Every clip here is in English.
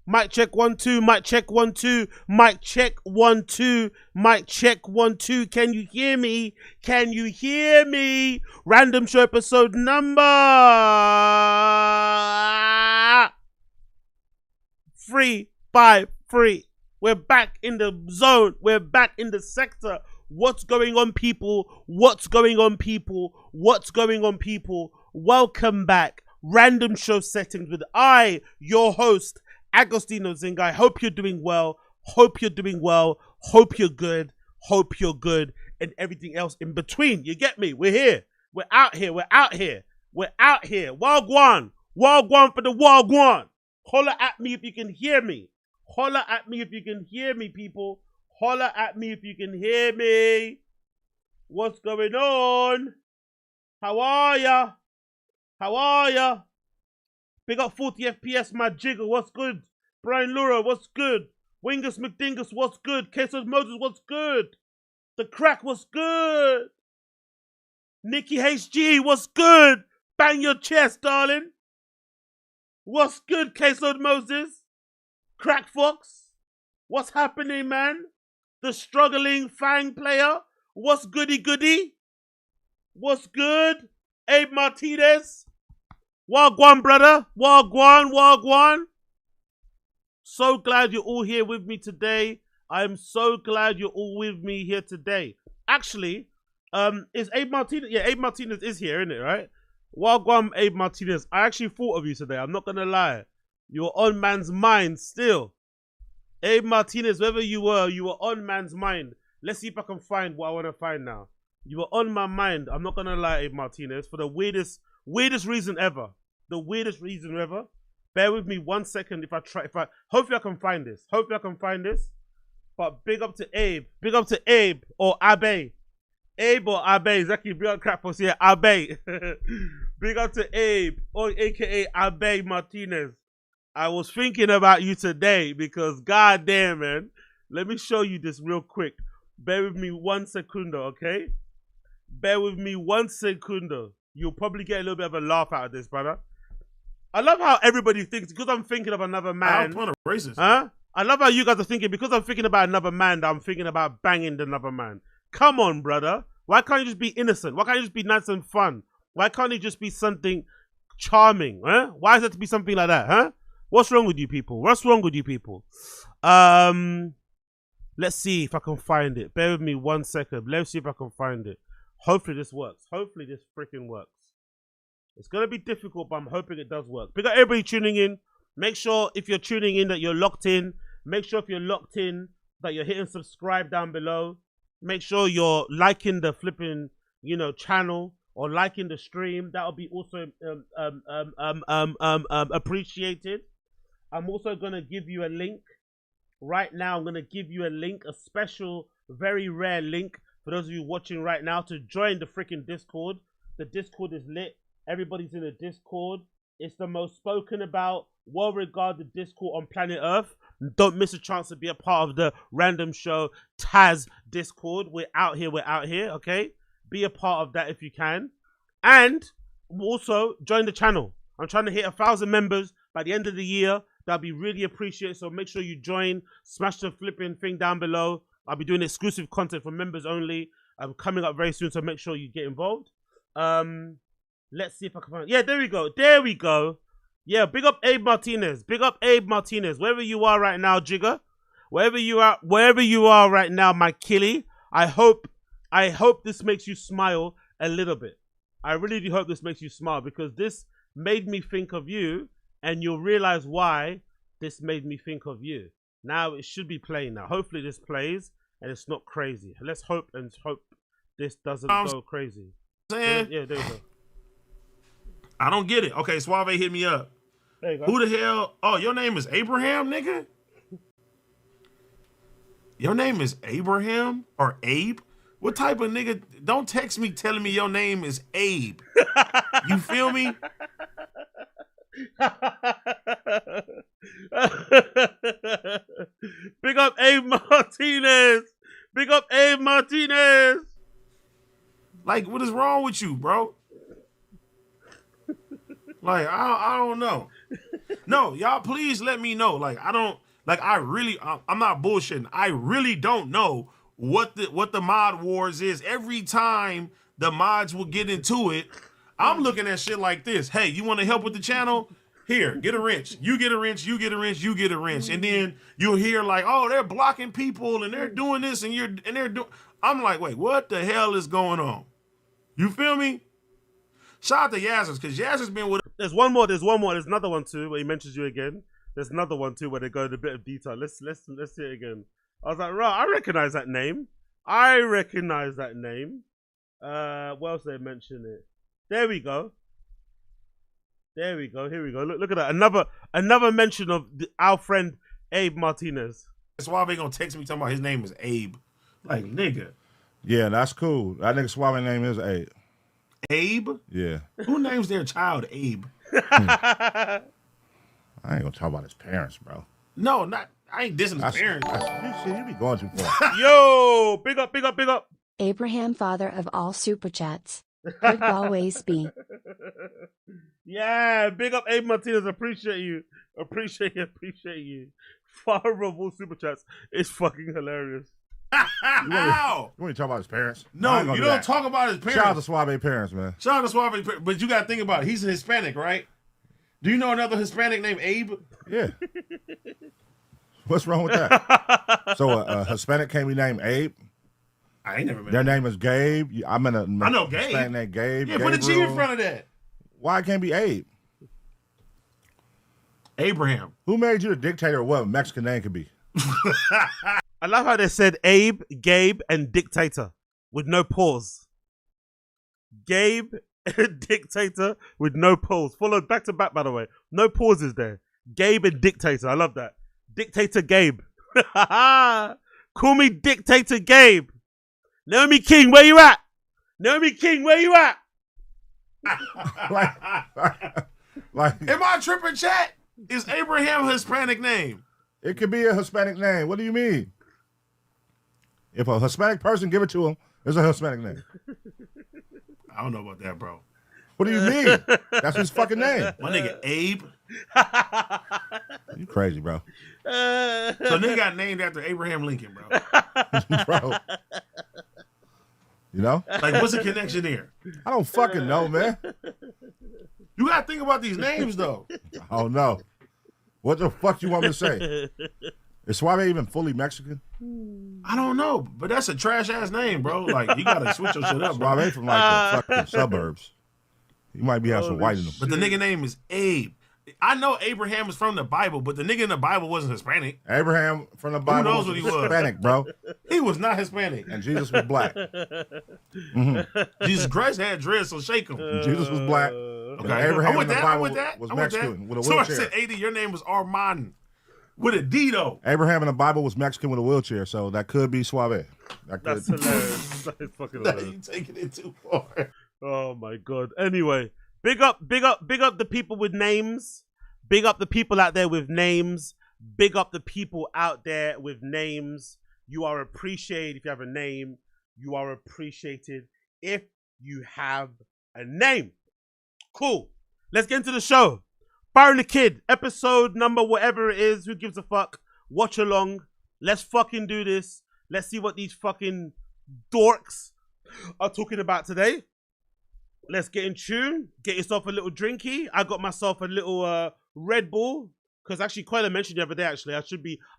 Mic check 1 2. Mic check 1 2. Mic check 1 2. Mic check 1 2. Can you hear me? Can you hear me? Random show episode number 353. We're back in the zone. We're back in the sector. What's going on, people? What's going on, people? What's going on, people? Welcome back. Random show settings with I, your host, Agostino Zinga. I hope you're doing well. Hope you're doing well. Hope you're good. Hope you're good. And everything else in between. You get me? We're here. We're out here. We're out here. We're out here. Wagwan. Wagwan for the Wagwan. Holler at me if you can hear me. Holler at me if you can hear me, people. Holler at me if you can hear me. What's going on? How are ya? How are ya? Big up 40 FPS, my jigger. What's good? Brian Lura, what's good? Wingus McDingus, what's good? Quesos Moses, what's good? The Crack, what's good? Nikki HG, what's good? Bang your chest, darling. What's good, Quesos Moses? Crack Fox, what's happening, man? The struggling Fang player, what's goody goody? What's good? Abe Martinez, Wagwan, brother. Wagwan, Wagwan. So glad you're all here with me today. I'm so glad you're all with me here today. Actually, is Abe Martinez? Yeah, Abe Martinez is here, isn't it, right? Wagwan, Abe Martinez. I actually thought of you today. I'm not going to lie. You're on man's mind still. Abe Martinez, wherever you were on man's mind. Let's see if I can find what I want to find now. You were on my mind. I'm not going to lie, Abe Martinez, for the weirdest reason ever. The weirdest reason ever. Bear with me 1 second hopefully I can find this. Hopefully I can find this. But big up to Abe. Big up to Abe or Abe. Abe or Abe. Exactly. Big up Crackpots here. Abe. Big up to Abe or aka Abe Martinez. I was thinking about you today because goddamn, man. Let me show you this real quick. Bear with me 1 second, okay? Bear with me 1 second. You'll probably get a little bit of a laugh out of this, brother. I love how everybody thinks, because I'm thinking of another man. I'm racist. Huh? I love how you guys are thinking, because I'm thinking about another man, that I'm thinking about banging another man. Come on, brother. Why can't you just be innocent? Why can't you just be nice and fun? Why can't it just be something charming? Huh? Why is it to be something like that? Huh? What's wrong with you people? What's wrong with you people? Let's see if I can find it. Bear with me 1 second. Let's see if I can find it. Hopefully this works. Hopefully this freaking works. It's going to be difficult, but I'm hoping it does work. Big up everybody tuning in. Make sure if you're tuning in that you're locked in. Make sure if you're locked in that you're hitting subscribe down below. Make sure you're liking the flipping, channel or liking the stream. That'll be also appreciated. I'm also going to give you a link. Right now, I'm going to give you a link, a special, very rare link for those of you watching right now to join the freaking Discord. The Discord is lit. Everybody's in the Discord. It's the most spoken about, well-regarded Discord on planet Earth. Don't miss a chance to be a part of the Random Show Taz Discord. We're out here, okay? Be a part of that if you can. And also, join the channel. I'm trying to hit 1,000 members by the end of the year. That'll be really appreciated. So make sure you join. Smash the flipping thing down below. I'll be doing exclusive content for members only. I'm coming up very soon, so make sure you get involved. Let's see if I can find. Yeah, there we go. There we go. Yeah, big up Abe Martinez. Big up Abe Martinez. Wherever you are right now, Jigger. Wherever you are right now, my killie. I hope this makes you smile a little bit. I really do hope this makes you smile, because this made me think of you, and you'll realize why this made me think of you. Now it should be playing now. Hopefully this plays and it's not crazy. Let's hope this doesn't go crazy. Yeah, there you go. I don't get it. Okay, Suave hit me up. There you go. Who the hell? Oh, your name is Abraham, nigga? Your name is Abraham or Abe? What type of nigga? Don't text me telling me your name is Abe. You feel me? Big up Abe Martinez. Big up Abe Martinez. Like, what is wrong with you, bro? Like I don't know. No, y'all please let me know. Like I don't like I really I'm not bullshitting. I really don't know what the mod wars is. Every time the mods will get into it, I'm looking at shit like this. Hey, you want to help with the channel? Here, get a wrench. You get a wrench, you get a wrench, you get a wrench. And then you'll hear like, oh, they're blocking people and they're doing this and they're doing. I'm like, wait, what the hell is going on? You feel me? Shout out to Yazzers, because Yazzer's been with. There's one more. There's another one too where he mentions you again. There's another one too where they go into a bit of detail. Let's see it again. I was like, right, I recognize that name. What else did they mention it? There we go. Here we go. Look at that. Another mention of our friend Abe Martinez. Suave gonna text me talking about his name is Abe. Like, nigga. Yeah, that's cool. That nigga Suave name is Abe. Abe? Yeah. Who names their child Abe? I ain't gonna talk about his parents, bro. No, I ain't dissing his parents. You be going too far. Yo, big up. Abraham, father of all super chats. Could always be. Yeah, big up Abe Martinez. Appreciate you. Father of all super chats. It's fucking hilarious. You want to talk about his parents? No, you don't talk about his parents. Shout out to Suave parents, man. Shout out to Suave, but you got to think about it. He's a Hispanic, right? Do you know another Hispanic named Abe? Yeah. What's wrong with that? So a Hispanic can't be named Abe? I ain't never met Their name is Gabe. I know Gabe. Hispanic named Gabe. Yeah, put a G in front of that. Why it can't be Abe? Abraham. Who made you the dictator of what a Mexican name could be? I love how they said Abe, Gabe, and dictator with no pause. Gabe, dictator with no pause. Followed back to back, by the way. No pauses there. Gabe and dictator. I love that. Dictator Gabe. Call me Dictator Gabe. Naomi King, where you at? like, am I tripping, chat? Is Abraham a Hispanic name? It could be a Hispanic name. What do you mean? If a Hispanic person give it to him, it's a Hispanic name. I don't know about that, bro. What do you mean? That's his fucking name. My nigga Abe. You crazy, bro. So nigga got named after Abraham Lincoln, bro. Bro. You know? Like, what's the connection here? I don't fucking know, man. You gotta think about these names, though. I don't know. What the fuck you want me to say? Is Suave even fully Mexican? I don't know, but that's a trash ass name, bro. Like, you gotta switch your shit up, bro. Suave from like the fucking suburbs. He might be have some white in him. But the nigga name is Abe. I know Abraham is from the Bible, but the nigga in the Bible wasn't Hispanic. Abraham from the Bible knows what he was? Hispanic, bro. He was not Hispanic. And Jesus was black. Mm-hmm. Jesus Christ had dreads, so shake him. Jesus was black. Okay, Abraham in the Bible was Mexican with a wheelchair. So I said, AD, your name was Armand with a D, though. Abraham in the Bible was Mexican with a wheelchair, so that could be Suave. That's hilarious. That is fucking hilarious. You taking it too far. Oh my god. Anyway, big up the people with names. Big up the people out there with names. Big up the people out there with names. You are appreciated if you have a name. You are appreciated if you have a name. Cool. Let's get into the show. Byron the Kid, episode number whatever it is. Who gives a fuck? Watch along. Let's fucking do this. Let's see what these fucking dorks are talking about today. Let's get in tune. Get yourself a little drinky. I got myself a little Red Bull, because actually Quella mentioned the other day, actually I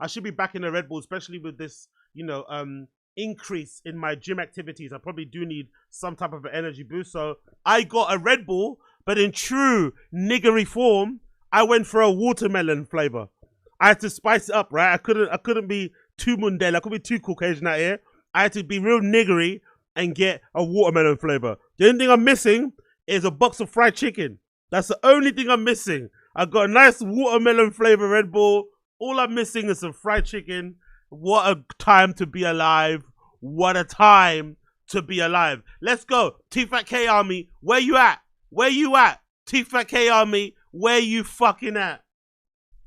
should be back in the Red Bull, especially with this, increase in my gym activities. I probably do need some type of an energy boost. So I got a Red Bull, but in true niggery form, I went for a watermelon flavor. I had to spice it up, right? I couldn't be too mundane. I couldn't be too Caucasian out here. I had to be real niggery and get a watermelon flavor. The only thing I'm missing is a box of fried chicken. That's the only thing I'm missing. I got a nice watermelon flavor Red Bull. All I'm missing is some fried chicken. What a time to be alive. What a time to be alive. Let's go. TFATK Army, where you at? Where you at? TFATK Army, where you fucking at?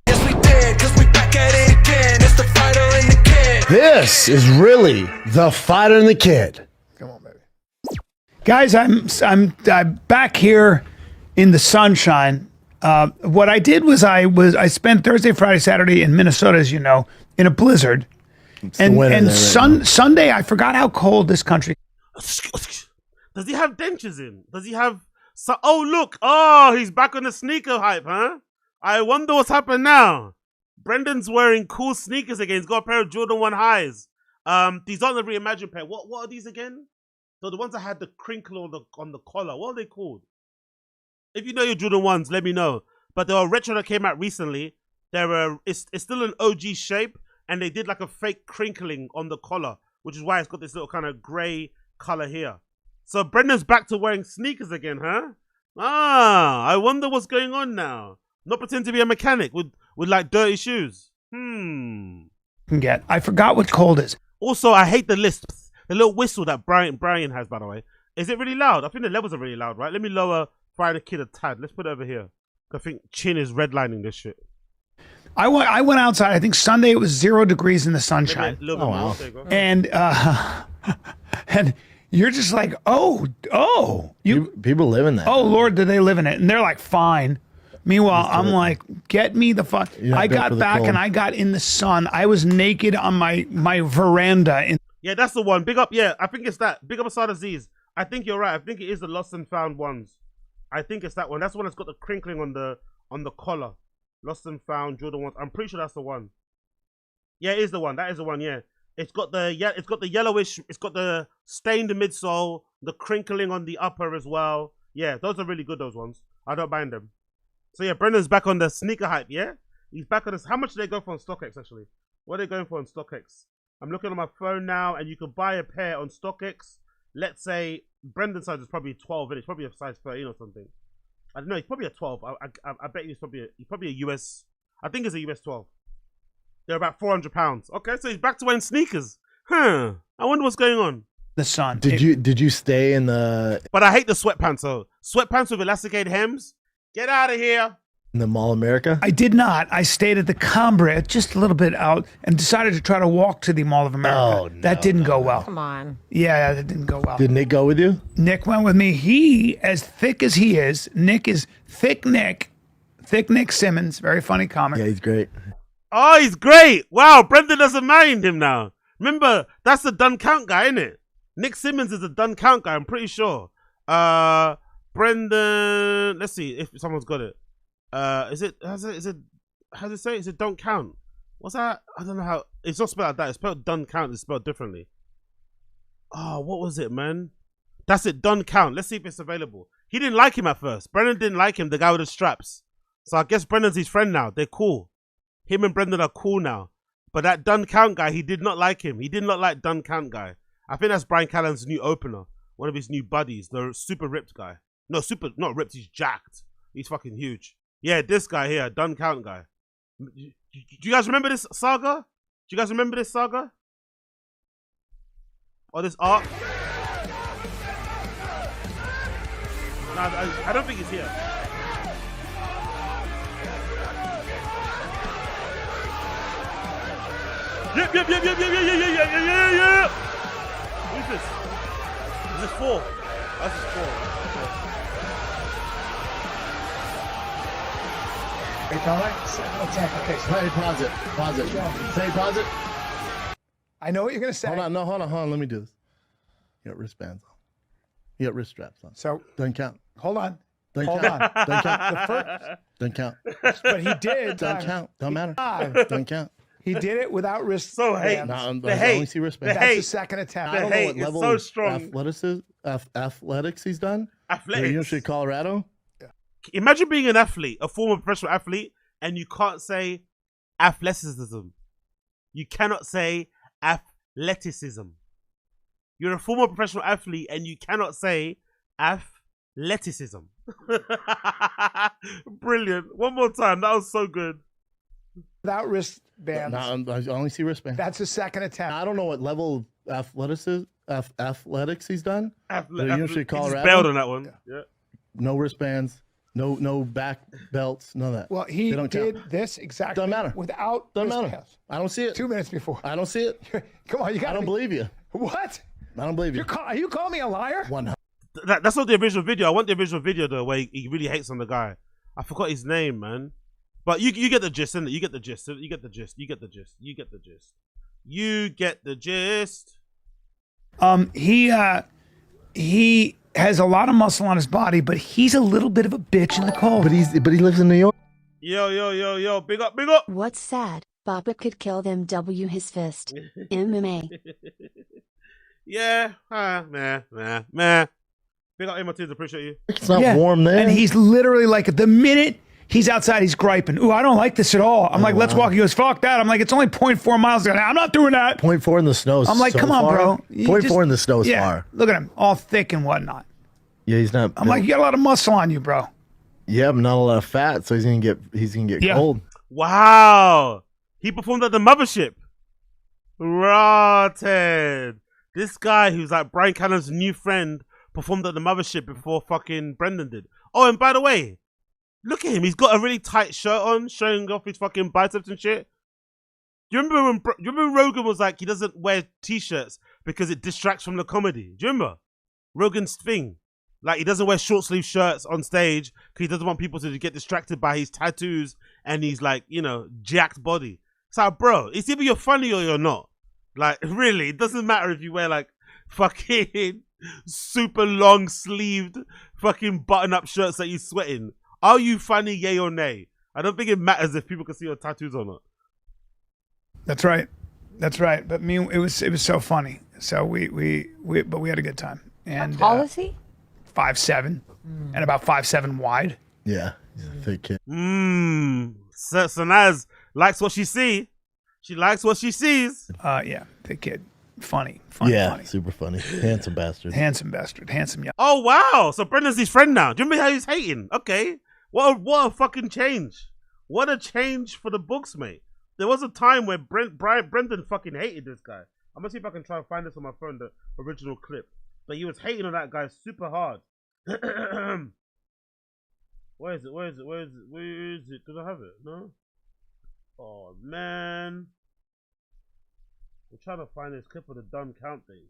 Yes, we did, cause we back at it again. It's the fighter and the kid. This is really the fighter and the kid. Come on, baby. Guys, I'm back here in the sunshine. What I did was I spent Thursday, Friday, Saturday in Minnesota, as you know, in a blizzard. And Sunday, I forgot how cold this country. Does he have dentures in? Does he have? Oh look! Oh, he's back on the sneaker hype, huh? I wonder what's happened now. Brendan's wearing cool sneakers again. He's got a pair of Jordan 1 highs. These aren't the reimagined pair. What are these again? So the ones that had the crinkle on the collar. What are they called? If you know your Jordan 1s, let me know. But there were retro that came out recently. It's still an OG shape, and they did like a fake crinkling on the collar, which is why it's got this little kind of grey color here. So Brendan's back to wearing sneakers again, huh? I wonder what's going on now. Not pretend to be a mechanic with like dirty shoes. I forgot what cold is. Also, I hate the lisps. The little whistle that Brian has, by the way. Is it really loud? I think the levels are really loud, right? Let me lower Fire the Kid a tad. Let's put it over here. I think Chin is redlining this shit. I went outside. I think Sunday it was 0 degrees in the sunshine. Wow. And you're just like, people live in that. Oh Lord, do they live in it? And they're like, fine. Meanwhile, I'm like, get me the fuck. I got back and I got in the sun. I was naked on my veranda. Yeah, that's the one. Big up. Yeah, I think it's that. Big up Asad Aziz. I think you're right. I think it is the lost and found ones. I think it's that one. That's the one that's got the crinkling on the collar. Lost and found Jordan 1. I'm pretty sure that's the one. Yeah, it is the one. That is the one. Yeah, it's got the yellowish. It's got the stained midsole, the crinkling on the upper as well. Yeah, those are really good. Those ones. I don't mind them. So yeah, Brendan's back on the sneaker hype. Yeah, he's back on this. How much do they go for on StockX actually? What are they going for on StockX? I'm looking on my phone now, and you can buy a pair on StockX. Let's say Brendan's size is probably 12, and it's probably a size 13 or something. I don't know. He's probably a 12. I bet he's probably a US. I think it's a US 12. They're about £400. Okay, so he's back to wearing sneakers. I wonder what's going on. The sun. Did you stay in the? But I hate the sweatpants though. Sweatpants with elasticated hems. Get out of here. In the Mall of America? I did not. I stayed at the Cambria, just a little bit out, and decided to try to walk to the Mall of America. Oh, no, that didn't go well. Come on. Yeah, that didn't go well. Did Nick go with you? Nick went with me. He, as thick as he is, Nick is thick Nick Simmons, very funny comic. Yeah, he's great. Oh, he's great. Wow, Brendan doesn't mind him now. Remember, that's the done count guy, isn't it? Nick Simmons is a done count guy, I'm pretty sure. Brendan, let's see if someone's got it. How's it say? Is it don't count? What's that? I don't know how. It's not spelled like that. It's spelled done count. It's spelled differently. Oh, what was it, man? That's it, done count. Let's see if it's available. He didn't like him at first. Brendan didn't like him, the guy with the straps. So I guess Brendan's his friend now. They're cool. Him and Brendan are cool now. But that done count guy, he did not like him. He did not like done count guy. I think that's Brian Callen's new opener. One of his new buddies, the super ripped guy. No, not ripped, he's jacked. He's fucking huge. Yeah, this guy here, done count guy. Do you guys remember this saga? Do you guys remember this saga? Or this arc? No, I don't think it's here. Yep. Who's this? Is this 4? That's just 4. Hey, okay, Hey, pause it. Say pause it. I know what you're going to say. Hold on. Let me do this. You got wristbands on. You got wrist straps on. So doesn't count. Hold on. Doesn't count. The first, Doesn't count. but he did. Doesn't count. Don't matter. Doesn't count. He did it without wrist. So hate. No, The I hate. only see wristbands. That's hate. the second attempt. The I don't know hate what is level so of strong. athletics he's done. Athletics. University of Colorado. Imagine being an athlete, a former professional athlete, and you can't say athleticism. You cannot say athleticism. You're a former professional athlete and you cannot say athleticism. Brilliant. One more time. That was so good. Without wristbands. No, I only see wristbands. That's the second attempt. I don't know what level of athletics he's done. University of Colorado. He bailed on that one. Yeah. No wristbands. No back belts. None of that. Well, he They don't did count. this exactly Doesn't matter. without Doesn't matter. wristbands. I don't see it. 2 minutes before. I don't see it. Come on, you got. I don't believe you. What? I don't believe you. You call me a liar? 100. That's not the original video. I want the original video though, where he really hates on the guy. I forgot his name, man. But you get the gist, innit? You get the gist. You get the gist. You get the gist. You get the gist. You get the gist. He has a lot of muscle on his body, but he's a little bit of a bitch in the cold. But he lives in New York. Yo, big up, big up. What's sad? Papa could kill them W his fist. MMA. Yeah, meh. Big up, Abe Martinez, appreciate you. It's not warm there. And he's literally like, the minute he's outside, he's griping. Ooh, I don't like this at all. I'm like, let's walk. He goes, fuck that. I'm like, it's only 0.4 miles. I'm not doing that. 0.4 in the snow. I'm like, so come on, far. bro. 0.4 in the snow is far. Look at him, all thick and whatnot. Yeah, he's not. I'm like, you got a lot of muscle on you, bro. Yeah, but not a lot of fat, so he's gonna get cold. Wow. He performed at the mothership. Rotted. This guy who's like Brian Cannon's new friend performed at the mothership before fucking Brendan did. Oh, and by the way, look at him. He's got a really tight shirt on, showing off his fucking biceps and shit. Do you remember when Rogan was like, he doesn't wear t-shirts because it distracts from the comedy? Do you remember? Rogan's thing. Like, he doesn't wear short sleeve shirts on stage because he doesn't want people to get distracted by his tattoos and his, like, you know, jacked body. It's like, bro, it's either you're funny or you're not. Like, really, it doesn't matter if you wear, like, fucking super long sleeved fucking button up shirts that you're sweating. Are you funny, yay or nay? I don't think it matters if people can see your tattoos or not. That's right. But it was so funny. So we had a good time. And how tall is he? 5'7", and about 5'7" wide. Yeah, he's a thick kid. Sanaz likes what she see. She likes what she sees. Yeah, thick kid. Funny. Super funny. Handsome bastard. Handsome, yeah. Oh, wow. So Brendan's his friend now. Do you remember how he's hating? Okay. What a fucking change. What a change for the books, mate. There was a time where Brendan fucking hated this guy. I'm going to see if I can try and find this on my phone, the original clip. But he was hating on that guy super hard. Where is it? Did I have it? No? Oh, man. I'm trying to find this clip of the done count thing.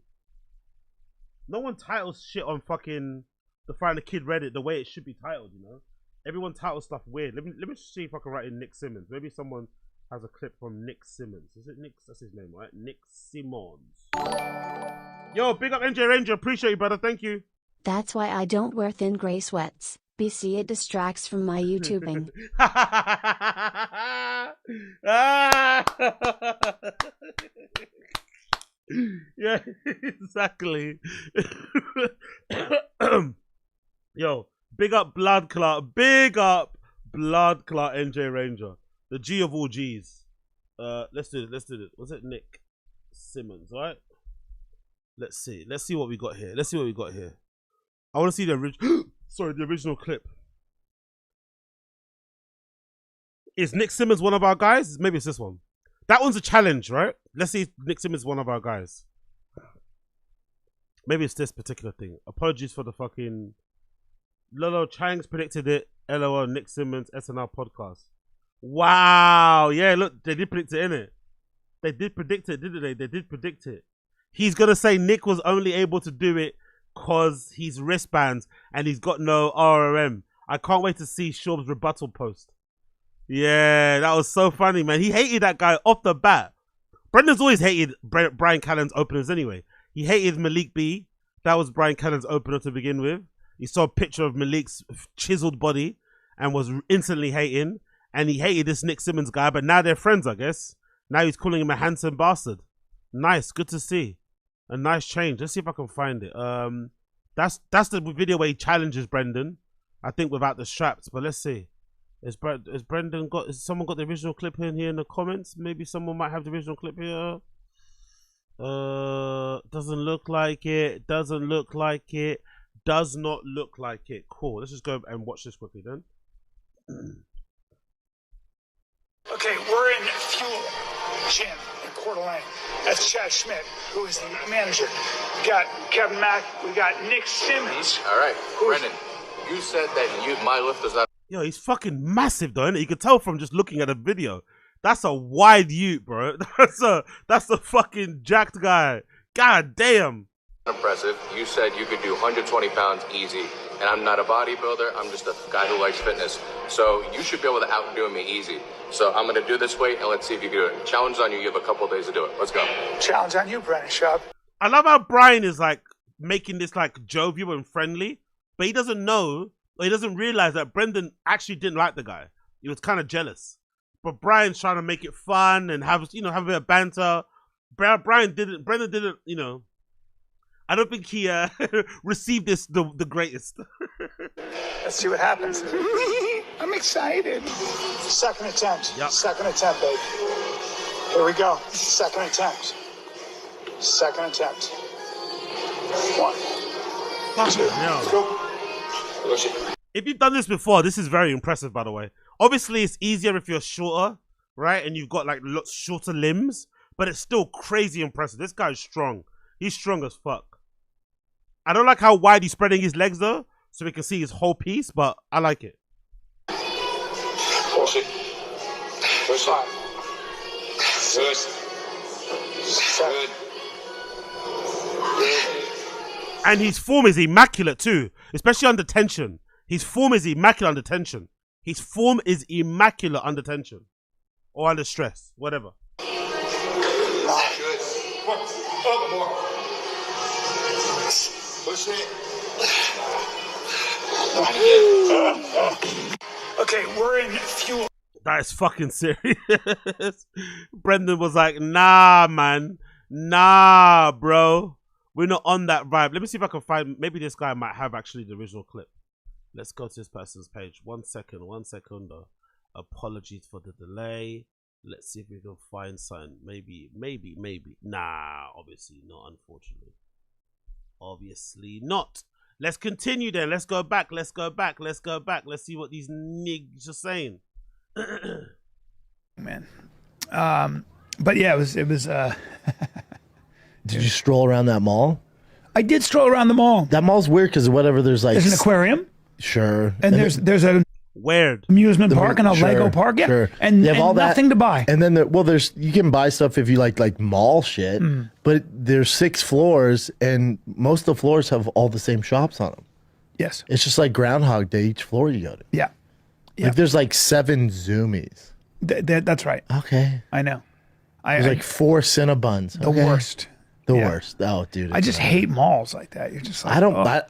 No one titles shit on fucking the Find the Kid Reddit the way it should be titled, you know? Everyone titles stuff weird. Let me see if I can write in Nick Simmons. Maybe someone has a clip from Nick Simmons. Is it Nick? That's his name, right? Nick Simmons. Yo, big up NJ Ranger. Appreciate you, brother. Thank you. That's why I don't wear thin gray sweats. BC, it distracts from my YouTubing. Yeah, exactly. Yo, big up Blood Clot. Big up Blood Clot NJ Ranger. The G of all G's. Let's do it. Was it Nick Simmons, right? Let's see what we got here. I want to see the original clip. Is Nick Simmons one of our guys? Maybe it's this one. That one's a challenge, right? Let's see if Nick Simmons is one of our guys. Maybe it's this particular thing. Apologies for the fucking... Lolo Changs predicted it. LOL, Nick Simmons, SNL podcast. Wow. Yeah, look, they did predict it, innit? They did predict it, didn't they? They did predict it. He's going to say Nick was only able to do it because he's wristbands and he's got no RRM. I can't wait to see Shaw's rebuttal post. Yeah, that was so funny, man. He hated that guy off the bat. Brendan's always hated Brian Callen's openers anyway. He hated Malik B. That was Brian Callen's opener to begin with. He saw a picture of Malik's chiseled body and was instantly hating. And he hated this Nick Simmons guy, but now they're friends, I guess. Now he's calling him a handsome bastard. Nice, good to see. A nice change. Let's see if I can find it. That's the video where he challenges Brendan. I think without the straps, but let's see. Has someone got the original clip in here in the comments? Maybe someone might have the original clip here. Doesn't look like it. Doesn't look like it. Does not look like it. Cool. Let's just go and watch this quickly then. Okay, we're in Fuel Gym in Coeur d'Alene. That's Chad Schmidt, who is the manager. We got Kevin Mack. We got Nick Simmons. All right, Brendan, you said that my lift is not. Yo, he's fucking massive though, innit? You can tell from just looking at the video. That's a wide ute, bro. That's a fucking jacked guy. God damn. impressive. You said you could do 120 pounds easy, and I'm not a bodybuilder. I'm just a guy who likes fitness. So you should be able to outdo me easy. So I'm going to do this weight, and let's see if you can do it. Challenge on you. You have a couple of days to do it. Let's go. Challenge on you, Brennan Sharp. I love how Brian is like making this like jovial and friendly, but he doesn't know, or he doesn't realize that Brendan actually didn't like the guy. He was kind of jealous. But Brian's trying to make it fun and have a bit of banter. Brendan didn't, I don't think he received this the greatest. Let's see what happens. I'm excited. Second attempt. Yep. Second attempt, babe. Here we go. Second attempt. Second attempt. 1, 2. Let's go. If you've done this before, this is very impressive, by the way. Obviously, it's easier if you're shorter, right? And you've got like lots shorter limbs, but it's still crazy impressive. This guy's strong. He's strong as fuck. I don't like how wide he's spreading his legs though, so we can see his whole piece, but I like it. Push it. Push it. 7. And his form is immaculate too, especially under tension. His form is immaculate under tension. His form is immaculate under tension. Or under stress, whatever. Good. More. Push it. Okay, we're in fuel. That is fucking serious. Brendan was like, nah, man. Nah, bro. We're not on that vibe. Let me see if I can find, maybe this guy might have actually the original clip. Let's go to this person's page. 1 second. Apologies for the delay. Let's see if we can find something. Maybe. Nah, obviously not, unfortunately. Obviously not. Let's continue then. Let's go back. Let's see what these niggas are saying. Man. But yeah, it was Did you stroll around that mall? I did stroll around the mall. That mall's weird because whatever there's like There's an aquarium. Sure. And there's a weird amusement park and a Lego park. Yeah. Sure. And, they have all nothing to buy. And then there's you can buy stuff if you like mall shit, but there's 6 floors and most of the floors have all the same shops on them. Yes. It's just like Groundhog Day each floor you go to. Yeah. Like there's like 7 Zoomies. That's right. Okay. I know. There's like 4 Cinnabons. The worst. The worst. Oh, dude. I just hate malls like that. You're just like, I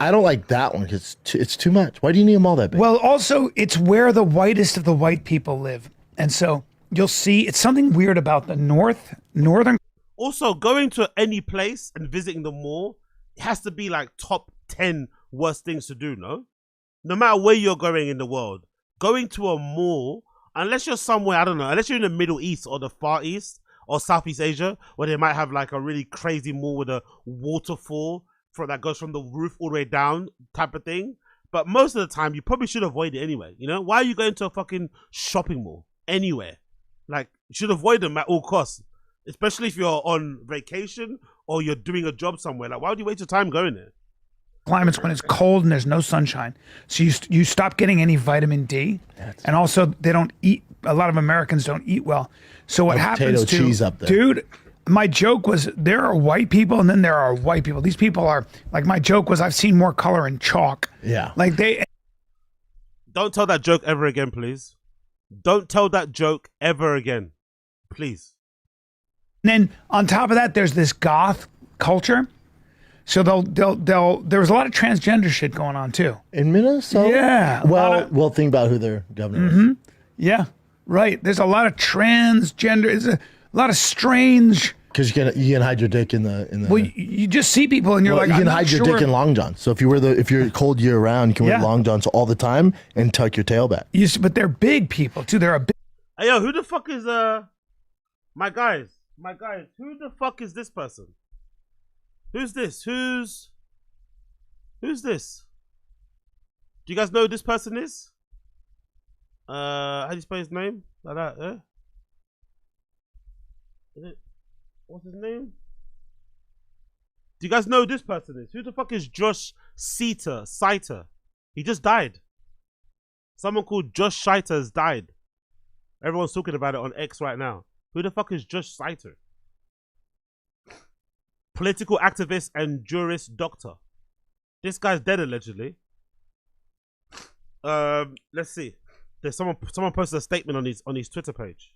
don't like that one because it's too much. Why do you need a mall that big? Well, also, it's where the whitest of the white people live. And so you'll see it's something weird about the northern. Also, going to any place and visiting the mall, it has to be like top 10 worst things to do, no? No matter where you're going in the world, going to a mall, unless you're somewhere, I don't know, unless you're in the Middle East or the Far East, or Southeast Asia, where they might have like a really crazy mall with a waterfall that goes from the roof all the way down type of thing. But most of the time, you probably should avoid it anyway. You know, why are you going to a fucking shopping mall anywhere? Like, you should avoid them at all costs, especially if you're on vacation or you're doing a job somewhere. Like, why would you waste your time going there? Climates when it's cold and there's no sunshine, so you stop getting any vitamin D, and also they don't eat. A lot of Americans don't eat well. So what happens to cheese up there. Dude? My joke was there are white people and then there are white people. These people are like my joke was I've seen more color in chalk. Yeah, like they. Don't tell that joke ever again, please. Don't tell that joke ever again, please. And then on top of that, there's this goth culture. So there was a lot of transgender shit going on too. In Minnesota? Yeah. Well, think about who their governor is. Yeah, right. There's a lot of transgender. It's a lot of strange. Because you can hide your dick in the. Well, you just see people and you're like, you can I'm not hide your sure. dick in long john. So if you're cold year round, you can wear long johns all the time and tuck your tail back. But they're big people too. They're a big. Hey, yo, who the fuck is my guys? Who the fuck is this person? Who's this? Who's this? Do you guys know who this person is? How do you spell his name? Like that, yeah? Is it? What's his name? Do you guys know who this person is? Who the fuck is Josh Seiter? He just died. Someone called Josh Seiter has died. Everyone's talking about it on X right now. Who the fuck is Josh Seiter? political activist and jurist doctor. This guy's dead allegedly. Let's see. There's someone posted a statement on his Twitter page.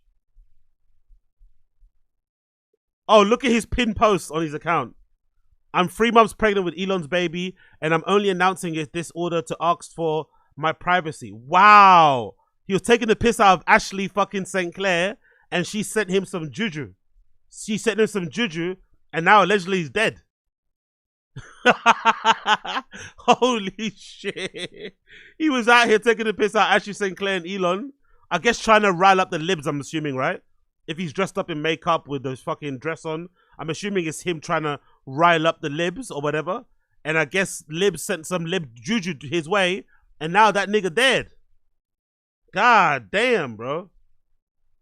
Oh, look at his pinned post on his account. I'm 3 months pregnant with Elon's baby, and I'm only announcing this order to ask for my privacy. Wow. He was taking the piss out of Ashley fucking St. Clair, and she sent him some juju. She sent him some juju, and now allegedly he's dead. Holy shit. He was out here taking the piss out of Ashley St. Clair and Elon. I guess trying to rile up the libs, I'm assuming, right? If he's dressed up in makeup with those fucking dress on, I'm assuming it's him trying to rile up the libs or whatever. And I guess libs sent some lib juju his way, and now that nigga dead. God damn, bro.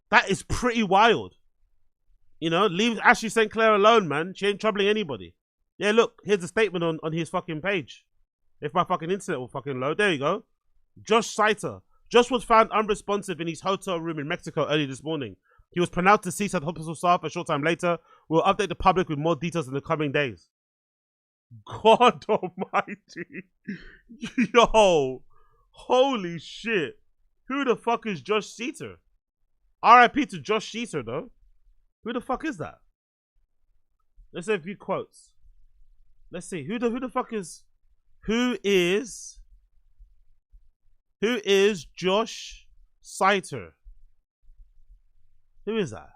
That is pretty wild. You know, leave Ashley St. Clair alone, man. She ain't troubling anybody. Yeah, look, here's a statement on his fucking page. If my fucking internet will fucking load. There you go. Josh Seiter. Josh was found unresponsive in his hotel room in Mexico early this morning. He was pronounced deceased at hospital staff a short time later. We'll update the public with more details in the coming days. God almighty. Yo. Holy shit. Who the fuck is Josh Seiter? R.I.P. to Josh Seiter, though. Who the fuck is that? Let's say a few quotes. Let's see. Who the fuck is... Who is Josh Seiter? Who is that?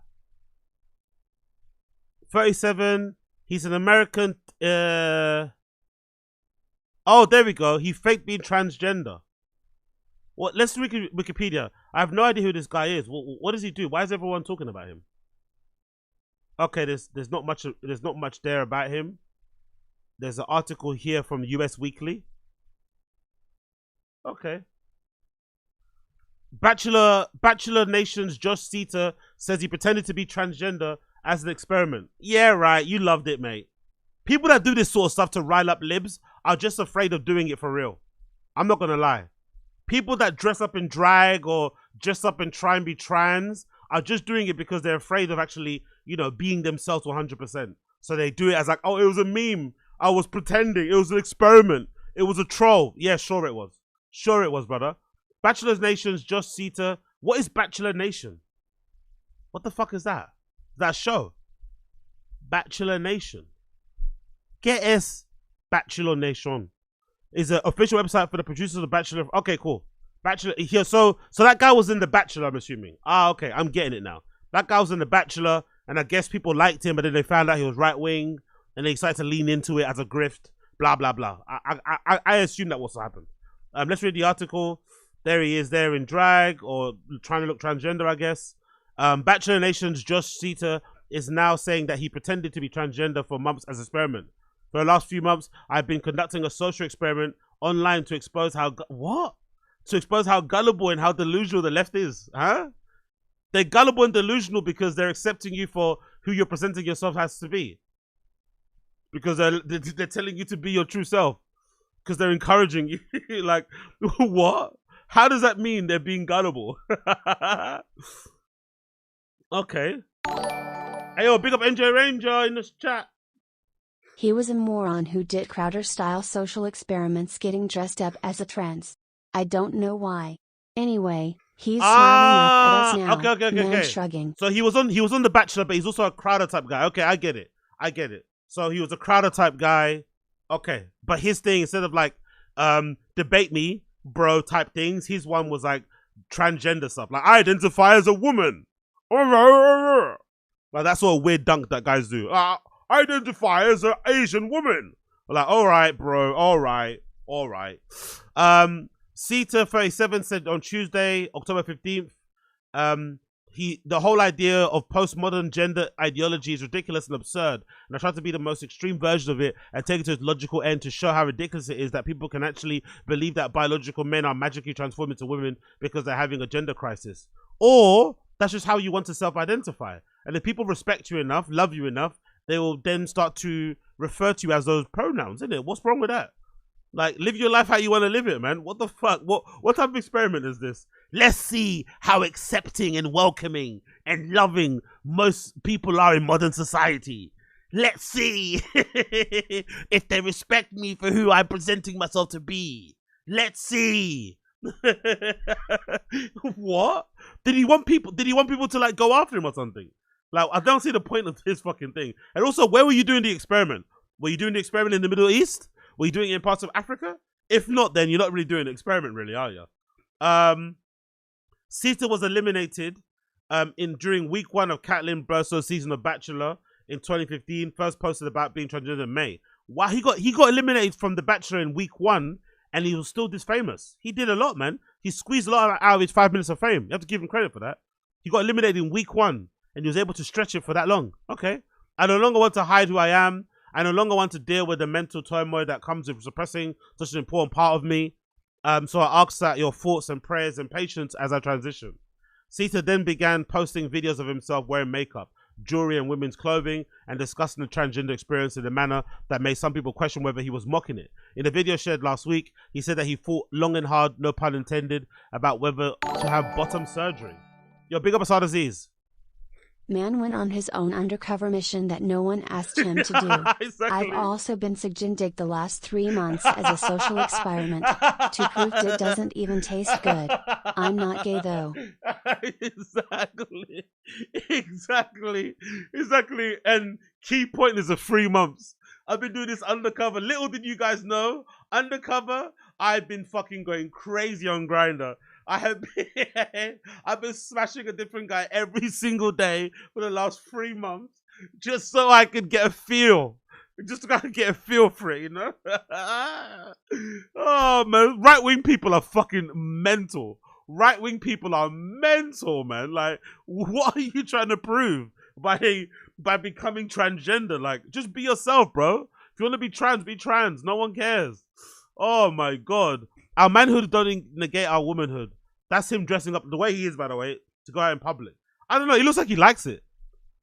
37. He's an American. Oh, there we go. He faked being transgender. What? Let's read Wikipedia. I have no idea who this guy is. What does he do? Why is everyone talking about him? Okay, there's not much. There's not much there about him. There's an article here from US Weekly. Okay. Bachelor Nation's Josh Seiter says he pretended to be transgender as an experiment. Yeah, right. You loved it, mate. People that do this sort of stuff to rile up libs are just afraid of doing it for real. I'm not gonna lie. People that dress up in drag or dress up and try and be trans are just doing it because they're afraid of actually, you know, being themselves 100%. So they do it as like, oh, it was a meme. I was pretending. It was an experiment. It was a troll. Yeah, sure it was. Sure it was, brother. Bachelor Nation's Josh Seiter. What is Bachelor Nation? What the fuck is that? That show? Bachelor Nation. ¿Qué es Bachelor Nation? Is an official website for the producers of The Bachelor. Okay, cool. Bachelor here. So that guy was in The Bachelor, I'm assuming. Ah, okay. I'm getting it now. That guy was in The Bachelor, and I guess people liked him, but then they found out he was right wing, and they decided to lean into it as a grift. Blah blah blah. I assume that was what happened. Let's read the article. There he is, there in drag or trying to look transgender, I guess. Bachelor Nation's Josh Seiter is now saying that he pretended to be transgender for months as an experiment. For the last few months, I've been conducting a social experiment online to expose how... What? To expose how gullible and how delusional the left is. Huh? They're gullible and delusional because they're accepting you for who you're presenting yourself as to be. Because they're telling you to be your true self. Because they're encouraging you. Like, what? How does that mean they're being gullible? Okay. Hey, yo, big up NJ Ranger in this chat. He was a moron who did Crowder-style social experiments getting dressed up as a trans. I don't know why. Anyway, he's smiling up at us now. Okay. Shrugging. So he was on The Bachelor, but he's also a Crowder type guy. Okay, I get it. So he was a Crowder type guy. Okay. But his thing, instead of like debate me, bro type things, his one was like transgender stuff. Like, I identify as a woman. Like, that's sort of weird dunk that guys do. I identify as an Asian woman. Like, all right, bro. All right. Seiter 37 said on Tuesday, October 15th, the whole idea of postmodern gender ideology is ridiculous and absurd, and I tried to be the most extreme version of it and take it to its logical end to show how ridiculous it is that people can actually believe that biological men are magically transformed into women because they're having a gender crisis. Or that's just how you want to self-identify. And if people respect you enough, love you enough, they will then start to refer to you as those pronouns, isn't it? What's wrong with that? Like, live your life how you want to live it, man. What the fuck? What type of experiment is this? Let's see how accepting and welcoming and loving most people are in modern society. Let's see if they respect me for who I'm presenting myself to be. Let's see. What? Did he want people to like go after him or something? Like, I don't see the point of this fucking thing. And also, where were you doing the experiment? Were you doing the experiment in the Middle East? Were you doing it in parts of Africa? If not, then you're not really doing an experiment, really, are you? Seiter was eliminated during week 1 of Caitlin Burso's season of Bachelor in 2015. First posted about being transgender in May. Wow, he got eliminated from The Bachelor in week 1, and he was still this famous. He did a lot, man. He squeezed a lot out of his 5 minutes of fame. You have to give him credit for that. He got eliminated in week 1, and he was able to stretch it for that long. Okay. I no longer want to hide who I am. I no longer want to deal with the mental turmoil that comes with suppressing such an important part of me. So I ask that your thoughts and prayers and patience as I transition. Seiter then began posting videos of himself wearing makeup, jewelry and women's clothing, and discussing the transgender experience in a manner that made some people question whether he was mocking it. In a video shared last week, he said that he thought long and hard, no pun intended, about whether to have bottom surgery. Yo, big up Asad Aziz. Man went on his own undercover mission that no one asked him to do. Exactly. I've also been suggesting the last 3 months as a social experiment to prove it doesn't even taste good. I'm not gay though. Exactly. And key point is the 3 months. I've been doing this undercover. Little did you guys know, undercover, I've been fucking going crazy on Grindr. I've been smashing a different guy every single day for the last 3 months, just so I could get a feel. Just to get a feel for it, you know? Oh, man. Right-wing people are fucking mental. Right-wing people are mental, man. Like, what are you trying to prove by becoming transgender? Like, just be yourself, bro. If you want to be trans. No one cares. Oh, my God. Our manhood don't negate our womanhood. That's him dressing up the way he is, by the way, to go out in public. I don't know. He looks like he likes it.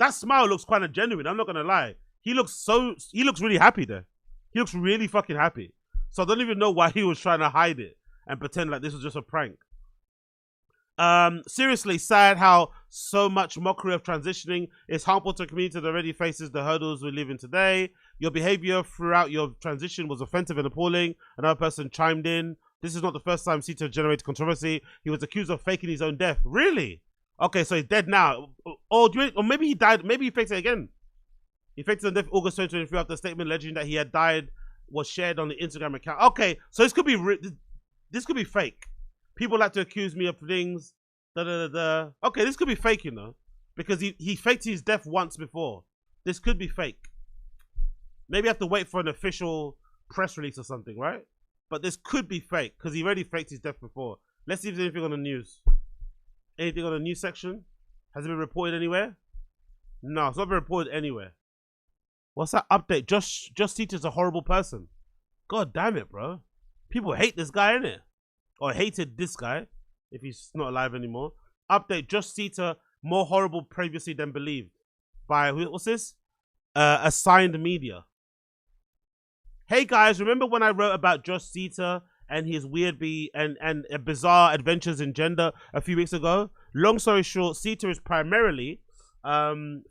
That smile looks kind of genuine. I'm not going to lie. He looks really happy there. He looks really fucking happy. So I don't even know why he was trying to hide it and pretend like this was just a prank. Seriously sad how so much mockery of transitioning is harmful to a community that already faces the hurdles we live in today. Your behavior throughout your transition was offensive and appalling. Another person chimed in. This is not the first time Seiter generated controversy. He was accused of faking his own death. Really? Okay, so he's dead now. Or maybe he died. Maybe he faked it again. He faked his own death August 2023 after a statement alleging that he had died was shared on the Instagram account. Okay, so this could be fake. People like to accuse me of things. Okay, this could be fake, you know, because he faked his death once before. This could be fake. Maybe I have to wait for an official press release or something, right? But this could be fake because he already faked his death before. Let's see if there's anything on the news. Anything on the news section? Has it been reported anywhere? No, it's not been reported anywhere. What's that update? Josh Seiter's a horrible person. God damn it, bro. People hate this guy, innit? Or hated this guy, if he's not alive anymore. Update, Josh Seiter, more horrible previously than believed. By, what's this? Assigned Media. Hey guys, remember when I wrote about Josh Seiter and his weird and bizarre adventures in gender a few weeks ago? Long story short, Seiter is primarily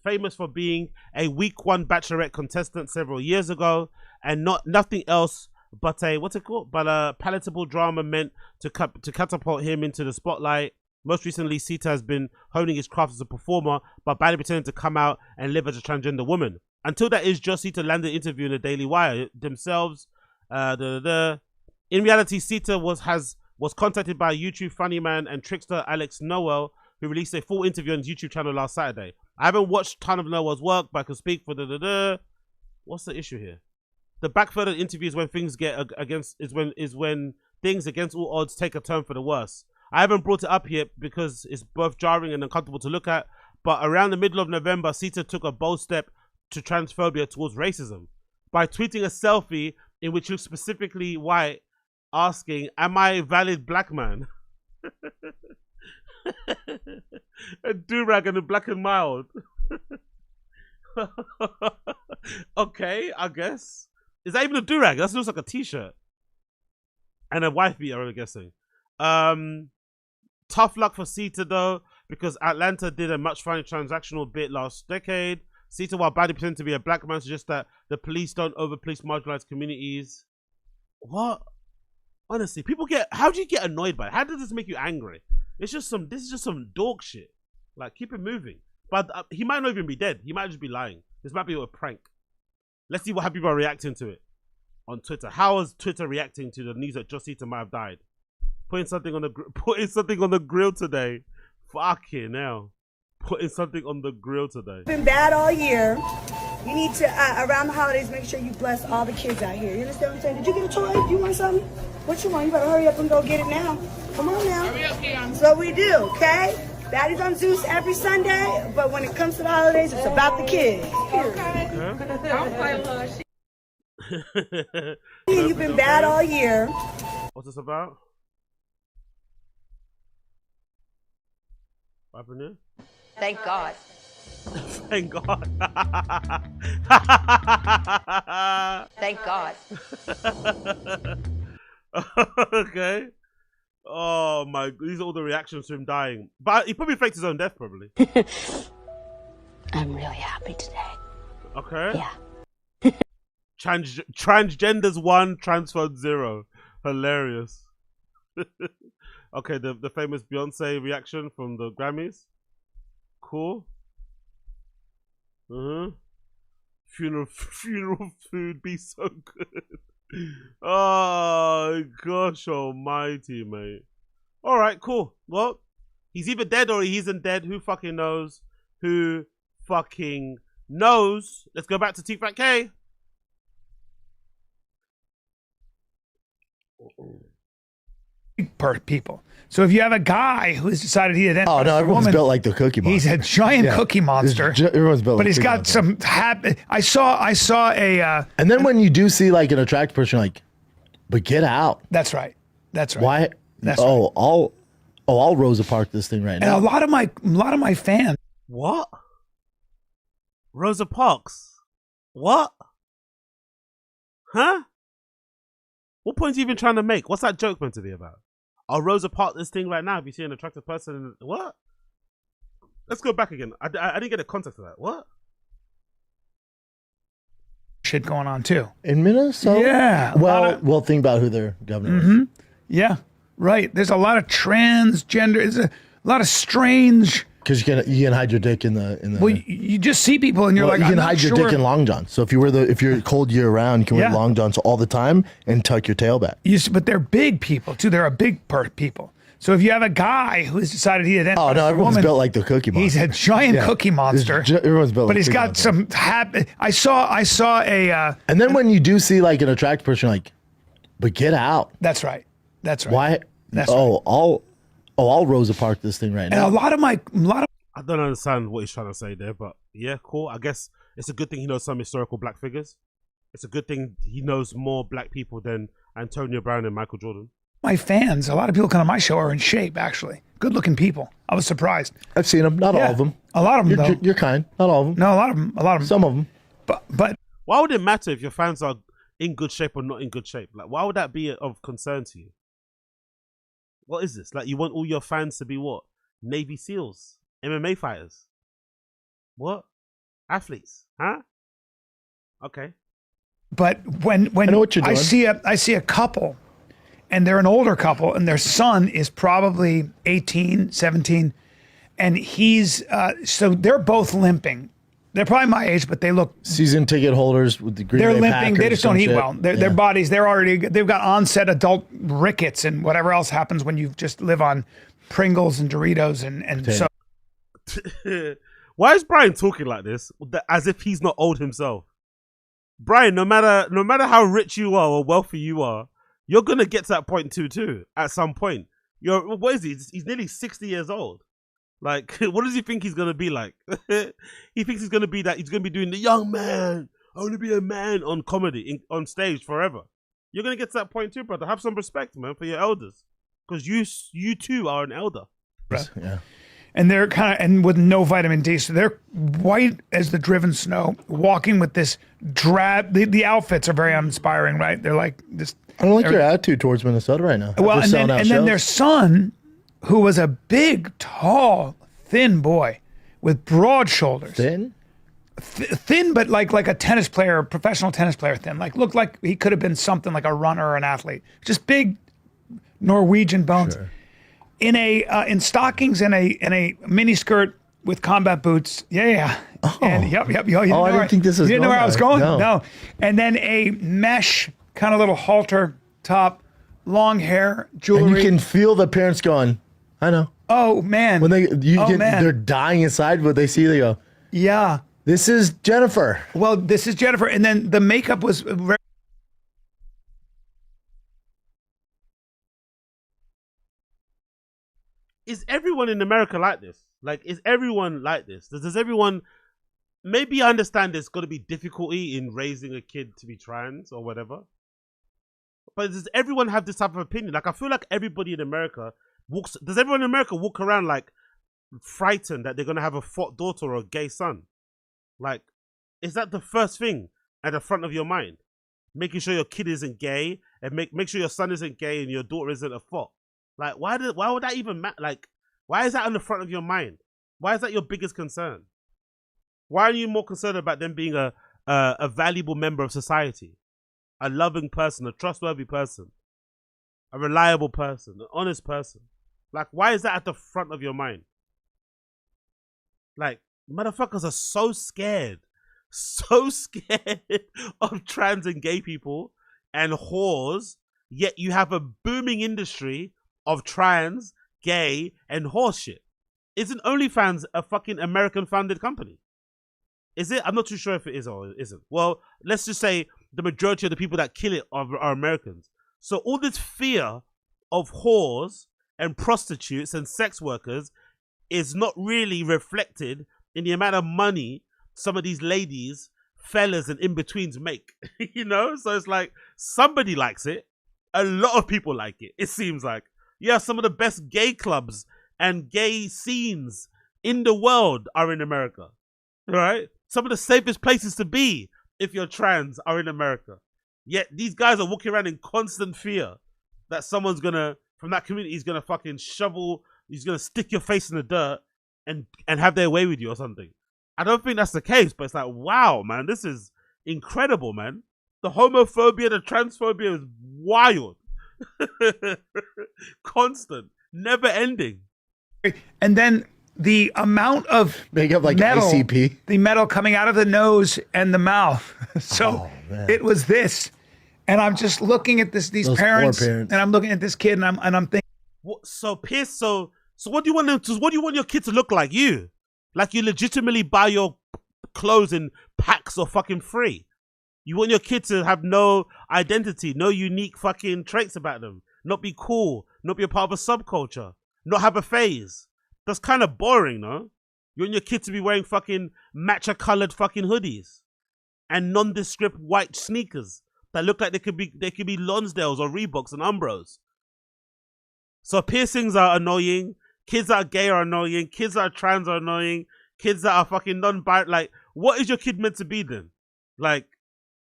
famous for being a week 1 Bachelorette contestant several years ago, and nothing else but a palatable drama meant to catapult him into the spotlight. Most recently, Seiter has been honing his craft as a performer, but badly pretending to come out and live as a transgender woman. Until that is, Josh Seiter landed an interview in the Daily Wire themselves. In reality, Seiter was contacted by YouTube funny man and trickster Alex Noel, who released a full interview on his YouTube channel last Saturday. I haven't watched a ton of Noel's work, but I can speak for What's the issue here? The backfurther interviews when things when things against all odds take a turn for the worse. I haven't brought it up yet because it's both jarring and uncomfortable to look at, but around the middle of November, Seiter took a bold step to transphobia towards racism by tweeting a selfie in which he looks specifically white, asking, "Am I a valid black man?" A do-rag and a black and mild. Okay, I guess. Is that even a do-rag? That looks like a t-shirt. And a wife beater, I'm guessing. Tough luck for Seiter though, because Atlanta did a much funny transactional bit last decade. Seiter, while badly pretending to be a black man, suggests that the police don't over-police marginalized communities. What? Honestly, how do you get annoyed by it? How does this make you angry? This is just some dog shit. Like, keep it moving. But he might not even be dead. He might just be lying. This might be a prank. Let's see how people are reacting to it on Twitter. How is Twitter reacting to the news that Josh Seiter might have died? Putting something on the grill today. Fucking hell. Putting something on the grill today. Been bad all year. You need to, around the holidays, make sure you bless all the kids out here. You understand what I'm saying? Did you get a toy? Do you want something? What you want? You better hurry up and go get it now. Come on now. Hurry up, Keon. So we do, okay? Daddy's on Zeus every Sunday, but when it comes to the holidays, it's about the kids. Okay. Don't play little shit. You've been bad all year. What's this about? What happened here? Thank God. Thank God. Thank God. Okay. Oh my, these are all the reactions to him dying. But he probably faked his own death, probably. I'm really happy today. Okay. Yeah. Transgenders 1, transphobes 0. Hilarious. Okay, the famous Beyonce reaction from the Grammys. Cool. Funeral food be so good. Oh gosh almighty, mate. Alright, cool. Well, he's either dead or he isn't dead. Who fucking knows? Who fucking knows? Let's go back to TFATK. People. So if you have a guy who's decided he identifies as a everyone's woman, built like the Cookie Monster. he's a giant Cookie Monster. Everyone's built, but like he's Cookie got Monster. some habit. I saw a. And then when you do see like an attractive person, you're like, but get out. That's right. That's right. Why? That's right. I'll Rosa Park this thing right and now. a lot of my fans. What? Rosa Parks? What? Huh? What point are you even trying to make? What's that joke meant to be about? I'll Rosa Park this thing right now if you see an attractive person. What? Let's go back again. I didn't get the context of that. What? Shit going on too. In Minnesota? Yeah. Well, think about who their governor is. Yeah. Right. There's a lot of transgender. There's a lot of strange. Because you can hide your dick in the. Well, you just see people and you're like, you can I'm hide not your sure. dick in long john. So if you're cold year round, you can wear long johns all the time and tuck your tail back. But they're big people too. They're a big people. So if you have a guy who's decided he identifies as a everyone's woman, built like the Cookie Monster. he's a giant Cookie Monster. Everyone's built, but like he's Cookie got Monster. some habit. I saw a. And then when you do see like an attractive person, you're like, but get out. That's right. That's right. Why? That's right. I'll Rosa Park this thing right And now. a lot of I don't understand what he's trying to say there, but yeah, cool. I guess it's a good thing he knows some historical black figures. It's a good thing he knows more black people than Antonio Brown and Michael Jordan. my fans, a lot of people come to my show are in shape, actually. Good looking people. I was surprised. I've seen them. Not all of them. A lot of them, though. You're kind. Not all of them. No, a lot of them. A lot of them. Some of them. But why would it matter if your fans are in good shape or not in good shape? Like, why would that be of concern to you? What is this? Like, you want all your fans to be what? Navy SEALs? MMA fighters? What? Athletes? Huh? Okay. But when I know what you're doing. I see a couple, and they're an older couple, and their son is probably 18, 17, and he's so they're both limping. They're probably my age, but they look season ticket holders with the Green They're Bay limping. Packers, They just don't some eat shit. well. Their bodies, they've got onset adult rickets and whatever else happens when you just live on Pringles and Doritos and so. Why is Brian talking like this, as if he's not old himself? Brian, no matter how rich you are or wealthy you are, you're gonna get to that point too. At some point, what is he? He's nearly 60 years old. Like, what does he think he's gonna be like? He thinks he's gonna be that. He's gonna be doing the young man. I want to be a man on comedy on stage forever. You're gonna get to that point too, brother. Have some respect, man, for your elders, because you too are an elder. Right. Yeah. And they're and with no vitamin D, so they're white as the driven snow, walking with this drab. The outfits are very uninspiring, right? They're like this. I don't like your attitude towards Minnesota right now. Well, and then their son, who was a big, tall, thin boy with broad shoulders. Thin? thin, but like a tennis player, professional tennis player thin. Like looked like he could have been something like a runner or an athlete. Just big Norwegian bones. Sure. In stockings and a mini skirt with combat boots. Yeah. Oh. And yep. I didn't think this was. You didn't know where I was going? No. And then a mesh kind of little halter top, long hair, jewelry. And you can feel the parents going, I know. Oh man. When they're dying inside, but they see, they go, yeah. This is Jennifer. Well, this is Jennifer. And then the makeup was very. Is everyone in America like this? Like, is everyone like this? Does everyone... Maybe I understand there's got to be difficulty in raising a kid to be trans or whatever. But does everyone have this type of opinion? Like, I feel like everybody in America walks... Does everyone in America walk around, like, frightened that they're going to have a daughter or a gay son? Like, is that the first thing at the front of your mind? Making sure your kid isn't gay and make sure your son isn't gay and your daughter isn't a thought. Like, why would that even matter? Like, why is that on the front of your mind? Why is that your biggest concern? Why are you more concerned about them being a valuable member of society? A loving person, a trustworthy person, a reliable person, an honest person. Like, why is that at the front of your mind? Like, motherfuckers are so scared of trans and gay people and whores, yet you have a booming industry of trans, gay, and horse shit. Isn't OnlyFans a fucking American-founded company? Is it? I'm not too sure if it is or it isn't. Well, let's just say the majority of the people that kill it are Americans. So all this fear of whores and prostitutes and sex workers is not really reflected in the amount of money some of these ladies, fellas, and in-betweens make. You know? So it's like, somebody likes it. A lot of people like it, it seems like. Yeah, some of the best gay clubs and gay scenes in the world are in America, right? Some of the safest places to be if you're trans are in America. Yet these guys are walking around in constant fear that someone's from that community is gonna fucking he's gonna stick your face in the dirt and have their way with you or something. I don't think that's the case, but it's like, wow, man, this is incredible, man. The homophobia, the transphobia is wild. Constant, never ending. And then the amount of makeup, like metal, ICP, the metal coming out of the nose and the mouth. So it was this, and I'm just looking at these parents, and I'm looking at this kid, and I'm thinking, what, so Pierce, so what do you want them to? What do you want your kid to look like? You legitimately buy your clothes in packs or fucking free. You want your kid to have no identity, no unique fucking traits about them. Not be cool, not be a part of a subculture, not have a phase. That's kind of boring, no? You want your kid to be wearing fucking matcha-colored fucking hoodies and nondescript white sneakers that look like they could be Lonsdales or Reeboks and Umbros. So piercings are annoying. Kids that are gay are annoying. Kids that are trans are annoying. Kids that are fucking non-binary. Like, what is your kid meant to be then? Like,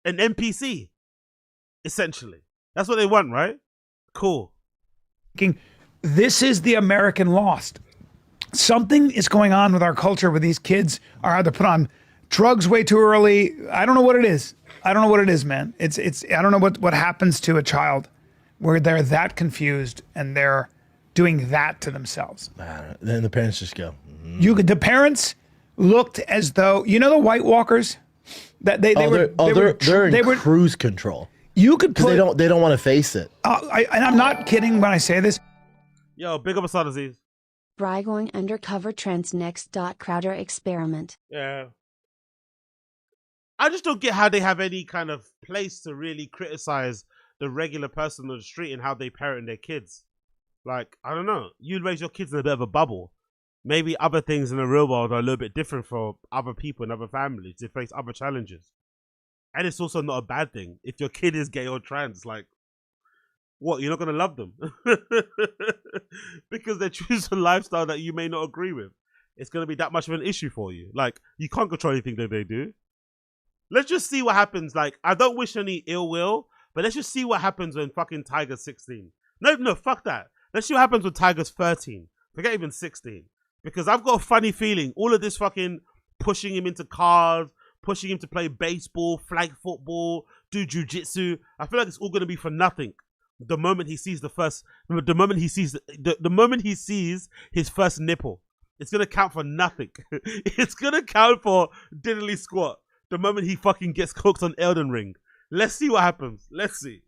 an NPC, essentially. That's what they want, right? Cool. This is the American Lost. Something is going on with our culture where these kids are either put on drugs way too early. I don't know what it is. I don't know what it is, man. It's I don't know what happens to a child where they're that confused and they're doing that to themselves. Then the parents just go. The parents looked as though, you know, the White Walkers, that they're in cruise control. You could put, they don't want to face it. And I'm not kidding when I say this. Yo, big up Asad Aziz. Bry going undercover trans next. Crowder experiment. Yeah. I just don't get how they have any kind of place to really criticize the regular person on the street and how they parent their kids. Like, I don't know. You raise your kids in a bit of a bubble. Maybe other things in the real world are a little bit different for other people and other families. They face other challenges. And it's also not a bad thing. If your kid is gay or trans, like, what, you're not going to love them? Because they choose a lifestyle that you may not agree with. It's going to be that much of an issue for you. Like, you can't control anything that they do. Let's just see what happens. Like, I don't wish any ill will, but let's just see what happens when fucking Tiger's 16. No, fuck that. Let's see what happens when Tiger's 13. Forget even 16. Because I've got a funny feeling all of this fucking pushing him into cars, pushing him to play baseball, flag football, do jujitsu. I feel like it's all going to be for nothing. The moment he sees the moment he sees his first nipple, it's going to count for nothing. It's going to count for diddly squat. The moment he fucking gets cooked on Elden Ring. Let's see what happens. Let's see.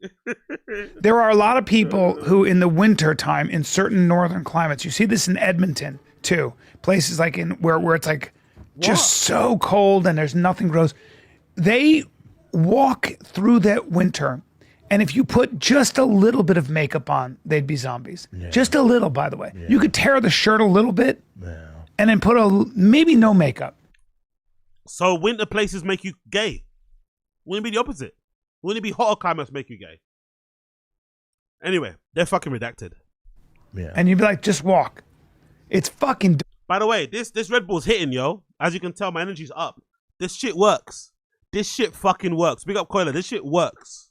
There are a lot of people who in the winter time in certain northern climates, you see this in Edmonton too, places like in where it's like just so cold and there's nothing grows. They walk through that winter, and if you put just a little bit of makeup on, they'd be zombies. Yeah. Just a little, by the way. Yeah. You could tear the shirt a little bit and then put maybe no makeup. So winter places make you gay. Wouldn't it be the opposite? Wouldn't it be hotter climates make you gay? Anyway, they're fucking redacted. Yeah. And you'd be like, just walk. It's fucking... By the way, this Red Bull's hitting, yo. As you can tell, my energy's up. This shit works. This shit fucking works. Big up Coiler. This shit works.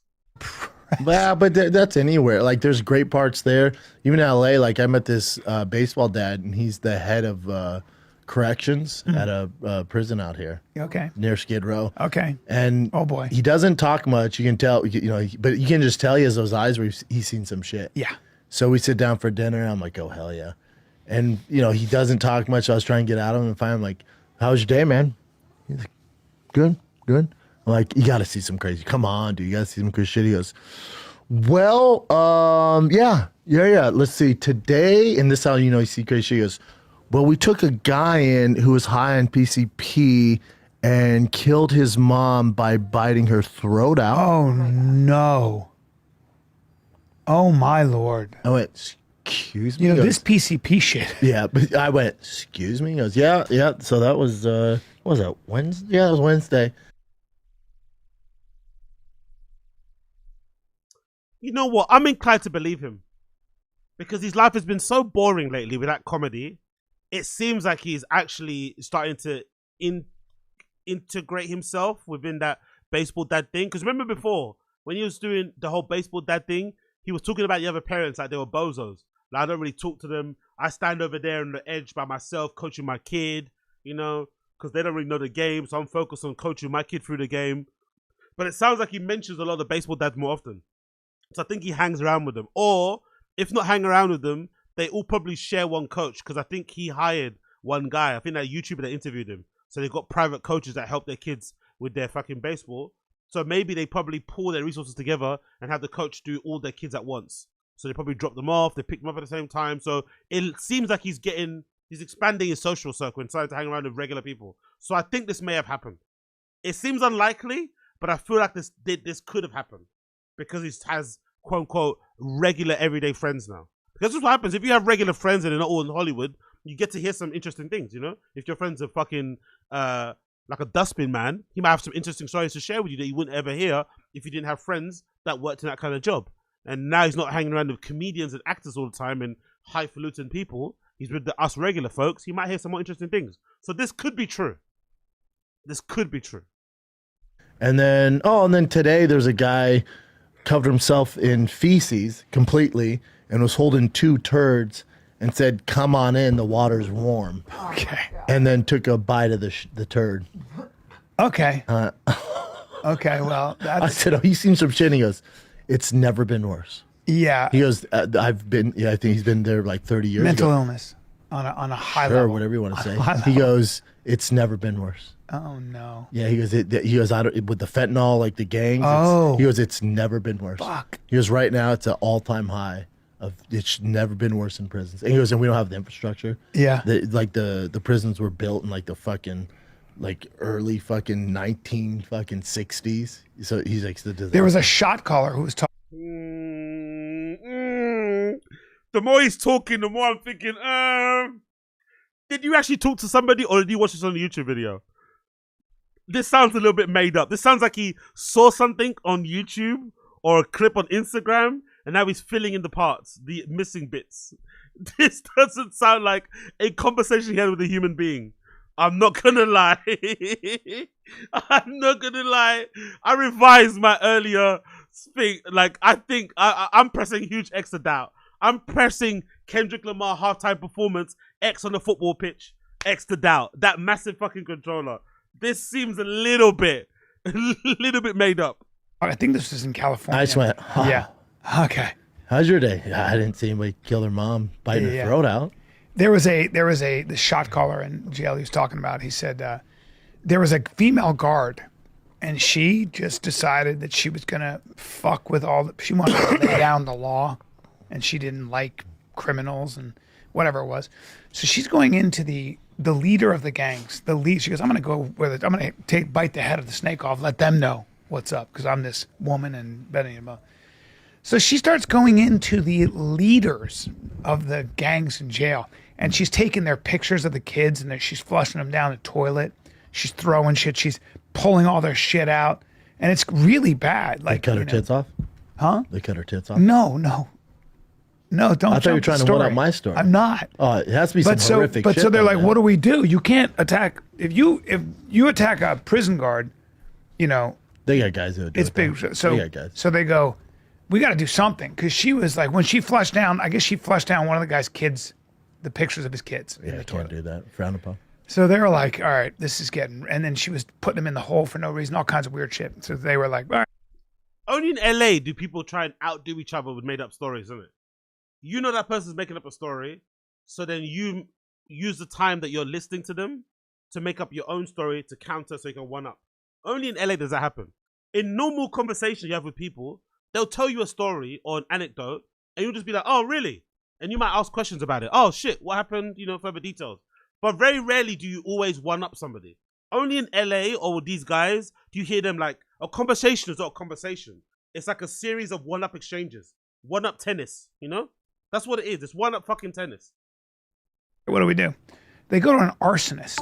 Yeah, but that's anywhere. Like, there's great parts there. Even in LA, like, I met this baseball dad, and he's the head of corrections at a prison out here. Okay. Near Skid Row. Okay. And oh boy, he doesn't talk much. You can tell, but you can just tell he has those eyes where he's seen some shit. Yeah. So we sit down for dinner. I'm like, oh hell yeah. And he doesn't talk much. So I was trying to get out of him, and finally I'm like, how was your day, man? He's like, good. I'm like, you got to see some crazy. Come on, dude. You got to see some crazy shit. He goes, well, yeah. Let's see. Today, and this is how you see crazy shit. He goes, well, we took a guy in who was high on PCP and killed his mom by biting her throat out. Oh, no. Oh, my Lord. I went, excuse me? This PCP shit. Yeah, but I went, excuse me? He goes, yeah. So that was, what was that, Wednesday? Yeah, it was Wednesday. You know what? I'm inclined to believe him. Because his life has been so boring lately with that comedy. It seems like he's actually starting to integrate himself within that baseball dad thing. Because remember before, when he was doing the whole baseball dad thing, he was talking about the other parents like they were bozos. Like, I don't really talk to them. I stand over there on the edge by myself, coaching my kid, because they don't really know the game. So I'm focused on coaching my kid through the game. But it sounds like he mentions a lot of baseball dads more often. So I think he hangs around with them. Or, if not hang around with them, they all probably share one coach, because I think he hired one guy. I think that YouTuber that interviewed him. So they've got private coaches that help their kids with their fucking baseball. So maybe they probably pull their resources together and have the coach do all their kids at once. So they probably drop them off, they pick them up at the same time. So it seems like he's expanding his social circle and starting to hang around with regular people. So I think this may have happened. It seems unlikely, but I feel like this could have happened because he has quote unquote regular everyday friends now. Because that's what happens. If you have regular friends and they're not all in Hollywood, you get to hear some interesting things, If your friend's a fucking, like a dustbin man, he might have some interesting stories to share with you that you wouldn't ever hear if you didn't have friends that worked in that kind of job. And now he's not hanging around with comedians and actors all the time and highfalutin people. He's with us regular folks. He might hear some more interesting things. So this could be true. And then today there's a guy covered himself in feces completely and was holding 2 turds and said, come on in, the water's warm. Okay. And then took a bite of the turd. Okay. Okay, well. I said, oh, you seen some shit? And he goes, it's never been worse. Yeah. He goes, I think he's been there like 30 years Mental ago. illness on a high level. Or whatever you want to say. He goes, it's never been worse. Oh, no. Yeah, he goes, with the fentanyl, like the gangs. He goes, it's never been worse. Fuck. He goes, right now, it's an all-time high. It's never been worse in prisons. And he goes, and we don't have the infrastructure. Yeah. The prisons were built in like the fucking early fucking 1960s. So he's like, there was a shot caller who was talking. The more he's talking, the more I'm thinking, did you actually talk to somebody or did you watch this on a YouTube video? This sounds a little bit made up. This sounds like he saw something on YouTube or a clip on Instagram and now he's filling in the parts, the missing bits. This doesn't sound like a conversation he had with a human being. I'm not gonna lie. I revised my earlier thing. Like, I think I'm pressing huge X to doubt. I'm pressing Kendrick Lamar halftime performance X on the football pitch X to doubt. That massive fucking controller. This seems a little bit made up. I think this is in California. I just went, oh, yeah. Okay. How's your day? I didn't see anybody kill their mom, biting her throat out. There was the shot caller in jail he was talking about. He said there was a female guard, and she just decided that she was gonna fuck with she wanted to lay down the law, and she didn't like criminals and whatever it was. So she's going into the leader of the gangs. She goes, I'm gonna go with it. I'm gonna bite the head of the snake off. Let them know what's up because I'm this woman and betting about. So she starts going into the leaders of the gangs in jail, and she's taking their pictures of the kids, and she's flushing them down the toilet. She's throwing shit. She's pulling all their shit out, and it's really bad. Like, they cut her tits off? Huh? They cut her tits off? No, don't. I thought you were trying to one up my story. I'm not. Oh, it has to be some horrific shit. But so they're like, what do we do? You can't attack. If you attack a prison guard, you know. They got guys who do it's big. So they go, we got to do something. Because she was like, when she flushed down, I guess she flushed down one of the guy's kids, the pictures of his kids. Yeah, I can't do that. Frowned upon. So they were like, all right, this is getting, and then she was putting them in the hole for no reason, all kinds of weird shit. So they were like, all right. Only in LA do people try and outdo each other with made up stories, isn't it? You know that person's making up a story, so then you use the time that you're listening to them to make up your own story to counter so you can one up. Only in LA does that happen. In normal conversations you have with people, they'll tell you a story or an anecdote, and you'll just be like, oh, really? And you might ask questions about it. Oh, shit, what happened? You know, further details. But very rarely do you always one up somebody. Only in LA or with these guys do you hear them like, a conversation is not a conversation. It's like a series of one up exchanges. One up tennis, you know? That's what it is. It's one up fucking tennis. What do? They go to an arsonist.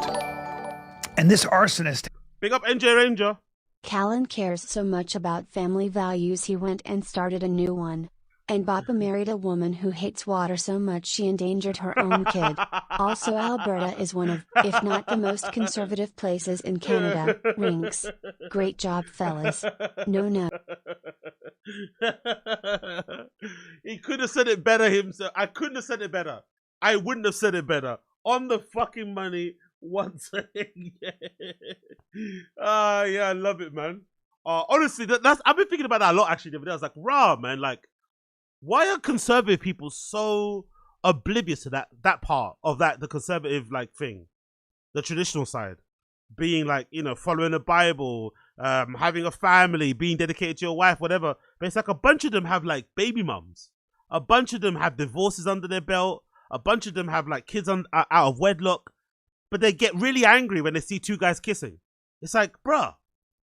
And this arsonist. Big up NJ Ranger. Callan cares so much about family values he went and started a new one. And Bappa married a woman who hates water so much she endangered her own kid. Also, Alberta is one of, if not the most conservative places in Canada. Rinks. Great job, fellas. No. He could have said it better himself. I couldn't have said it better. I wouldn't have said it better. On the fucking money once again. Yeah, I love it, man. Honestly, that's I've been thinking about that a lot actually the other day. I was like, rah, man, like, why are conservative people so oblivious to that part of the conservative like thing, the traditional side, being like, you know, following the Bible, having a family, being dedicated to your wife, whatever. But it's like a bunch of them have like baby mums, a bunch of them have divorces under their belt, a bunch of them have like kids out of wedlock, but they get really angry when they see two guys kissing. It's like, bruh,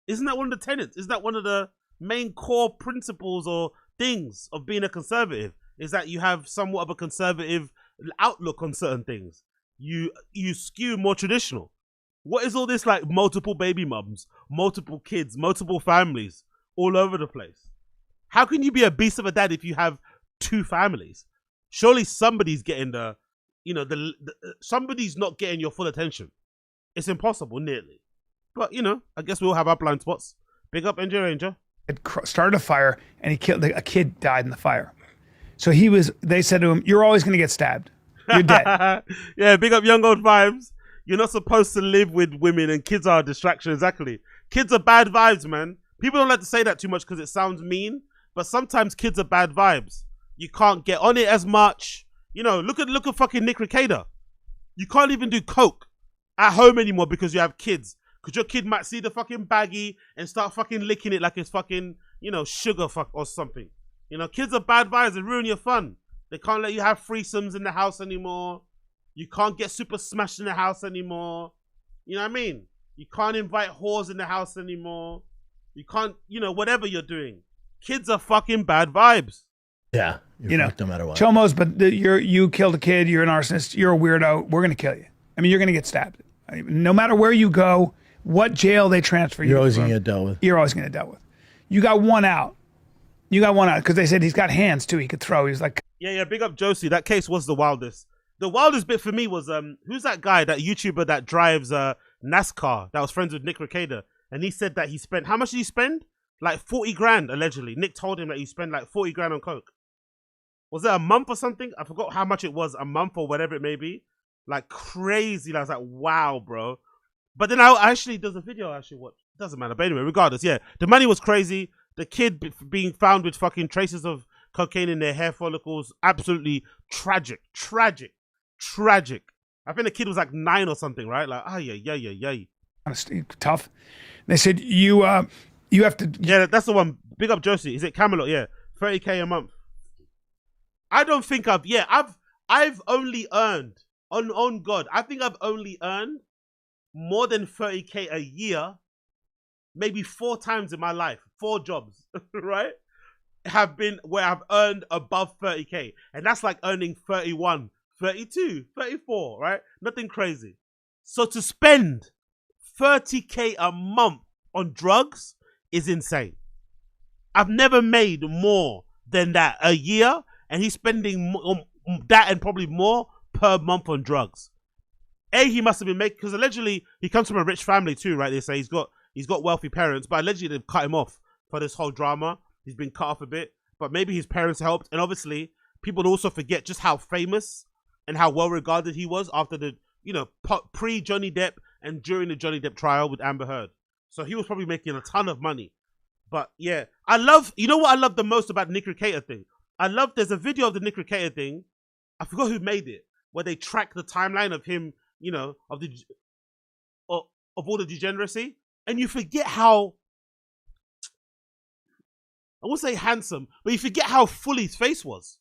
isn't that one of the tenets? Isn't that one of the main core principles or things of being a conservative, is that you have somewhat of a conservative outlook on certain things. You skew more traditional. What is all this like multiple baby mums, multiple kids, multiple families all over the place? How can you be a beast of a dad if you have two families? Surely somebody's getting somebody's not getting your full attention. It's impossible, nearly. But, you know, I guess we'll have our blind spots. Big up NJ Ranger. It started a fire, and he killed a kid. Died in the fire. So they said to him, "You're always going to get stabbed. You're dead." Yeah, big up Young Old Vibes. You're not supposed to live with women, and kids are a distraction. Exactly. Kids are bad vibes, man. People don't like to say that too much because it sounds mean, but sometimes kids are bad vibes. You can't get on it as much. You know, look at fucking Nick Recader. You can't even do coke at home anymore because you have kids. Because your kid might see the fucking baggie and start fucking licking it like it's fucking, you know, sugar fuck or something. You know, kids are bad vibes. They ruin your fun. They can't let you have threesomes in the house anymore. You can't get super smashed in the house anymore. You know what I mean? You can't invite whores in the house anymore. You can't, you know, whatever you're doing. Kids are fucking bad vibes. Yeah, you know, no matter what. Chomos, but you killed a kid. You're an arsonist. You're a weirdo. We're gonna kill you. I mean, you're gonna get stabbed. No matter where you go, what jail they transfer you. You're always gonna get dealt with. You're always gonna get dealt with. You got one out. Because they said he's got hands too. He could throw. He's like, yeah. Big up Josie. That case was the wildest. The wildest bit for me was who's that guy, that YouTuber that drives NASCAR, that was friends with Nick Recader, and he said that he spent, how much did he spend? Like 40 grand allegedly. Nick told him that he spent like 40 grand on coke. Was it a month or something? I forgot how much it was, a month or whatever it may be. Like crazy. I was like, wow, bro. But then I actually, there's a video I actually watched. Doesn't matter. But anyway, regardless, yeah. The money was crazy. The kid being found with fucking traces of cocaine in their hair follicles. Absolutely tragic. I think the kid was like 9 or something, right? Like, yeah. Honestly, tough. They said, you have to. Yeah, that's the one. Big up Josie. Is it Camelot? Yeah. 30K a month. I don't think I've only earned, on God, I think I've only earned more than 30K a year, maybe 4 times in my life. 4 jobs, right? Have been where I've earned above 30K. And that's like earning 31, 32, 34, right? Nothing crazy. So to spend 30K a month on drugs is insane. I've never made more than that a year, and he's spending that and probably more per month on drugs. He must have been making, because allegedly he comes from a rich family too, right? They say he's got wealthy parents, but allegedly they've cut him off for this whole drama. He's been cut off a bit, but maybe his parents helped. And obviously, people also forget just how famous and how well regarded he was after the, pre Johnny Depp and during the Johnny Depp trial with Amber Heard. So he was probably making a ton of money. But yeah, you know what I love the most about the Nick Recator thing? There's a video of the Nick Recator thing. I forgot who made it, where they track the timeline of him, of all the degeneracy. And you forget how, I won't say handsome, but you forget how full his face was.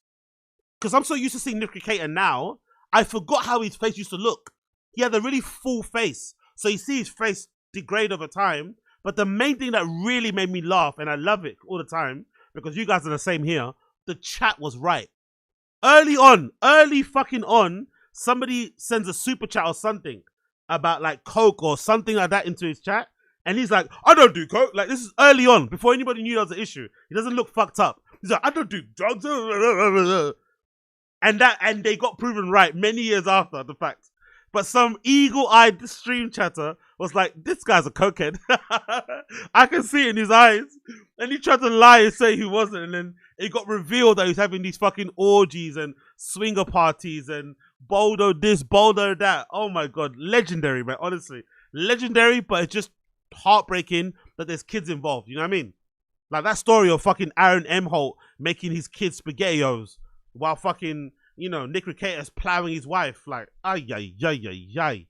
Because I'm so used to seeing Nick Recator now, I forgot how his face used to look. He had a really full face. So you see his face degrade over time. But the main thing that really made me laugh, and I love it all the time, because you guys are the same here, the chat was right. Early fucking on, somebody sends a super chat or something about like coke or something like that into his chat. And he's like, I don't do coke. Like, this is early on, before anybody knew that was an issue. He doesn't look fucked up. He's like, I don't do drugs. And they got proven right many years after the fact. But some eagle-eyed stream chatter was like, this guy's a cokehead. I can see it in his eyes. And he tried to lie and say he wasn't. And then it got revealed that he was having these fucking orgies and swinger parties and boulder this, boulder that. Oh my God. Legendary, man. Honestly. Legendary, but it's just heartbreaking that there's kids involved. You know what I mean? Like that story of fucking Aaron M. Holt making his kids SpaghettiOs while fucking, Nick Recator's plowing his wife. Like, ay.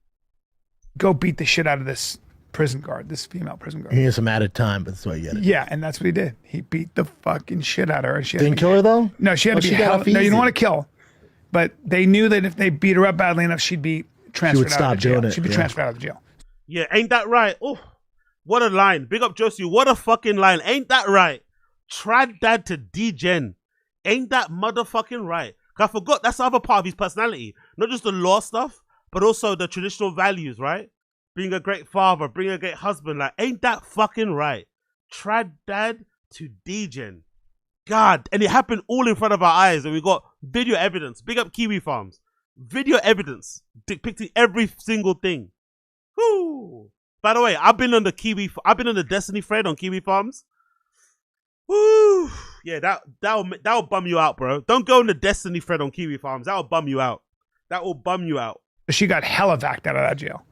Go beat the shit out of this prison guard, this female prison guard. He has some added time, but that's why you get it. Yeah, and that's what he did. He beat the fucking shit out of her. Didn't kill her though? No, she had to be held. No, you don't want to kill. But they knew that if they beat her up badly enough, she'd be transferred out of the jail. She'd be transferred out of the jail. Yeah, ain't that right? Oh, what a line. Big up Josie. What a fucking line. Ain't that right? Trad dad to degen. Ain't that motherfucking right? I forgot that's the other part of his personality. Not just the law stuff, but also the traditional values, right? Being a great father, being a great husband. Like, ain't that fucking right? Trad dad to degen. God. And it happened all in front of our eyes. And we got video evidence. Big up Kiwi Farms. Video evidence depicting every single thing. Whoo. By the way, I've been on the Destiny thread on Kiwi Farms. Woo. Yeah, that'll bum you out, bro. Don't go on the Destiny thread on Kiwi Farms. That'll bum you out. That will bum you out. She got hella vacked out of that jail.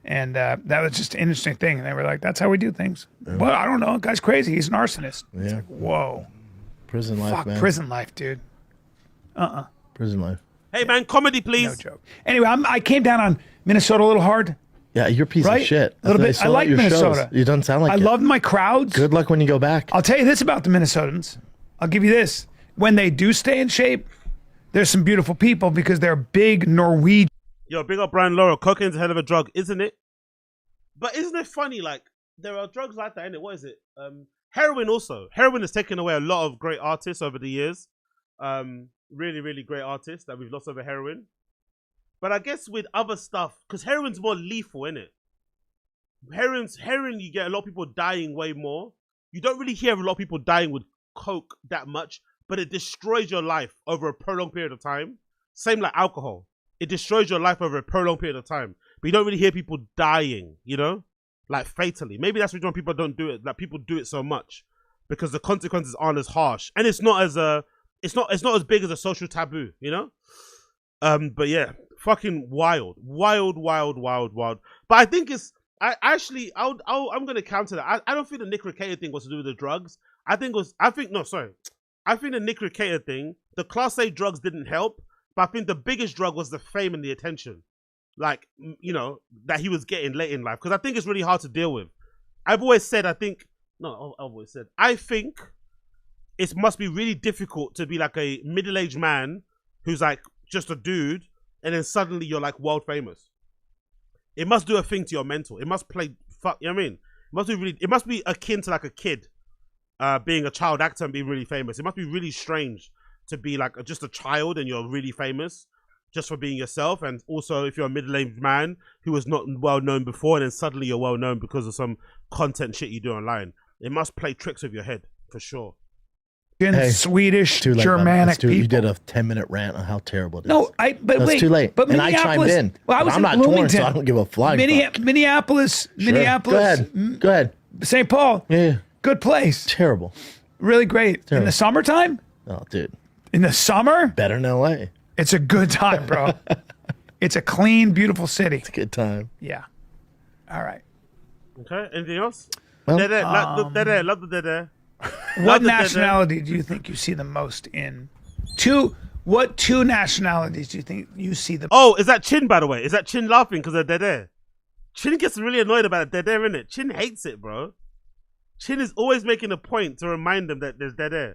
And that was just an interesting thing. And they were like, that's how we do things. Yeah. Well, I don't know. Guy's crazy. He's an arsonist. Yeah. It's like, whoa. Prison life, Fuck, man. prison life, dude. Prison life. Hey, man, comedy, please. No joke. Anyway, I came down on Minnesota a little hard. Yeah, you're a piece of shit. A little bit. I like Minnesota. You don't sound like I loved my crowds. Good luck when you go back. I'll tell you this about the Minnesotans. I'll give you this. When they do stay in shape, there's some beautiful people because they're big Norwegian. Yo, big up Brian Laurel. Cocaine's a hell of a drug, isn't it? But isn't it funny, like, there are drugs like that, innit? What is it? Heroin also. Heroin has taken away a lot of great artists over the years. Really, really great artists that we've lost over heroin. But I guess with other stuff, because heroin's more lethal, innit? Heroin, you get a lot of people dying way more. You don't really hear a lot of people dying with coke that much, but it destroys your life over a prolonged period of time. Same like alcohol. It destroys your life over a prolonged period of time. But you don't really hear people dying, like fatally. Maybe that's the reason people don't do it. Like people do it so much because the consequences aren't as harsh, and it's not as big as a social taboo, But yeah, fucking wild. But I think I'm gonna counter that. I don't think the Nick Recator thing was to do with the drugs. I think the Nick Recator thing, the Class A drugs didn't help, but I think the biggest drug was the fame and the attention, like, you know, that he was getting late in life. Because I think it's really hard to deal with. I think it must be really difficult to be like a middle-aged man who's like just a dude, and then suddenly you're like world famous. It must do a thing to your mental. It must play fuck. You know what I mean? It must be akin to like a kid being a child actor and being really famous. It must be really strange to be like just a child and you're really famous just for being yourself. And also if you're a middle-aged man who was not well known before and then suddenly you're well known because of some content shit you do online. It must play tricks with your head for sure. Swedish, Germanic people. You did a 10-minute rant on how terrible it is. No, but that's wait, too late. But and I chimed in. Well, I'm not torn, so I don't give a flying fuck. Minneapolis. Go ahead. St. Paul. Yeah. Good place. Terrible. Really great. Terrible. In the summertime? Oh, dude. In the summer? Better in LA. It's a good time, bro. It's a clean, beautiful city. It's a good time. Yeah. All right. Okay. Anything else? Well, love the dead. What nationality do you think you see the most in? What two nationalities do you think you see the? Oh, is that Chin, by the way? Is that Chin laughing because of dead air? Chin gets really annoyed about dead air, innit? Chin hates it, bro. Chin is always making a point to remind them that there's dead air.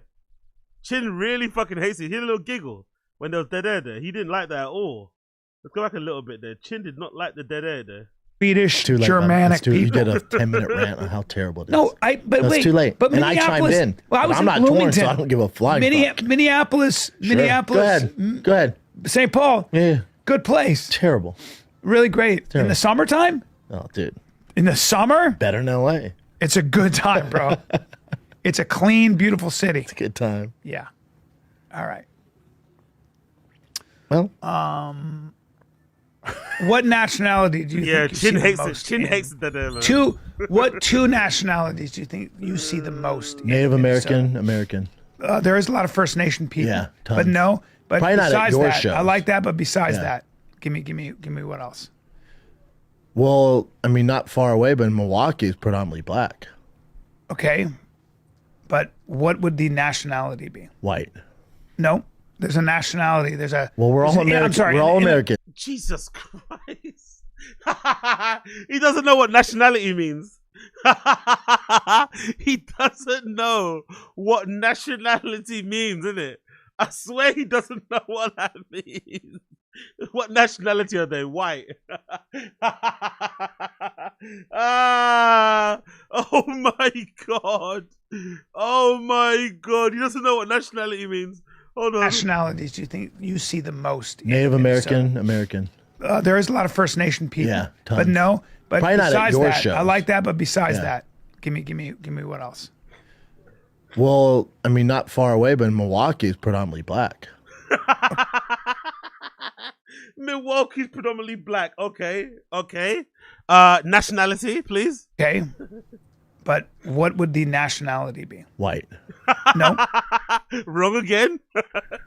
Chin really fucking hates it. He had a little giggle when there was dead air there. He didn't like that at all. Let's go back a little bit there. Chin did not like the dead air there. Swedish, Germanic people. You did a 10-minute rant on how terrible it is. No, but that's wait. too late. But and I chimed in. Well, I'm not torn, so I don't give a flying fuck. Minneapolis. Go ahead. St. Paul. Yeah. Good place. Terrible. Really great. Terrible. In the summertime? Oh, dude. In the summer? Better in LA. It's a good time, bro. It's a clean, beautiful city. It's a good time. Yeah. All right. Well, what nationality do you think you Chin see hates the it. most Chin in? hates the dead air, man. What two nationalities do you think you see the most? Native American. There is a lot of First Nation people. Yeah, tons. But no. But probably not at besides your that, shows. I like that. But besides that, give me what else? Well, I mean, not far away, but Milwaukee is predominantly black. Okay, but what would the nationality be? White. No, there's a nationality. Well, we're all American. I'm sorry. We're all American. Jesus Christ. He doesn't know what nationality means. He doesn't know what nationality means, innit? I swear he doesn't know what that means. What nationality are they? White. Oh my God. Oh my God. He doesn't know what nationality means. Hold on. Nationalities do you think you see the most? Native American. There is a lot of First Nation people. Yeah, tons. But no. But probably not at besides your that, shows. I like that. But besides that, give me what else? Well, I mean, not far away, but Milwaukee is predominantly black. Milwaukee's predominantly black. Okay. Nationality, please. Okay. But what would the nationality be? White. No. Wrong again.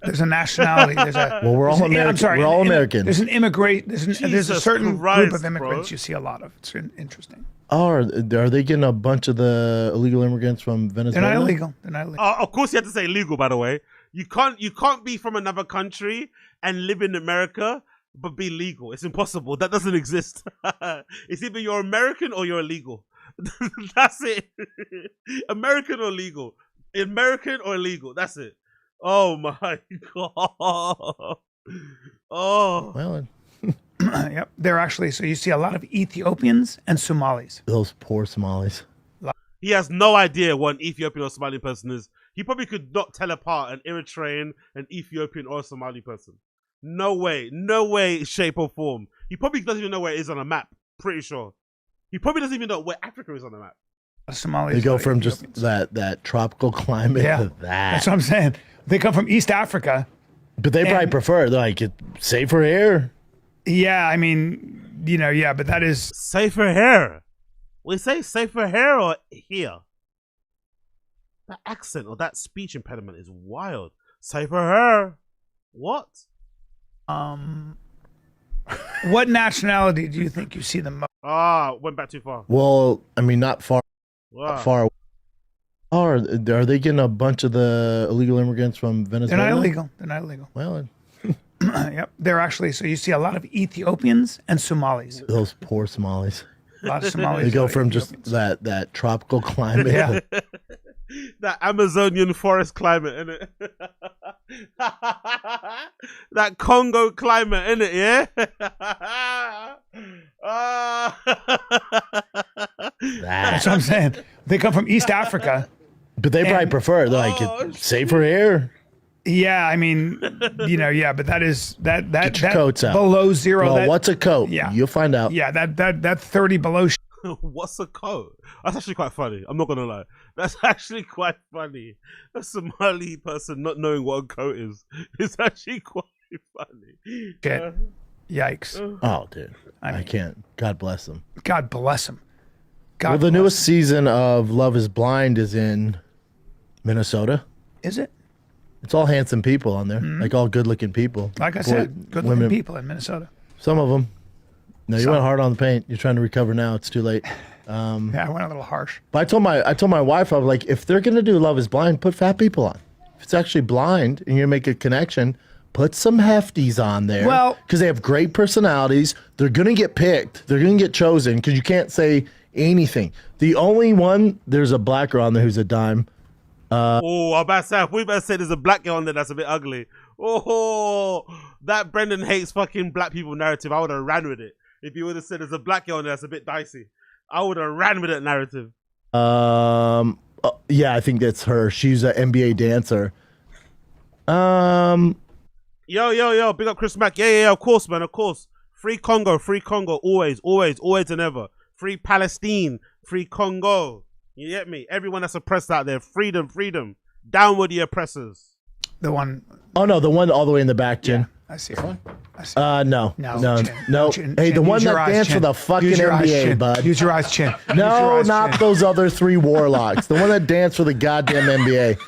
There's a nationality. Well, we're all American. I'm sorry. We're all American. There's a certain Christ, group of immigrants bro. you see a lot of. It's interesting. Oh, are they getting a bunch of the illegal immigrants from Venezuela? They're not illegal. Of course, you have to say legal. By the way, you can't be from another country and live in America but be legal. It's impossible. That doesn't exist. It's either you're American or you're illegal. That's it. American or legal. American or illegal. That's it. Oh my God. Oh. Well, Yep. They're actually, so you see a lot of Ethiopians and Somalis. those poor Somalis. He has no idea what an Ethiopian or Somali person is. He probably could not tell apart an Eritrean, an Ethiopian, or a Somali person. No way, shape or form. He probably doesn't even know where it is on a map. Pretty sure. He probably doesn't even know where Africa is on the map. Somalis. They go from just that tropical climate to that. That's what I'm saying. They come from East Africa. But they probably prefer, like, it's safer here. Yeah, I mean, but that is... Safer here. We say safer here or here? That accent or that speech impediment is wild. Safer here. What? What nationality do you think you see the most? Went back too far. Well, I mean, not far. Wow. Far. Are they getting a bunch of the illegal immigrants from Venezuela? They're not illegal. Well, Yep. They're actually, so you see a lot of Ethiopians and Somalis. those poor Somalis. A lot of Somalis. They go from Ethiopians. just that tropical climate. Yeah. That Amazonian forest climate, innit? That Congo climate, innit? Yeah. That's what I'm saying. They come from East Africa. But they probably prefer it. They're like, it's safer here. Yeah, I mean, yeah, but that is that Get your coats out. below zero. Well, what's a coat? Yeah. You'll find out. Yeah, that 30 below. What's a coat? That's actually quite funny. I'm not gonna lie. That's actually quite funny. A Somali person not knowing what a coat is. It's actually quite funny. Shit. Yikes. Oh, dude. I can't. God bless them. God bless them. Well, the newest season of Love is Blind is in Minnesota. Is it? It's all handsome people on there, like all good-looking people. Like I Boy, said, good-looking people in Minnesota. Some of them. No, you went hard on the paint. You're trying to recover now. It's too late. Yeah, I went a little harsh. But I told my wife, I was like, if they're gonna do Love is Blind, put fat people on. If it's actually blind and you make a connection, put some hefties on there. Well, because they have great personalities. They're gonna get picked. They're gonna get chosen because you can't say anything. The only one, there's a black girl on there who's a dime. I'm about to say, if we better say there's a black girl on there that's a bit ugly. Oh, that Brendan hates fucking black people narrative. I would have ran with it. If you would have said there's a black girl on there that's a bit dicey, I would have ran with that narrative. Yeah, I think that's her. She's an NBA dancer. Yo, big up Chris Mack. Yeah, of course, man, of course. Free Congo, always and ever. Free Palestine, free Congo. You get me? Everyone that's oppressed out there, freedom. Down with the oppressors. The one. Oh no, the one all the way in the back, Chin. I see it. No. Chin, Hey, Chin, the one use your that eyes, danced Chin. for the fucking Use your eyes, NBA, Chin. bud. Use your eyes, Chin. Use your No, eyes, not Chin. those other three warlocks. The one that danced for the goddamn NBA.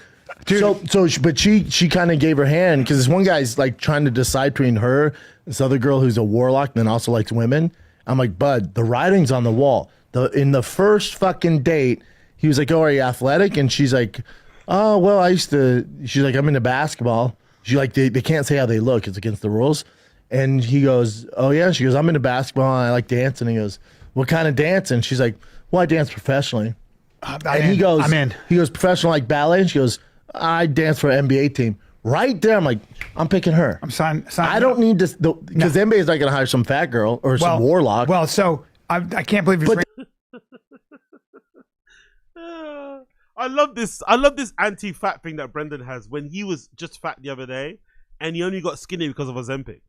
Dude. But she kind of gave her hand because this one guy's like trying to decide between her, this other girl who's a warlock, and then also likes women. I'm like, bud, the writing's on the wall. In the first fucking date, he was like, "Oh, are you athletic?" And she's like, "Oh, well, she's like, "I'm into basketball." She like, they can't say how they look. It's against the rules. And he goes, "Oh yeah." She goes, "I'm into basketball. And I like dancing." He goes, "What kind of dancing?" She's like, "Well, I dance professionally." He goes, I'm in. He goes, "Professional like ballet?" And she goes, "I dance for an NBA team." Right there, I'm like, I'm picking her. I'm signing. I don't need to, because the NBA is not going to hire some fat girl or some warlock. Well, so I can't believe you're I love this anti-fat thing that Brendan has when he was just fat the other day and he only got skinny because of Ozempic.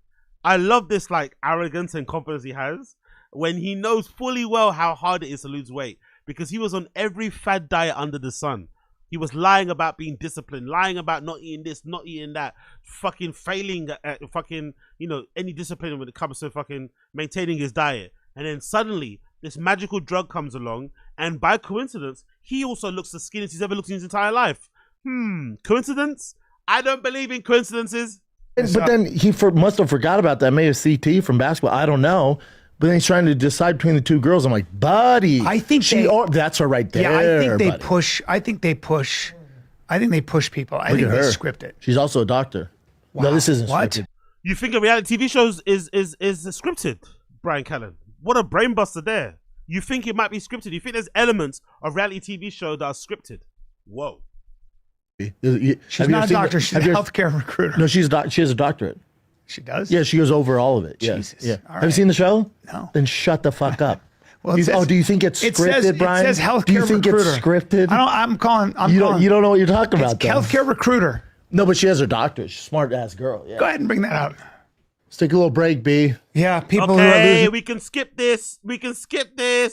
I love this like arrogance and confidence he has when he knows fully well how hard it is to lose weight because he was on every fad diet under the sun. He was lying about being disciplined, lying about not eating this, not eating that, fucking failing at fucking, any discipline when it comes to fucking maintaining his diet. And then suddenly this magical drug comes along and by coincidence, he also looks the skinniest he's ever looked in his entire life. Coincidence? I don't believe in coincidences. But then he must have forgot about that. Maybe a CT from basketball. I don't know. But then he's trying to decide between the two girls. I'm like, buddy. I think that's her right there. Yeah, I think they buddy. push. I think they push people. I think they script it. She's also a doctor. Wow. No, this isn't What? scripted. You think a reality TV shows is scripted, Brian Callen? What a brainbuster there. You think it might be scripted? You think there's elements of reality TV show that are scripted? Whoa. She's not a doctor. She's a healthcare recruiter. No, she has a doctorate. She does? Yeah, she goes over all of it. Yeah. Jesus. Yeah. All Have you right. seen the show? No. Then shut the fuck up. Well, do you think it's scripted, Brian? It says healthcare Do you think recruiter. it's scripted? You don't know what you're talking about, though. Healthcare recruiter. No, but she has her doctorate. She's a smart ass girl. Yeah. Go ahead and bring that up. Let's take a little break, B. Yeah, people who are Okay, losing. we can skip this.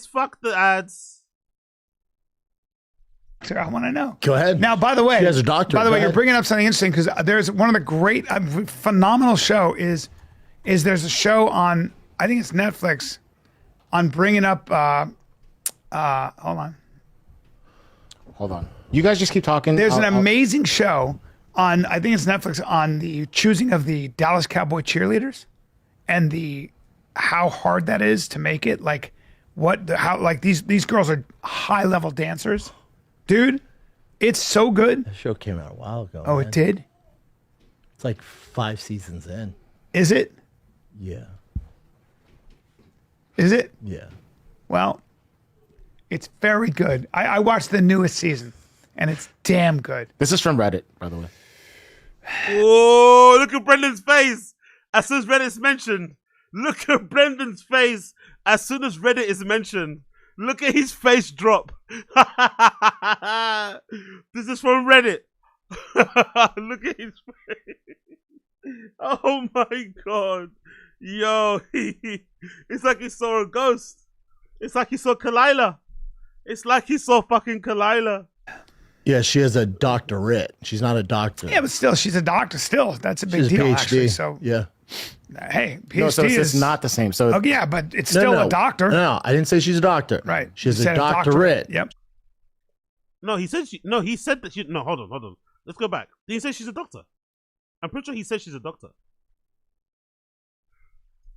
Fuck the ads. I want to know. Go ahead. Now, by the way, She has a doctorate. By the Go way, you're ahead. bringing up something interesting because there's one of the great, phenomenal show is there's a show on, I think it's Netflix, on bringing up. Hold on. You guys just keep talking. There's an amazing show on, I think it's Netflix, on the choosing of the Dallas Cowboy cheerleaders and how hard that is to make it. Like how like these girls are high level dancers, dude. It's so good. The show came out a while ago. Oh, man. it did? It's like 5 seasons in. Is it? Yeah. Is it? Yeah. Well, it's very good. I watched the newest season, and it's damn good. This is from Reddit, by the way. Oh, look at Brendan's face as soon as Reddit's mentioned. Look at Brendan's face as soon as Reddit is mentioned. Look at his face drop. This is from Reddit. Look at his face. Oh my god. Yo, it's like he saw a ghost. It's like he saw Kalila. It's like he saw fucking Kalila. Yeah, she has a doctorate. She's not a doctor. Yeah, but still, she's a doctor still. That's a big She's deal, PhD. actually. So, yeah. Hey, PhD No, so is it's not the same. So oh, yeah, but it's still a doctor. No, I didn't say she's a doctor. Right. She has You a said doctorate. Yep. No, he said he said that she. No, hold on. Let's go back. Did he say she's a doctor? I'm pretty sure he said she's a doctor.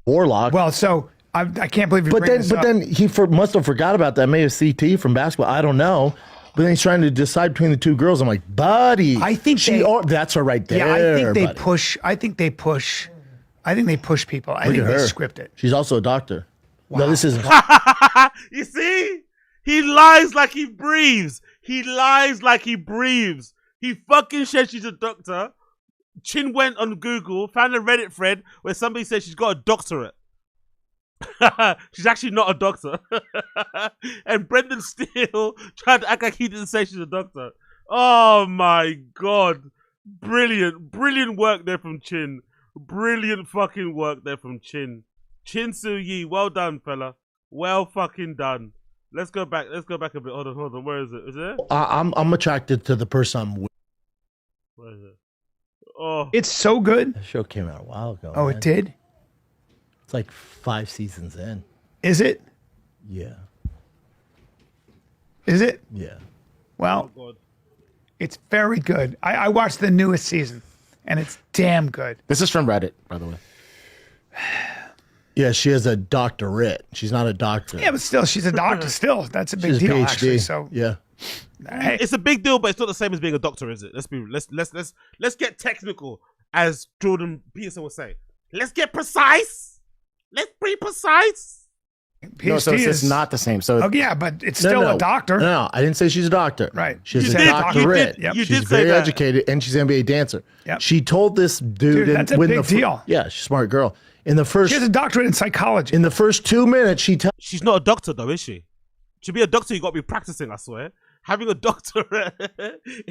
Warlock. Well, so I can't believe you. But then he must have forgot about that. Maybe CT from basketball. I don't know. But then he's trying to decide between the two girls. I'm like, buddy. I think that's her right there. Yeah, I think they buddy. push. I think they push people. I Look think at they her. script it. She's also a doctor. Wow. No, this is. You see? He lies like he breathes. He lies like he breathes. He fucking said she's a doctor. Chin went on Google, found a Reddit thread where somebody said she's got a doctorate. She's actually not a doctor. And Brendan still tried to act like he didn't say she's a doctor. Oh my god. Brilliant work there from Chin. Brilliant fucking work there from Chin. Chin Su Yi, well done, fella. Well fucking done. Let's go back a bit. Hold on. Where is it? Is it? I'm attracted to the person I'm with. Where is it? Oh, It's so good. The show came out a while ago. Oh, man. it did? It's like 5 seasons in. Is it? Yeah. Is it? Yeah. Well, oh god. it's very good. I watched the newest season, and it's damn good. this is from Reddit, by the way. Yeah, she has a doctorate. She's not a doctor. Yeah, but still, she's a doctor still. That's a big She's a deal, PhD. actually. So, yeah. hey, It's a big deal, but it's not the same as being a doctor, is it? Let's get technical, as Jordan Peterson would say. Let's get precise. Let's be precise. PhD No, so it's is not the same. So Oh, yeah, but it's still a doctor. No, I didn't say she's a doctor. Right. She has You a did. doctorate. Yep. You She's did say very that. educated, and she's an NBA dancer. Yep. She told this dude, Dude, that's a big deal. Yeah, she's a smart girl. In the first She has a doctorate in psychology. in the first 2 minutes, she tells She's not a doctor, though, is she? To be a doctor, you got to be practicing, I swear. Having a doctorate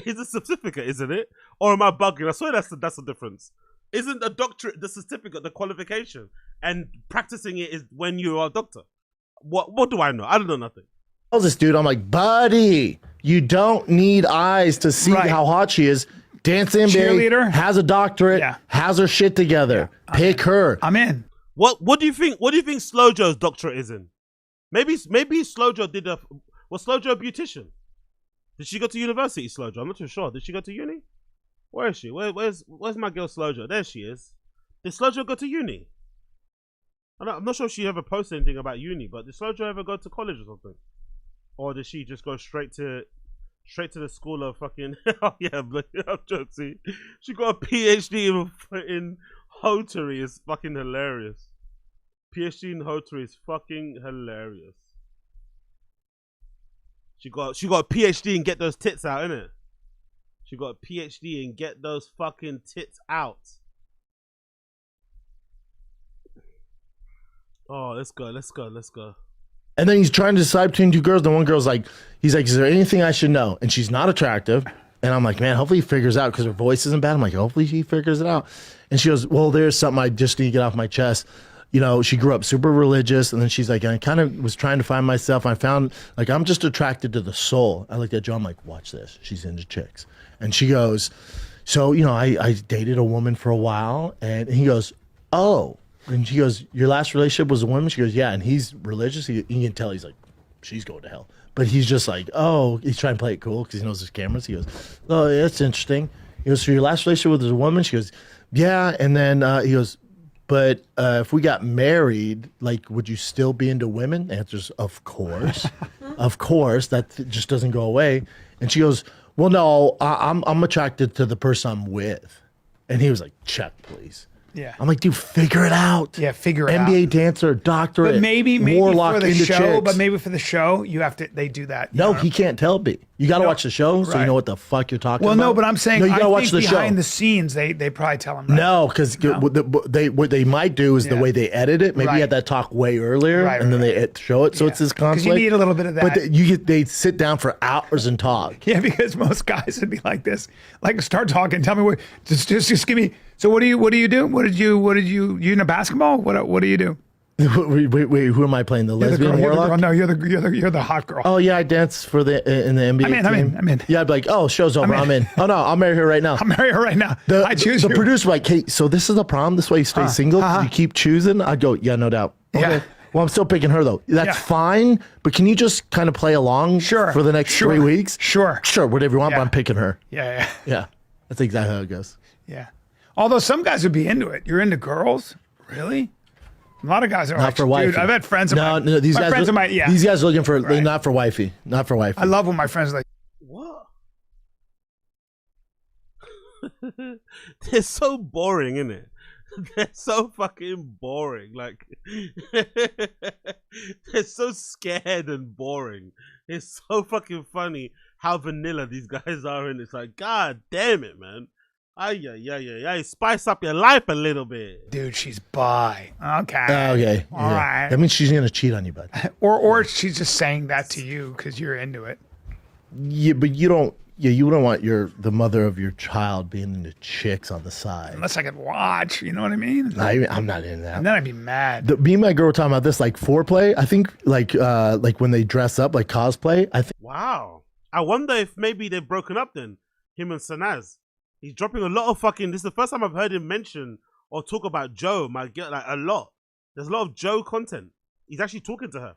is a certificate, isn't it? Or am I bugging? I swear that's the difference. Isn't a doctorate the certificate, the qualification? And practicing it is when you are a doctor. What do I know? I don't know nothing. this dude, I'm like, buddy, you don't need eyes to see Right. how hot she is. Dance NBA, Cheerleader. has a doctorate, Yeah. has her shit together. Pick her. I'm in. What do you think? What do you think Slojo's doctorate is in? Maybe Slojo did was Slojo a beautician? Did she go to university, Slojo? I'm not too sure. Did she go to uni? Where is she? Where's my girl Slojo? There she is. Did Slojo go to uni? I'm not sure if she ever posted anything about uni, but did Slojo ever go to college or something? Or did she just go straight to the school of fucking oh yeah, I'm joking. She got a PhD in Hotery. Is fucking hilarious. PhD in Hotery is fucking hilarious. She got a PhD and get those tits out, innit? She got a PhD and get those fucking tits out. Oh, let's go. And then he's trying to decide between two girls. The one girl's like, he's like, is there anything I should know? And she's not attractive. And I'm like, man, hopefully he figures out because her voice isn't bad. I'm like, hopefully he figures it out. And she goes, well, there's something I just need to get off my chest. You know, she grew up super religious. And then she's like, I kind of was trying to find myself. I found, like, I'm just attracted to the soul. I looked at Joe. I'm like, watch this. She's into chicks. And she goes, so, you know, I dated a woman for a while. And he goes, oh. And she goes, your last relationship was a woman? She goes, yeah. And he's religious. You can tell he's like, she's going to hell. But he's just like, oh, he's trying to play it cool because he knows there's cameras. He goes, oh, that's interesting. He goes, so your last relationship was a woman? She goes, yeah. And then he goes, But if we got married, like, would you still be into women? The answer's of course. Of course. That just doesn't go away. And she goes, well, no, I'm attracted to the person I'm with. And he was like, check, please. Yeah. I'm like, dude, figure it out. Yeah, figure it out. NBA dancer, doctorate, But maybe warlock for the into show. chicks. But maybe for the show, they do that. No, he can't tell me. You got to watch the show so you right. know what the fuck you're talking Well, about. no, but I'm saying no, you got to watch the show. Behind the scenes, they probably tell him. Right? No, because what they might do is the way they edit it. Maybe you had that talk way earlier, and then they show it, so it's this conflict. Because you need a little bit of that. But they sit down for hours and talk. Yeah, because most guys would be like this, like start talking. Tell me what. Just give me. So what do you do? What did you into basketball? What do you do? Wait, who am I playing? The lesbian warlock? No, you're the hot girl. Oh yeah, I dance for in the NBA team. I'm in. Yeah, I'd be like, oh, show's over. I'm in. Oh no, I'll marry her right now. I'll marry her right now. I choose the you. producer like, hey, so this is the problem. This way you stay single. You keep choosing. I go, yeah, no doubt. Okay. Yeah. Well, I'm still picking her though. That's fine, but can you just kind of play along for the next 3 weeks? Sure, whatever you want. But I'm picking her. Yeah. That's exactly how it goes. Yeah. Although some guys would be into it. You're into girls, really? A lot of guys are not for wifey. Dude, I've had friends of mine. No, these guys. Friends of mine, These guys are looking for not for wifey. Not for wifey. I love when my friends are like, what? They're so boring, isn't it? They're so fucking boring. Like, they're so scared and boring. It's so fucking funny how vanilla these guys are, and it's like, God damn it, man. Yeah. Spice up your life a little bit. Dude, she's bi. Okay. Okay. All right. That means she's gonna cheat on you, bud. Or she's just saying that to you because you're into it. Yeah, but you don't. Yeah, you wouldn't want the mother of your child being into chicks on the side. Unless I could watch, you know what I mean? I'm not into that. And then I'd be mad. Me and my girl were talking about this, like foreplay. I think like when they dress up, like cosplay. I think. Wow. I wonder if maybe they've broken up then. Him and Sanaz. He's dropping a lot of fucking. This is the first time I've heard him mention or talk about Joe. Like a lot. There's a lot of Joe content. He's actually talking to her.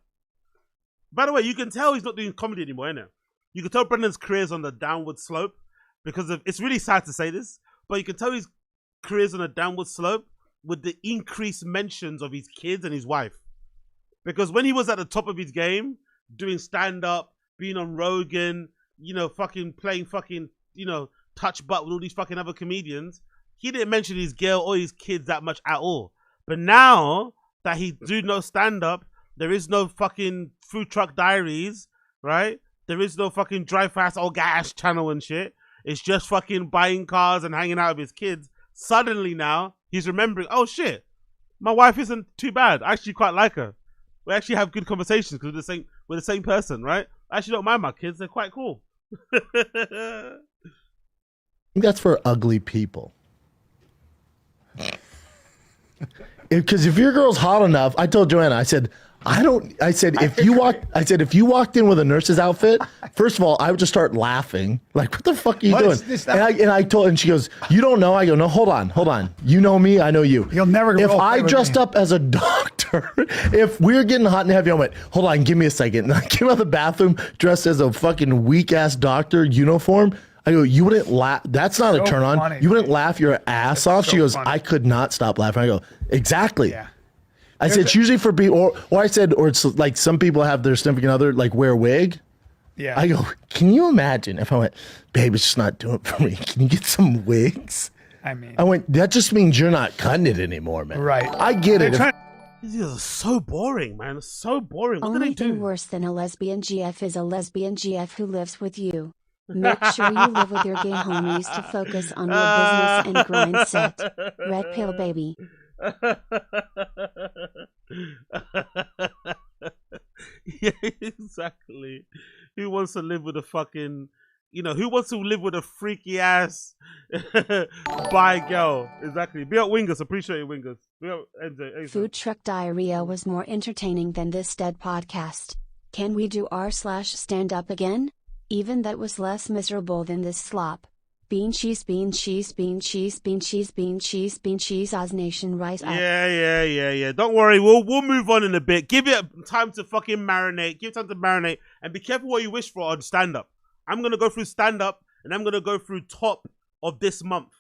By the way, you can tell he's not doing comedy anymore, innit? You can tell Brendan's career's on the downward slope because of. It's really sad to say this, but you can tell his career's on a downward slope with the increased mentions of his kids and his wife. Because when he was at the top of his game, doing stand up, being on Rogan, fucking playing fucking, touch butt with all these fucking other comedians, he didn't mention his girl or his kids that much at all. But now that he do no stand up, there is no fucking food truck diaries, right? There is no fucking drive fast or gas channel and shit. It's just fucking buying cars and hanging out with his kids. Suddenly now he's remembering, oh shit, my wife isn't too bad. I actually quite like her. We actually have good conversations because we're the same person, right? I actually don't mind my kids. They're quite cool. That's for ugly people. Because if your girl's hot enough, I told Joanna, I said, if you walked in with a nurse's outfit, first of all, I would just start laughing. Like, what the fuck are you doing? And she goes, you don't know? I go, no, hold on. You know me, I know you. You'll never. If I dressed up as a doctor, if we're getting hot and heavy, I went, hold on, give me a second. And I came out of the bathroom dressed as a fucking weak ass doctor uniform. I go, you wouldn't laugh. That's not a turn on. Funny, you wouldn't laugh your ass off. She goes, funny. I could not stop laughing. I go, exactly. Yeah. I said, it's usually for or I said, or it's like some people have their significant other like wear a wig. Yeah. I go, can you imagine if I went, babe, it's just not doing it for me. Can you get some wigs? I went, that just means you're not cutting it anymore, man. Right. I get it. These are so boring, man. So boring. What Only do they do? thing worse than a lesbian GF is a lesbian GF who lives with you. Make sure you live with your gay homies to focus on your business and grind set. Red pill baby. Yeah, exactly. Who wants to live with a fucking, who wants to live with a freaky ass bi girl? Exactly. Be up Wingers. Appreciate it, Wingers. Be up NJ. Food truck diarrhea was more entertaining than this dead podcast. Can we do r/stand up again? Even that was less miserable than this slop. Bean cheese, bean cheese, bean cheese, bean cheese, bean cheese, bean cheese, Oz Nation rise up. Yeah. Don't worry, we'll move on in a bit. Give it time to fucking marinate. Give it time to marinate, and be careful what you wish for on stand up. I'm gonna go through stand up, and I'm gonna go through top of this month.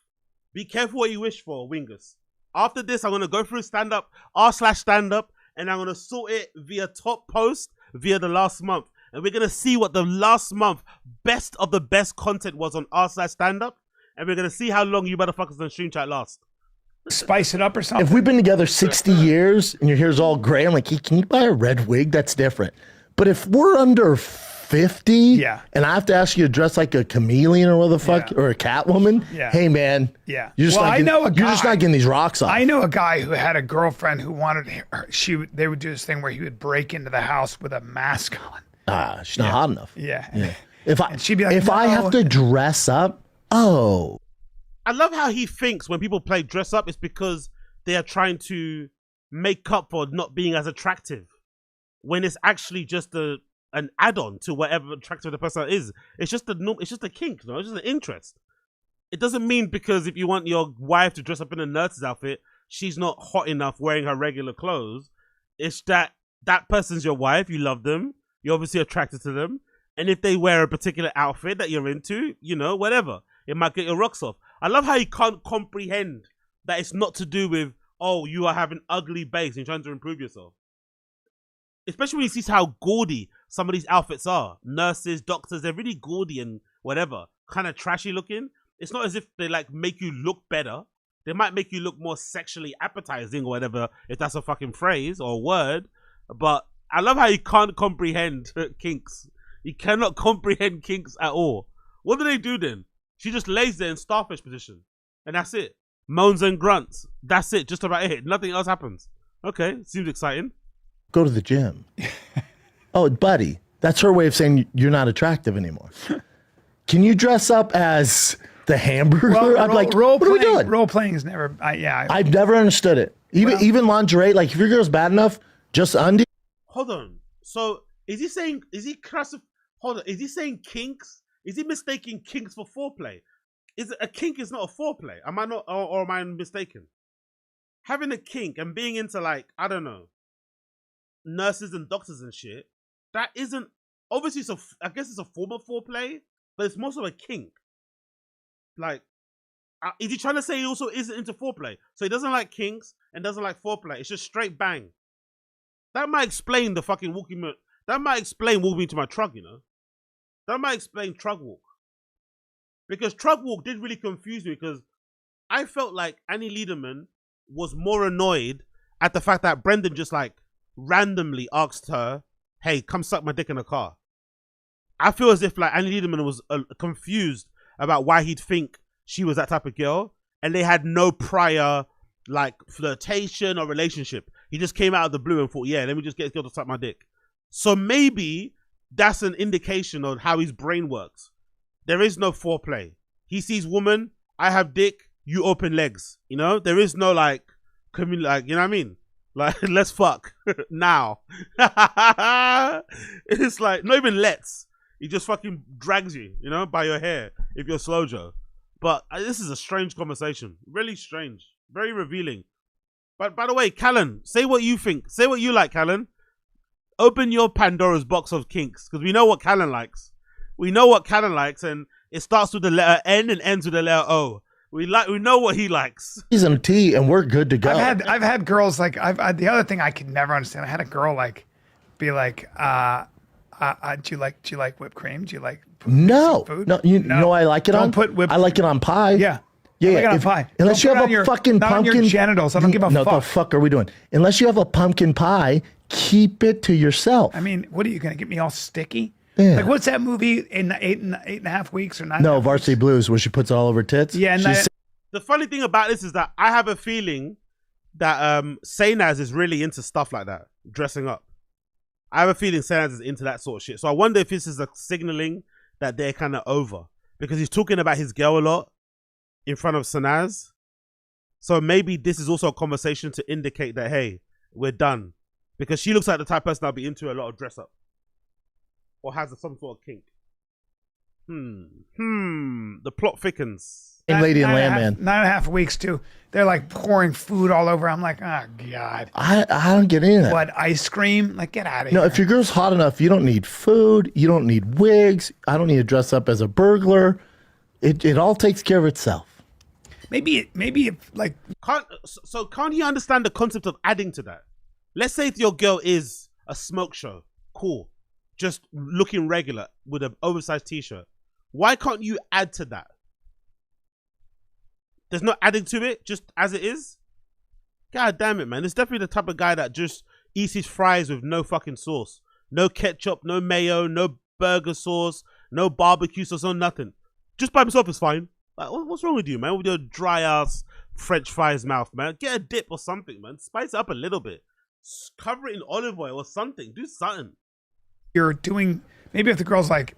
Be careful what you wish for, Wingers. After this, I'm gonna go through stand-up, r/stand-up, and I'm gonna sort it via top post via the last month. And we're gonna see what the last month best of the best content was on r/stand-up. And we're gonna see how long you motherfuckers on Stream Chat last. Spice it up or something. If we've been together 60 years and your hair's all gray, I'm like, hey, can you buy a red wig? That's different. But if we're under 50 and I have to ask you to dress like a chameleon or what the fuck, or a Catwoman, hey, man, you're just, you're just not getting these rocks off. I know a guy who had a girlfriend who wanted her, they would do this thing where he would break into the house with a mask on. She's not hot enough. And she'd be like, if I have to dress up, I love how he thinks when people play dress up, it's because they are trying to make up for not being as attractive, when it's actually just an add-on to whatever attractive the person is. It's just a kink, no? It's just an interest. It doesn't mean because if you want your wife to dress up in a nurse's outfit, she's not hot enough wearing her regular clothes. It's that person's your wife, you love them, you're obviously attracted to them, and if they wear a particular outfit that you're into, you know, whatever, it might get your rocks off. I love how you can't comprehend that it's not to do with, oh, you are having ugly base and you're trying to improve yourself. Especially when you see how gaudy some of these outfits are. Nurses, doctors, they're really gaudy and whatever, kind of trashy looking. It's not as if they like make you look better. They might make you look more sexually appetizing or whatever, if that's a fucking phrase or a word. But I love how you can't comprehend kinks. You cannot comprehend kinks at all. What do they do then? She just lays there in starfish position. And that's it. Moans and grunts. That's it. Just about it. Nothing else happens. Okay. Seems exciting. Go to the gym. Oh, buddy. That's her way of saying you're not attractive anymore. Can you dress up as the hamburger? Well, I'm like, what are we doing? Role playing is never, I've never understood it. Even lingerie, like if your girl's bad enough, just undie. Hold on. So is he saying kinks? Is he mistaking kinks for foreplay? Is a kink is not a foreplay? Am I not, or am I mistaken? Having a kink and being into, like, I don't know, nurses and doctors and shit, that isn't, obviously I guess it's a form of foreplay, but it's more so a kink. Like, is he trying to say he also isn't into foreplay? So he doesn't like kinks and doesn't like foreplay. It's just straight bang. That might explain the fucking that might explain walking into my truck, you know? That might explain Trug Walk. Because Trug Walk did really confuse me, because I felt like Annie Lederman was more annoyed at the fact that Brendan just like randomly asked her, hey, come suck my dick in a car. I feel as if like Annie Lederman was confused about why he'd think she was that type of girl, and they had no prior like flirtation or relationship. He just came out of the blue and thought, yeah, let me just get this girl to suck my dick. So maybe that's an indication of how his brain works. There is no foreplay. He sees woman, I have dick, you open legs. You know, there is no like, you know what I mean? Like, let's fuck now. It's like, not even let's. He just fucking drags you, you know, by your hair if you're slow Joe. But this is a strange conversation. Really strange. Very revealing. But by the way, Callan, say what you think. Say what you like, Callan. Open your Pandora's box of kinks, because we know what Callan likes. We know what Callan likes, and it starts with the letter N and ends with the letter O. We know what he likes. He's in a T, and we're good to go. I've had girls like the other thing I could never understand. I had a girl like be like, do you like whipped cream? Do you like food? No, you know I like it don't on. Put whipped I like it on pie. Yeah. Yeah, I like it on pie. Unless you have a fucking not pumpkin. on your genitals. I don't give a fuck. No, the fuck are we doing? Unless you have a pumpkin pie, keep it to yourself. I mean, what are you going to get me all sticky? Yeah. Like, what's that movie in 8.5 weeks or 9? No, Varsity Blues, where she puts it all over tits. Yeah, the funny thing about this is that I have a feeling that Sainaz is really into stuff like that, dressing up. I have a feeling Sainaz is into that sort of shit. So I wonder if this is a signaling that they're kind of over, because he's talking about his girl a lot in front of Sanaz. So maybe this is also a conversation to indicate that, hey, we're done. Because she looks like the type of person that'll be into a lot of dress up. Or has some sort of kink. The plot thickens. Lady and Landman. 9.5 weeks too. They're like pouring food all over. I'm like, oh God. I don't get into that. What, ice cream? Like, get out of here. No, if your girl's hot enough, you don't need food. You don't need wigs. I don't need to dress up as a burglar. It all takes care of itself. Maybe if, like, can't you understand the concept of adding to that? Let's say if your girl is a smoke show, cool, just looking regular with an oversized t-shirt. Why can't you add to that? There's no adding to it, just as it is. God damn it, man! It's definitely the type of guy that just eats his fries with no fucking sauce, no ketchup, no mayo, no burger sauce, no barbecue sauce, no nothing. Just by himself is fine. Like, what's wrong with you, man? With your dry ass French fries mouth, man. Get a dip or something, man. Spice it up a little bit. Cover it in olive oil or something. Do something. You're doing. Maybe if the girl's like,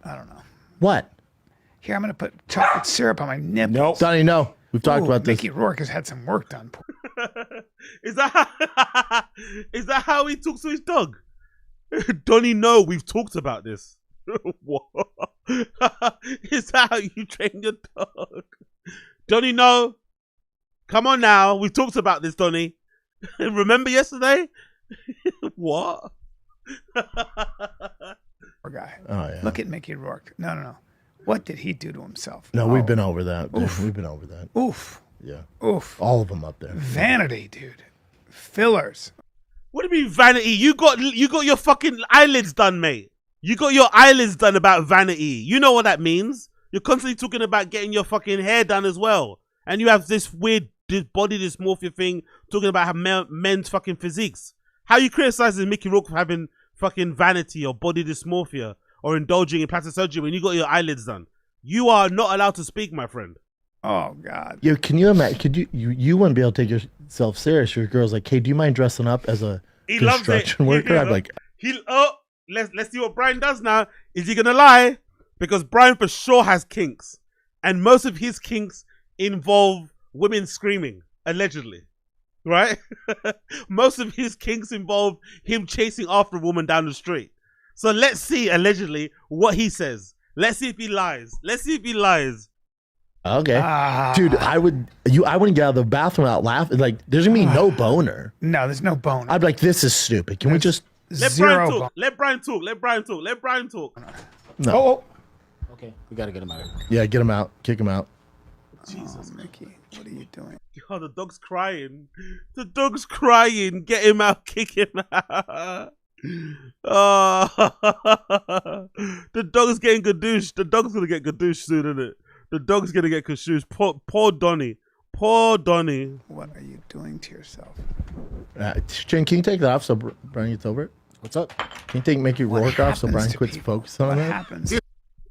I don't know. What? Here, I'm gonna put chocolate syrup on my nipples. Nope. Donnie, no. We've talked about this. Mickey Rourke has had some work done. Is that how he talks to his dog? Donnie, no, we've talked about this. What? Is that how you train your dog? Donnie, no. Come on now. We've talked about this, Donnie. Remember yesterday? What? Poor guy. Oh, yeah. Look at Mickey Rourke. No. What did he do to himself? No, we've been over that. Oof. We've been over that. Oof. Yeah. Oof. All of them up there. Vanity, dude. Fillers. What do you mean vanity? You got your fucking eyelids done, mate. You got your eyelids done about vanity. You know what that means. You're constantly talking about getting your fucking hair done as well. And you have this weird body dysmorphia thing talking about how men's fucking physiques. How you criticizing Mickey Rourke for having fucking vanity or body dysmorphia or indulging in plastic surgery when you got your eyelids done? You are not allowed to speak, my friend. Oh, God. Yo, can you imagine? Could you wouldn't be able to take yourself serious. Your girl's like, hey, do you mind dressing up as a construction worker? I'm like, let's see what Brian does now. Is he gonna lie? Because Brian for sure has kinks, and most of his kinks involve women screaming, allegedly, right? Most of his kinks involve him chasing after a woman down the street. So let's see, allegedly, what he says. Let's see if he lies. Okay, dude, I wouldn't get out of the bathroom without laughing. Like, there's gonna be no boner. No, there's no boner. I'd be like, this is stupid. Can we just let Brian talk? No. Oh. Okay, we gotta get him out. Yeah, get him out. Kick him out. Jesus, Mickey, what are you doing? Oh, the dog's crying. Get him out. Kick him out. Oh, the dog's getting gadoosh. The dog's gonna get gadoosh soon, isn't it? The dog's gonna get gadoosh. Poor Donnie. What are you doing to yourself? Jen, can you take that off so Brian gets over it? What's up? Can you take Mickey Rourke off so Brian quits focusing on What it? happens?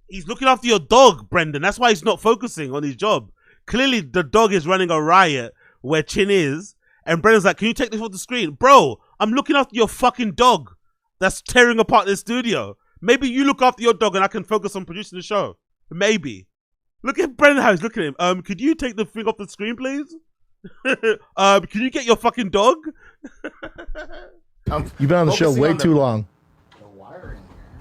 He's looking after your dog, Brendan. That's why he's not focusing on his job. Clearly, the dog is running a riot where Chin is, and Brendan's like, can you take this off the screen? Bro, I'm looking after your fucking dog that's tearing apart this studio. Maybe you look after your dog and I can focus on producing the show. Maybe. Look at Brendan how he's looking at him. Could you take the thing off the screen, please? Can you get your fucking dog? You've been on the show way too long.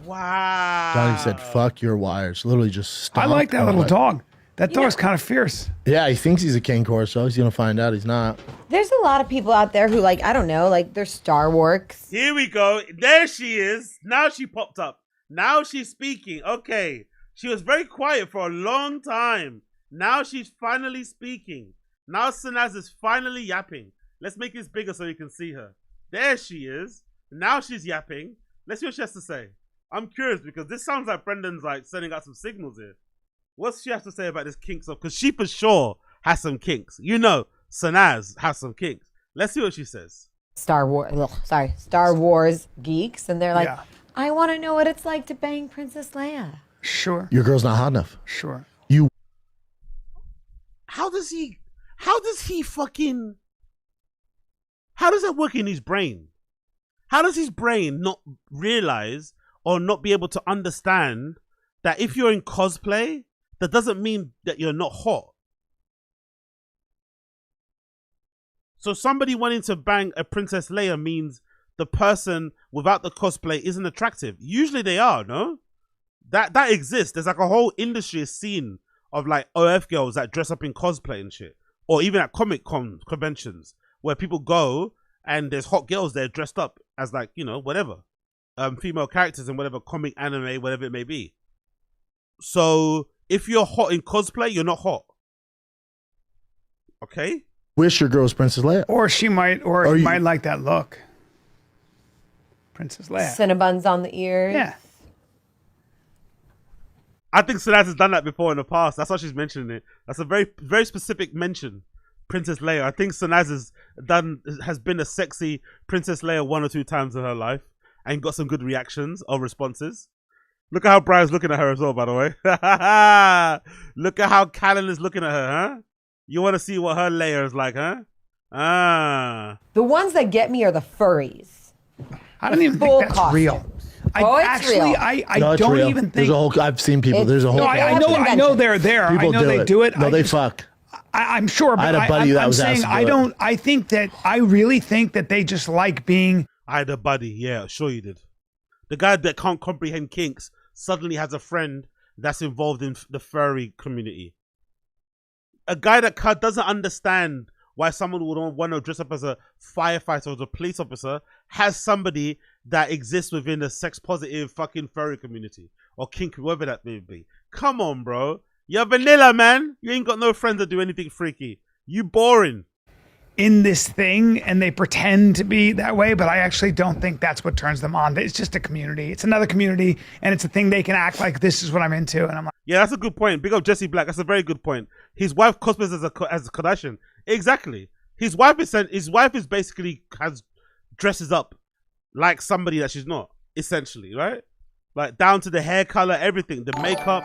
Wow. Johnny said, fuck your wires. Literally just stomped. I like that little dog. That dog's kind of fierce. Yeah, he thinks he's a king horse, so he's going to find out he's not. There's a lot of people out there who, like, I don't know, like, they're Star Wars. Here we go. There she is. Now she popped up. Now she's speaking. Okay. She was very quiet for a long time. Now she's finally speaking. Now Sanaz is finally yapping. Let's make this bigger so you can see her. There she is. Now she's yapping. Let's see what she has to say. I'm curious because this sounds like Brendan's like sending out some signals here. What's she has to say about this kinks of? Because she for sure has some kinks. You know, Sanaz has some kinks. Let's see what she says. Star Wars geeks, and they're like, I want to know what it's like to bang Princess Leia. Sure. Your girl's not hot enough. Sure. How does that work in his brain? How does his brain not realize or not be able to understand that if you're in cosplay, that doesn't mean that you're not hot? So somebody wanting to bang a Princess Leia means the person without the cosplay isn't attractive. Usually they are, no? That exists. There's like a whole industry scene of like OF girls that dress up in cosplay and shit. Or even at Comic Con conventions where people go and there's hot girls there dressed up as like, you know, whatever. Female characters in whatever comic, anime, whatever it may be. So if you're hot in cosplay, you're not hot. Okay. Wish your girl was Princess Leia. Or she might, or you might like that look. Princess Leia. Cinnabuns on the ears. Yeah. I think Sinaz has done that before in the past. That's why she's mentioning it. That's a very, very specific mention. Princess Leia. I think Sinaz has been a sexy Princess Leia 1 or 2 times in her life and got some good reactions or responses. Look at how Brian's looking at her as well, by the way. Look at how Callan is looking at her, huh? You want to see what her Leia is like, huh? The ones that get me are the furries. I don't even think that's real. It's real. I No, it's don't real. even think. There's a whole. I've seen people. There's a whole. No, I know they're there. People I know they do it. No, they fuck. I'm sure. But I had a buddy that I'm was saying asked to I do it. don't. I think that I really think that they just like being. I had a buddy. Yeah, sure you did. The guy that can't comprehend kinks suddenly has a friend that's involved in the furry community. A guy that doesn't understand why someone would want to dress up as a firefighter or as a police officer has somebody that exists within the sex positive fucking furry community or kink, whatever that may be. Come on, bro. You're vanilla, man. You ain't got no friends that do anything freaky. You boring. In this thing, and they pretend to be that way, but I actually don't think that's what turns them on. It's just a community. It's another community, and it's a thing they can act like this is what I'm into. And I'm like, yeah, that's a good point. Big up Jesse Black. That's a very good point. His wife cosplays as a Kardashian. Exactly. His wife is basically dresses up like somebody that she's not. Essentially, right? Like down to the hair color, everything, the makeup.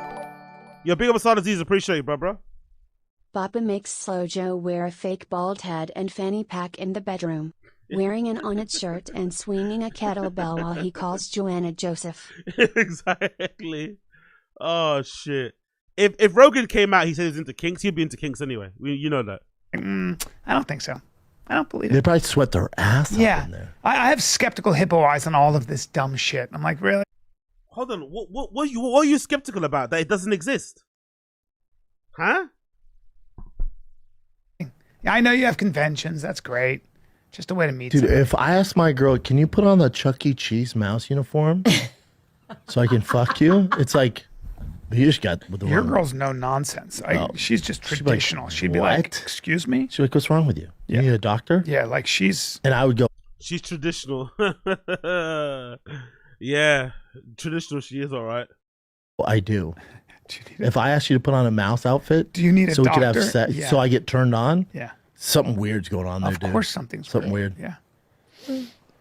Yo, big up Asada Aziz. Appreciate you, bro. Papa makes Slow Joe wear a fake bald head and fanny pack in the bedroom, wearing an on-it shirt and swinging a kettlebell while he calls Joanna Joseph. Exactly. Oh shit. If Rogan came out, he said he's into kinks, he'd be into kinks anyway. You know that. I don't think so. I don't believe it. They probably sweat their ass off Yeah, in there. I have skeptical hippo eyes on all of this dumb shit. I'm like, really? Hold on. What are you skeptical about? That it doesn't exist? Huh? I know you have conventions. That's great. Just a way to meet Dude, somebody. if I ask my girl, can you put on the Chuck E. Cheese mouse uniform so I can fuck you? It's like, you just got with the Your wrong- girl's no nonsense. She's just She'd be like, traditional. She'd be like, "What?" excuse me? She's like, what's wrong with you? You need a doctor? Yeah, like she's... And I would go, She's traditional. Yeah, traditional. She is all right. well, I do. If I ask you to put on a mouse outfit, Do you need a so we could have doctor? sex, Yeah. so I get turned on? Yeah. Something weird's going on there, Of dude. course something's something weird. Yeah.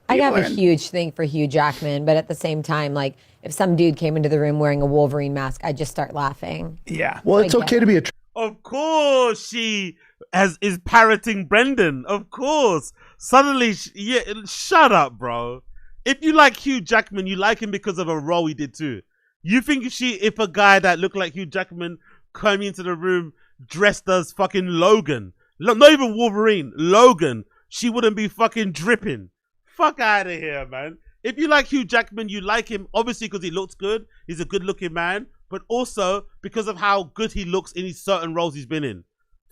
I have a People are- huge thing for Hugh Jackman, but at the same time, like if some dude came into the room wearing a Wolverine mask, I'd just start laughing. Yeah. Well, it's okay to be a Of course, she is parroting Brendan. Of course. Suddenly, shut up, bro. If you like Hugh Jackman, you like him because of a role he did too. You think if a guy that looked like Hugh Jackman came into the room dressed as fucking Logan, not even Wolverine, Logan, she wouldn't be fucking dripping. Fuck out of here, man. If you like Hugh Jackman, you like him obviously because he looks good. He's a good looking man, but also because of how good he looks in his certain roles he's been in.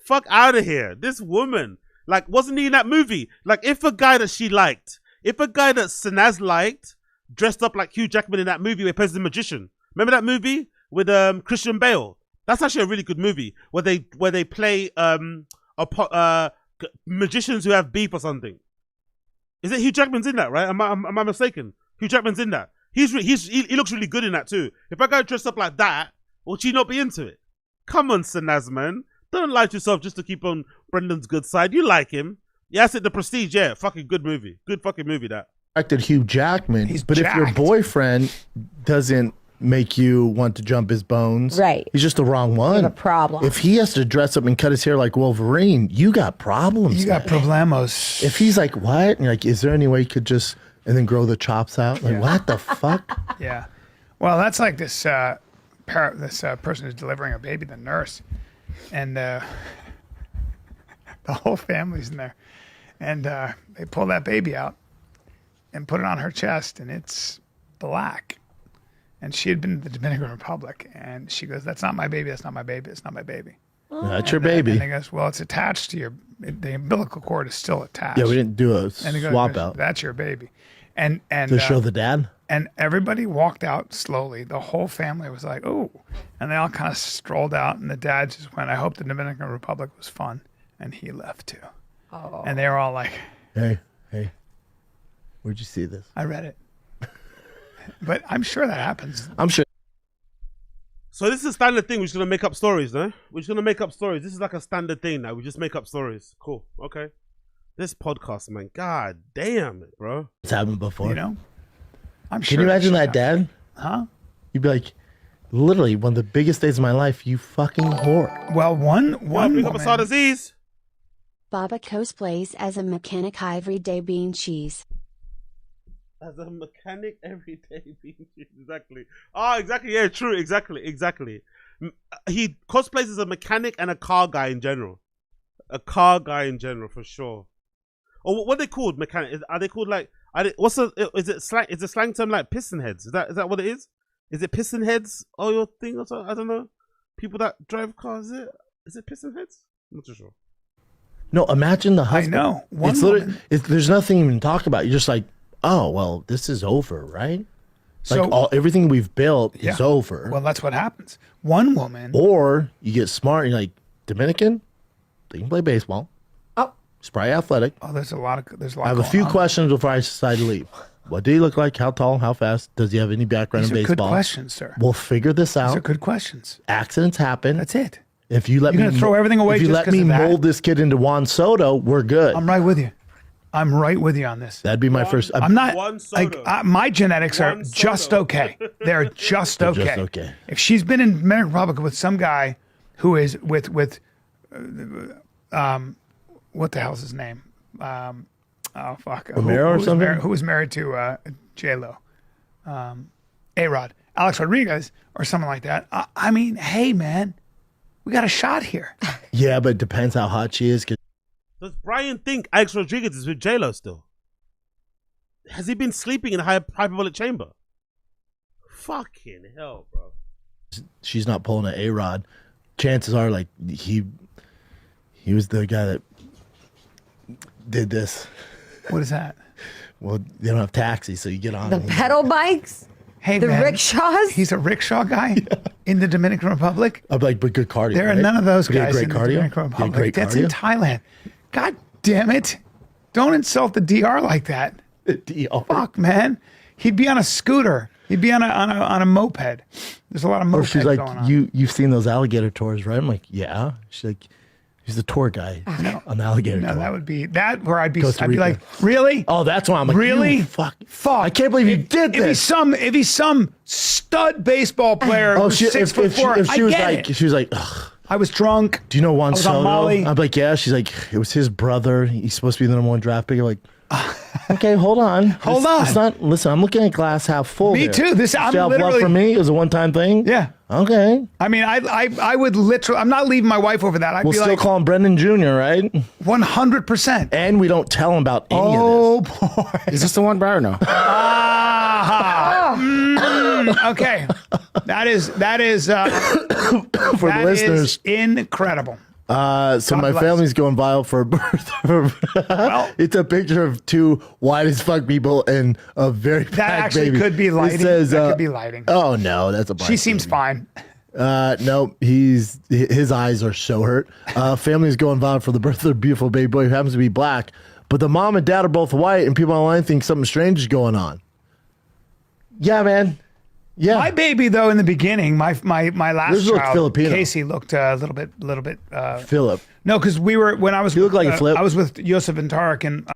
Fuck out of here. This woman, like, wasn't he in that movie? Like, if a guy that she liked, if a guy that Sinaz liked dressed up like Hugh Jackman in that movie where he plays the magician. Remember that movie with Christian Bale? That's actually a really good movie where they play magicians who have beef or something. Is it Hugh Jackman's in that, right? Am I mistaken? Hugh Jackman's in that. He looks really good in that too. If a guy dressed up like that, would she not be into it? Come on, Sinaz, man. Don't lie to yourself just to keep on Brendan's good side. You like him. Yeah, that's it. The Prestige, yeah. Fucking good movie. Good fucking movie, that. Acted Hugh Jackman, but jacked. if your boyfriend doesn't make you want to jump his bones, Right. he's just the wrong one. You have a problem. If he has to dress up and cut his hair like Wolverine, you got problems. You got man. problemos. If he's like, what? And you're like, is there any way you could just and then grow the chops out? Like, what the fuck? Yeah. Well, that's like this person who's delivering a baby, the nurse, and the whole family's in there, and they pull that baby out and put it on her chest, and it's black. And she had been to the Dominican Republic, and she goes, "That's not my baby. That's not my baby. It's not my baby." That's your baby. And he goes, "Well, it's attached to your. The umbilical cord is still attached." Yeah, we didn't do a And he goes, swap out "That's your baby," and to show the dad. And everybody walked out slowly. The whole family was like, "Oh," and they all kind of strolled out. And the dad just went, "I hope the Dominican Republic was fun." and he left too. Oh. And they were all like, Hey, where'd you see this? I read it. But I'm sure that happens. I'm sure. So this is a standard thing. We're just gonna make up stories, no? We're just gonna make up stories. This is like a standard thing now. We just make up stories. Cool. Okay. This podcast, man. God damn it, bro. It's happened before. You know? I'm sure. Can you imagine that, Dad? Huh? You'd be like, literally, one of the biggest days of my life, you fucking whore. Well, one pick up a disease. Baba cosplays as a mechanic every day being cheese. As a mechanic every day being cheese. Exactly. Oh, exactly. Yeah, true. Exactly. He cosplays as a mechanic and a car guy in general. A car guy in general, for sure. Or what are they called? Mechanic? Are they called like? Is it slang? Is the slang term like piston heads? Is that what it is? Is it piston heads? Or your thing or something? I don't know. People that drive cars. Is it piston heads? I'm not too sure. No, imagine the husband. I know. It's literally, there's nothing even to talk about. You're just like, oh, well, this is over, right? So, like everything we've built is over. Well, that's what happens. One woman. Or you get smart and you're like, Dominican, they can play baseball. Oh. He's probably athletic. Oh, there's a lot. I have a few questions before I decide to leave. What do you look like? How tall? How fast? Does he have any background These in are baseball? good questions, sir. We'll figure this out. These are good questions. Accidents happen. That's it. If you let You're me gonna throw everything away if you just let 'cause me of that? mold this kid into Juan Soto, we're good. I'm right with you. I'm right with you on this. That'd be my first. I'm not. My genetics are just okay. They're just okay. Just okay. If she's been in Dominican Republic with some guy who is with what the hell's his name? Oh fuck. Romero or something? Who was married to J Lo? A-Rod, Alex Rodriguez, or something like that. I mean, hey man, we got a shot here. Yeah, but it depends how hot she is. Does Brian think Alex Rodriguez is with J-Lo still? Has he been sleeping in a hyperbolic chamber? Fucking hell, bro. She's not pulling an A-Rod. Chances are, like, he was the guy that did this. What is that? Well, they don't have taxis, so you get on The pedal bikes? Hey, the man, rickshaws? He's a rickshaw guy in the Dominican Republic. I'm like, but good cardio. There are right? none of those But he had guys great in the cardio? Dominican He had Republic. great That's cardio? in Thailand. God damn it. Don't insult the DR like that. The DR. Fuck, man. He'd be on a scooter. He'd be on a moped. There's a lot of Or mopeds she's like, going on. you've seen those alligator tours, right? I'm like, yeah. She's like, he's the tour guy on alligator No, tour. that would be that where I'd be Costa I'd be Rica. like, really? Oh, that's why I'm like, really? you fuck. I can't believe you did this. If he's some stud baseball player who's 6'4", if she I was get like, it. she was like, ugh. I was drunk. Do you know Juan I was on Soto? Molly. I'm like, yeah. She's like, it was his brother. He's supposed to be the number 1 draft pick. I'm like, okay, hold on. Hold on. It's not. Listen, I'm looking at glass half full. Me here. too. This I'm See how love literally for me is a one-time thing. Yeah. Okay. I mean, I would literally. I'm not leaving my wife over that. I'd We'll be still like call him Brendan Jr., right? 100%. And we don't tell him about any of Oh boy. Is this the one, Brian, or no? Okay. That is For the that listeners. is incredible. So God my bless. family's going viral for a birth. It's a picture of 2 white as fuck people and a very That black actually baby. could be lighting. It says, That could be lighting. Oh no, that's a black She seems baby. fine. No, his eyes are so hurt. Family's going viral for the birth of their beautiful baby boy who happens to be black, but the mom and dad are both white, and people online think something strange is going on. Yeah, man. Yeah. My baby, though, in the beginning, my last Yours looked child, Filipino. Casey, looked a little bit. Philip. No, because when I was, You look like a Flip. I was with Yosef and Tarek, and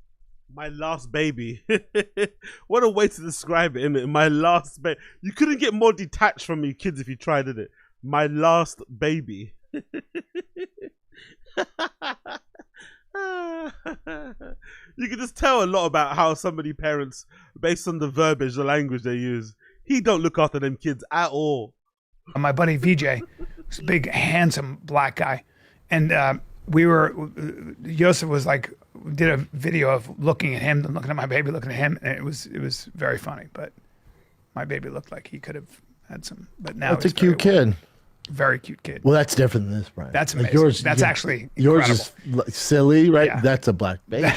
My last baby. What a way to describe it, innit? My last baby. You couldn't get more detached from me kids if you tried, did it? My last baby. You can just tell a lot about how somebody parents, based on the verbiage, the language they use. He don't look after them kids at all. my buddy VJ, was a big, handsome black guy, and Yosef was like, did a video of looking at him, then looking at my baby, looking at him, and it was very funny. But my baby looked like he could have had some. But now That's a he's very cute kid. Very cute kid. Well, that's different than this, Brian. That's Like amazing. That's actually yours incredible. is silly, right? Yeah. That's a black baby.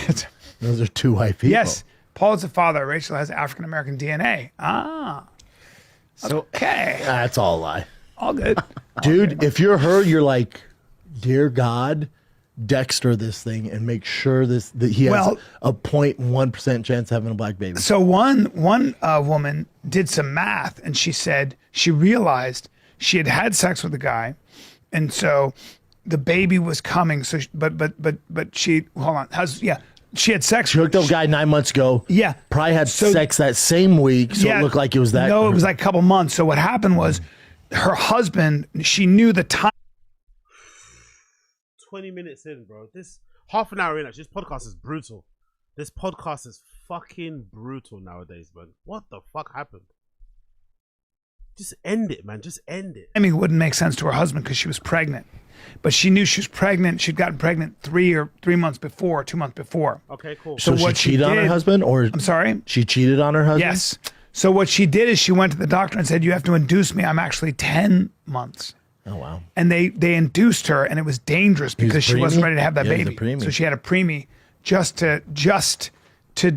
Those are 2 white people. Yes. Paul is the father. Rachel has African American DNA. Okay. That's all a lie. All good. Dude, if you're her, you're like, dear God, Dexter this thing and make sure that he has a 0.1% chance of having a black baby? So one woman did some math, and she said she realized she had sex with a guy, and so the baby was coming. So, but she she had sex. She hooked up a guy 9 months ago. Yeah, probably had sex that same week, so it looked like it was that. No, it was like a couple months. So what happened was, her husband, she knew the time. 20 minutes in, bro. This half an hour in, actually, this podcast is brutal. This podcast is fucking brutal nowadays, man. What the fuck happened? Just end it, man. Just end it. I mean, it wouldn't make sense to her husband because she was pregnant. But she knew she was pregnant. She'd gotten pregnant 3 months before, 2 months before. Okay, cool. So what she cheated on her husband, or I'm sorry, she cheated on her husband? Yes. So what she did is she went to the doctor and said, "You have to induce me. I'm actually 10 months." Oh wow! And they induced her, and it was dangerous because she wasn't ready to have that baby. So she had a preemie just to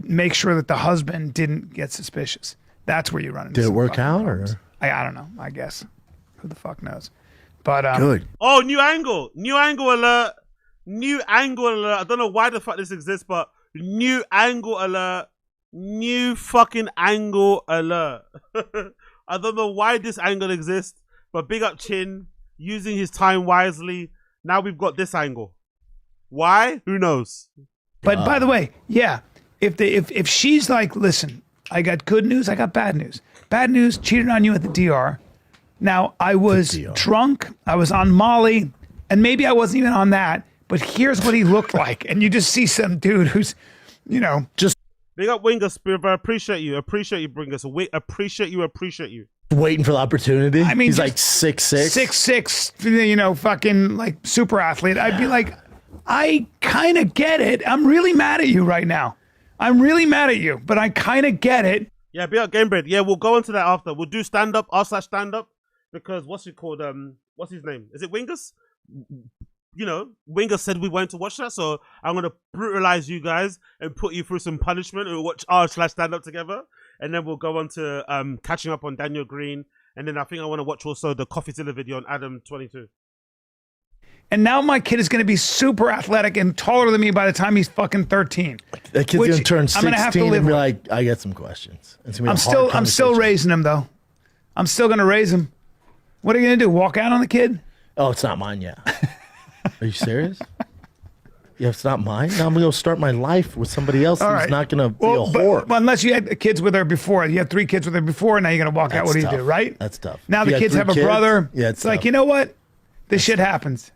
make sure that the husband didn't get suspicious. That's where you run into. Did it work out, problems. or I don't know. I guess who the fuck knows? But good. Oh, new angle alert! New angle alert! I don't know why the fuck this exists, but new angle alert! New fucking angle alert! I don't know why this angle exists, but big up Chin using his time wisely. Now we've got this angle. Why? Who knows? But by the way, yeah, if she's like, listen, I got good news, I got bad news. Bad news, cheated on you at the DR. Now, I was drunk, I was on Molly, and maybe I wasn't even on that, but here's what he looked like. And you just see some dude who's, just... Big up Wingus, I appreciate you. Appreciate you, Bringus. Appreciate you. Waiting for the opportunity. I mean, he's like 6'6". 6'6", fucking like super athlete. I'd be like, I kind of get it. I'm really mad at you right now. I'm really mad at you, but I kind of get it. Yeah, be up Gamebred. Yeah, we'll go into that after. We'll do stand-up, r/stand-up, because what's it called? What's his name? Is it Wingus? Wingus said we wanted to watch that, so I'm going to brutalize you guys and put you through some punishment and we'll watch r/stand-up together. And then we'll go on to catching up on Daniel Green. And then I think I want to watch also the CoffeeZilla video on Adam 22. And now my kid is going to be super athletic and taller than me by the time he's fucking 13. That kid's going to turn 16 I'm gonna have to live and be with. like, I got some questions. I'm still raising him, though. I'm still going to raise him. What are you going to do, walk out on the kid? Oh, it's not mine yet. Are you serious? Yeah, it's not mine. Now I'm going to start my life with somebody else who's not going to be a whore. But unless you had kids with her before. You had 3 kids with her before, and now you're going to walk out. What do you do, right? That's tough. Now the kids have a brother. Yeah, it's like, you know what? This shit happens.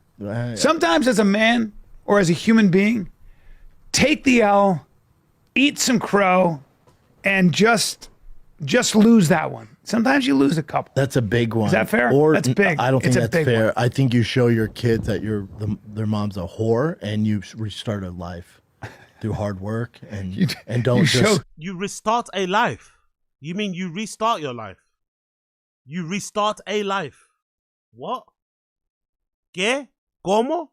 Sometimes as a man or as a human being, take the L, eat some crow, and just lose that one. Sometimes you lose a couple. That's a big one. Is that fair? That's big. I don't think that's fair. One. I think you show your kids that their mom's a whore, and you restart a life through hard work, and You restart a life. You mean you restart your life? You restart a life. What? ¿Qué? ¿Cómo?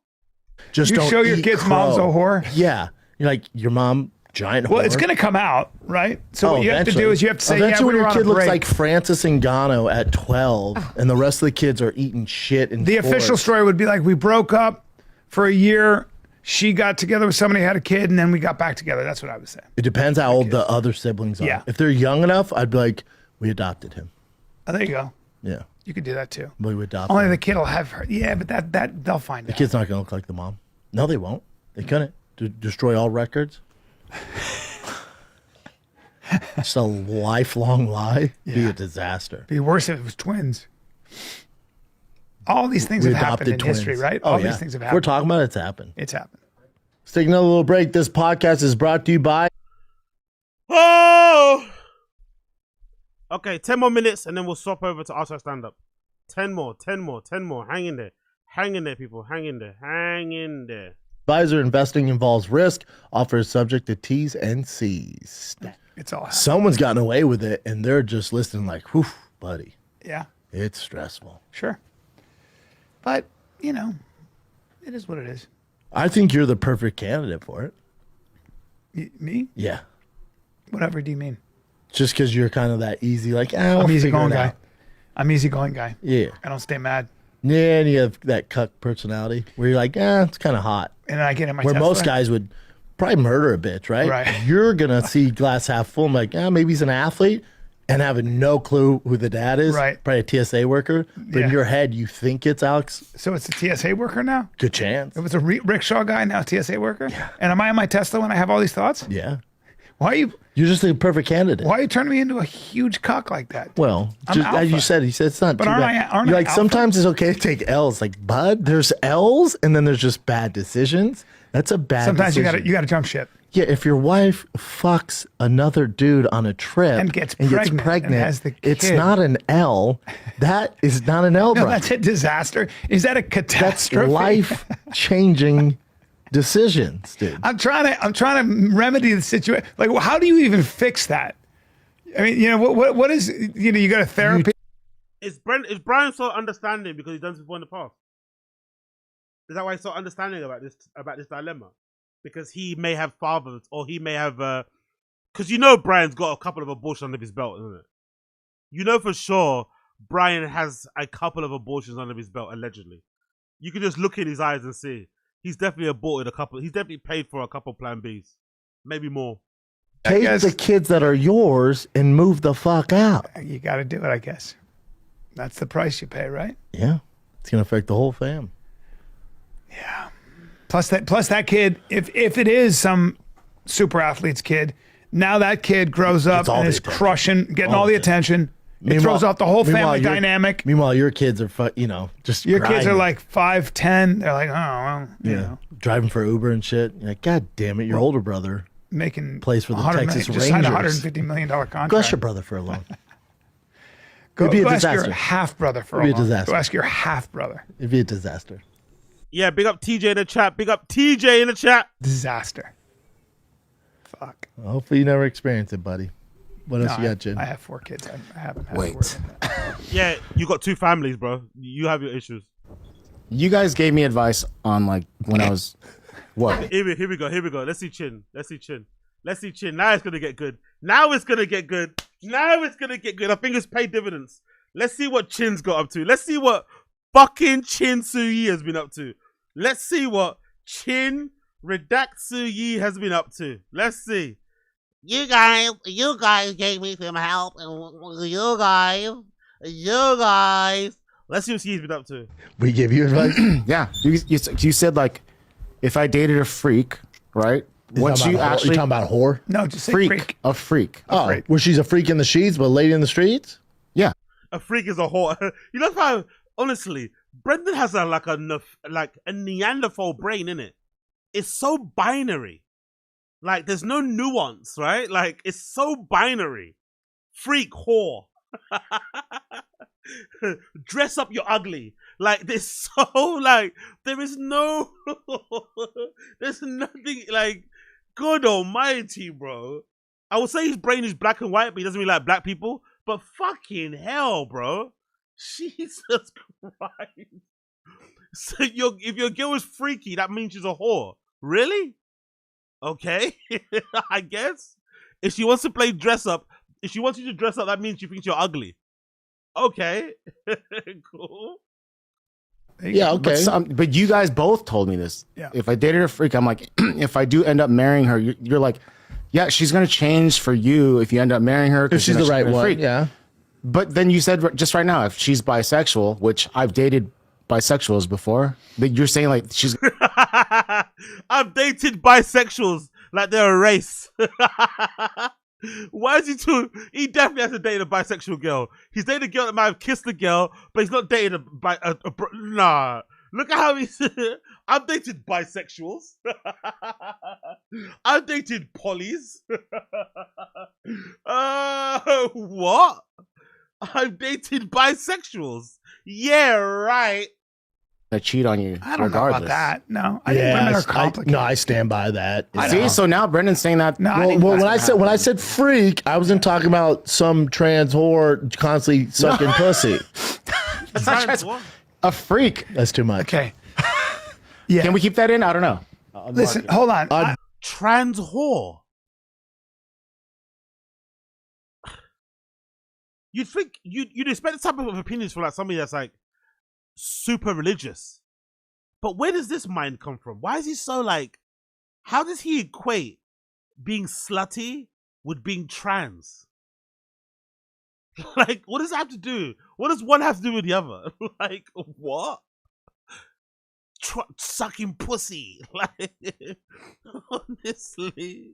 Just you don't show your eat kids' crow. mom's a whore? Yeah. You're like, your mom, giant whore. Well, it's going to come out, right? So what you have to do is you have to say, eventually we were your on kid a looks break. like Francis Ngannou at 12, and the rest of the kids are eating shit. The official story would be like, we broke up for a year. She got together with somebody, had a kid, and then we got back together. That's what I would say. It depends how old the other siblings are. Yeah. If they're young enough, I'd be like, we adopted him. Oh, there you go. Yeah. You could do that too. We adopted Only him. the kid will have her. Yeah, but that they'll find The out. kid's not going to look like the mom. No, they won't. They couldn't. Destroy all records. It's a lifelong lie. Be a disaster. Be worse if it was twins. All these things have happened in history, right? All these things have happened. We're talking about it's happened. It's happened. Let's take another little break. This podcast is brought to you by... Oh! Okay, 10 more minutes and then we'll swap over to Arthur Stand Up. 10 more. Hang in there, people. Hang in there. Advisor investing involves risk. Offers subject to T's and C's. It's all happened. Someone's gotten away with it and they're just listening like, whew, buddy. Yeah. It's stressful. Sure. But, it is what it is. I think you're the perfect candidate for it. Me? Yeah. Whatever do you mean? Just because you're kind of that easy, like, I'm easygoing guy. I'm easygoing guy. Yeah. I don't stay mad. Yeah, and you have that cuck personality where you're like, it's kind of hot. And then I get in my Where Tesla. most guys would probably murder a bitch, right? Right. You're gonna see glass half full. I'm like, maybe he's an athlete, and having no clue who the dad is. Right. Probably a TSA worker. But in your head, you think it's Alex. So it's a TSA worker now? Good chance. It was a rickshaw guy, now a TSA worker? Yeah. And am I on my Tesla when I have all these thoughts? Yeah. Why are you... You're just the perfect candidate. Why are you turning me into a huge cock like that? Well, I'm just, as alpha. you said, it's not But too aren't bad. I You're like, alpha? sometimes it's okay to take L's. Like, bud, there's L's, and then there's just bad decisions. That's a bad Sometimes decision. you gotta jump ship. Yeah, if your wife fucks another dude on a trip And gets pregnant and has the it's kid. not an L. That is not an L, No, bro. that's a disaster. Is that a That's catastrophe? life-changing decisions, dude. I'm trying to remedy the situation. Like, how do you even fix that? I mean, what is, you go to therapy. Is Brian so understanding because he's done this before in the past? Is that why he's so understanding about this dilemma? Because he may have fathers, or he may have, because Brian's got a couple of abortions under his belt, isn't it? You know for sure Brian has a couple of abortions under his belt, allegedly. You can just look in his eyes and see. He's definitely aborted a couple. He's definitely paid for a couple Plan Bs. Maybe more. Take the kids that are yours and move the fuck out. You got to do it, I guess. That's the price you pay, right? Yeah. It's going to affect the whole fam. Yeah. Plus that kid, if it is some super athlete's kid, now that kid grows up and is crushing, getting all the attention. It throws off the whole family dynamic. Meanwhile, your kids are, just your kids are grinding. like 5'10". They're like, oh, well, you know. Driving for Uber and shit. You're like, God damn it, your older brother making plays for the Texas just Rangers. signed a $150 million contract. Go ask your brother for a loan. Go It'd be a ask disaster. your half brother for a It'd be a loan. disaster. Go ask your half brother. It'd be a disaster. Yeah, big up TJ in the chat. Big up TJ in the chat. Disaster. Fuck. Well, hopefully you never experience it, buddy. What else you got, Jen? I have 4 kids. I haven't had Wait. Yeah, you got 2 families, bro. You have your issues. You guys gave me advice on like when I was what? Here we go. Let's see Chin. Now it's gonna get good. I think it's paid dividends. Let's see what Chin's got up to. Let's see what fucking Chin Suyi has been up to. Let's see what Chin Redact Suyi has been up to. Let's see. You guys gave me some help. You guys. Let's see what he's been up to. We give you advice? Yeah. You said like if I dated a freak, right? Once you actually you talking about whore? No, just say freak. A freak. Oh, where she's a freak in the sheets, but a lady in the streets? Yeah. A freak is a whore. You know how, honestly, Brendan has a Neanderthal brain, innit? It's so binary. Like, there's no nuance, right? Like, it's so binary. Freak, whore. Dress up, you're ugly. Like, there's so, like, there is no, there's nothing, like, God almighty, bro. I would say his brain is black and white, but he doesn't really like black people. But fucking hell, bro. Jesus Christ. So if your girl is freaky, that means she's a whore. Really? Okay. I guess. If she wants to play dress up, if she wants you to dress up, that means she thinks you're ugly. Okay. Cool. Yeah, okay. But you guys both told me this. Yeah. If I dated a freak, I'm like, if I do end up marrying her, you're like, yeah, she's gonna change for you if you end up marrying her. If she's the right one, freak. yeah. But then you said just right now, if she's bisexual, which I've dated bisexuals before, that you're saying like she's. I've dated bisexuals like they're a race. Why is he too? He definitely has to date a bisexual girl. He's dated a girl that might have kissed a girl, but he's not dated nah. Look at how he's. I've dated bisexuals. I've dated polys. What? I've dated bisexuals. Yeah, right. I cheat on you. I don't regardless. know about that. No, I think women are complicated. I stand by that. See, so now Brendan's saying that. No, Well, when I said freak, I wasn't talking about some trans whore constantly sucking pussy. That's not trans. A freak. That's too much. Okay. Yeah. Can we keep that in? I don't know. Listen, hold on. Trans whore. You'd think you'd expect the type of opinions from like somebody that's like super religious. But where does this mind come from? Why is he so like? How does he equate being slutty with being trans? Like, what does that have to do? What does one have to do with the other? Like, what? Sucking pussy. Like, honestly,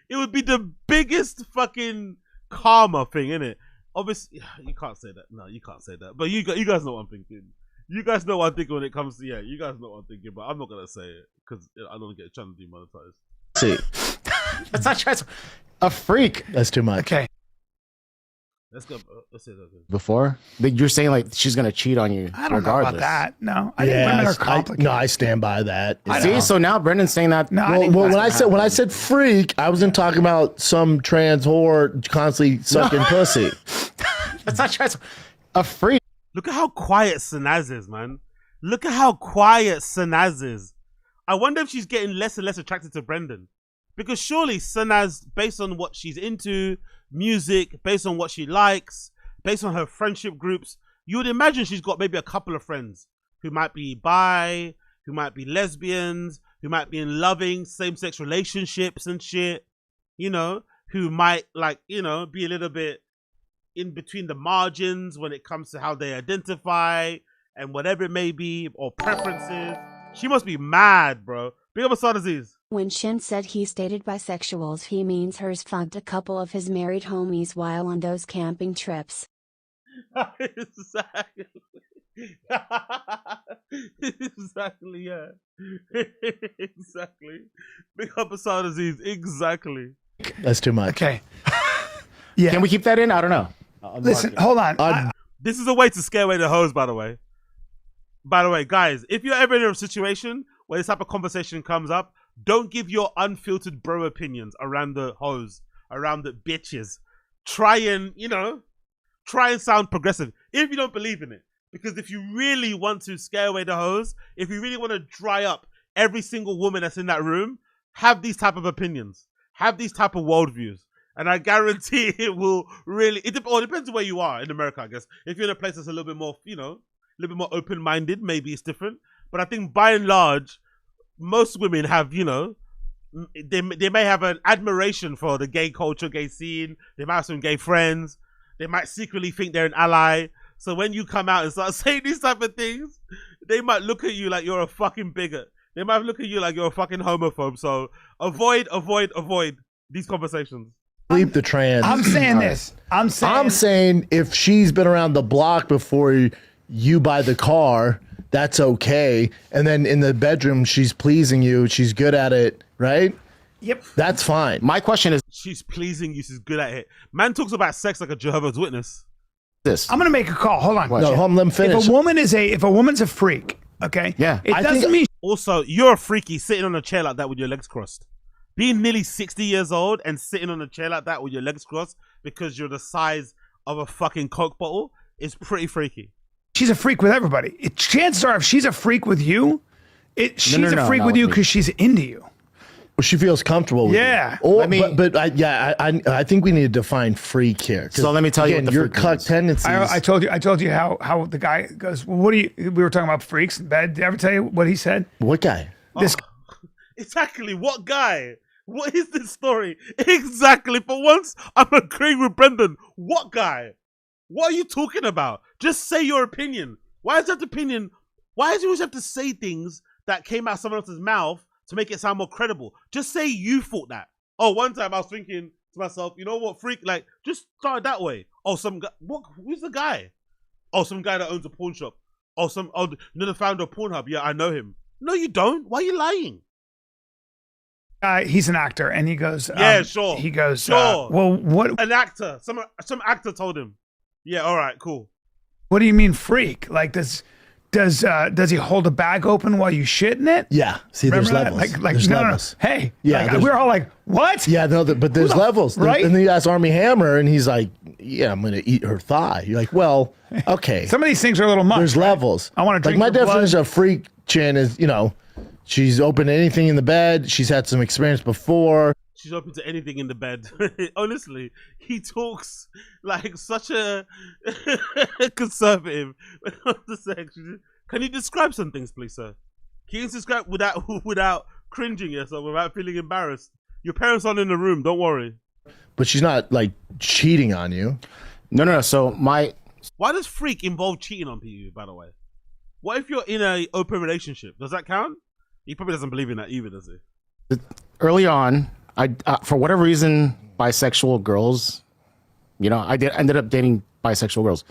it would be the biggest fucking karma thing, innit? Obviously, you can't say that. No, you can't say that. But you guys know what I'm thinking. You guys know what I'm thinking when it comes to, yeah, you guys know what I'm thinking, but I'm not going to say it because I don't get a channel demonetized. See. That's not trans. A freak. That's too much. Okay. Let's go. Let's say that. Before? But you're saying like she's going to cheat on you I don't regardless. know about that. No. I think women are complicated. No, I stand by that. See, so now Brendan's saying that. No, Well, when I said freak, I wasn't talking about some trans whore constantly sucking pussy. That's not trans. A freak. Look at how quiet Sanaz is, man. Look at how quiet Sanaz is. I wonder if she's getting less and less attracted to Brendan. Because surely Sanaz, based on what she's into, music, based on what she likes, based on her friendship groups, you would imagine she's got maybe a couple of friends who might be bi, who might be lesbians, who might be in loving same-sex relationships and shit, you know, who might, like, you know, be a little bit in between the margins when it comes to how they identify and whatever it may be, or preferences. She must be mad, bro. Big up Asad Aziz. When Shin said he stated bisexuals, he means hers funked a couple of his married homies while on those camping trips. Exactly. Exactly, yeah. Exactly. Big up Asad Aziz. Exactly. That's too much. Okay. Yeah. Can we keep that in? I don't know. Listen, hold on. This is a way to scare away the hoes, by the way. By the way, guys, if you're ever in a situation where this type of conversation comes up, don't give your unfiltered bro opinions around the hoes, around the bitches. Try and sound progressive if you don't believe in it. Because if you really want to scare away the hoes, if you really want to dry up every single woman that's in that room, have these type of opinions. Have these type of worldviews. And I guarantee it will really, it depends on where you are in America, I guess. If you're in a place that's a little bit more, a little bit more open-minded, maybe it's different. But I think by and large, most women have, they may have an admiration for the gay culture, gay scene. They might have some gay friends. They might secretly think they're an ally. So when you come out and start saying these type of things, they might look at you like you're a fucking bigot. They might look at you like you're a fucking homophobe. So avoid these conversations. Leave the trans. I'm saying this. I'm saying if she's been around the block before you buy the car, that's okay. And then in the bedroom, she's pleasing you. She's good at it, right? Yep. That's fine. My question is, she's pleasing you. She's good at it. Man talks about sex like a Jehovah's Witness. I'm gonna make a call. Hold on. No, let me finish. If a woman's a freak, okay? Yeah. It doesn't mean. Also, you're a freaky sitting on a chair like that with your legs crossed. Being nearly 60 years old and sitting on a chair like that with your legs crossed because you're the size of a fucking Coke bottle is pretty freaky. She's a freak with everybody. Chances are, if she's a freak with you, she's a freak with you because she's into you. Well, she feels comfortable with you. Oh, I think we need to define freak here. So let me tell you what the your freak cuck is. tendencies. I told you how the guy goes. Well, what do you? We were talking about freaks in bed. Did I ever tell you what he said? What guy? This. Exactly. What guy? What is this story? Exactly. For once, I'm agreeing with Brendan. What guy? What are you talking about? Just say your opinion. Why is that opinion? Why does you always have to say things that came out of someone else's mouth to make it sound more credible? Just say you thought that. Oh, one time I was thinking to myself, you know what, freak? Like, just start it that way. Oh, some guy. What? Who's the guy? Oh, some guy that owns a pawn shop. Oh, the founder of Pornhub. Yeah, I know him. No, you don't. Why are you lying? He's an actor, and he goes. Yeah, sure. He goes. Sure. Well, what? An actor. Some actor told him. Yeah. All right. Cool. What do you mean, freak? Like, does he hold a bag open while you shit in it? Yeah. See, there's Remember levels. Like, there's no. levels. Hey. Yeah. Like, we're all like, what? Yeah. No. But there's levels, right? And then you ask Army Hammer, and he's like, "Yeah, I'm gonna eat her thigh." You're like, "Well, okay." Some of these things are a little much. There's levels. I want to drink my your blood. definition of freak, Chin, is she's open to anything in the bed. She's had some experience before. She's open to anything in the bed. Honestly, he talks like such a conservative when it comes to sex. Can you describe some things, please, sir? Can you subscribe without cringing yourself, without feeling embarrassed? Your parents aren't in the room. Don't worry. But she's not like cheating on you. No. So why does freak involve cheating on people? By the way, what if you're in a open relationship? Does that count? He probably doesn't believe in that either, does he? Early on, I for whatever reason, bisexual girls, I ended up dating bisexual girls.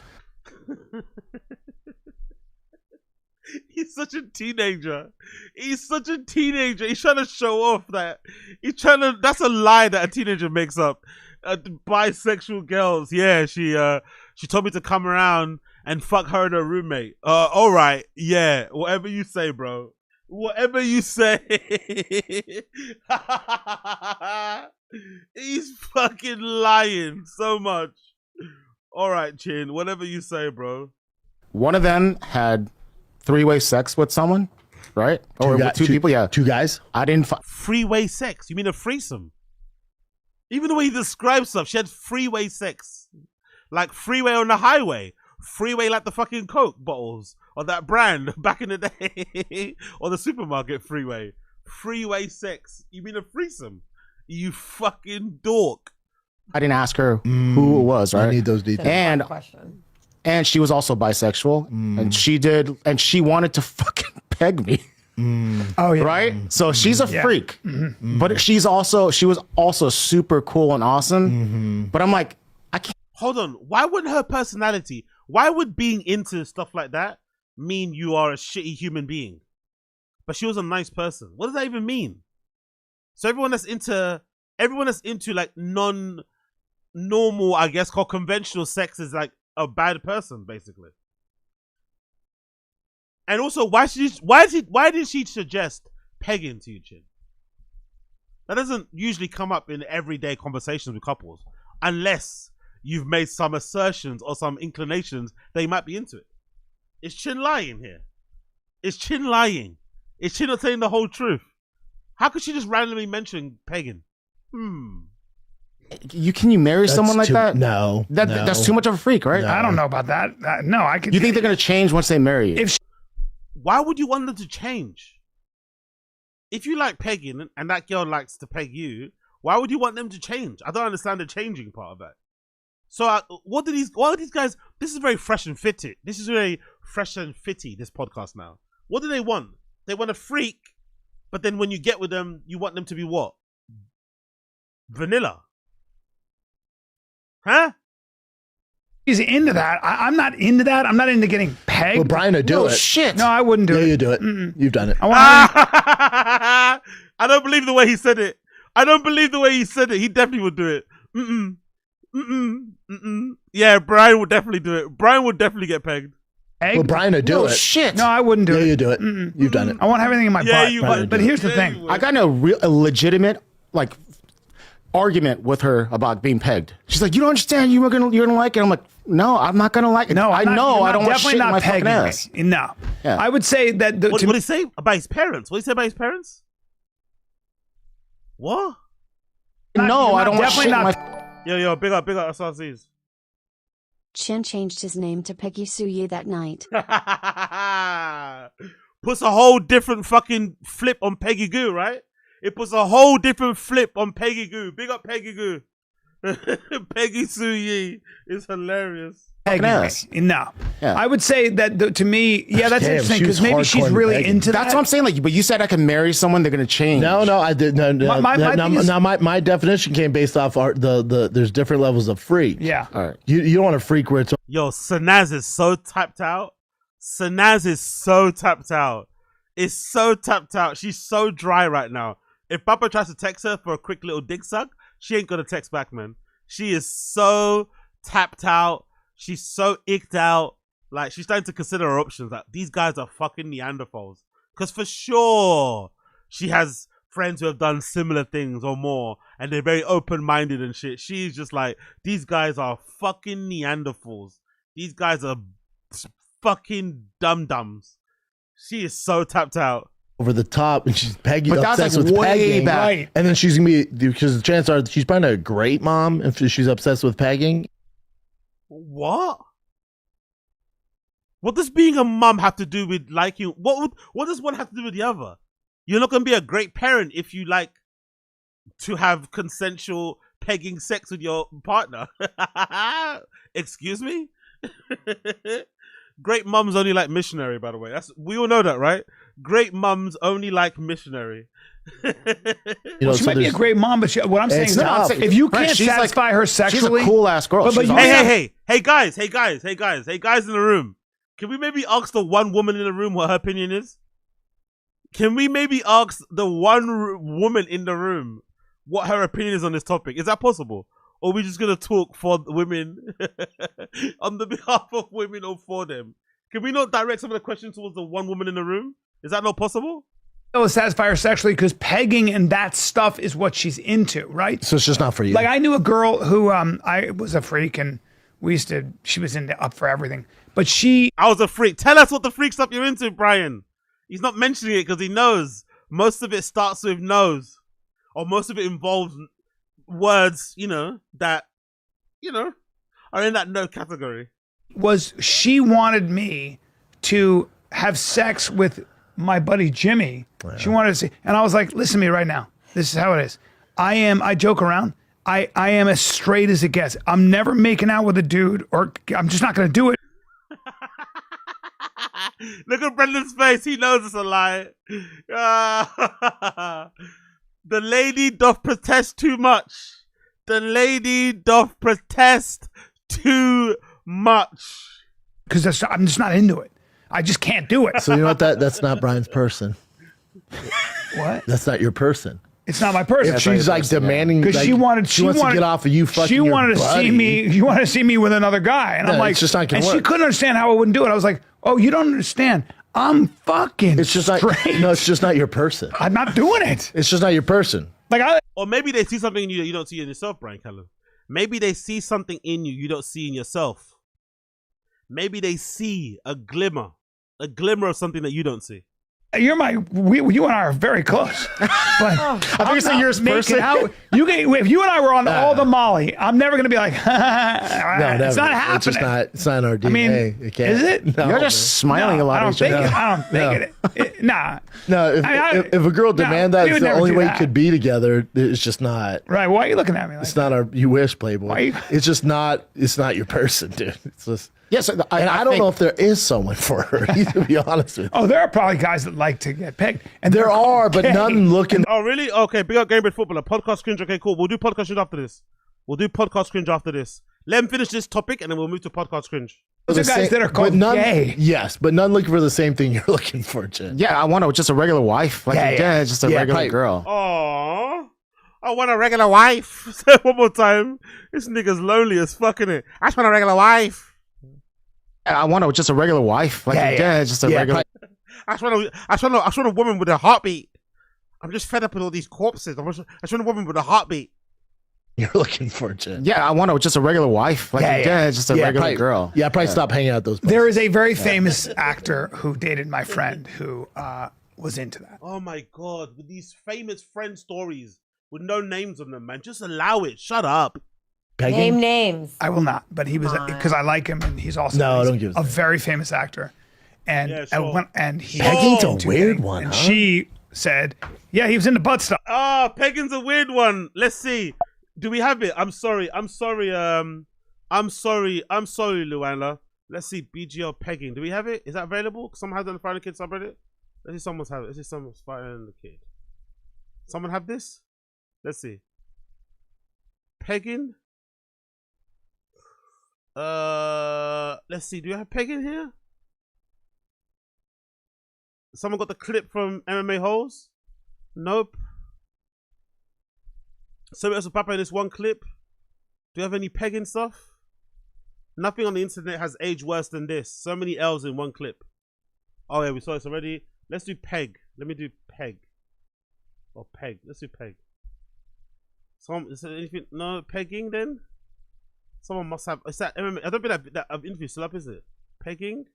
He's such a teenager. He's trying to show off that. That's a lie that a teenager makes up. Bisexual girls. Yeah, she told me to come around and fuck her and her roommate. All right. Yeah, whatever you say, bro. Whatever you say. He's fucking lying so much. All right, Chin. Whatever you say, bro. One of them had three-way sex with someone, right? Or with two people, yeah. Two guys? I didn't... Freeway sex? You mean a threesome? Even the way he describes stuff, she had freeway sex. Like freeway on the highway. Freeway like the fucking Coke bottles. Or that brand back in the day. Or the supermarket freeway. Freeway sex. You mean a threesome? You fucking dork. I didn't ask her who it was, right? I need those details. And she was also bisexual, and she wanted to fucking peg me. Oh yeah, right. So she's a freak, but she was also super cool and awesome. But I'm like, I can't. Hold on. Why wouldn't her personality? Why would being into stuff like that mean you are a shitty human being? But she was a nice person. What does that even mean? So everyone that's into like non-normal, I guess, called conventional sex is like a bad person, basically. And also, why did she suggest pegging to you, Chin? That doesn't usually come up in everyday conversations with couples, unless you've made some assertions or some inclinations they might be into it. Is Chin lying here? Is Chin lying? Is Chin not saying the whole truth? How could she just randomly mention pegging? Can you marry someone like that? No, that's too much of a freak, right? No. I don't know about that. No, I can. You think they're gonna change once they marry you? Why would you want them to change? If you like pegging and that girl likes to peg you, why would you want them to change? I don't understand the changing part of that. So what do these guys? This is very fresh and fitty. This is very fresh and fitty. This podcast now. What do they want? They want a freak, but then when you get with them, you want them to be what? Vanilla. Huh? He's into that. I'm not into that. I'm not into getting pegged. Well, Brian would do it. Shit. No, I wouldn't do it. Yeah, you do it. You've done it. I don't believe the way he said it. He definitely would do it. Yeah, Brian would definitely do it. Brian would definitely get pegged. Well, Brian would do it. Shit. No, I wouldn't do it. Yeah, you do it. You've done it. I want everything in my butt. But here's the thing. I got a legitimate argument with her about being pegged. She's like, "You don't understand. You're gonna like it." I'm like, "No, I'm not gonna like it. No, I know. I don't want shit in my fucking me. ass." No, yeah. I would say that. What did he say about his parents? What did he say about his parents? What? No, I don't want shit in my. Yo, big up SRCs. Chin changed his name to Peggy Sue Ye that night. Puts a whole different fucking flip on Peggy Goo, right? It puts a whole different flip on Peggy Goo. Big up Peggy Goo. Peggy Sue Ye is hilarious. No. Yeah. I would say that to me, that's interesting because maybe she's really into that. That's what I'm saying. Like, but you said I can marry someone, they're gonna change. No, I did. No. My definition came based off there's different levels of freak. Yeah. All right. You don't want a freak where it's. Yo, Sanaz is so tapped out. It's so tapped out. She's so dry right now. If Papa tries to text her for a quick little dick suck, she ain't gonna text back, man. She is so tapped out. She's so icked out. Like, she's starting to consider her options. Like, these guys are fucking Neanderthals. Because for sure, she has friends who have done similar things or more. And they're very open-minded and shit. She's just like, these guys are fucking Neanderthals. These guys are fucking dum-dums. She is so tapped out. Over the top, and she's Peggy but obsessed like with pegging, right? And then she's gonna be, because the chances are she's probably a great mom if she's obsessed with pegging. What? What does being a mum have to do with liking? What does one have to do with the other? You're not gonna be a great parent if you like to have consensual pegging sex with your partner. Excuse me? Great mums only like missionary, by the way. We all know that, right? Great mums only like missionary. She might be a great mom, but what I'm saying is, if you can't satisfy her sexually, she's a cool ass girl. Hey guys in the room. Can we maybe ask the one woman in the room what her opinion is? Can we maybe ask the one woman in the room what her opinion is on this topic? Is that possible? Or are we just going to talk for women on the behalf of women or for them? Can we not direct some of the questions towards the one woman in the room? Is that not possible? Satisfy her sexually because pegging and that stuff is what she's into, right? So it's just not for you. Like I knew a girl who I was a freak and she was into up for everything. But I was a freak. Tell us what the freak stuff you're into, Brian. He's not mentioning it because he knows. Most of it starts with nose. Or most of it involves words, that, are in that no category. She wanted me to have sex with my buddy Jimmy. Yeah. She wanted to see, and I was like, listen to me right now. This is how it is. I joke around. I am as straight as it gets. I'm never making out with a dude, or I'm just not going to do it. Look at Brendan's face. He knows it's a lie. The lady doth protest too much. The lady doth protest too much. Because I'm just not into it. I just can't do it. So you know what? That's not Brian's person. What? That's not your person. It's not my person. If she's like demanding because she wants to get off of you fucking She wanted to see me. You want to see me with another guy, and I'm like, it's just not gonna and work. she couldn't understand how I wouldn't do it. I was like, oh, you don't understand. I'm fucking. It's just straight. No, it's just not your person. I'm not doing it. It's just not your person. Or maybe they see something in you that you don't see in yourself, Brian Callum. Maybe they see something in you don't see in yourself. Maybe they see a glimmer of something that you don't see. You and I are very close. But I think it's not yours person. If you and I were on all the Molly, I'm never going to be like, no, never. It's not happening. It's not in our DNA. I mean, is it? No, you're just smiling a lot. I don't think it. Nah. No, if a girl demand that, it's the only way you could be together. It's just not. Right. Why are you looking at me like it's not our, you wish, Playboy. It's just not, it's not your person, dude. It's just. Yes, I don't know if there is someone for her, to be honest with you. Oh, there are probably guys that like to get pegged. And there are, but none looking. Oh, really? Okay, big up Gamebred Footballer. Podcast cringe. Okay, cool. We'll do podcast cringe after this. Let him finish this topic and then we'll move to podcast cringe. Those are guys that are called gay. Yes, but none looking for the same thing you're looking for, Jen. Yeah, I want just a regular wife. Just a regular girl. Aww. I want a regular wife. Say it one more time. This nigga's lonely as fucking it. I just want a regular wife. I want just a regular wife. Just a regular. I just want a woman with a heartbeat. I'm just fed up with all these corpses. I just want a woman with a heartbeat. You're looking for, Jen. Yeah, I want just a regular wife. Just a regular girl. Yeah, probably stop hanging out those places. There is a very famous actor who dated my friend who was into that. Oh my God, with these famous friend stories with no names on them, man. Just allow it. Shut up. Pegging? Name names. I will not, but he was because I like him and he's also don't give a very famous actor. And he pegging's a weird one. And she said, "Yeah, he was into butt stuff." Oh, pegging's a weird one. Let's see. Do we have it? I'm sorry, Luana. Let's see. BGL pegging. Do we have it? Is that available? Someone has it on the Friday Kid subreddit. Let's see. Someone's have it. Let's see. Someone's fighting the kid. Someone have this? Let's see. Pegging. Let's see. Do you have pegging here? Someone got the clip from MMA Holes? Nope. So there's a papa in this one clip. Do you have any pegging stuff? Nothing on the internet has aged worse than this. So many L's in one clip. Oh yeah, we saw this already. Let's do peg. Let me do peg. Or peg. Let's do peg. Is there anything? No pegging then? Someone must have. Is that MMA? I don't think that interview still up, is it? Pegging?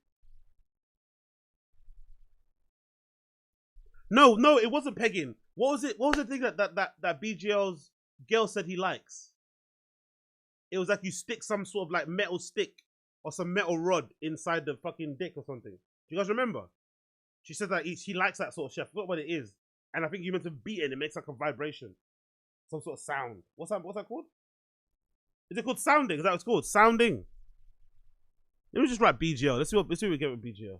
No, it wasn't pegging. What was it? What was the thing that BGL's girl said he likes? It was like you stick some sort of like metal stick or some metal rod inside the fucking dick or something. Do you guys remember? She said that she likes that sort of shit. I forgot what it is. And I think you meant to beat it and it makes like a vibration. Some sort of sound. What's that called? Is it called sounding? Is that what it's called? Sounding. Let me just write BGL. Let's see what we get with BGL.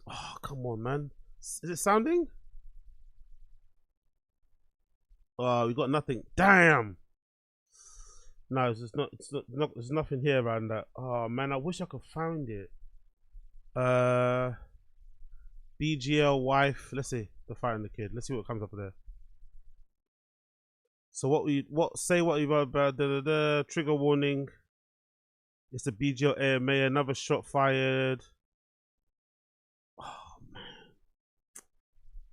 Oh, come on, man. Is it sounding? Oh, we got nothing. Damn. No, it's just not. There's nothing here around that. Oh man, I wish I could find it. BGL wife. Let's see. The fighting the kid. Let's see what comes up there. So what you've about trigger warning. It's the BGL AMA. Another shot fired. Oh man,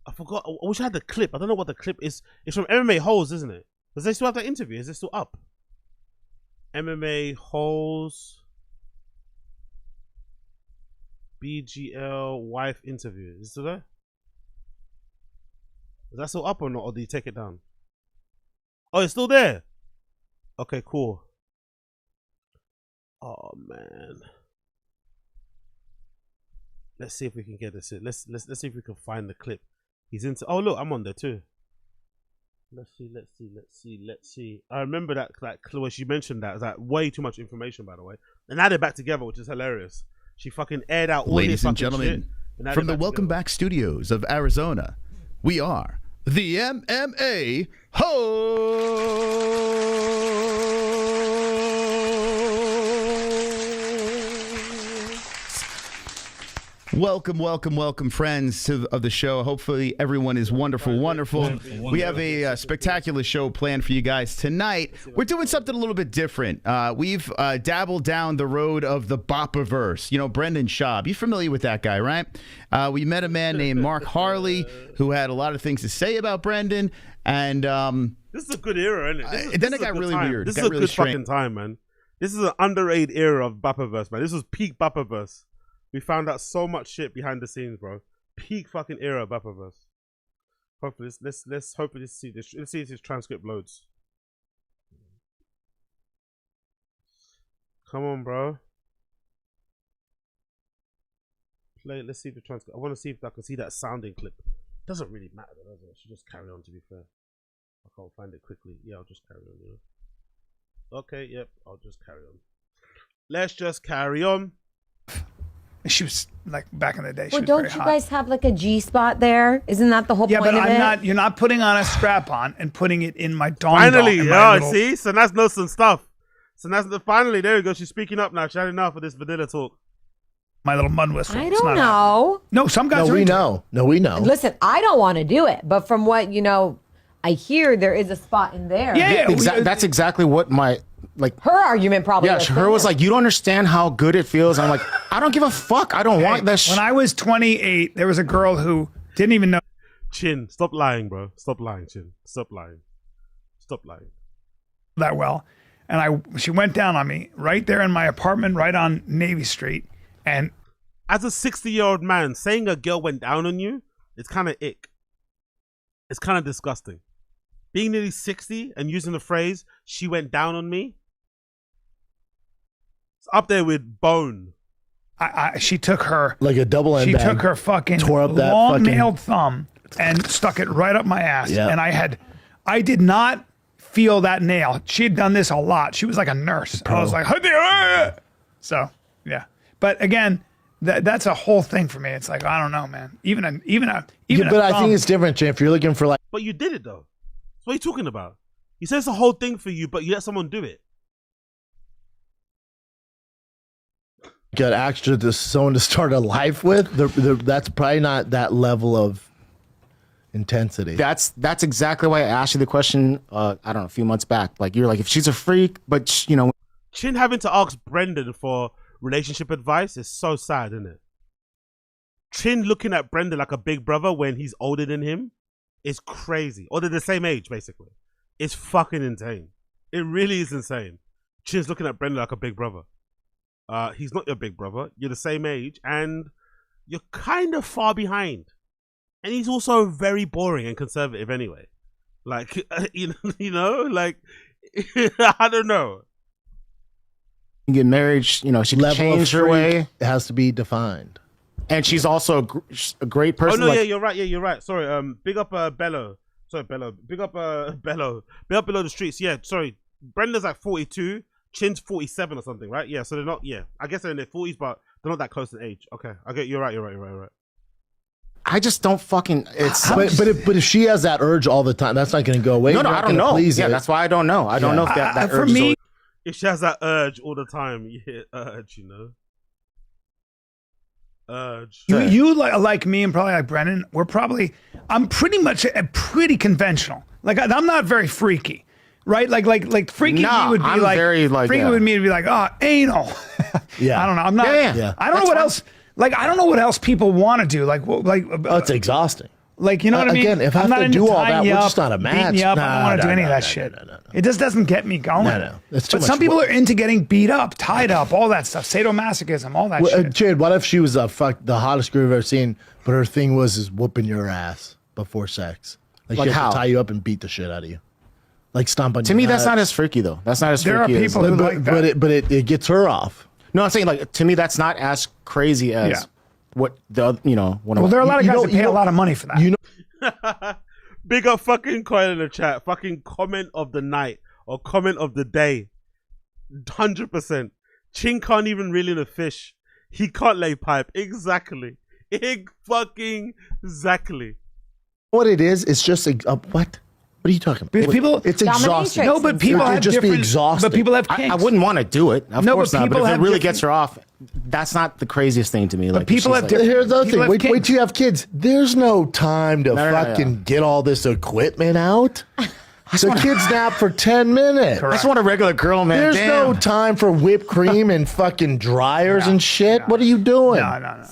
I forgot. I wish I had the clip. I don't know what the clip is. It's from MMA Holes, isn't it? Does they still have that interview? Is it still up? MMA Holes BGL wife interview. Is it still there? Is that still up or not? Or do you take it down? Oh, it's still there. Okay, cool. Oh man. Let's see if we can get this in. Let's see if we can find the clip. He's into. Oh look, I'm on there too. Let's see. I remember that where she mentioned that way too much information, by the way. And added back together, which is hilarious. She fucking aired out all Ladies this and gentlemen, from the Welcome Back Studios of Arizona, we are the MMA Welcome, friends of the show. Hopefully everyone is wonderful. We have a spectacular show planned for you guys tonight. We're doing something a little bit different. We've dabbled down the road of the Boppaverse. You know, Brendan Schaub. You familiar with that guy, right? We met a man named Mark Harley who had a lot of things to say about Brendan. And this is a good era, isn't it? Then it got really weird. This is a good fucking time, man. This is an underrated era of Boppaverse, man. This was peak Boppaverse. We found out so much shit behind the scenes, bro. Peak fucking era of Boppaverse. Hopefully, let's hopefully see this. Let's see if this transcript loads. Come on, bro. Play. Let's see if the transcript. I want to see if I can see that sounding clip. Doesn't really matter, does it? I should just carry on. To be fair, I can't find it quickly. Yeah, I'll just carry on. You know? Okay. Yep. I'll just carry on. Let's just carry on. She was like back in the day. Well, don't you guys have like a G spot there? Isn't that the whole point of it? Yeah, but I'm not. You're not putting on a strap on and putting it in my dong. Finally, see, so that's knows some stuff. So that's finally there you go. She's speaking up now. She had enough of this vanilla talk. My little mud whistle. I don't know. No, some guys. No, we know. No, we know. Listen, I don't want to do it, but from what I hear there is a spot in there. Yeah, that's exactly what my her argument probably. Yeah, her was like, you don't understand how good it feels. I'm like, I don't give a fuck. I don't want that shit. When I was 28, there was a girl who didn't even know. Chin, stop lying, bro. Stop lying, Chin. Stop lying. That well, and she went down on me right there in my apartment, right on Navy Street, and as a 60-year-old man, saying a girl went down on you, it's kind of ick. It's kind of disgusting. Being nearly 60 and using the phrase, she went down on me. It's up there with bone. She took her like a double end. She took her fucking tore up that long nailed thumb and stuck it right up my ass. Yep. And I did not feel that nail. She had done this a lot. She was like a nurse. I was like, so yeah. But again, that's a whole thing for me. It's like, I don't know, man. Even a but I think it's different, Jim. If you're looking for like, but you did it though. So what are you talking about? You said it's a whole thing for you, but you let someone do it. Get extra to someone to start a life with. That's probably not that level of intensity. That's exactly why I asked you the question. I don't know, a few months back. Like you're like, if she's a freak, but Chin having to ask Brendan for relationship advice is so sad, isn't it? Chin looking at Brendan like a big brother when he's older than him is crazy. Or they're the same age, basically. It's fucking insane. It really is insane. Chin's looking at Brendan like a big brother. He's not your big brother. You're the same age, and you're kind of far behind. And he's also very boring and conservative anyway. Like, like, I don't know. get married. You know, she can change her way. It has to be defined. And she's also a great person. Oh no, yeah, you're right. Yeah, you're right. Sorry, big up Bello. Sorry, Bello. Big up Bello. Big up below the streets. Yeah, sorry. Brenda's like 42. Chin's 47 or something, right? Yeah, so they're not. Yeah, I guess they're in their 40s, but they're not that close in age. Okay, you're right. I just don't fucking. It's but if she has that urge all the time, that's not going to go away. No, I don't know. Yeah, that's why I don't know. I don't know if that for urge. me, if she has that urge all the time, yeah, urge, you know. Urge. You like me and probably like Brennan. I'm pretty much pretty conventional. Like I'm not very freaky, right? Like freaky me would be I'm like very freaky with me would be like, oh, anal. Yeah, I don't know. I'm not. Yeah. I don't know what else. Like I don't know what else people want to do. It's exhausting. Like, you know what I mean? Again, if I I'm have not to into do all that, tying we're you just not a up, match. beating you up. I don't want to do any of that shit. It just doesn't get me going. No. That's too but much some people work. are into getting beat up, tied up, all that stuff, sadomasochism, all that shit. Jared, what if she was the hottest girl you've ever seen, but her thing was whooping your ass before sex? Like she how? had to tie you up and beat the shit out of you. Like stomp on To your me, that's nuts. not as freaky though. That's not as There are freaky. people who like that. But it gets her off. No, I'm saying like to me, that's not as crazy as what the Well, there are a lot of guys that pay a lot of money for that. You know. Big up fucking coin in the chat. Fucking comment of the night or comment of the day. 100%. Chin can't even reel in a fish. He can't lay pipe. Exactly. Fucking exactly. What it is, it's just what? What are you talking about? People, it's exhausting. No, but people have just be different. exhausting. But people have kinks. I wouldn't want to do it. Of No, course but not. But people if it have really different- gets her off, that's not the craziest thing to me. Like people have different- Here's the other people thing. have Wait till you have kids. There's no time to fucking get all this equipment out. The kids nap for 10 minutes. I just want a regular girl, man. There's no time for whipped cream and fucking dryers and shit. What are you doing? No.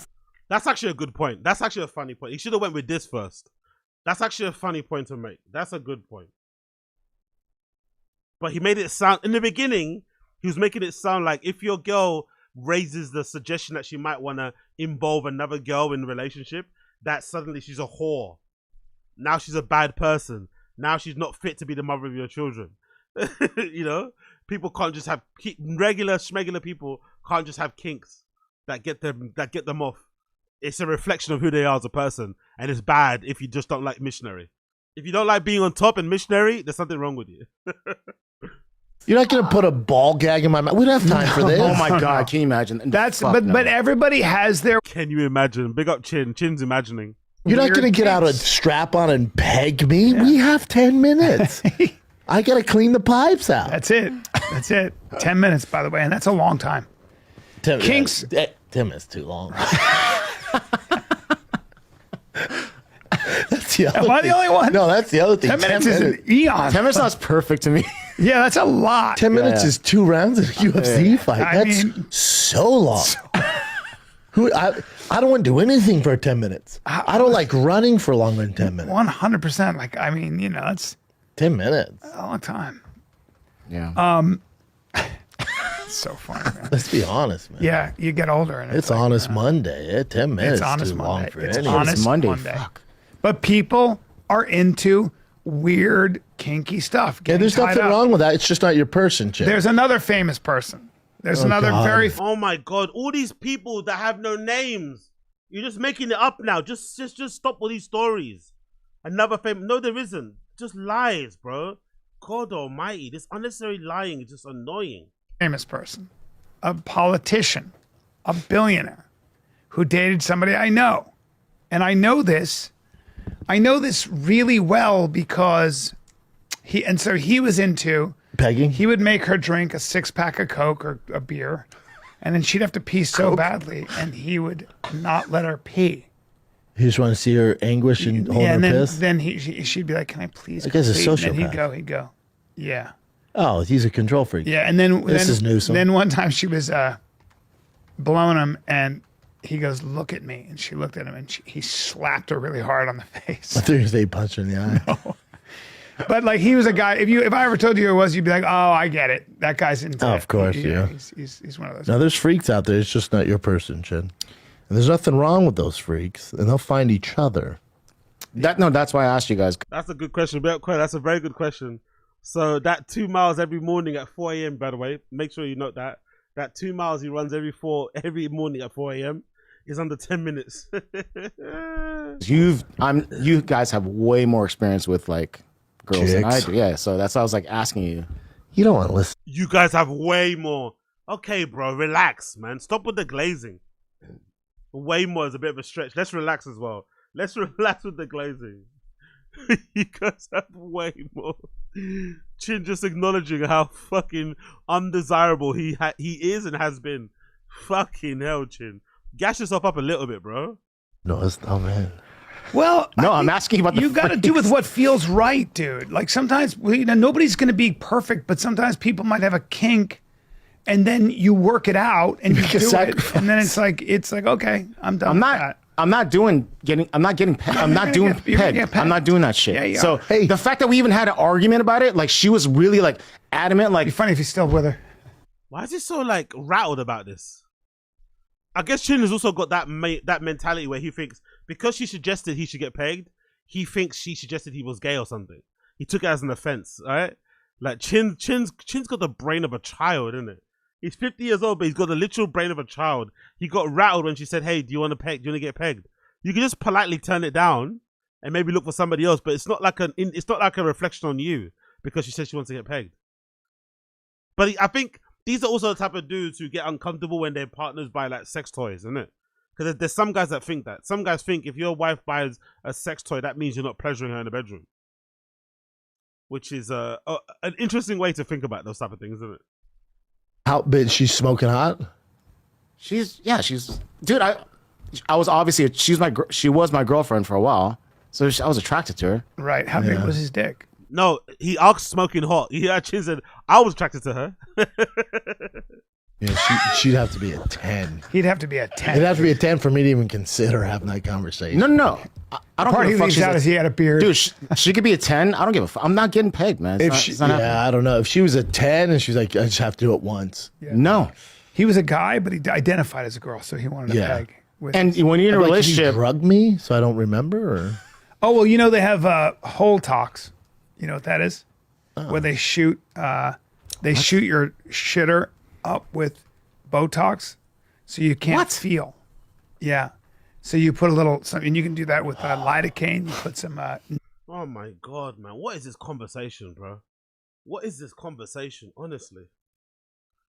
That's actually a good point. That's actually a funny point. He should have went with this first. That's actually a funny point to make. That's a good point. But he made it sound, in the beginning, he was making it sound like if your girl raises the suggestion that she might want to involve another girl in the relationship, that suddenly she's a whore. Now she's a bad person. Now she's not fit to be the mother of your children. You know? People can't just have, regular people can't just have kinks that get them off. It's a reflection of who they are as a person. And it's bad if you just don't like missionary. If you don't like being on top and missionary, there's something wrong with you. You're not going to put a ball gag in my mouth. We don't have time for this. Oh my God, can you imagine? But everybody has their. Can you imagine? Big up Chin. Chin's imagining. You're not going to get out a strap on and peg me. Yeah. We have 10 minutes. I got to clean the pipes out. That's it. 10 minutes, by the way, and that's a long time. Kinks. 10 minutes too long. That's the other Am I the only one? No, that's the other thing. 10 minutes is an eon. 10 minutes sounds perfect to me. Yeah, that's a lot. 10 minutes is 2 rounds in a UFC fight. That's so long. I don't want to do anything for 10 minutes. I don't like running for longer than 10 minutes. 100%. Like, I mean, it's 10 minutes. A long time. Yeah. It's so funny, man. Let's be honest, man. Yeah, you get older. And it's like, Honest Monday. 10 minutes is too long for anything. Honest Monday. Fuck. But people are into weird, kinky stuff. Yeah, there's nothing wrong with that. It's just not your person, Jim. There's another famous person. There's another very. Oh my God! All these people that have no names. You're just making it up now. Just stop all these stories. Another famous. No, there isn't. Just lies, bro. God Almighty! This unnecessary lying is just annoying. Famous person, a politician, a billionaire, who dated somebody I know, and I know this really well because he was into pegging. He would make her drink a 6-pack of Coke or a beer, and then she'd have to pee so badly, and he would not let her pee. He just want to see her anguish and hold her piss? Then she'd be like, "Can I please?" That guy's a sociopath. And then he'd go, "Yeah." Oh, he's a control freak. Yeah, and then this is Newsom. Then one time she was blowing him, and he goes, "Look at me," and she looked at him, and he slapped her really hard on the face. I think they punched her in the eye. No. But like he was a guy. If I ever told you who it was, you'd be like, "Oh, I get it. That guy's into it." Of course, yeah. He's one of those. Now there's freaks out there. It's just not your person, Chin. And there's nothing wrong with those freaks, and they'll find each other. That's why I asked you guys. That's a good question. That's a very good question. So that 2 miles every morning at 4 a.m., by the way, make sure you note that. that 2 miles he runs every morning at 4 a.m. is under 10 minutes. You guys have way more experience with like girls than I do. Yeah, so that's why I was like asking you. You don't want to listen. You guys have way more. Okay, bro, relax, man. Stop with the glazing. Way more is a bit of a stretch. Let's relax as well. Let's relax with the glazing. You guys have way more. Chin just acknowledging how fucking undesirable he is and has been. Fucking hell, Chin. Gas yourself up a little bit, bro. No, it's not, man. Well, no, I'm asking about the you got to do with what feels right, dude. Like sometimes, nobody's going to be perfect, but sometimes people might have a kink, and then you work it out and you do it, and then it's like okay, I'm done. I'm not doing pegged. I'm not doing that shit. Yeah, you so are. The fact that we even had an argument about it, like she was really like adamant. Like, it'd be funny if he's still with her. Why is he so like rattled about this? I guess Chin has also got that mentality where he thinks because she suggested he should get pegged, he thinks she suggested he was gay or something. He took it as an offense, all right? Like Chin's got the brain of a child, isn't it? He's 50 years old, but he's got the literal brain of a child. He got rattled when she said, "Hey, do you want to peg? Do you want to get pegged?" You can just politely turn it down and maybe look for somebody else, but it's not like a reflection on you because she said she wants to get pegged. But I think these are also the type of dudes who get uncomfortable when their partners buy like sex toys, isn't it? Because there's some guys that think that. Some guys think if your wife buys a sex toy, that means you're not pleasuring her in the bedroom. Which is an interesting way to think about those type of things, isn't it? How big? She's smoking hot. She's dude. I was obviously she was my girlfriend for a while, so I was attracted to her. Right? How big was his dick? No, he asked smoking hot. He actually said I was attracted to her. Yeah, she'd have to be a 10. He'd have to be a 10. It'd have to be a 10 for me to even consider having that conversation. No. I don't Part give a he fuck. leaves out is he had a beard. Dude, she could be a 10. I don't give a fuck. I'm not getting pegged, man. I don't know. If she was a 10 and she's like, I just have to do it once. Yeah. No. He was a guy, but he identified as a girl, so he wanted to peg. And when you're in a relationship, can you drug me so I don't remember? Or? Oh well, they have hole talks. You know what that is? Where they shoot your shitter up with Botox, so you can't feel. Yeah. So you put a little something. You can do that with lidocaine. You put some. Oh my god, man! What is this conversation, bro? What is this conversation? Honestly,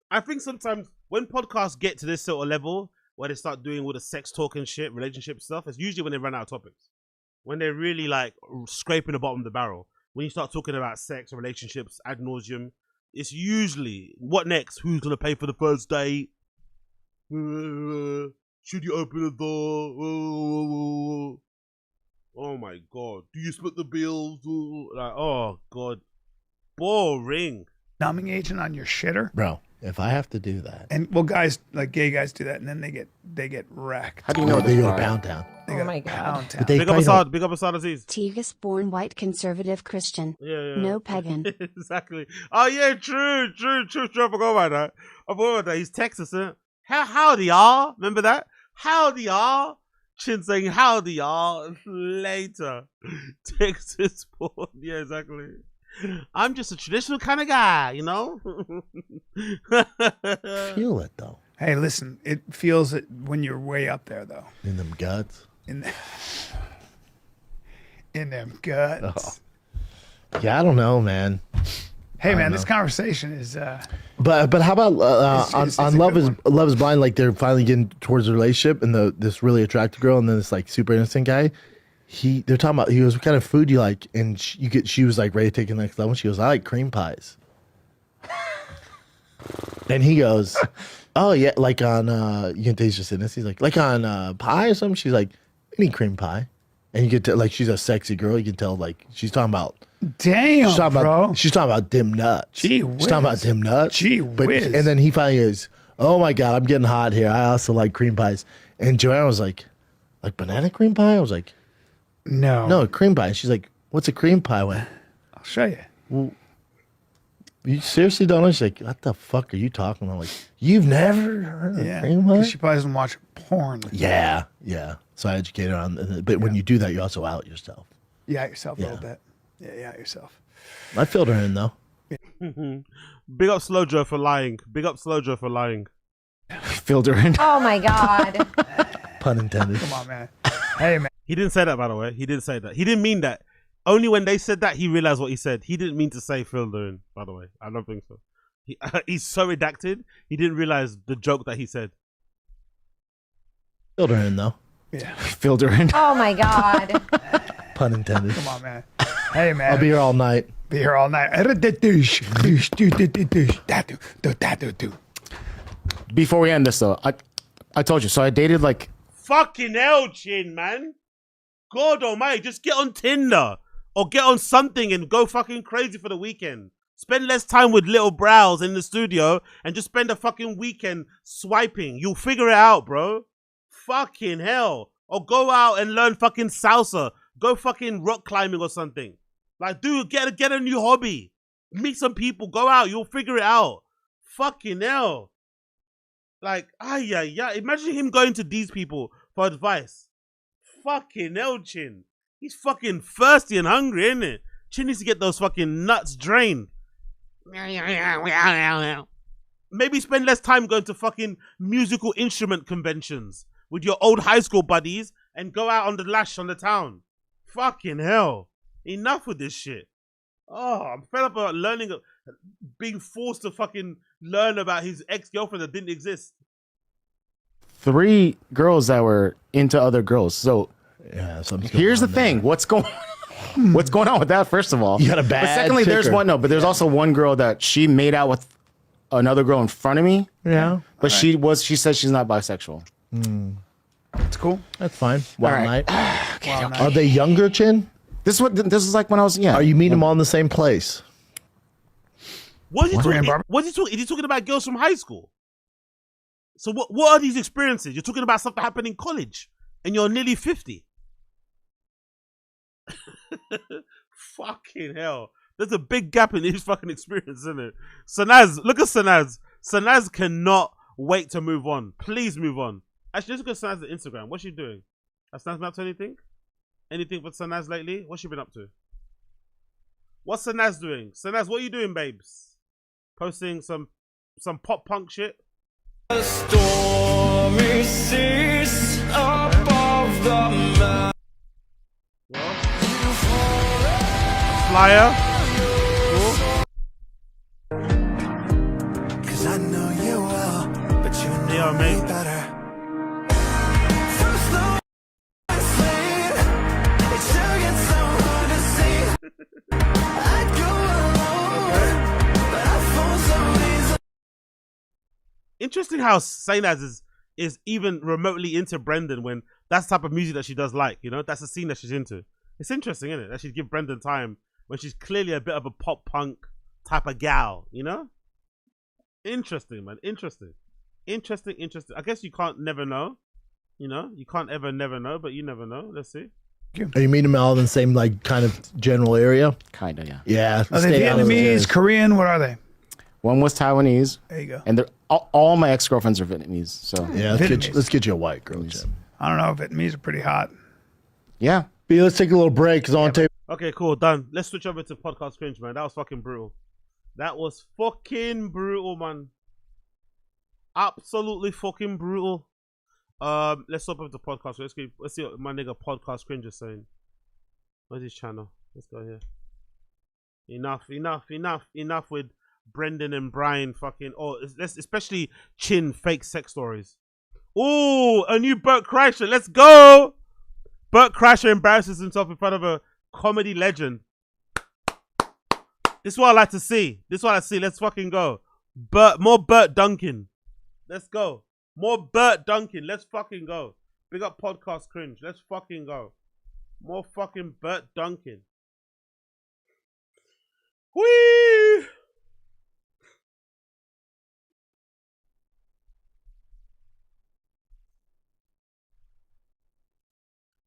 I think sometimes when podcasts get to this sort of level where they start doing all the sex talk and shit, relationship stuff, it's usually when they run out of topics. When they're really like scraping the bottom of the barrel. When you start talking about sex or relationships ad nauseum, it's usually what next? Who's gonna pay for the first date? Should you open the door? Oh my god! Do you split the bills? Like, oh god, boring. Numbing agent on your shitter, bro. If I have to do that, and well, guys like gay guys do that, and then they get wrecked. How do you know they go to Pound Town? Oh my god! Big up Assad. Big up Assad Aziz. Tegas born white conservative Christian. Yeah. No pagan. Exactly. Oh yeah, true. I forgot about that. He's Texas, huh? Howdy y'all. Remember that? Howdy y'all. Chin saying howdy y'all later. Texas born. Yeah, exactly. I'm just a traditional kind of guy, you know? Feel it, though. Hey, listen, it feels it when you're way up there, though. In them guts? In them guts. Oh. Yeah, I don't know, man. Hey, man, this conversation is... But how about on Love is Blind, like they're finally getting towards a relationship and this really attractive girl and then this like super innocent guy. They're talking about, he goes, what kind of food do you like? And she was like ready to take the next level. She goes, I like cream pies. And he goes, oh yeah, like on, you can taste your innocence. He's like on pie or something? She's like, any cream pie. And you get to, like, she's a sexy girl. You can tell, like, she's talking about. Damn, bro. She's talking about dim nuts. Gee whiz. She's talking about dim nuts. Gee whiz. And then he finally goes, oh my God, I'm getting hot here. I also like cream pies. And Joanna was like banana cream pie? I was like, No, cream pie. She's like, what's a cream pie with? I'll show you. Well, you seriously don't know? She's like, what the fuck are you talking about? I'm like, you've never heard of cream pie? She probably doesn't watch porn. Yeah. So I educated her on it. But when you do that, you also out yourself. You out yourself a little bit. Yeah, you out yourself. I filled her in, though. Big up Slow Joe for lying. Big up Slow Joe for lying. Filled her in. Oh my God. Pun intended. Come on, man. Hey, man. He didn't say that, by the way. He didn't say that. He didn't mean that. Only when they said that, he realized what he said. He didn't mean to say filled her in, by the way. I don't think so. He's so redacted, he didn't realize the joke that he said. Filled her in, though. Yeah. Filled her in. Oh my God. Pun intended. Come on, man. Hey, man. I'll be here all night. Be here all night. Before we end this, though, I told you. So I dated like. Fucking hell, Chin, man. God almighty, just get on Tinder or get on something and go fucking crazy for the weekend. Spend less time with little brows in the studio and just spend a fucking weekend swiping. You'll figure it out, bro. Fucking hell. Or go out and learn fucking salsa. Go fucking rock climbing or something. Like, dude, get a new hobby. Meet some people. Go out. You'll figure it out. Fucking hell. Like, yeah. Imagine him going to these people for advice. Fucking hell, Chin. He's fucking thirsty and hungry, isn't it? Chin needs to get those fucking nuts drained. Maybe spend less time going to fucking musical instrument conventions with your old high school buddies and go out on the lash on the town. Fucking hell. Enough with this shit. Oh, I'm fed up about being forced to fucking learn about his ex-girlfriend that didn't exist. 3 girls that were into other girls. So yeah, here's the thing. What's going on with that, first of all? You got a bad But secondly, there's ticker. one, no, but there's also one girl that she made out with another girl in front of me. Yeah. But she said she's not bisexual. That's cool. That's fine. Wild All right. night. Are they younger, Chin? This is like when I was, Are you meeting them all in the same place? What is he talking? Is he talking about girls from high school? So what are these experiences? You're talking about stuff that happened in college and you're nearly 50. Fucking hell. There's a big gap in his fucking experience, isn't it? Sanaz, look at Sanaz. Sanaz cannot wait to move on. Please move on. Actually, let's look at Sanaz's Instagram. What's she doing? Has Sanaz been up to anything? Anything for Sanaz lately? What's she been up to? What's Sanaz doing? Sanaz, what are you doing, babes? Posting some pop punk shit? Stormy seas above the mountain. Flyer. Cause I know you will, but you know me better. First love is slain, it sure gets so hard to see. I'd go alone, but I fall so easily. Interesting how Sainaz is even remotely into Brendan when that's the type of music that she does like, you know? That's the scene that she's into. It's interesting, isn't it? That she'd give Brendan time when she's clearly a bit of a pop punk type of gal, you know? Interesting, man. Interesting. I guess you can't never know. You know? You can't ever never know, but you never know. Let's see. Are you meeting them all in the same, like, kind of general area? Kind of, yeah. Yeah. Are they Vietnamese, Korean? What are they? One was Taiwanese. There you go. And all my ex-girlfriends are Vietnamese. So yeah, let's get you a white girl, Jim. I don't know. Vietnamese are pretty hot. Yeah. B, let's take a little break because I want to take. Okay, cool, done. Let's switch over to podcast cringe, man. That was fucking brutal. That was fucking brutal, man. Absolutely fucking brutal. Let's stop over to podcast. Let's see what my nigga podcast cringe is saying. Where's his channel? Let's go here. Enough with Brendan and Brian fucking. Oh, especially Chin fake sex stories. Oh, a new Bert Kreischer. Let's go. Bert Kreischer embarrasses himself in front of a comedy legend. This is what I like to see. Let's fucking go. More Bert Duncan. Let's go. More Bert Duncan. Let's fucking go. Big up podcast cringe. Let's fucking go. More fucking Bert Duncan. Whee!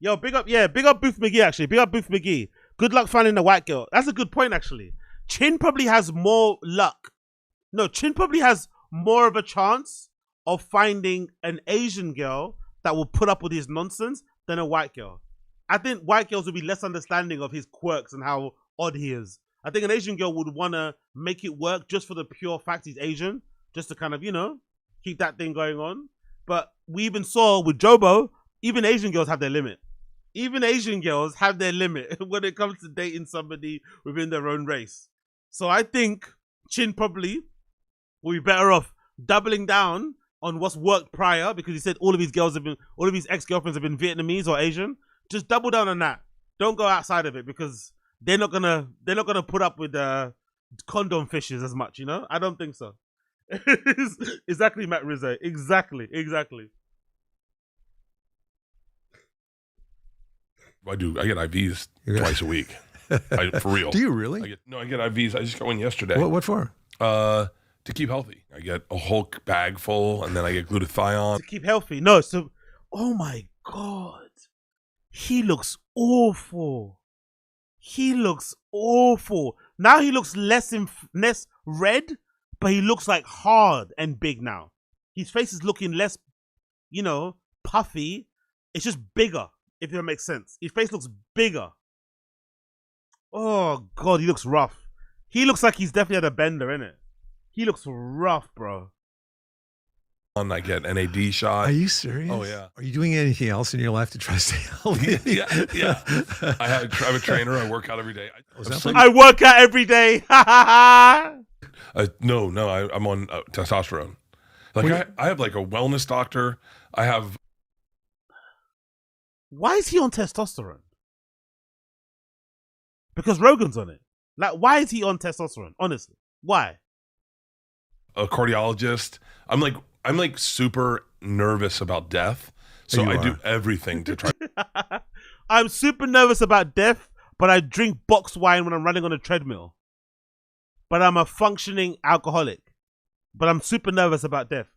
Yo, big up Booth McGee, actually. Big up Booth McGee. Good luck finding a white girl. That's a good point, actually. Chin probably has more luck. No, Chin probably has more of a chance of finding an Asian girl that will put up with his nonsense than a white girl. I think white girls will be less understanding of his quirks and how odd he is. I think an Asian girl would want to make it work just for the pure fact he's Asian. Just to kind of, you know, keep that thing going on. But we even saw with Jobo, even Asian girls have their limit. Even Asian girls have their limit when it comes to dating somebody within their own race. So I think Chin probably will be better off doubling down on what's worked prior, because he said all of his ex-girlfriends have been Vietnamese or Asian. Just double down on that. Don't go outside of it, because they're not gonna put up with condom fishes as much, you know? I don't think so. Exactly, Matt Rizzo. Exactly. I do. I get IVs twice a week. For real. Do you really? I get IVs. I just got one yesterday. What for? To keep healthy. I get a whole bag full, and then I get glutathione. To keep healthy. No, so, oh my God. He looks awful. Now he looks less red, but he looks like hard and big now. His face is looking less, puffy. It's just bigger, if that makes sense. His face looks bigger. Oh, God, he looks rough. He looks like he's definitely had a bender, innit? He looks rough, bro. I get NAD shot. Are you serious? Oh, yeah. Are you doing anything else in your life to try to stay healthy? Yeah. I have a trainer. I work out every day. I work out every day. No, I'm on testosterone. I have like a wellness doctor. Why is he on testosterone? Because Rogan's on it. Like, why is he on testosterone? Honestly, why? A cardiologist. I'm like super nervous about death, so I do everything to try. I'm super nervous about death, but I drink box wine when I'm running on a treadmill. But I'm a functioning alcoholic. But I'm super nervous about death.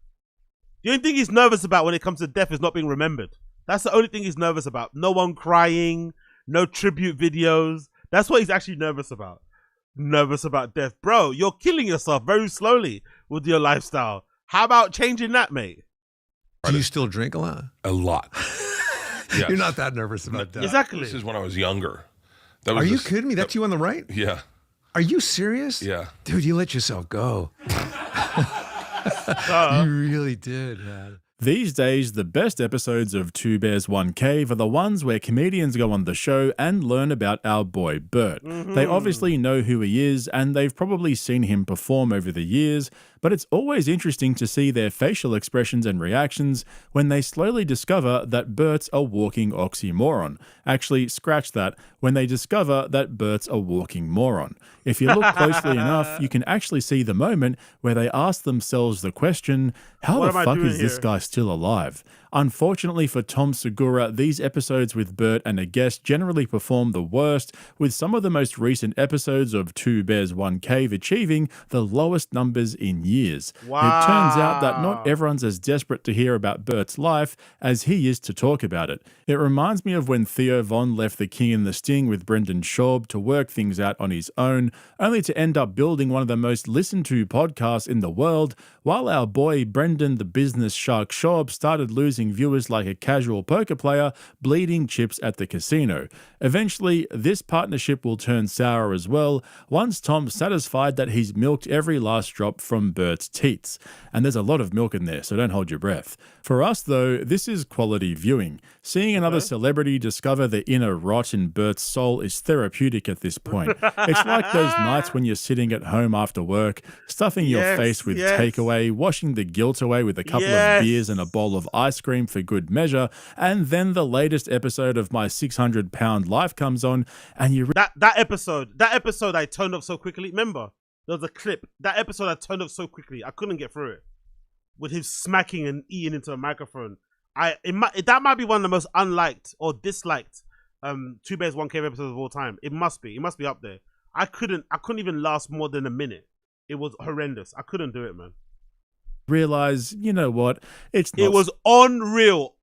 The only thing he's nervous about when it comes to death is not being remembered. That's the only thing he's nervous about. No one crying, no tribute videos. That's what he's actually nervous about. Nervous about death. Bro, you're killing yourself very slowly with your lifestyle. How about changing that, mate? Do you still drink a lot? A lot. Yes. You're not that nervous about that. Exactly. This is when I was younger. Are you kidding me? That's you on the right? Yeah. Are you serious? Yeah. Dude, you let yourself go. You really did, man. These days, the best episodes of Two Bears, One Cave are the ones where comedians go on the show and learn about our boy Bert. They obviously know who he is, and they've probably seen him perform over the years, but it's always interesting to see their facial expressions and reactions when they slowly discover that Bert's a walking oxymoron. Actually, scratch that, when they discover that Bert's a walking moron. If you look closely enough, you can actually see the moment where they ask themselves the question, how the fuck is this guy still alive? Unfortunately for Tom Segura, these episodes with Bert and a guest generally perform the worst, with some of the most recent episodes of Two Bears, One Cave achieving the lowest numbers in years. Wow. It turns out that not everyone's as desperate to hear about Bert's life as he is to talk about it. It reminds me of when Theo Von left The King and the Sting with Brendan Schaub to work things out on his own, only to end up building one of the most listened to podcasts in the world, while our boy Brendan the Business Shark Schaub started losing viewers like a casual poker player bleeding chips at the casino. Eventually, this partnership will turn sour as well once Tom's satisfied that he's milked every last drop from Bert's teats. And there's a lot of milk in there, so don't hold your breath. For us, though, this is quality viewing. Seeing another celebrity discover the inner rot in Bert's soul is therapeutic at this point. It's like those nights when you're sitting at home after work, stuffing your face with takeaway, washing the guilt away with a couple of beers and a bowl of ice cream for good measure, and then the latest episode of My 600-Pound Life comes on, and you... That episode I turned off so quickly. Remember, there was a clip. That episode I turned off so quickly, I couldn't get through it. With him smacking and eating into a microphone. That might be one of the most unliked or disliked Two Bears, One Cave episodes of all time. It must be up there. I couldn't even last more than a minute. It was horrendous. I couldn't do it, man. Realize, you know what? It was unreal.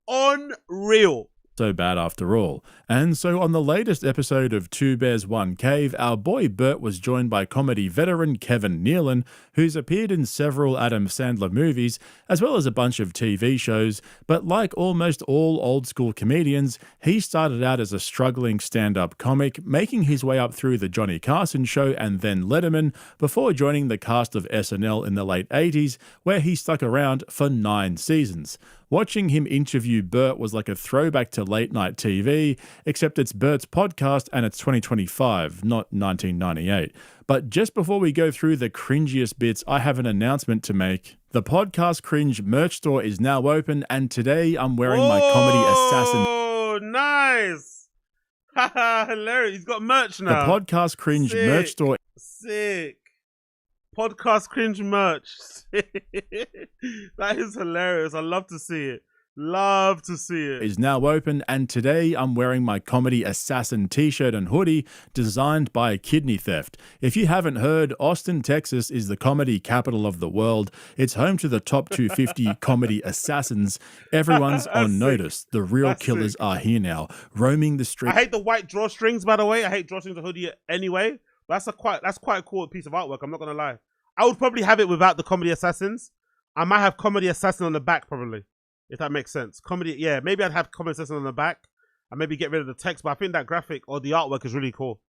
so bad after all. And so on the latest episode of Two Bears, One Cave, our boy Bert was joined by comedy veteran Kevin Nealon, who's appeared in several Adam Sandler movies, as well as a bunch of TV shows, but like almost all old school comedians, he started out as a struggling stand-up comic, making his way up through the Johnny Carson show and then Letterman, before joining the cast of SNL in the late 80s, where he stuck around for 9 seasons. Watching him interview Bert was like a throwback to late night TV, except it's Bert's podcast and it's 2025, not 1998. But just before we go through the cringiest bits, I have an announcement to make. The Podcast Cringe merch store is now open, and today I'm wearing my comedy assassin. Oh, nice! Haha, hilarious. He's got merch now. The Podcast Cringe merch store. Sick. Podcast Cringe merch. That is hilarious. I love to see it. Love to see it. Is now open, and today I'm wearing my comedy assassin t-shirt and hoodie designed by Kidney Theft. If you haven't heard, Austin, Texas is the comedy capital of the world. It's home to the top 250 comedy assassins. Everyone's on notice. The real killers are here now, roaming the streets. I hate the white drawstrings, by the way. I hate drawstrings and hoodie anyway. That's quite a cool piece of artwork. I'm not gonna lie. I would probably have it without the comedy assassins. I might have comedy assassin on the back, probably, if that makes sense. Comedy, yeah, maybe I'd have comedy assassin on the back and maybe get rid of the text. But I think that graphic or the artwork is really cool.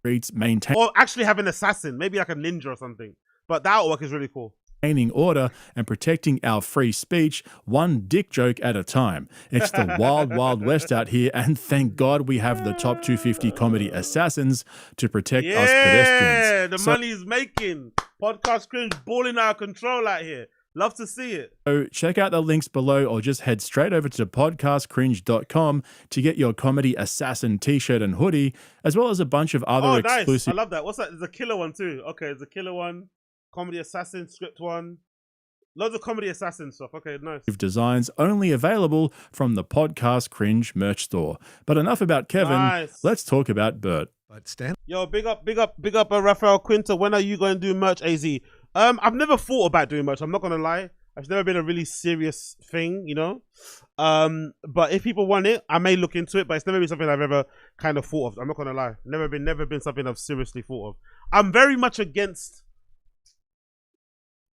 Maintain. Or actually have an assassin, maybe like a ninja or something. But the artwork is really cool. Maintaining order and protecting our free speech, one dick joke at a time. It's the wild, wild west out here, and thank God we have the top 250 comedy assassins to protect us pedestrians. Yeah, the money's making. Podcast Cringe balling out of control out here. Love to see it. So check out the links below or just head straight over to podcastcringe.com to get your comedy assassin t-shirt and hoodie, as well as a bunch of other exclusive... I love that. What's that? There's a killer one too. Okay, there's a killer one. Comedy assassin script one. Loads of comedy assassin stuff. Okay, nice. Designs only available from the Podcast Cringe merch store. But enough about Kevin. Nice. Let's talk about Bert. But Stan. Yo, big up, Rafael Quinta. When are you going to do merch, AZ? I've never thought about doing merch. I'm not gonna lie. It's never been a really serious thing, you know. But if people want it, I may look into it. But it's never been something I've ever kind of thought of. I'm not gonna lie. Never been something I've seriously thought of. I'm very much against.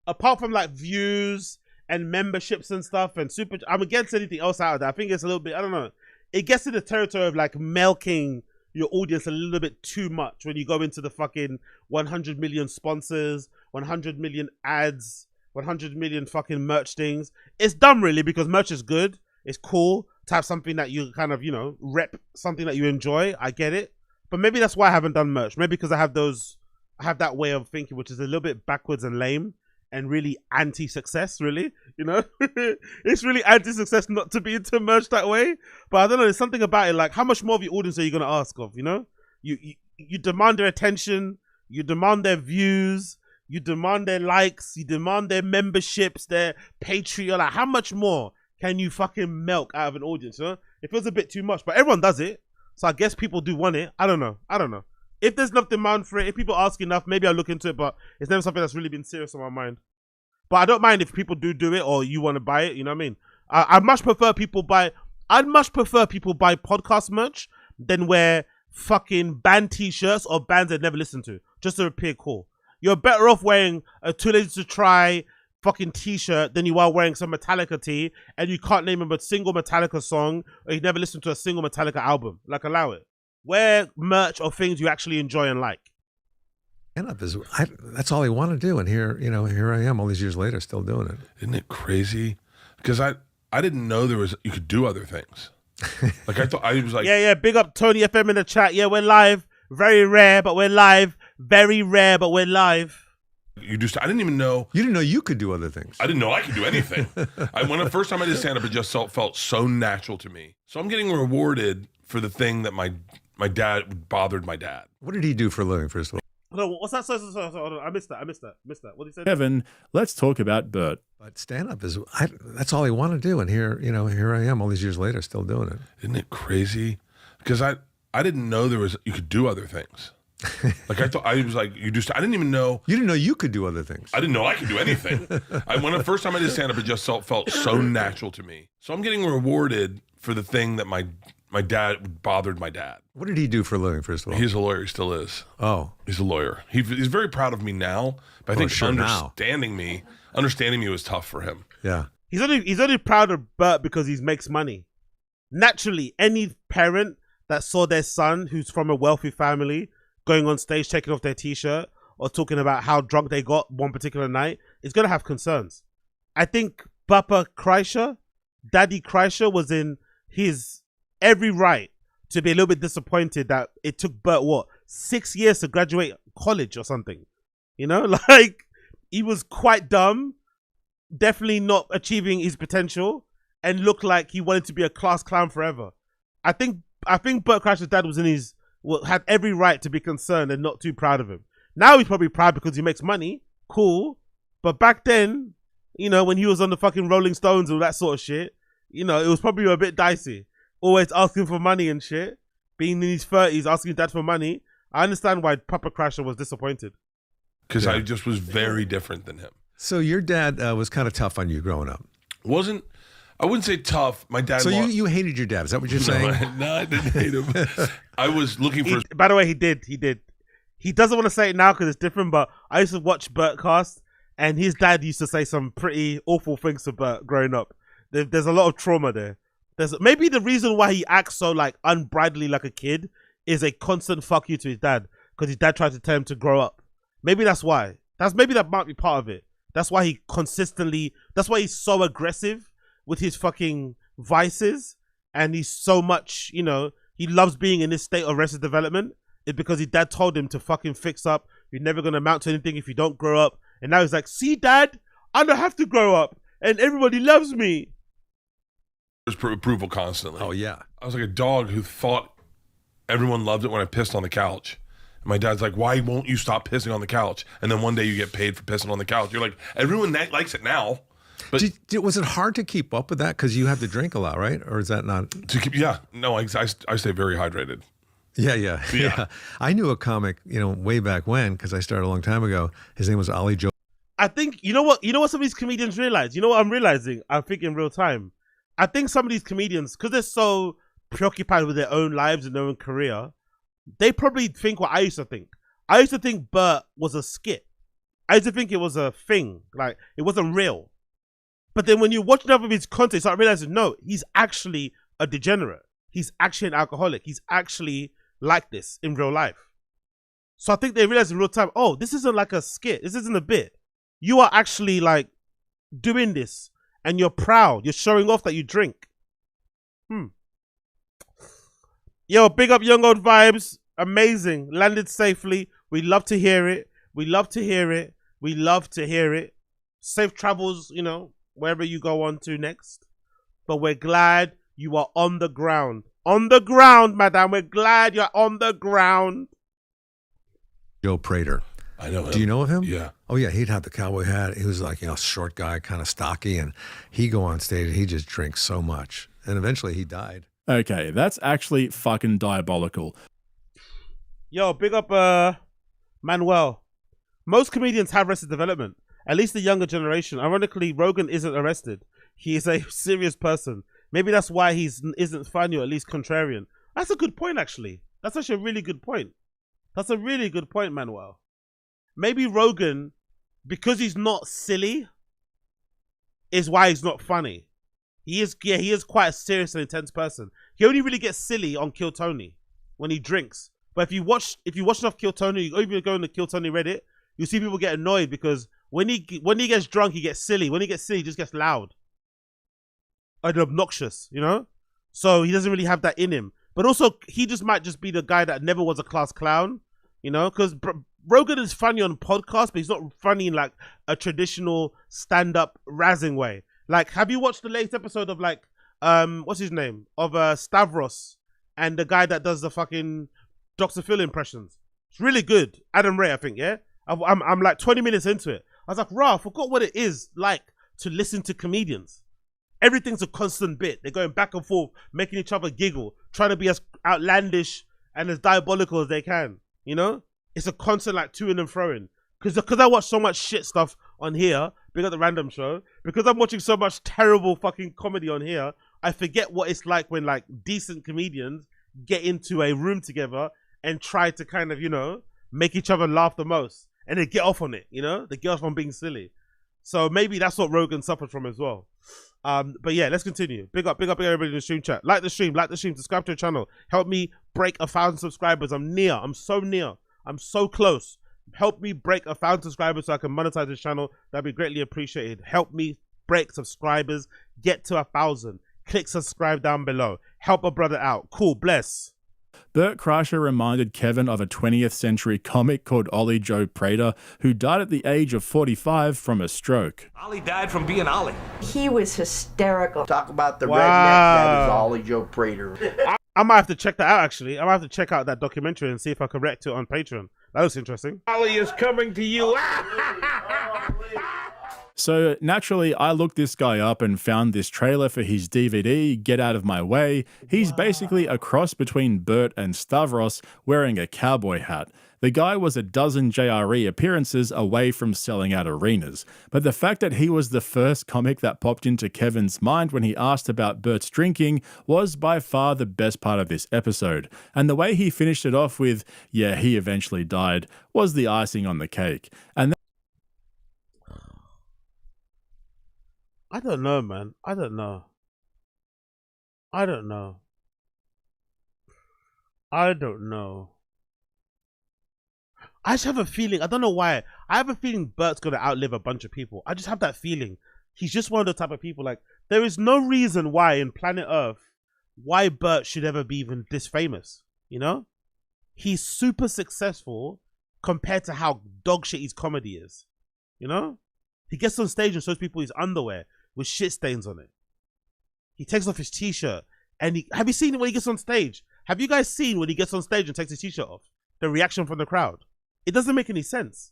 Apart from like views and memberships and stuff and super, I'm against anything else out of that. I think it's a little bit, I don't know. It gets to the territory of like milking your audience a little bit too much when you go into the fucking 100 million sponsors, 100 million ads, 100 million fucking merch things. It's dumb really, because merch is good. It's cool to have something that you kind of, you know, rep something that you enjoy. I get it. But maybe that's why I haven't done merch. Maybe because I have that way of thinking, which is a little bit backwards and lame. And really anti-success, really, you know? It's really anti-success not to be into merch that way. But I don't know, there's something about it, like, how much more of your audience are you going to ask of, you know? You demand their attention, you demand their views, you demand their likes, you demand their memberships, their Patreon. Like, how much more can you fucking milk out of an audience, you know? It feels a bit too much, but everyone does it. So I guess people do want it. I don't know. If there's enough demand for it, if people ask enough, maybe I'll look into it, but it's never something that's really been serious on my mind. But I don't mind if people do it or you want to buy it, you know what I mean? I'd much prefer people buy podcast merch than wear fucking band t-shirts or bands they've never listened to, just to appear cool. You're better off wearing a Too Lazy to Try fucking t-shirt than you are wearing some Metallica tee and you can't name a single Metallica song or you've never listened to a single Metallica album. Like, allow it. Wear merch or things you actually enjoy and like. That's all I want to do, and here I am all these years later, still doing it. Isn't it crazy? Because I didn't know you could do other things. Like I thought I was like, yeah. Big up Tony FM in the chat. Yeah, we're live. Very rare, but we're live. Very rare, but we're live. I didn't even know. You didn't know you could do other things. I didn't know I could do anything. When the first time I did stand up, it just felt so natural to me. So I'm getting rewarded for the thing that my dad bothered my dad. What did he do for a living, first of all? No, what's that? Sorry, I missed that. What did he say? Kevin, let's talk about Bert. But stand-up that's all I want to do, and here I am all these years later, still doing it. Isn't it crazy? Because I didn't know you could do other things. Like I thought I was like, I didn't even know. You didn't know you could do other things. I didn't know I could do anything. When the first time I did stand up, it just felt so natural to me. So I'm getting rewarded for the thing that my dad bothered my dad. What did he do for a living, first of all? He's a lawyer. He still is. Oh. He's a lawyer. He's very proud of me now, but I think understanding me was tough for him. Yeah. He's only proud of Bert because he makes money. Naturally, any parent that saw their son who's from a wealthy family going on stage, taking off their t-shirt or talking about how drunk they got one particular night is going to have concerns. I think Papa Kreischer, Daddy Kreischer, was in his every right to be a little bit disappointed that it took Bert, 6 years to graduate college or something. You know, like, he was quite dumb, definitely not achieving his potential, and looked like he wanted to be a class clown forever. I think Bert Kreischer's dad was had every right to be concerned and not too proud of him. Now he's probably proud because he makes money, cool, but back then, you know, when he was on the fucking Rolling Stones and all that sort of shit, you know, it was probably a bit dicey. Always asking for money and shit. Being in his 30s, asking dad for money. I understand why Papa Kreischer was disappointed. Because I just was very different than him. So your dad was kind of tough on you growing up. I wouldn't say tough. My dad. So you hated your dad. Is that what you're saying? No, I didn't hate him. I was looking for. By the way, he did. He doesn't want to say it now because it's different, but I used to watch Bertcast, and his dad used to say some pretty awful things to Bert growing up. There's a lot of trauma there. Maybe the reason why he acts so like unbridlely like a kid is a constant fuck you to his dad because his dad tried to tell him to grow up. Maybe that's why. Maybe that might be part of it. That's why he's so aggressive with his fucking vices, and he's so much, you know, he loves being in this state of arrested development. It's because his dad told him to fucking fix up. You're never going to amount to anything if you don't grow up. And now he's like, see, Dad, I don't have to grow up and everybody loves me. There's approval constantly. Oh, yeah. I was like a dog who thought everyone loved it when I pissed on the couch. And my dad's like, why won't you stop pissing on the couch? And then one day you get paid for pissing on the couch. You're like, everyone likes it now. But was it hard to keep up with that? Because you have to drink a lot, right? Or is that not? Yeah. No, I stay very hydrated. Yeah. I knew a comic, you know, way back when, because I started a long time ago. His name was Ollie Joe. I think, you know what some of these comedians realize? You know what I'm realizing? I'm thinking in real time. I think some of these comedians, because they're so preoccupied with their own lives and their own career, they probably think what I used to think. I used to think Bert was a skit. I used to think it was a thing. Like, it wasn't real. But then when you watch enough of his content, you start realizing, no, he's actually a degenerate. He's actually an alcoholic. He's actually like this in real life. So I think they realize in real time, oh, this isn't like a skit. This isn't a bit. You are actually like doing this and you're proud. You're showing off that you drink. Yo, big up Young Old Vibes. Amazing. Landed safely. We love to hear it. We love to hear it. We love to hear it. Safe travels, you know, wherever you go on to next. But we're glad you are on the ground. On the ground, madam. We're glad you're on the ground. Joe Prater. I know him. Do you know of him? Yeah. Oh, yeah. He'd have the cowboy hat. He was like, you know, short guy, kind of stocky. And he'd go on stage. He just drinks so much. And eventually he died. Okay, that's actually fucking diabolical. Yo, big up Manuel. Most comedians have arrested development. At least the younger generation. Ironically, Rogan isn't arrested. He is a serious person. Maybe that's why he isn't funny, or at least contrarian. That's a good point, actually. That's actually a really good point. That's a really good point, Manuel. Maybe Rogan, because he's not silly, is why he's not funny. He is quite a serious and intense person. He only really gets silly on Kill Tony when he drinks. But if you watch enough Kill Tony, or even go on the Kill Tony Reddit, you see people get annoyed because when he gets drunk, he gets silly. When he gets silly, he just gets loud and obnoxious, you know? So he doesn't really have that in him. But also, he just might just be the guy that never was a class clown, you know? Because Rogan is funny on podcasts, but he's not funny in like a traditional stand-up razzing way. Like, have you watched the latest episode of like, what's his name? Of Stavros and the guy that does the fucking Dr. Phil impressions? It's really good. Adam Ray, I think, yeah? I'm like 20 minutes into it. I was like, I forgot what it is like to listen to comedians. Everything's a constant bit. They're going back and forth, making each other giggle, trying to be as outlandish and as diabolical as they can, you know? It's a constant like to-ing and throwing. Because I watch so much shit stuff on here, big at the Random Show, because I'm watching so much terrible fucking comedy on here, I forget what it's like when like decent comedians get into a room together and try to kind of, you know, make each other laugh the most. And they get off on it, you know? They get off on being silly. So maybe that's what Rogan suffered from as well. But yeah, let's continue. Big up everybody in the stream chat. Like the stream, subscribe to the channel. Help me break 1,000 subscribers. I'm near. I'm so near. I'm so close. Help me break 1,000 subscribers so I can monetize this channel. That'd be greatly appreciated. Help me break subscribers. Get to 1,000. Click subscribe down below. Help a brother out. Cool. Bless. Bert Kreischer reminded Kevin of a 20th century comic called Ollie Joe Prater, who died at the age of 45 from a stroke. Ollie died from being Ollie. He was hysterical. Talk about the redneck that is Ollie Joe Prater. I might have to check that out, actually. I might have to check out that documentary and see if I can react to it on Patreon. That looks interesting. Ollie is coming to you. So naturally, I looked this guy up and found this trailer for his DVD, Get Out of My Way. He's basically a cross between Bert and Stavros wearing a cowboy hat. The guy was a dozen JRE appearances away from selling out arenas. But the fact that he was the first comic that popped into Kevin's mind when he asked about Bert's drinking was by far the best part of this episode. And the way he finished it off with, yeah, he eventually died, was the icing on the cake. And I don't know, man. I don't know. I just have a feeling. I don't know why. I have a feeling Bert's going to outlive a bunch of people. I just have that feeling. He's just one of the type of people. Like, there is no reason why in planet Earth, why Bert should ever be even this famous. You know? He's super successful compared to how dog shit his comedy is. You know? He gets on stage and shows people his underwear with shit stains on it. He takes off his t-shirt and have you seen it when he gets on stage? Have you guys seen when he gets on stage and takes his t-shirt off? The reaction from the crowd. It doesn't make any sense.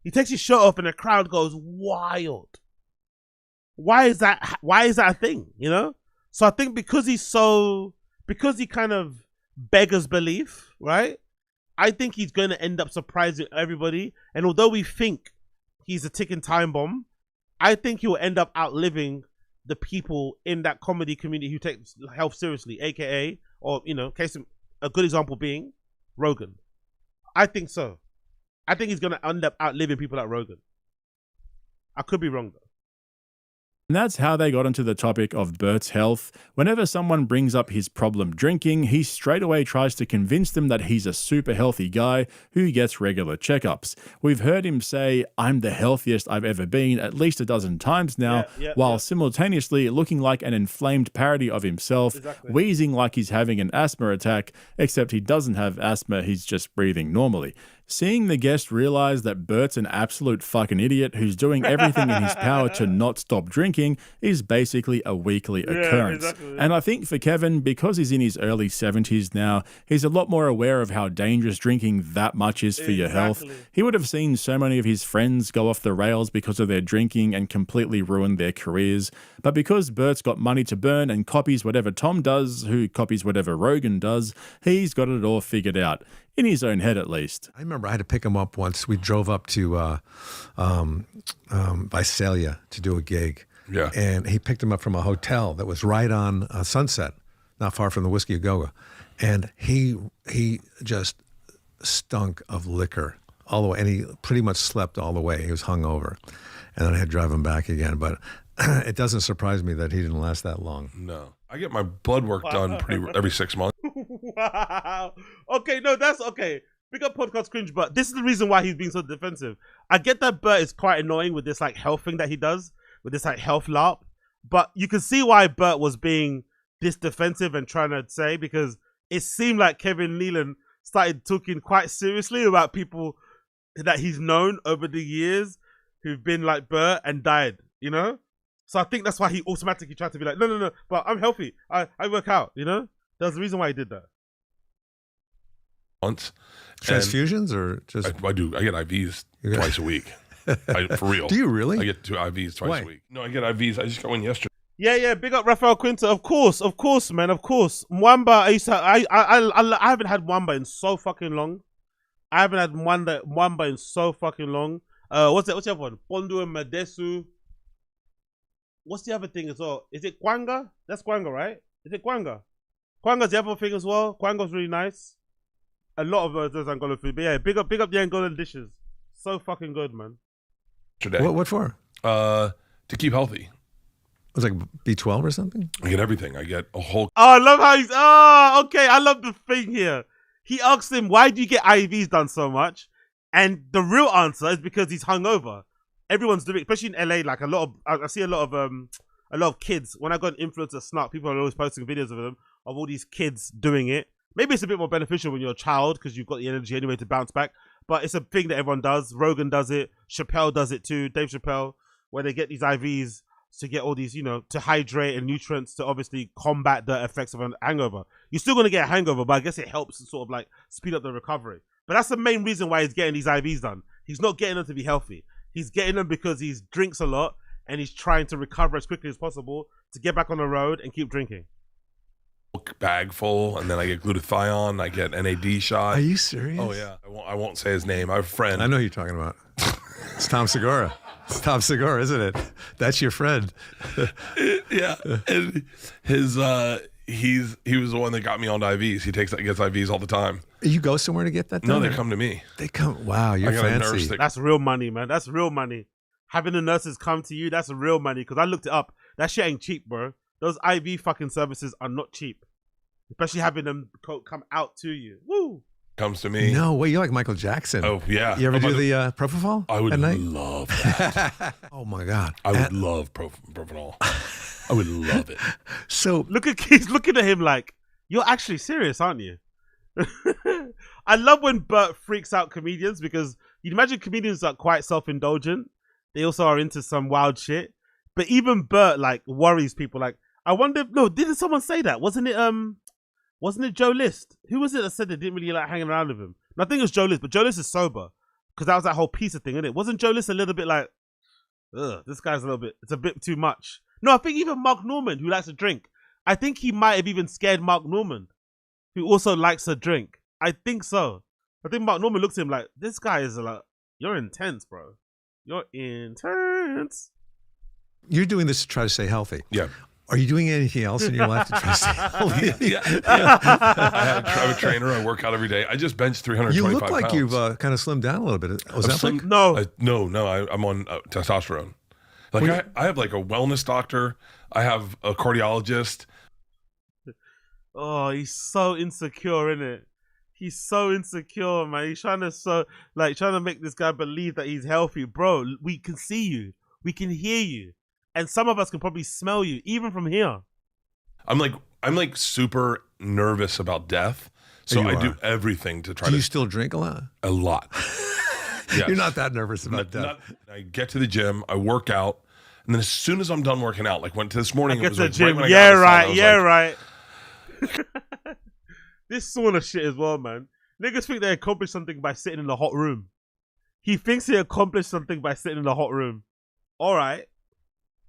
He takes his shirt off and the crowd goes wild. Why is that a thing, you know? So I think because he kind of beggars belief, right? I think he's going to end up surprising everybody. And although we think he's a ticking time bomb, I think he will end up outliving the people in that comedy community who take health seriously, aka, or you know, a good example being Rogan. I think so. I think he's gonna end up outliving people like Rogan. I could be wrong though. And that's how they got onto the topic of Bert's health. Whenever someone brings up his problem drinking, he straight away tries to convince them that he's a super healthy guy who gets regular checkups. We've heard him say, "I'm the healthiest I've ever been," at least a dozen times now, while simultaneously looking like an inflamed parody of himself, wheezing like he's having an asthma attack, except he doesn't have asthma, he's just breathing normally. Seeing the guest realize that Bert's an absolute fucking idiot who's doing everything in his power to not stop drinking is basically a weekly occurrence. And I think for Kevin, because he's in his early 70s now, he's a lot more aware of how dangerous drinking that much is for your health. He would have seen so many of his friends go off the rails because of their drinking and completely ruin their careers. But because Bert's got money to burn and copies whatever Tom does, who copies whatever Rogan does, he's got it all figured out. In his own head, at least. I remember I had to pick him up once. We drove up to Visalia to do a gig. Yeah. And he picked him up from a hotel that was right on Sunset, not far from the Whiskey A Go-Go. And he just stunk of liquor all the way. And he pretty much slept all the way. He was hungover. And then I had to drive him back again. But it doesn't surprise me that he didn't last that long. No. I get my blood work done every 6 months. Wow. Okay, no, that's okay. Big up podcast cringe, but this is the reason why he's being so defensive. I get that Bert is quite annoying with this like health thing that he does, with this like health LARP, but you can see why Bert was being this defensive and trying to say, because it seemed like Kevin Nealon started talking quite seriously about people that he's known over the years who've been like Bert and died, you know? So I think that's why he automatically tried to be like, no, but I'm healthy. I work out, you know? There's a reason why he did that. Once. Transfusions or just? I do. I get IVs twice a week. For real. Do you really? I get 2 IVs twice a week. No, I get IVs. I just got one yesterday. Yeah. Big up Rafael Quinta. Of course, man. Of course. Mwamba. I haven't had Mwamba in so fucking long. I haven't had Mwamba in so fucking long. What's the other one? Pondu and Madesu. what's the other thing as well? Is it Kwanga? That's Kwanga, right? Is it Kwanga? Kwanga's the other thing as well. Kwanga's really nice. A lot of those Angolan food. But yeah, big up the Angolan dishes. So fucking good, man. Today. What for? To keep healthy. It was like B12 or something? I get everything. I get a whole... Oh, I love how he's... Oh, okay. I love the thing here. He asks him, why do you get IVs done so much? And the real answer is because he's hungover. Everyone's doing it, especially in LA. Like I see a lot of kids. When I got an influencer snark, people are always posting videos of them, of all these kids doing it. Maybe it's a bit more beneficial when you're a child because you've got the energy anyway to bounce back. But it's a thing that everyone does. Rogan does it. Chappelle does it too. Dave Chappelle, where they get these IVs to get all these, to hydrate and nutrients to obviously combat the effects of a hangover. You're still going to get a hangover, but I guess it helps to sort of like speed up the recovery. But that's the main reason why he's getting these IVs done. He's not getting them to be healthy. He's getting them because he drinks a lot and he's trying to recover as quickly as possible to get back on the road and keep drinking. Bag full, and then I get glutathione. I get NAD shot. Are you serious? Oh yeah. I won't say his name. I have a friend. I know who you're talking about. It's Tom Segura. It's Tom Segura, isn't it? That's your friend. Yeah. And his he was the one that got me on IVs. He gets IVs all the time. You go somewhere to get that done? No, they come to me. They come. Wow, you're fancy. That's real money, man. That's real money. Having the nurses come to you, that's real money. Because I looked it up. That shit ain't cheap, bro. Those IV fucking services are not cheap. Especially having them come out to you. Woo! Comes to me. No way, you're like Michael Jackson. Oh, yeah. You ever do the propofol? I would at night? love that. Oh, my God. I would love propofol. I would love it. So he's looking at him like, you're actually serious, aren't you? I love when Bert freaks out comedians because you'd imagine comedians are quite self-indulgent. They also are into some wild shit. But even Bert like worries people. Like, I wonder. No, didn't someone say that? Wasn't it Joe List? Who was it that said they didn't really like hanging around with him? And I think it was Joe List, but Joe List is sober because that was that whole pizza thing, isn't it? Wasn't Joe List a little bit like, ugh, this guy's it's a bit too much. No, I think even Mark Norman, who likes to drink, I think he might have even scared Mark Norman, who also likes to drink. I think so. I think Mark Norman looks at him like, this guy is like, you're intense, bro. You're intense. You're doing this to try to stay healthy. Yeah. Are you doing anything else in your life to try to stay healthy? I have a trainer. I work out every day. I just bench 325 You look like pounds. you've kind of slimmed down a little bit. Was that like? No. I'm on testosterone. Like I have like a wellness doctor. I have a cardiologist. Oh, he's so insecure, isn't it? He's so insecure, man. He's trying to make this guy believe that he's healthy. Bro, we can see you. We can hear you. And some of us can probably smell you, even from here. I'm like super nervous about death. So I do everything to try to... Do you still drink a lot? A lot. Yes. You're not that nervous about death. I get to the gym, I work out, and then as soon as I'm done working out, like went to this morning, I get to the right gym. when I got outside, Right. This sauna shit as well, man. Niggas think they accomplished something by sitting in the hot room. He thinks he accomplished something by sitting in the hot room. All right.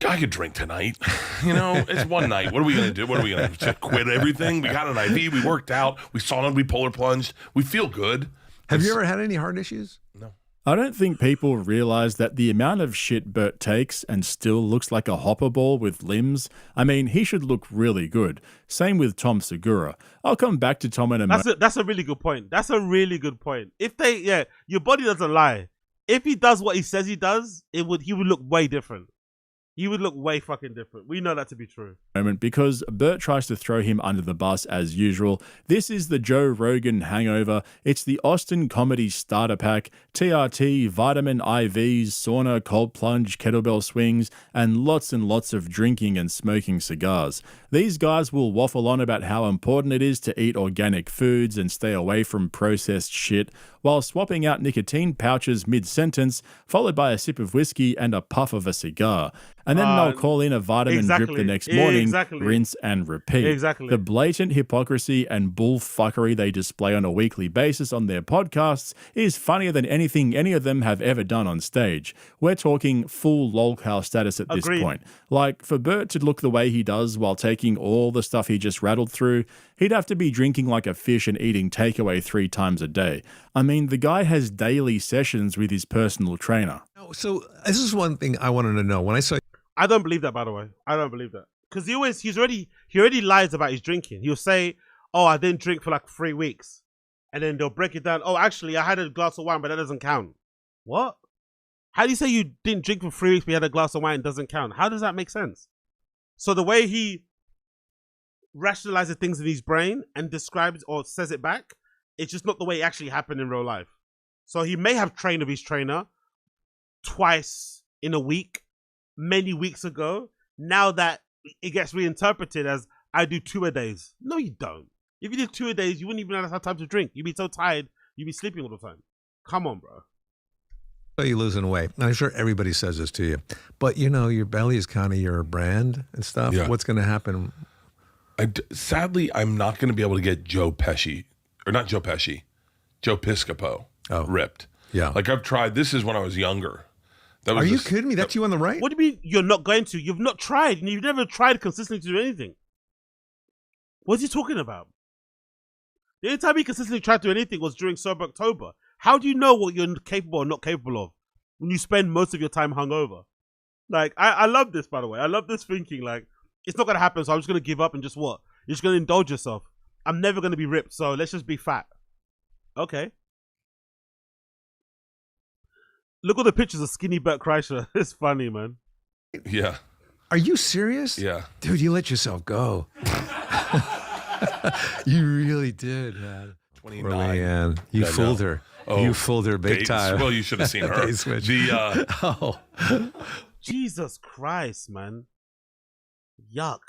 I could drink tonight. It's one night. What are we going to do? What are we going to quit everything? We got an IV. We worked out. We saunaed. We polar plunged. We feel good. Have you ever had any heart issues? No. I don't think people realize that the amount of shit Bert takes and still looks like a hopper ball with limbs. I mean, he should look really good. Same with Tom Segura. I'll come back to Tom in a moment. That's a really good point. That's a really good point. Your body doesn't lie. If he does what he says he does, he would look way different. He would look way fucking different. We know that to be true. Because Bert tries to throw him under the bus as usual. This is the Joe Rogan hangover. It's the Austin Comedy Starter Pack, TRT, vitamin IVs, sauna, cold plunge, kettlebell swings, and lots of drinking and smoking cigars. These guys will waffle on about how important it is to eat organic foods and stay away from processed shit, while swapping out nicotine pouches mid-sentence, followed by a sip of whiskey and a puff of a cigar. And then they'll call in a vitamin drip the next morning, rinse and repeat. Exactly. The blatant hypocrisy and bullfuckery they display on a weekly basis on their podcasts is funnier than anything any of them have ever done on stage. We're talking full lolcow status at this point. Like, for Bert to look the way he does while taking all the stuff he just rattled through, he'd have to be drinking like a fish and eating takeaway 3 times a day. I mean, the guy has daily sessions with his personal trainer. So this is one thing I wanted to know. When I saw... I don't believe that, by the way. I don't believe that. Because he already lies about his drinking. He'll say, oh, I didn't drink for like 3 weeks. And then they'll break it down. Oh, actually, I had a glass of wine, but that doesn't count. What? How do you say you didn't drink for 3 weeks, but you had a glass of wine doesn't count? How does that make sense? So the way he rationalizes things in his brain and describes or says it back, it's just not the way it actually happened in real life. So he may have trained with his trainer twice in a week, many weeks ago. Now that it gets reinterpreted as, I do 2 a days. No, you don't. If you did 2 a days, you wouldn't even have time to drink. You'd be so tired, you'd be sleeping all the time. Come on, bro. So you're losing weight. I'm sure everybody says this to you. But, you know, your belly is kind of your brand and stuff. Yeah. What's going to happen? Sadly, I'm not going to be able to get Joe Piscopo ripped. Yeah. Like I've tried. This is when I was younger. Are you kidding me? That's you on the right? What do you mean you're not going to? You've not tried, and you've never tried consistently to do anything. What's he talking about? The only time he consistently tried to do anything was during Sober October. How do you know what you're capable or not capable of when you spend most of your time hungover? Like, I love this, by the way. I love this thinking. Like, it's not going to happen, so I'm just going to give up and just what? You're just going to indulge yourself. I'm never going to be ripped, so let's just be fat. Okay. Look at the pictures of skinny Bert Kreischer. It's funny, man. Yeah. Are you serious? Yeah. Dude, you let yourself go. You really did, man. 29. Leanne. You fooled her. Oh, you fooled her big time. Well, you should have seen her. Jesus Christ, man. Yuck.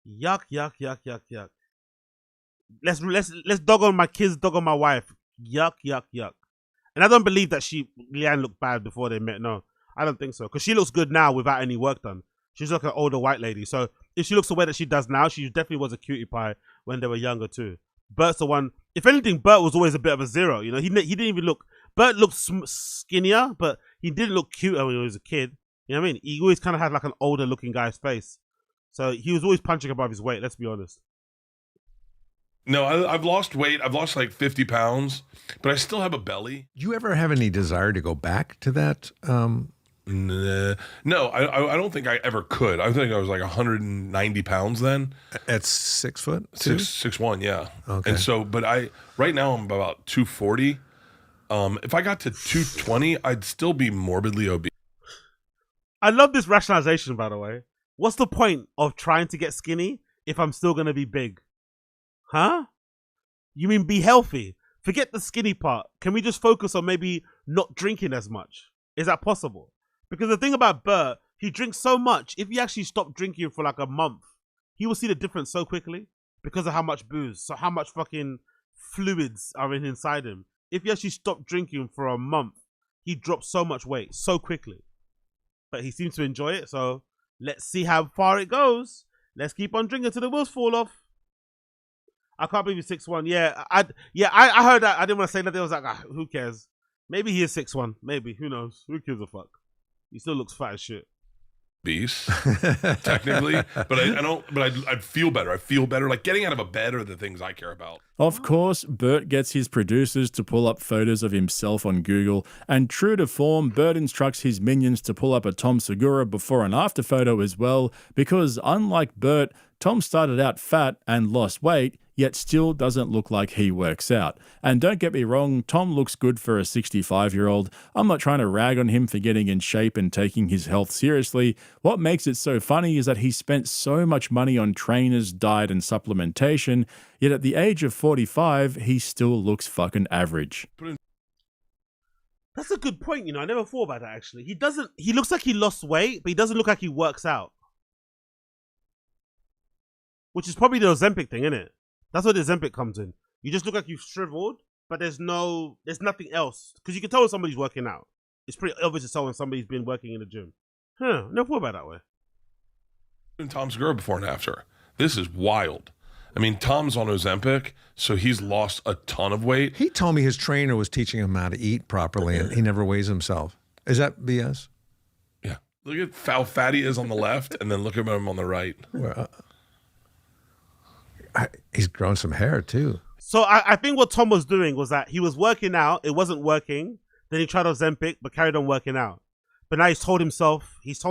Yuck, yuck, yuck, yuck, yuck. Let's dog on my kids, dog on my wife. Yuck, yuck, yuck. And I don't believe that Leanne looked bad before they met. No, I don't think so. Because she looks good now without any work done. She's like an older white lady. So if she looks the way that she does now, she definitely was a cutie pie when they were younger too. Bert's the one. If anything, Bert was always a bit of a zero. You know, he didn't even look. Bert looked skinnier, but he didn't look cuter when he was a kid. You know what I mean? He always kind of had like an older looking guy's face. So he was always punching above his weight. Let's be honest. No, I've lost weight. I've lost like 50 pounds, but I still have a belly. Do you ever have any desire to go back to that? No, I don't think I ever could. I think I was like 190 pounds then. At 6 foot? 6'1", yeah. Okay. And so, but right now I'm about 240. If I got to 220, I'd still be morbidly obese. I love this rationalization, by the way. What's the point of trying to get skinny if I'm still going to be big? Huh? You mean be healthy? Forget the skinny part. Can we just focus on maybe not drinking as much? Is that possible? Because the thing about Bert, he drinks so much. If he actually stopped drinking for like a month, he will see the difference so quickly because of how much booze, so how much fucking fluids are inside him. If he actually stopped drinking for a month, he dropped so much weight so quickly. But he seems to enjoy it, so let's see how far it goes. Let's keep on drinking till the wheels fall off. I can't believe he's 6'1". Yeah, I heard that. I didn't want to say that. I was like, who cares? Maybe he is 6'1". Maybe. Who knows? Who gives a fuck? He still looks fat as shit. Beast, technically, but I don't. But I'd feel better. I feel better. Like getting out of a bed are the things I care about. Of course, Bert gets his producers to pull up photos of himself on Google, and true to form, Bert instructs his minions to pull up a Tom Segura before and after photo as well, because unlike Bert, Tom started out fat and lost weight, yet still doesn't look like he works out. And don't get me wrong, Tom looks good for a 65-year-old. I'm not trying to rag on him for getting in shape and taking his health seriously. What makes it so funny is that he spent so much money on trainers, diet, and supplementation, yet at the age of 45, he still looks fucking average. That's a good point, you know. I never thought about that, actually. He looks like he lost weight, but he doesn't look like he works out. Which is probably the Ozempic thing, isn't it? That's where the Ozempic comes in. You just look like you've shriveled, but there's nothing else. Because you can tell when somebody's working out. It's pretty obvious to tell when somebody's been working in the gym. Never thought about it that way. Tom Segura before and after. This is wild. I mean, Tom's on Ozempic, so he's lost a ton of weight. He told me his trainer was teaching him how to eat properly, and he never weighs himself. Is that BS? Yeah. Look at how fat he is on the left, and then look at him on the right. Well, he's grown some hair too. So I think what Tom was doing was that he was working out, it wasn't working, then he tried Ozempic, but carried on working out. but now he's told himself, his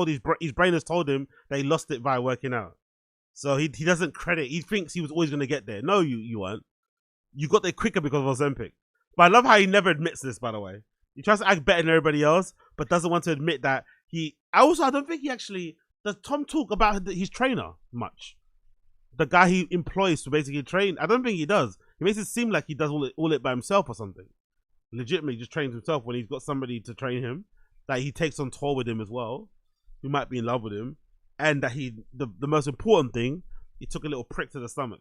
brain has told him that he lost it by working out. So he doesn't credit. He thinks he was always going to get there. No, you weren't. You got there quicker because of Ozempic. But I love how he never admits this, by the way. He tries to act better than everybody else, but doesn't want to admit that I don't think he actually, does Tom talk about his trainer much? The guy he employs to basically train. I don't think he does. He makes it seem like he does all it by himself or something. Legitimately just trains himself when he's got somebody to train him, that he takes on tour with him as well, who might be in love with him, and that the most important thing, he took a little prick to the stomach.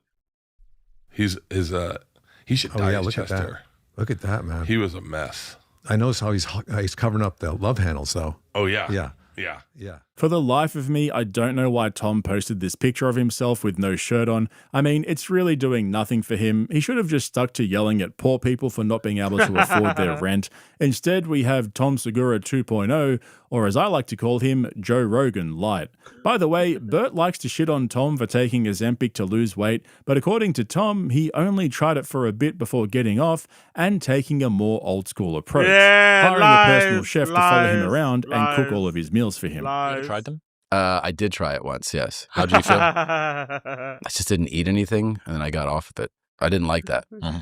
He should dye his chest hair. Look at that, man. He was a mess. I noticed how he's covering up the love handles, though. Oh, yeah. Yeah. Yeah. Yeah. For the life of me, I don't know why Tom posted this picture of himself with no shirt on. I mean, it's really doing nothing for him. He should have just stuck to yelling at poor people for not being able to afford their rent. Instead, we have Tom Segura 2.0, or as I like to call him, Joe Rogan Light. By the way, Bert likes to shit on Tom for taking Ozempic to lose weight, but according to Tom, he only tried it for a bit before getting off and taking a more old school approach, hiring a personal chef to follow him around and cook all of his meals for him. You tried them? I did try it once, yes. How did you feel? I just didn't eat anything, and then I got off with it. I didn't like that. Oh,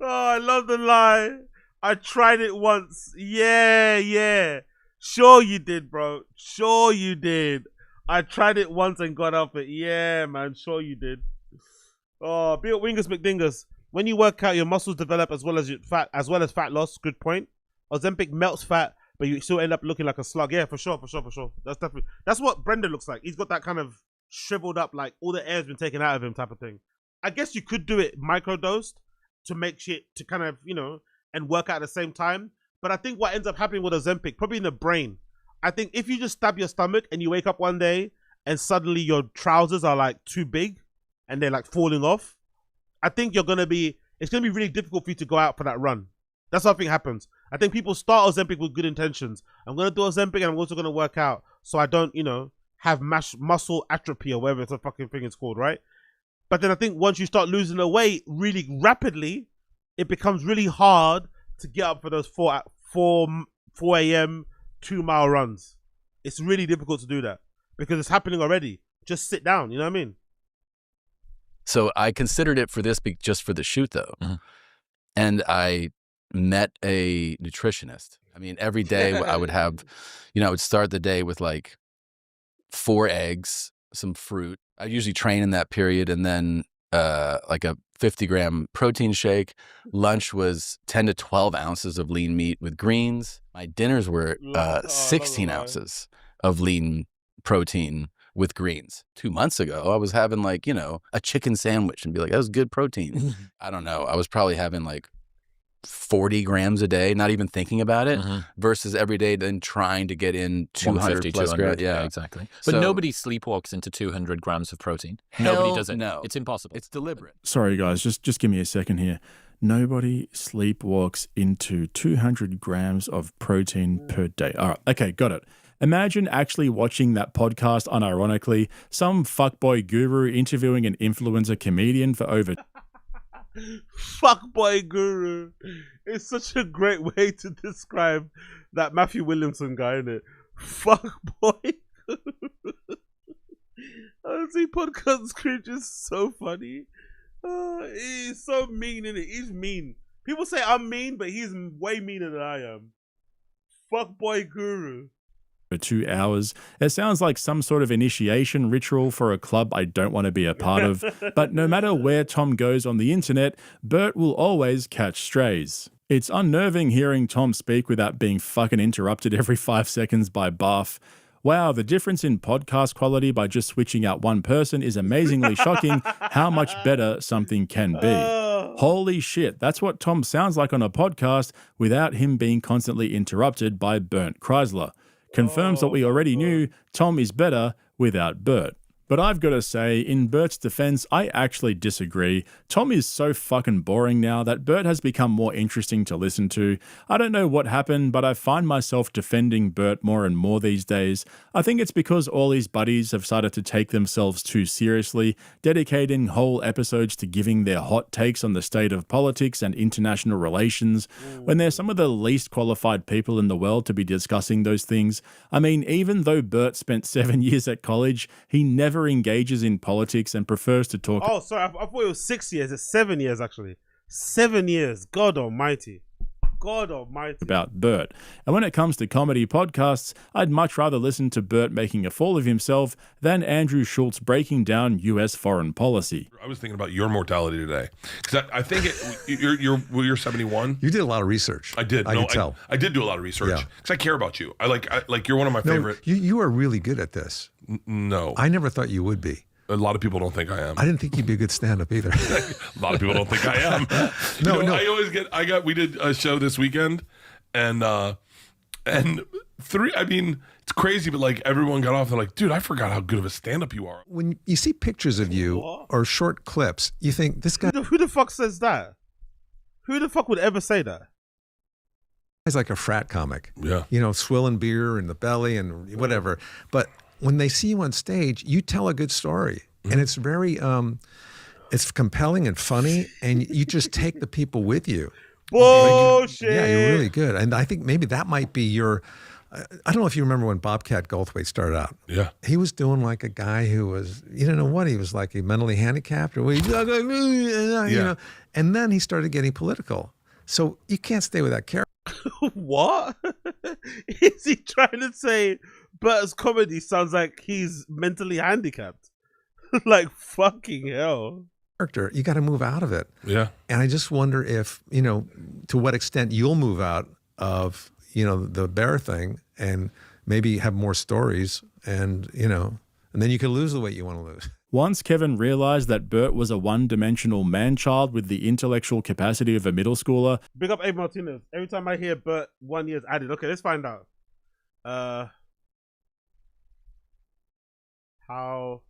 I love the lie. I tried it once. Yeah. Sure you did, bro. Sure you did. I tried it once and got off it. Yeah, man. Sure you did. Oh, be it Wingus McDingus. When you work out, your muscles develop as well as fat loss. Good point. Ozempic melts fat, but you still end up looking like a slug. Yeah, for sure. That's what Brendan looks like. He's got that kind of shriveled up, like all the air's been taken out of him type of thing. I guess you could do it microdosed to make shit to kind of, and work out at the same time. But I think what ends up happening with Ozempic, probably in the brain, I think if you just stab your stomach and you wake up one day and suddenly your trousers are like too big and they're like falling off, I think it's gonna be really difficult for you to go out for that run. That's what I think happens. I think people start Ozempic with good intentions. I'm gonna do Ozempic and I'm also gonna work out so I don't, have muscle atrophy or whatever the fucking thing is called, right? But then I think once you start losing the weight really rapidly, it becomes really hard to get up for those 4 a.m. 2-mile runs. It's really difficult to do that because it's happening already. Just sit down, you know what I mean? So I considered it for this just for the shoot, though. And I met a nutritionist. I mean, every day I would have, I would start the day with like 4 eggs, some fruit. I usually train in that period, and then like a 50-gram protein shake. Lunch was 10 to 12 ounces of lean meat with greens. My dinners were 16 ounces of lean protein with greens. 2 months ago, I was having like, a chicken sandwich and be like, that was good protein. I don't know. I was probably having like 40 grams a day, not even thinking about it, versus every day then trying to get in 200 plus grams. Yeah, exactly. But nobody sleepwalks into 200 grams of protein. Nobody does it. No. It's impossible. It's deliberate. Sorry, guys, just give me a second here. Nobody sleepwalks into 200 grams of protein per day. All right, okay, got it. Imagine actually watching that podcast unironically, some fuckboy guru interviewing an influencer comedian for over... Fuckboy guru. It's such a great way to describe that Matthew Williamson guy, isn't it? Fuckboy guru. Honestly, podcast cringe is so funny. He's so mean, isn't it? He's mean. People say I'm mean, but he's way meaner than I am. Fuckboy guru. For 2 hours. It sounds like some sort of initiation ritual for a club I don't want to be a part of. But no matter where Tom goes on the internet, Bert will always catch strays. It's unnerving hearing Tom speak without being fucking interrupted every 5 seconds by Barf. Wow, the difference in podcast quality by just switching out one person is amazingly shocking how much better something can be. Holy shit, that's what Tom sounds like on a podcast without him being constantly interrupted by Bernd Kreisler. Confirms what we already knew, Tom is better without Bert. But I've got to say, in Bert's defense, I actually disagree. Tom is so fucking boring now that Bert has become more interesting to listen to. I don't know what happened, but I find myself defending Bert more and more these days. I think it's because all his buddies have started to take themselves too seriously, dedicating whole episodes to giving their hot takes on the state of politics and international relations, when they're some of the least qualified people in the world to be discussing those things. I mean, even though Bert spent 7 years at college, he never engages in politics and prefers to talk. Oh, sorry, I thought it was 6 years. It's 7 years, actually. 7 years. God almighty. God almighty. About Bert. And when it comes to comedy podcasts, I'd much rather listen to Bert making a fool of himself than Andrew Schultz breaking down US foreign policy. I was thinking about your mortality today, because I think you're 71. You did a lot of research. I did. I can tell. I did do a lot of research Yeah. because I care about you. I like you're one of my favorite. You are really good at this. No, I never thought you would be. A lot of people don't think I am. I didn't think you'd be a good stand-up either. A lot of people don't think I am. No. We did a show this weekend, and three. I mean, it's crazy, but like everyone got off. They're like, "Dude, I forgot how good of a stand-up you are." When you see pictures of you or short clips, you think this guy. Who the fuck says that? Who the fuck would ever say that? He's like a frat comic. Yeah. You know, swilling beer in the belly and whatever. But when they see you on stage, you tell a good story. And it's very, it's compelling and funny. And you just take the people with you. Bullshit. Yeah, you're really good. And I think maybe that might be your, I don't know if you remember when Bobcat Goldthwait started out. Yeah. He was doing like a guy who was, you don't know what, he was like a mentally handicapped or you know, and then he started getting political. So you can't stay with that character. What? Is he trying to say Bert's comedy sounds like he's mentally handicapped? Like fucking hell. Character, you got to move out of it. Yeah. And I just wonder if, you know, to what extent you'll move out of, you know, the bear thing and maybe have more stories and, you know, and then you can lose the weight you want to lose. Once Kevin realized that Bert was a one-dimensional man-child with the intellectual capacity of a middle schooler. Big up Abe Martinez. Every time I hear Bert 1 year's added. Okay, let's find out. How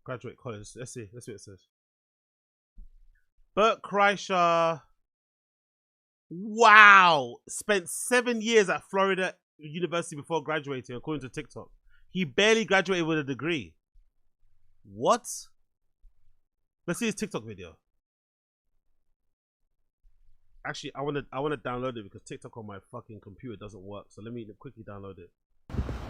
graduate college. Let's see what it says. Bert Kreischer, wow, spent 7 years at Florida University before graduating, according to TikTok. He barely graduated with a degree. What? Let's see his TikTok video. Actually, I want to download it because TikTok on my fucking computer doesn't work. So let me quickly download it.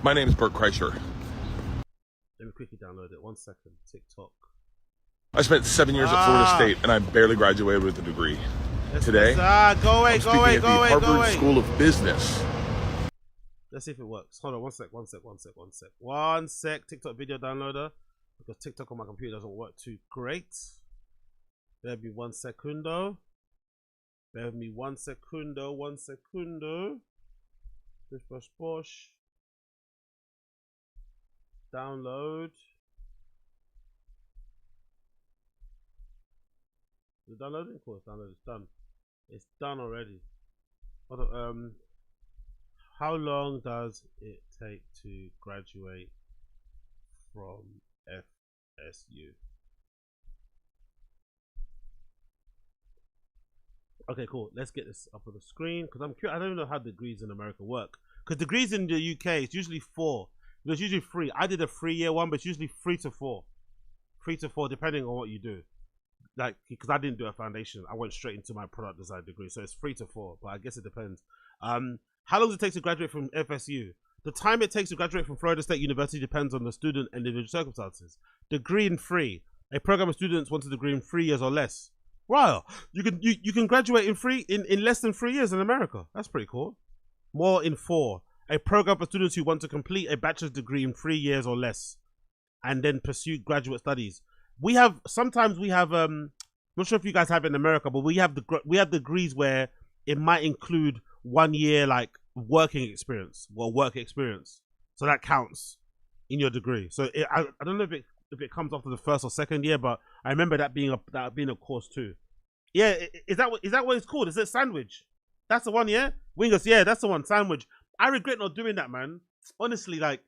My name is Bert Kreischer. Let me quickly download it. 1 second. TikTok. I spent 7 years at Florida State, and I barely graduated with a degree. Today, go away. Harvard School of Business. Let's see if it works. Hold on, one sec. TikTok video downloader, because TikTok on my computer doesn't work too great. Bear me 1 secundo. Bosh. Download. Is it downloading? Of course, download. It's done. It's done already. Hold on, how long does it take to graduate from FSU? Okay, cool. Let's get this up on the screen because I'm curious. I don't know how degrees in America work. Because degrees in the UK it's usually 4. It's usually 3. I did a 3-year one, but it's usually 3 to 4. 3 to 4, depending on what you do. Like, because I didn't do a foundation, I went straight into my product design degree, so it's 3 to 4. But I guess it depends. How long does it take to graduate from FSU? The time it takes to graduate from Florida State University depends on the student and individual circumstances. Degree in 3. A program of students wants a degree in 3 years or less. Wow, you can graduate in less than 3 years in America. That's pretty cool. More in 4. A program for students who want to complete a bachelor's degree in 3 years or less, and then pursue graduate studies. Sometimes we have not sure if you guys have it in America, but we have degrees where it might include 1 year like working experience, so that counts in your degree. So I don't know if it if it comes after the first or second year, but I remember that being a course too. Yeah, is that what it's called? Is it sandwich? That's the one, yeah? Wingers, yeah, that's the one, sandwich. I regret not doing that, man. Honestly, like,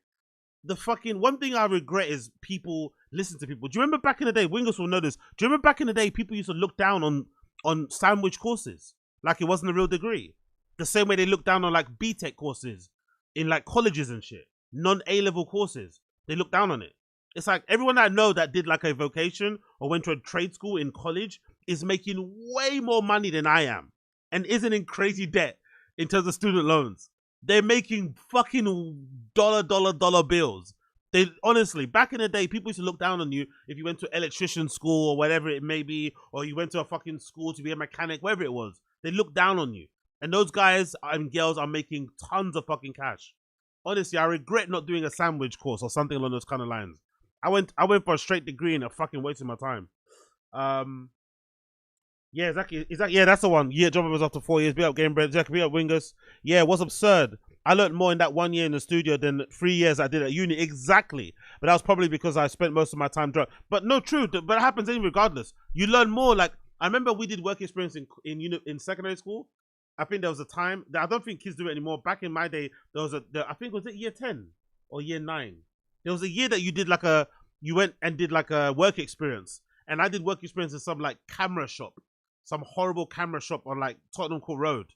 the fucking one thing I regret is people listen to people. Do you remember back in the day, Wingers will know this, do you remember back in the day people used to look down on sandwich courses like it wasn't a real degree? The same way they look down on like BTEC courses in like colleges and shit, non-A-level courses. They look down on it. It's like everyone I know that did like a vocation or went to a trade school in college is making way more money than I am and isn't in crazy debt in terms of student loans. They're making fucking dollar bills. They honestly, back in the day, people used to look down on you if you went to electrician school or whatever it may be, or you went to a fucking school to be a mechanic, whatever it was. They look down on you. And those guys and girls are making tons of fucking cash. Honestly, I regret not doing a sandwich course or something along those kind of lines. I went for a straight degree and a fucking wasting my time. Yeah, exactly. Yeah, that's the one. Yeah, job was after 4 years. Be up, Game Bread. Jack, be up, Wingers. Yeah, it was absurd. I learned more in that 1 year in the studio than 3 years I did at uni. Exactly. But that was probably because I spent most of my time drunk. But no, true. But it happens regardless. You learn more. Like, I remember we did work experience in secondary school. I think there was a time that I don't think kids do it anymore. Back in my day, there was I think was it year 10 or year 9. There was a year that you went and did like a work experience. And I did work experience in some like camera shop. Some horrible camera shop on like Tottenham Court Road,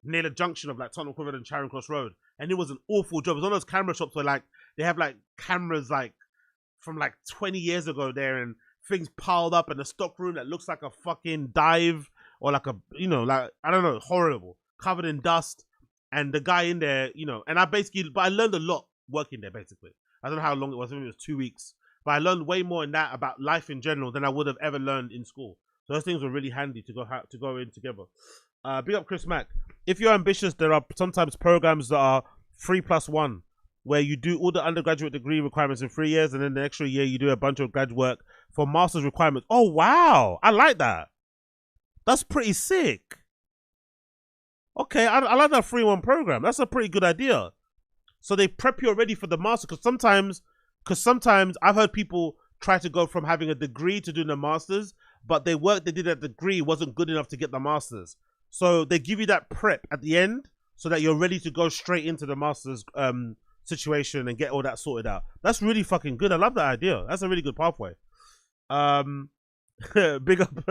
near the junction of like Tottenham Court Road and Charing Cross Road. And it was an awful job. It was one of those camera shops where like they have like cameras like from like 20 years ago there and things piled up in the stock room that looks like a fucking dive or like a, you know, like, I don't know, horrible, covered in dust. And the guy in there, you know, and but I learned a lot working there basically. I don't know how long it was, maybe it was 2 weeks. But I learned way more in that about life in general than I would have ever learned in school. So those things were really handy to go in together. Big up Chris Mack. If you're ambitious, there are sometimes programs that are 3+1, where you do all the undergraduate degree requirements in 3 years, and then the extra year you do a bunch of grad work for master's requirements. Oh wow, I like that. That's pretty sick. Okay, I like that 3-1 program. That's a pretty good idea. So they prep you already for the master, because sometimes I've heard people try to go from having a degree to doing a master's, but the work they did at the degree wasn't good enough to get the master's. So they give you that prep at the end so that you're ready to go straight into the master's situation and get all that sorted out. That's really fucking good. I love that idea. That's a really good pathway. Big up big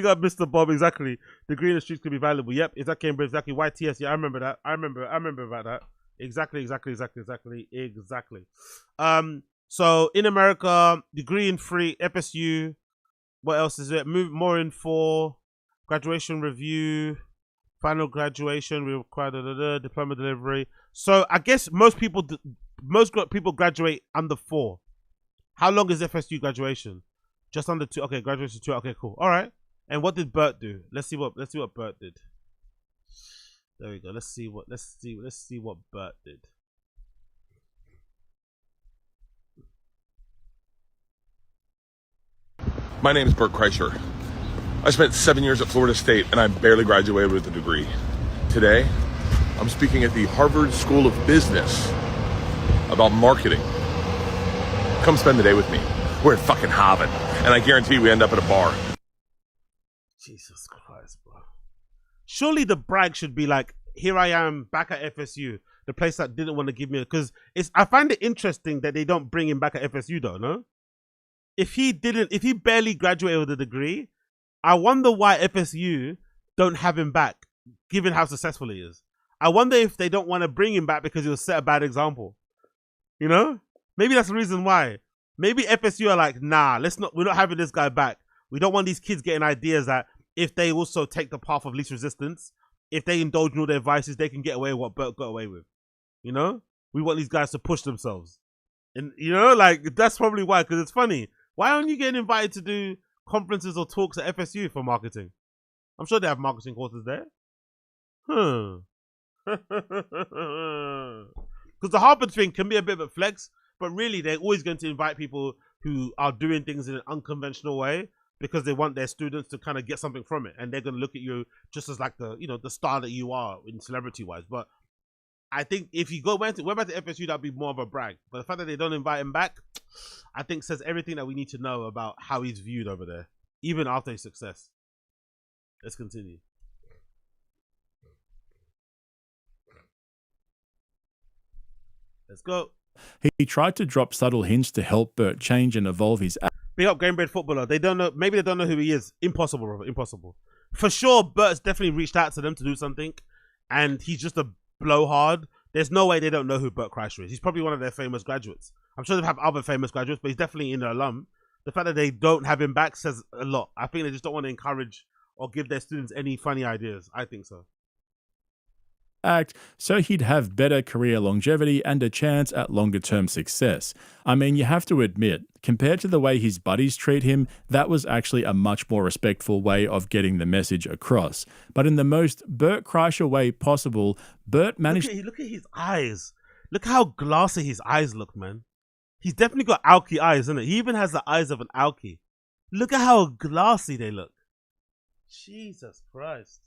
up Mr. Bob. Exactly. Degree in the streets could be valuable. Yep, is that Cambridge? Exactly. YTS. Yeah, I remember that. I remember about that. Exactly. So in America, degree in 3, FSU. What else is it? Move more in 4, graduation review, final graduation required, diploma delivery. So I guess most people graduate under 4. How long is FSU graduation? Just under 2. Okay, graduation 2. Okay, cool. All right. And what did Bert do? Let's see what Bert did. There we go. Let's see what Bert did. My name is Bert Kreischer. I spent 7 years at Florida State and I barely graduated with a degree. Today, I'm speaking at the Harvard School of Business about marketing. Come spend the day with me. We're at fucking Harvard, and I guarantee we end up at a bar. Jesus Christ, bro. Surely the brag should be like, here I am back at FSU, the place that didn't want to give me, because I find it interesting that they don't bring him back at FSU though, no? If he barely graduated with a degree, I wonder why FSU don't have him back, given how successful he is. I wonder if they don't want to bring him back because he'll set a bad example. You know? Maybe that's the reason why. Maybe FSU are like, nah, we're not having this guy back. We don't want these kids getting ideas that if they also take the path of least resistance, if they indulge in all their vices, they can get away with what Bert got away with. You know? We want these guys to push themselves. And, you know, like, that's probably why, because it's funny. Why aren't you getting invited to do conferences or talks at FSU for marketing? I'm sure they have marketing courses there. Because the Harvard thing can be a bit of a flex, but really they're always going to invite people who are doing things in an unconventional way because they want their students to kind of get something from it, and they're going to look at you just as like the star that you are in celebrity wise. But I think if you went back to FSU, that'd be more of a brag. But the fact that they don't invite him back, I think says everything that we need to know about how he's viewed over there, even after his success. Let's continue. Let's go. He tried to drop subtle hints to help Bert change and evolve his act. Big up Game Bread Footballer. They don't know. Maybe they don't know who he is. Impossible, brother. Impossible. For sure, Bert's definitely reached out to them to do something, and he's just a blowhard. There's no way they don't know who Bert Kreischer is. He's probably one of their famous graduates. I'm sure they have other famous graduates, but he's definitely in their alum. The fact that they don't have him back says a lot. I think they just don't want to encourage or give their students any funny ideas. I think so. Act so he'd have better career longevity and a chance at longer term success. I mean, you have to admit, compared to the way his buddies treat him, that was actually a much more respectful way of getting the message across. But in the most Bert Kreischer way possible, Bert managed... Look at his eyes. Look how glassy his eyes look, man. He's definitely got alky eyes, isn't it? He even has the eyes of an alky. Look at how glassy they look. Jesus Christ.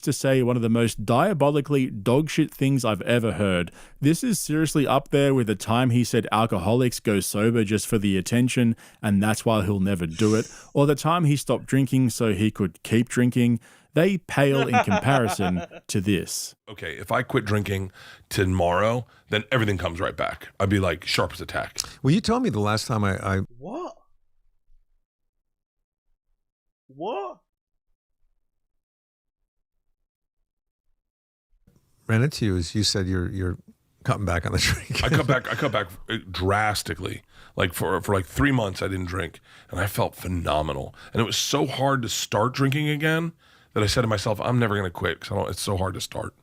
To say one of the most diabolically dogshit things I've ever heard. This is seriously up there with the time he said alcoholics go sober just for the attention and that's why he'll never do it, or the time he stopped drinking so he could keep drinking. They pale in comparison to this. Okay, if I quit drinking tomorrow, then everything comes right back. I'd be like sharp as a tack. Well, you told me the last time I What? What? ran into you is you said you're cutting back on the drink. I cut back drastically. Like for like 3 months I didn't drink and I felt phenomenal. And it was so hard to start drinking again that I said to myself, I'm never going to quit because it's so hard to start.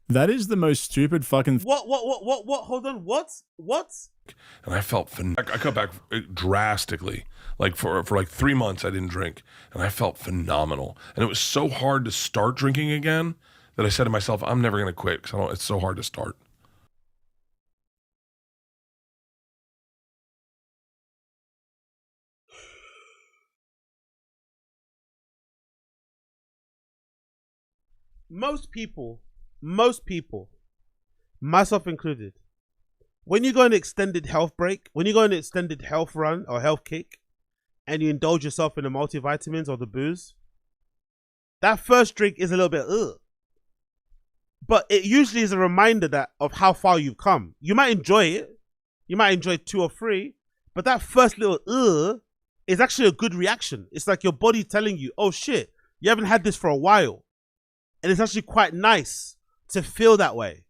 That is the most stupid fucking... What? Hold on. What? And I felt I cut back drastically. Like for like 3 months I didn't drink and I felt phenomenal. And it was so hard to start drinking again that I said to myself, I'm never going to quit because it's so hard to start. Most people, myself included, when you go on an extended health break, when you go on an extended health run or health kick, and you indulge yourself in the multivitamins or the booze, that first drink is a little bit ugh. But it usually is a reminder of how far you've come. You might enjoy it. You might enjoy 2 or 3. But that first little is actually a good reaction. It's like your body telling you, oh shit, you haven't had this for a while. And it's actually quite nice to feel that way.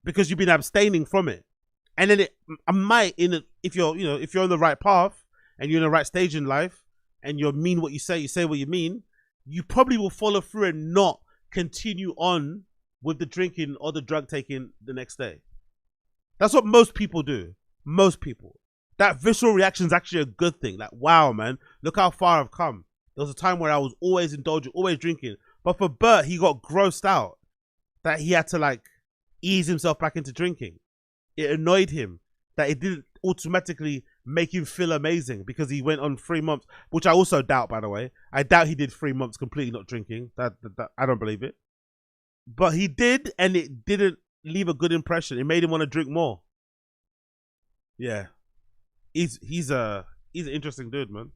Because you've been abstaining from it. And then if you're on the right path and you're in the right stage in life and you mean what you say what you mean, you probably will follow through and not continue on with the drinking or the drug taking the next day. That's what most people do. Most people. That visceral reaction is actually a good thing. Like, wow, man, look how far I've come. There was a time where I was always indulging, always drinking. But for Bert, he got grossed out that he had to like ease himself back into drinking. It annoyed him that it didn't automatically make him feel amazing because he went on 3 months, which I also doubt, by the way. I doubt he did 3 months completely not drinking. That I don't believe it. But he did, and it didn't leave a good impression. It made him want to drink more. Yeah. He's an interesting dude, man.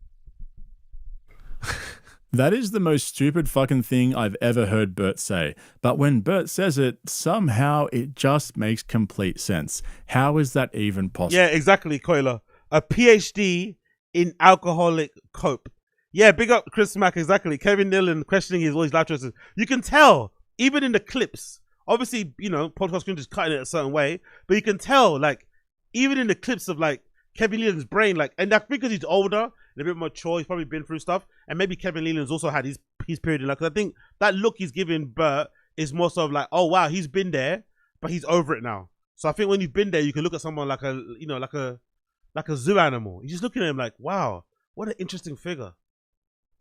That is the most stupid fucking thing I've ever heard Bert say. But when Bert says it, somehow it just makes complete sense. How is that even possible? Yeah, exactly, Koila. A PhD in alcoholic cope. Yeah, big up Chris Mack, exactly. Kevin Nealon questioning all his life choices. You can tell, even in the clips. Obviously, podcast cringe is cutting it a certain way, but you can tell, like, even in the clips of, like, Kevin Leland's brain, like, and that's because he's older and a bit mature, he's probably been through stuff, and maybe Kevin Leland's also had his period in life. Because I think that look he's giving Bert is more sort of like, oh wow, he's been there, but he's over it now. So I think when you've been there, you can look at someone like a zoo animal. You're just looking at him like, wow, what an interesting figure.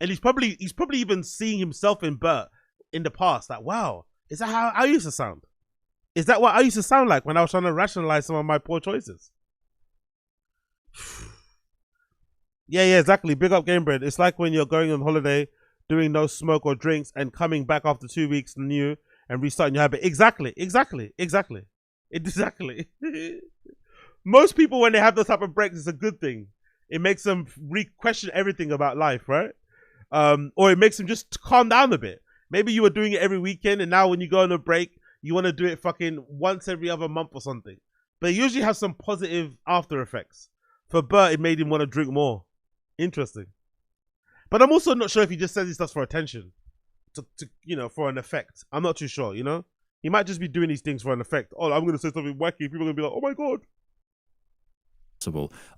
And he's probably even seeing himself in Bert in the past, like, wow, is that how I used to sound? Is that what I used to sound like when I was trying to rationalize some of my poor choices? Yeah, exactly. Big up Game Bread. It's like when you're going on holiday, doing no smoke or drinks, and coming back after 2 weeks new and restarting your habit. Exactly. most people, when they have those type of breaks, it's a good thing. It makes them re-question everything about life, right? Or it makes them just calm down a bit. Maybe you were doing it every weekend, and now when you go on a break, you want to do it fucking once every other month or something. But it usually has some positive after effects. For Bert, it made him want to drink more. Interesting. But I'm also not sure if he just says he stuff for attention, to for an effect. I'm not too sure, He might just be doing these things for an effect. Oh, I'm going to say something wacky. People are going to be like, oh my God.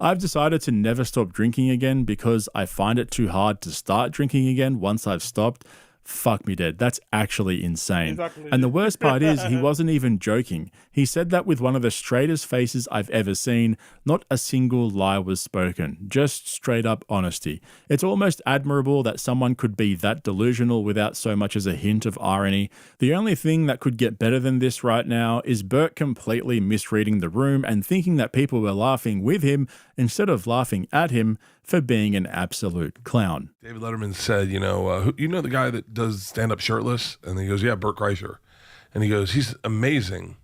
I've decided to never stop drinking again because I find it too hard to start drinking again once I've stopped. Fuck me dead. That's actually insane. Exactly. And the worst part is he wasn't even joking. He said that with one of the straightest faces I've ever seen. Not a single lie was spoken. Just straight up honesty. It's almost admirable that someone could be that delusional without so much as a hint of irony. The only thing that could get better than this right now is Bert completely misreading the room and thinking that people were laughing with him instead of laughing at him for being an absolute clown. David Letterman said, you know the guy that does stand-up shirtless? And he goes, yeah, Bert Kreischer. And he goes, he's amazing.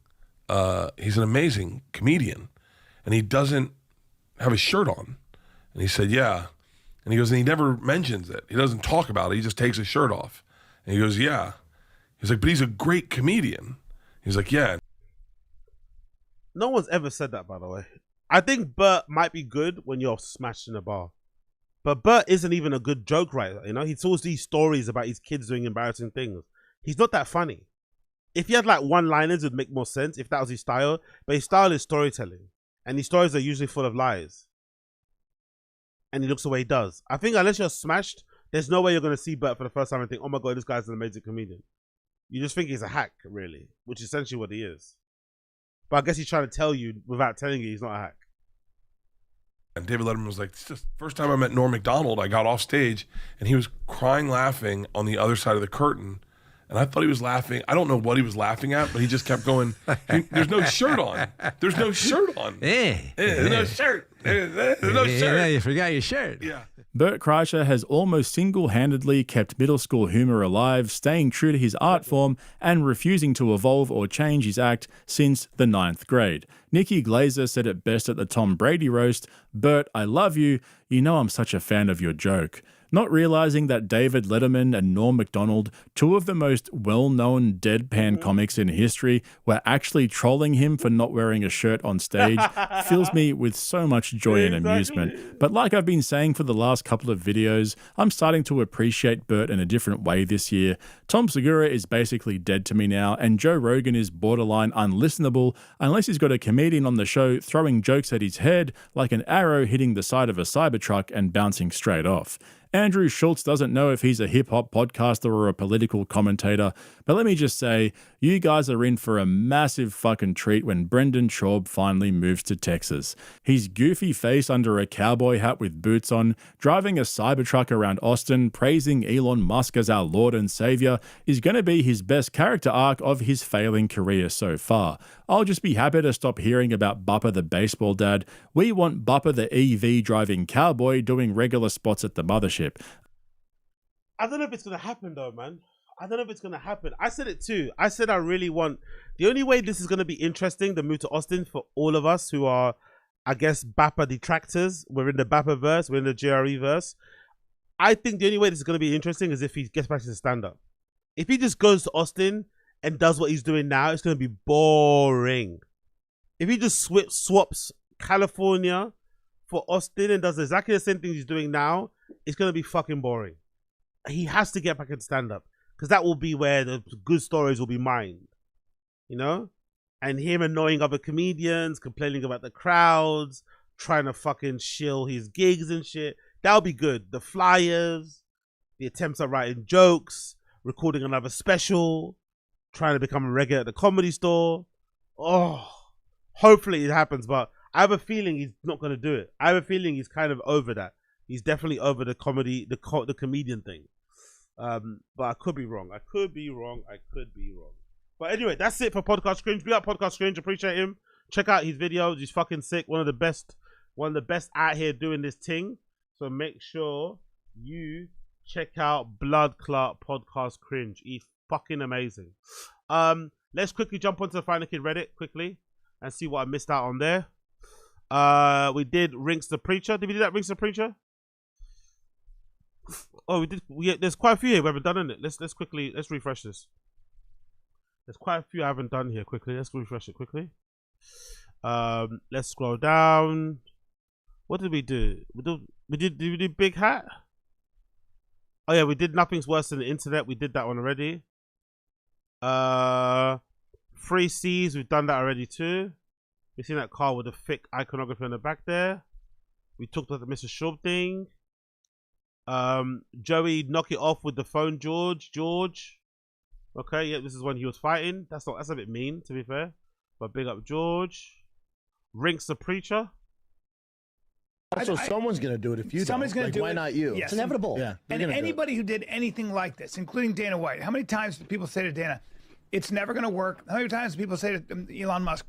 He's an amazing comedian. And he doesn't have his shirt on. And he said, yeah. And he goes, and he never mentions it. He doesn't talk about it. He just takes his shirt off. And he goes, yeah. He's like, but he's a great comedian. He's like, yeah. No one's ever said that, by the way. I think Bert might be good when you're smashed in a bar. But Bert isn't even a good joke writer, He tells these stories about his kids doing embarrassing things. He's not that funny. If he had like one-liners, it would make more sense if that was his style. But his style is storytelling. And his stories are usually full of lies. And he looks the way he does. I think unless you're smashed, there's no way you're going to see Bert for the first time and think, oh my God, this guy's an amazing comedian. You just think he's a hack, really. Which is essentially what he is. But I guess he's trying to tell you, without telling you, he's not a hack. And David Letterman was like, it's just first time I met Norm Macdonald, I got off stage and he was crying, laughing on the other side of the curtain. And I thought he was laughing. I don't know what he was laughing at, but he just kept going, there's no shirt on. There's no shirt on. There's no shirt. There's no shirt. Yeah, you forgot your shirt. Yeah. Bert Kreischer has almost single-handedly kept middle school humor alive, staying true to his art form and refusing to evolve or change his act since the 9th grade. Nikki Glazer said it best at the Tom Brady roast, "Bert, I love you. You know I'm such a fan of your joke." Not realizing that David Letterman and Norm Macdonald, two of the most well-known deadpan comics in history, were actually trolling him for not wearing a shirt on stage fills me with so much joy and amusement. But like I've been saying for the last couple of videos, I'm starting to appreciate Bert in a different way this year. Tom Segura is basically dead to me now, and Joe Rogan is borderline unlistenable unless he's got a comedian on the show throwing jokes at his head like an arrow hitting the side of a Cybertruck and bouncing straight off. Andrew Schultz doesn't know if he's a hip-hop podcaster or a political commentator, but let me just say, you guys are in for a massive fucking treat when Brendan Schaub finally moves to Texas. His goofy face under a cowboy hat with boots on, driving a Cybertruck around Austin, praising Elon Musk as our Lord and Savior, is going to be his best character arc of his failing career so far. I'll just be happy to stop hearing about Bupper the baseball dad. We want Bupper the EV driving cowboy doing regular spots at the mothership. I don't know if it's going to happen though, man. I don't know if it's going to happen. I said it too. I said I really want... The only way this is going to be interesting, the move to Austin, for all of us who are, I guess, Bapper detractors. We're in the Bapper verse. We're in the JRE verse. I think the only way this is going to be interesting is if he gets back to the stand-up. If he just goes to Austin and does what he's doing now, it's going to be boring. If he just swaps California for Austin and does exactly the same thing he's doing now, it's going to be fucking boring. He has to get back into stand-up because that will be where the good stories will be mined, and him annoying other comedians, complaining about the crowds, trying to fucking shill his gigs and shit. That'll be good. The flyers, the attempts at writing jokes, recording another special, trying to become a regular at the Comedy Store. Oh, hopefully it happens, but I have a feeling he's not going to do it. I have a feeling he's kind of over that. He's definitely over the comedy, the comedian thing. But I could be wrong. I could be wrong. But anyway, that's it for Podcast Cringe. Big up Podcast Cringe. Appreciate him. Check out his videos. He's fucking sick. One of the best out here doing this thing. So make sure you check out Blood Clot Podcast Cringe. He's fucking amazing. Let's quickly jump onto the Final Kid Reddit quickly and see what I missed out on there. We did Rinks the Preacher. Did we do that Rinks the Preacher? Oh, we did. There's quite a few here we haven't done in it. Let's refresh this. There's quite a few I haven't done here. Quickly, let's refresh it quickly. Let's scroll down. What did we do? Did we do Big Hat? Oh yeah, we did Nothing's Worse Than the Internet. We did that one already. 3 C's. We've done that already too. We've seen that car with the thick iconography on the back there. We talked about the Mr. Shub thing. Joey, knock it off with the phone, George. Okay, yeah, this is when he was fighting. That's a bit mean, to be fair. But big up George. Rinks the Preacher. Also, someone's going to do it if you Somebody's don't. going to do why it. not you? Yes. It's inevitable. Yeah. And anybody who did anything like this, including Dana White, how many times do people say to Dana, it's never going to work? How many times do people say to Elon Musk,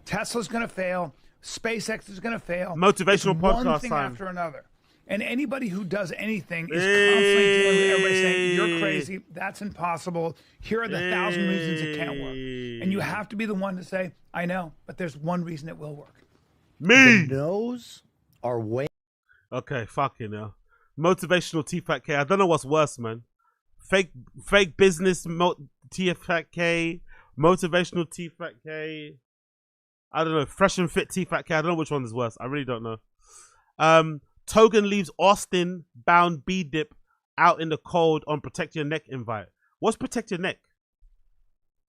Tesla's going to fail, SpaceX is going to fail? Motivational it's podcast one thing time. after another. And anybody who does anything is constantly dealing with everybody saying, you're crazy, that's impossible, here are the 1,000 reasons it can't work. And you have to be the one to say, I know, but there's one reason it will work. Me! The no's are way... Okay, fucking hell. Motivational TFATK. I don't know what's worse, man. Fake business TFATK. Motivational TFATK. I don't know. Fresh and fit TFATK. I don't know which one is worse. I really don't know. Togan leaves Austin bound B-Dip out in the cold on Protect Your Neck invite. What's Protect Your Neck?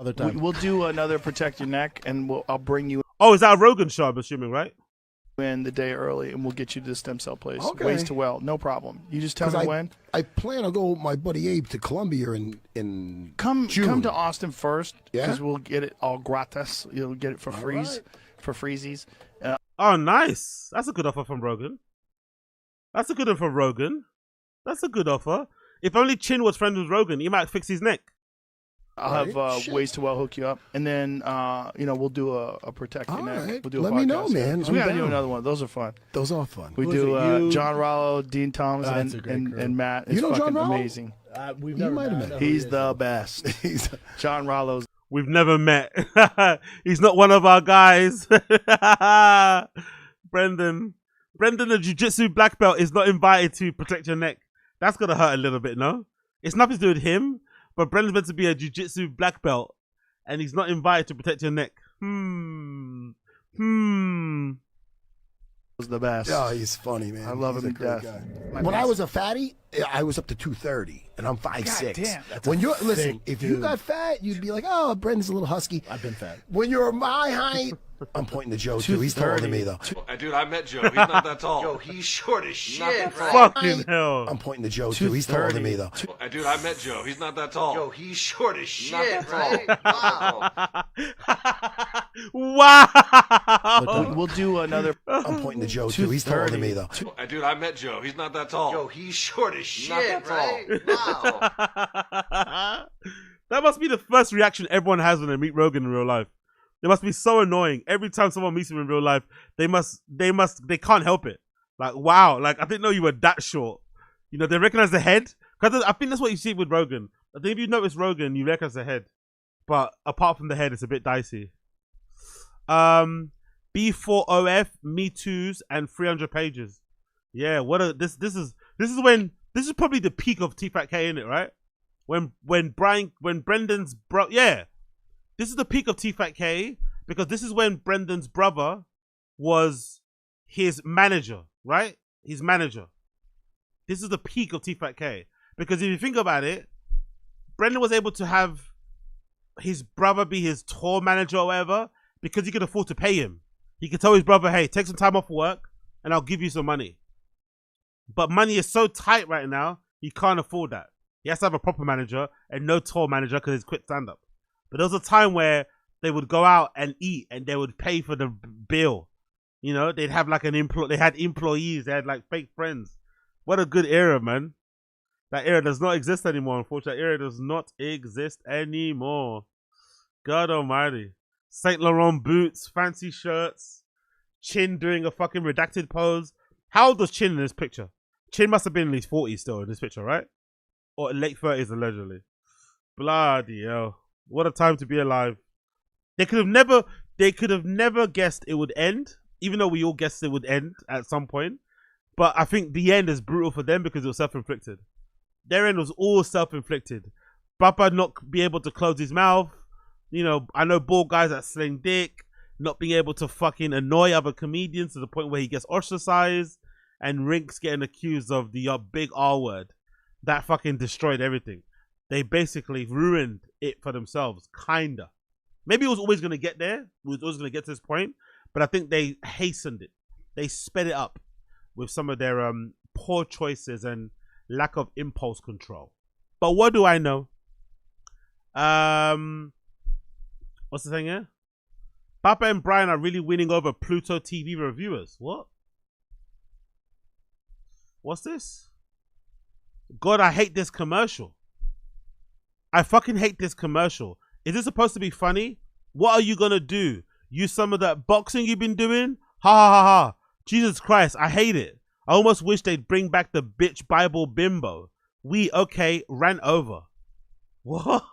Other time. We'll do another Protect Your Neck, and I'll bring you Oh, is that a Rogan show, I'm assuming, right? in the day early, and we'll get you to the stem cell place. Okay. Ways to well, no problem. You just tell me when. I plan to go with my buddy Abe to Columbia in Come June. to Austin first, Yeah? because we'll get it all gratis. You'll get it for freezies. Oh, nice. That's a good offer from Rogan. That's a good one from Rogan. That's a good offer. If only Chin was friends with Rogan, he might fix his neck. I'll have Ways to well hook you up, and then we'll do a Protect Your Neck. right. We'll do a Let podcast. me know, man. So we I'm gotta do down. another one. Those are fun. Those are fun. We Who do is it? You? John Rollo, Dean Thomas, That's a great crew. and Matt. You It's know John fucking Rollo? amazing. We've You never might have met. met. He's the best. John Rollo's. We've never met. He's not one of our guys. Brendan, the jiu-jitsu black belt, is not invited to Protect Your Neck. That's gonna hurt a little bit, no? It's nothing to do with him, but Brendan's meant to be a jiu-jitsu black belt, and he's not invited to Protect Your Neck. Was the best. Oh, he's funny, man. I love He's him a to great death. guy. When I was a fatty, I was up to 230, and I'm 5'6". damn, that's When a you're thick if you dude. got fat, you'd be like, oh, Brendan's a little husky. I've been fat. When you're my height, I'm pointing to Joe too. He's taller than me though. Dude, I met Joe. He's not that tall. Yo, he's short as shit, right? Fucking hell. I'm pointing to Joe too. He's taller than me though. Dude, I met Joe. He's not that tall. Yo, he's short as Not shit, that tall. right? Wow. Wow. We'll do another. I'm pointing to Joe too. He's taller than me though. Dude, I met Joe. He's not that tall. Yo, he's short as Not shit, that right? Wow. That must be the first reaction everyone has when they meet Rogan in real life. They must be so annoying. Every time someone meets him in real life, they can't help it. Like, wow, like, I didn't know you were that short. You know, they recognize the head. Cause I think that's what you see with Rogan. I think if you notice Rogan, you recognize the head. But apart from the head, it's a bit dicey. B4OF, Me Too's, and 300 pages. Yeah, this is probably the peak of TFATK, isn't it, right? When Brendan's this is the peak of TFATK, because this is when Brendan's brother was his manager, right? His manager. This is the peak of TFATK. Because if you think about it, Brendan was able to have his brother be his tour manager or whatever because he could afford to pay him. He could tell his brother, hey, take some time off work and I'll give you some money. But money is so tight right now, he can't afford that. He has to have a proper manager and no tour manager because he's quit stand-up. But there was a time where they would go out and eat and they would pay for the bill. You know, they'd have like they had employees, they had like fake friends. What a good era, man. That era does not exist anymore, unfortunately. That era does not exist anymore. God almighty. Saint Laurent boots, fancy shirts, Chin doing a fucking redacted pose. How old was Chin in this picture? Chin must have been in his 40s still in this picture, right? Or late 30s allegedly. Bloody hell. What a time to be alive. They could have never guessed it would end even though we all guessed it would end at some point. But I think the end is brutal for them because it was self-inflicted. Their end was all self-inflicted. Papa not be able to close his mouth. You know, I know bald guys that sling dick, not being able to fucking annoy other comedians to the point where he gets ostracized, and Rinks getting accused of the big R word. That fucking destroyed everything. They basically ruined it for themselves, kinda. Maybe it was always going to get there. It was always going to get to this point. But I think they hastened it. They sped it up with some of their poor choices and lack of impulse control. But what do I know? What's the thing here? Papa and Brian are really winning over Pluto TV reviewers. What? What's this? God, I hate this commercial. I fucking hate this commercial. Is this supposed to be funny? What are you gonna do? Use some of that boxing you've been doing? Ha ha ha ha. Jesus Christ, I hate it. I almost wish they'd bring back the bitch Bible bimbo. Okay, ran over. What?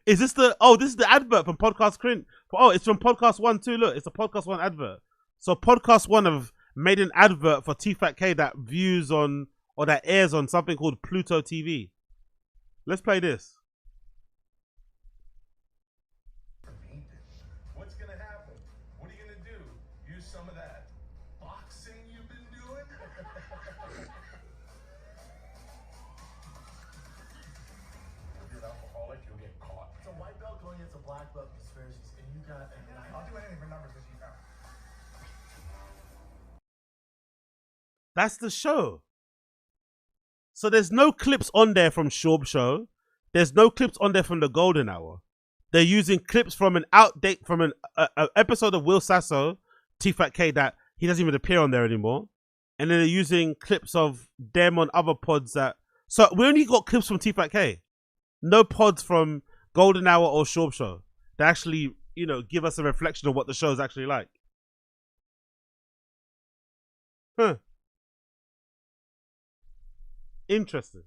Is this the... Oh, this is the advert from Podcast Cringe. Oh, it's from Podcast 1 too. Look, it's a Podcast 1 advert. So Podcast 1 have made an advert for TFATK that views on... or that airs on something called Pluto TV. Let's play this. What's gonna happen? What are you gonna do? Use some of that boxing you've been doing? If you're an alcoholic, you'll get caught. It's a white belt going against a black belt conspiracies, and you got... I'll do anything for numbers as you know. That's the show. So there's no clips on there from Shorb Show. There's no clips on there from the Golden Hour. They're using clips from an outdate from an episode of Will Sasso, TFATK, that he doesn't even appear on there anymore. And then they're using clips of them on other pods that... So we only got clips from TFATK. No pods from Golden Hour or Shorb Show. They actually, you know, give us a reflection of what the show is actually like. Huh. Interesting.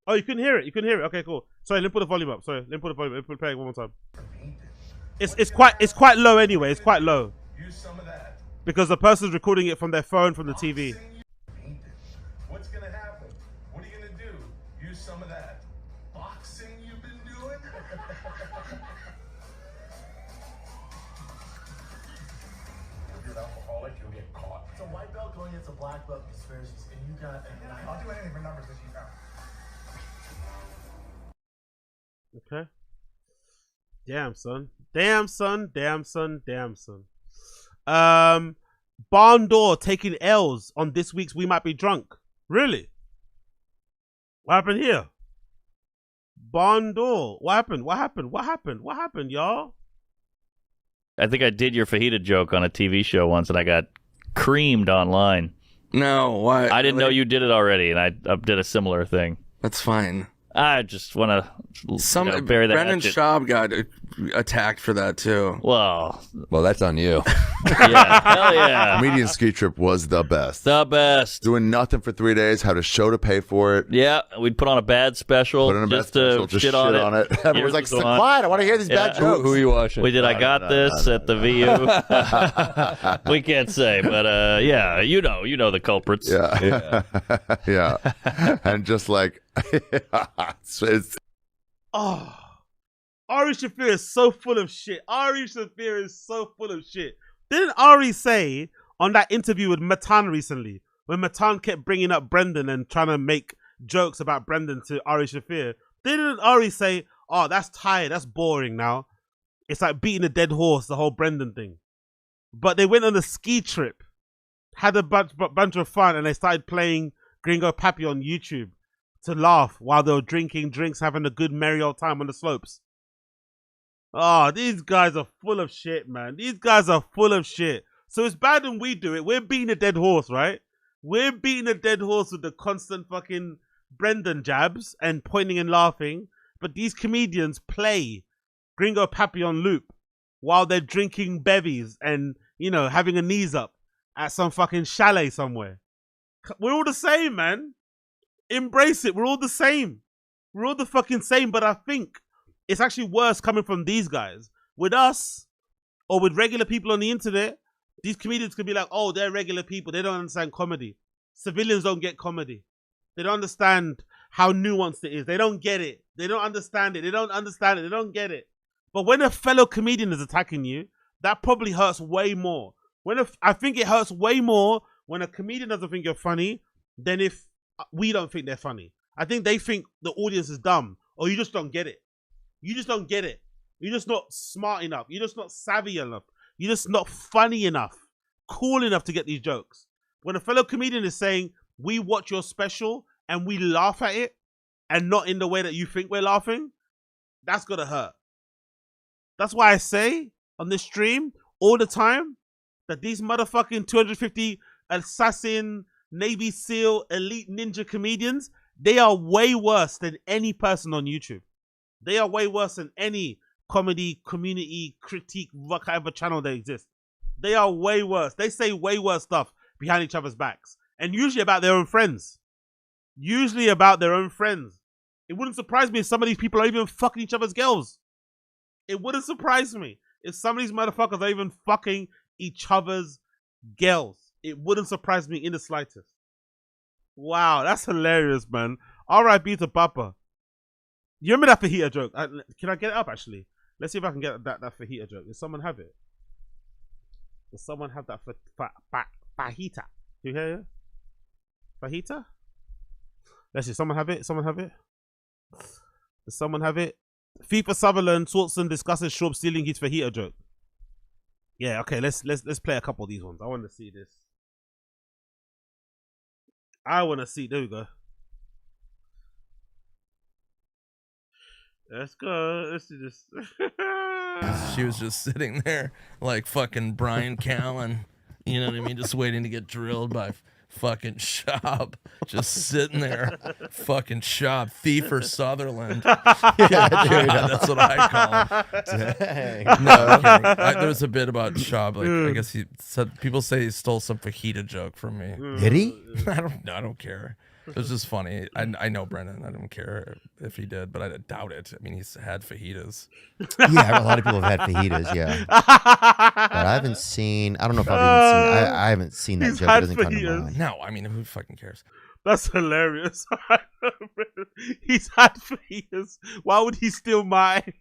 Oh, you couldn't hear it. Okay, cool. Sorry, let me put the volume up. Let me play it one more time. It's quite low anyway. It's quite low. Use some of that. Because the person's recording it from their phone from the TV. What's gonna happen? What are you gonna do? Use some of that boxing you've been doing? If you're an alcoholic, you'll get caught. It's a white belt going against a black belt conspiracies, and you got... I'll do anything for numbers as you know. Okay. Damn, son. Barn Door taking L's on this week's We Might Be Drunk. Really? What happened here? Barn Door. What happened, y'all? I think I did your fajita joke on a TV show once, and I got creamed online. No, why? I didn't know you did it already, and I did a similar thing. That's fine. I just want to bury that. Brendan Schaub got attacked for that too. Well, that's on you. Yeah, hell yeah. Comedian Ski Trip was the best. The best. Doing nothing for 3 days, had a show to pay for it. Yeah, we'd put on a bad special just to shit on it. Everyone's like, "Stay quiet, I want to hear these bad jokes." Who are you watching? We did I Got This at the VU. We can't say, but yeah, you know the culprits. Yeah. Yeah. And just like... Oh, Ari Shaffir is so full of shit. Didn't Ari say on that interview with Matan recently, when Matan kept bringing up Brendan and trying to make jokes about Brendan to Ari Shaffir, didn't Ari say, "Oh, that's tired, that's boring now. It's like beating a dead horse, the whole Brendan thing." But they went on a ski trip, had a bunch of fun, and they started playing Gringo Pappy on YouTube to laugh while they were drinking drinks, having a good merry old time on the slopes. Oh, these guys are full of shit, man. So it's bad when we do it. We're beating a dead horse, right? We're beating a dead horse with the constant fucking Brendan jabs and pointing and laughing. But these comedians play Gringo Pappy on loop while they're drinking bevies and, you know, having a knees up at some fucking chalet somewhere. We're all the same, man. Embrace it. We're all the same. We're all the fucking same. But I think it's actually worse coming from these guys. With us, or with regular people on the internet, these comedians could be like, oh, they're regular people. They don't understand comedy. Civilians don't get comedy. They don't understand how nuanced it is. They don't get it. They don't understand it. They don't understand it. They don't get it. But when a fellow comedian is attacking you, that probably hurts way more. I think it hurts way more when a comedian doesn't think you're funny than if we don't think they're funny. I think they think the audience is dumb, or you just don't get it. You just don't get it. You're just not smart enough. You're just not savvy enough. You're just not funny enough, cool enough to get these jokes. When a fellow comedian is saying, we watch your special and we laugh at it, and not in the way that you think we're laughing, that's gonna hurt. That's why I say on this stream all the time that these motherfucking 250 assassin, Navy SEAL, elite ninja comedians, they are way worse than any person on YouTube. They are way worse than any comedy, community, critique, whatever channel that exists. They are way worse. They say way worse stuff behind each other's backs. And usually about their own friends. Usually about their own friends. It wouldn't surprise me if some of these people are even fucking each other's girls. It wouldn't surprise me if some of these motherfuckers are even fucking each other's girls. It wouldn't surprise me in the slightest. Wow, that's hilarious, man. R.I.P. to Papa. You remember that fajita joke? Can I get it up, actually? Let's see if I can get that fajita joke. Does someone have it? Does someone have that fajita? Do you hear it? Fajita? Let's see. Someone have it? Someone have it? Does someone have it? FIFA Sutherland, Swartzen discusses Schwab stealing his fajita joke. Yeah, okay. Let's play a couple of these ones. I want to see this. I want to see. There we go. Let's go. Let's do this. She was just sitting there like fucking Brian Callen. You know what I mean? Just waiting to get drilled by fucking Shop. Just sitting there. Fucking Shop. Thief or Sutherland. Yeah, that's what I call him. Dang. No, I'm kidding. There was a bit about Shop. Like, I guess he said, people say he stole some fajita joke from me. Did he? I don't care. It was just funny. I know Brennan. I don't care if he did, but I doubt it. I mean, he's had fajitas. Yeah, a lot of people have had fajitas, yeah. But I haven't seen, I don't know if I've even seen, I haven't seen that joke. It doesn't come to mind. No, I mean, who fucking cares? That's hilarious. He's had fajitas. Why would he steal mine?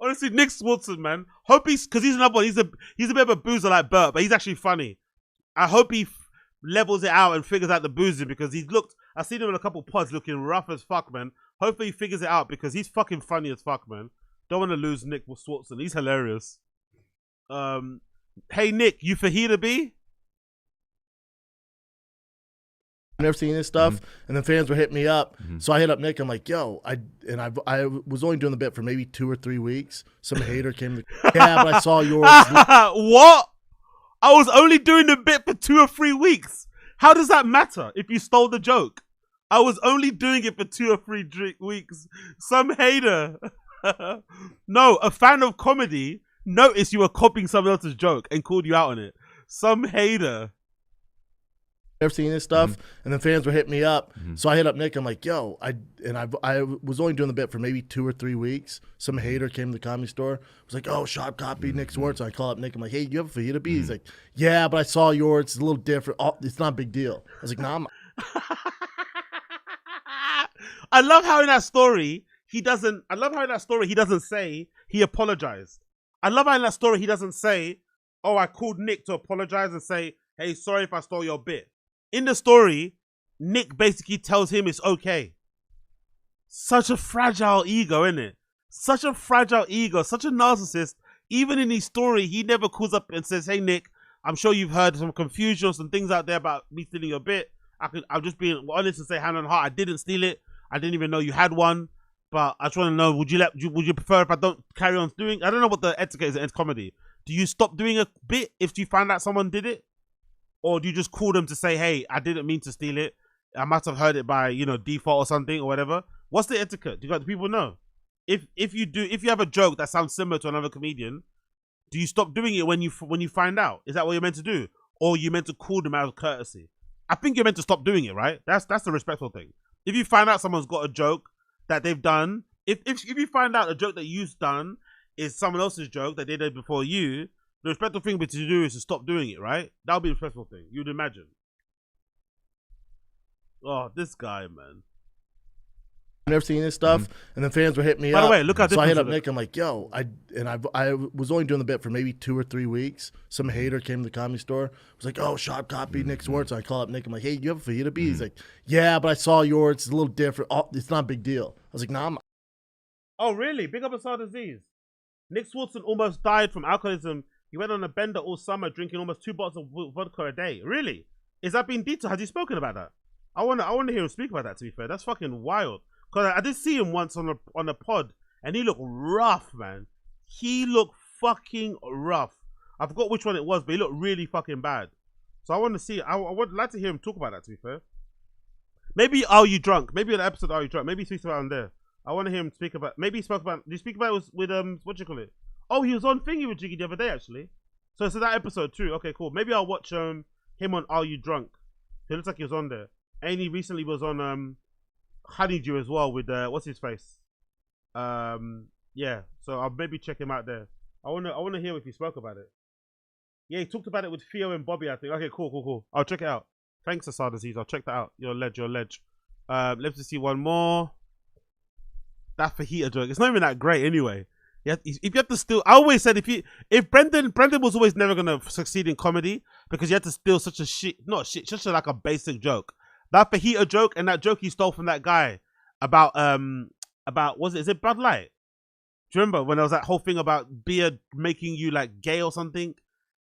Honestly, Nick Swartzen, man. Hope because he's another one. He's a bit of a boozer like Bert, but he's actually funny. I hope he levels it out and figures out the boozing, because I've seen him in a couple pods looking rough as fuck, man. Hopefully he figures it out, because he's fucking funny as fuck, man. Don't want to lose Nick Swartzen. He's hilarious. Hey Nick, you fajita B? I've never seen this stuff, and the fans were hitting me up. So I hit up Nick. I'm like, yo, I was only doing the bit for maybe 2 or 3 weeks. Some hater came to, yeah, but I saw yours. What? I was only doing the bit for 2 or 3 weeks. How does that matter if you stole the joke? I was only doing it for 2 or 3 weeks. Some hater. No, a fan of comedy noticed you were copying someone else's joke and called you out on it. Some hater. Never seen this stuff, and the fans were hitting me up. So I hit up Nick. I'm like, yo, I was only doing the bit for maybe 2 or 3 weeks. Some hater came to the Comedy Store. Was like, oh, Shop copied Nick Swartz. I call up Nick. I'm like, hey, you have a fajita B? He's like, yeah, but I saw yours. It's a little different. Oh, it's not a big deal. I was like, nah. I love how in that story he doesn't. I love how in that story he doesn't say he apologized. I love how in that story he doesn't say, oh, I called Nick to apologize and say, hey, sorry if I stole your bit. In the story, Nick basically tells him it's okay. Such a fragile ego, isn't it? Such a fragile ego, such a narcissist. Even in his story, he never calls up and says, hey, Nick, I'm sure you've heard some confusion, some things out there about me stealing your bit. I'm just being honest and say hand on heart, I didn't steal it. I didn't even know you had one. But I just want to know, would you prefer if I don't carry on doing? I don't know what the etiquette is in comedy. Do you stop doing a bit if you find out someone did it? Or do you just call them to say, hey, I didn't mean to steal it. I must have heard it by, default or something or whatever. What's the etiquette? Do people know? If you have a joke that sounds similar to another comedian, do you stop doing it when you find out? Is that what you're meant to do? Or you meant to call them out of courtesy? I think you're meant to stop doing it, right? That's the respectful thing. If you find out someone's got a joke that they've done, if you find out a joke that you've done is someone else's joke that they did before you, the respectful thing to do is to stop doing it, right? That would be the respectful thing. You'd imagine. Oh, this guy, man. I've never seen this stuff, and then fans were hitting me up. By the way, look how so I hit different up Nick. I'm like, yo, I was only doing the bit for maybe 2 or 3 weeks. Some hater came to the Comedy Store. Was like, oh, shop copy Nick Swartz. So I call up Nick. I'm like, hey, you have a fajita beat? He's like, yeah, but I saw yours. It's a little different. Oh, it's not a big deal. I was like, nah. Oh, really? Big up Asar disease. Nick Swartzen almost died from alcoholism. He went on a bender all summer, drinking almost 2 bottles of vodka a day. Really? Is that being detailed? Has he spoken about that? I want to hear him speak about that. To be fair, that's fucking wild. Cause I did see him once on a pod, and he looked rough, man. He looked fucking rough. I forgot which one it was, but he looked really fucking bad. So I want to see. I would like to hear him talk about that. To be fair, maybe Are You Drunk? Maybe an episode Are You Drunk? Maybe he speaks about it on there. I want to hear him speak about. Maybe he spoke about. Did you speak about it with what do you call it? Oh, he was on Thingy with Jiggy the other day actually. So that episode too. Okay, cool. Maybe I'll watch him on Are You Drunk? It looks like he was on there. And he recently was on Honeydew as well with what's his face? Yeah. So I'll maybe check him out there. I wanna hear if he spoke about it. Yeah, he talked about it with Theo and Bobby, I think. Okay, cool. I'll check it out. Thanks, Asar Disease. I'll check that out. Your ledge. Let's just see one more. That fajita joke. It's not even that great anyway. If you have to steal, I always said if Brendan was always never gonna succeed in comedy because you had to steal such a like a basic joke. That fajita joke and that joke he stole from that guy about is it Bud Light? Do you remember when there was that whole thing about beer making you like gay or something,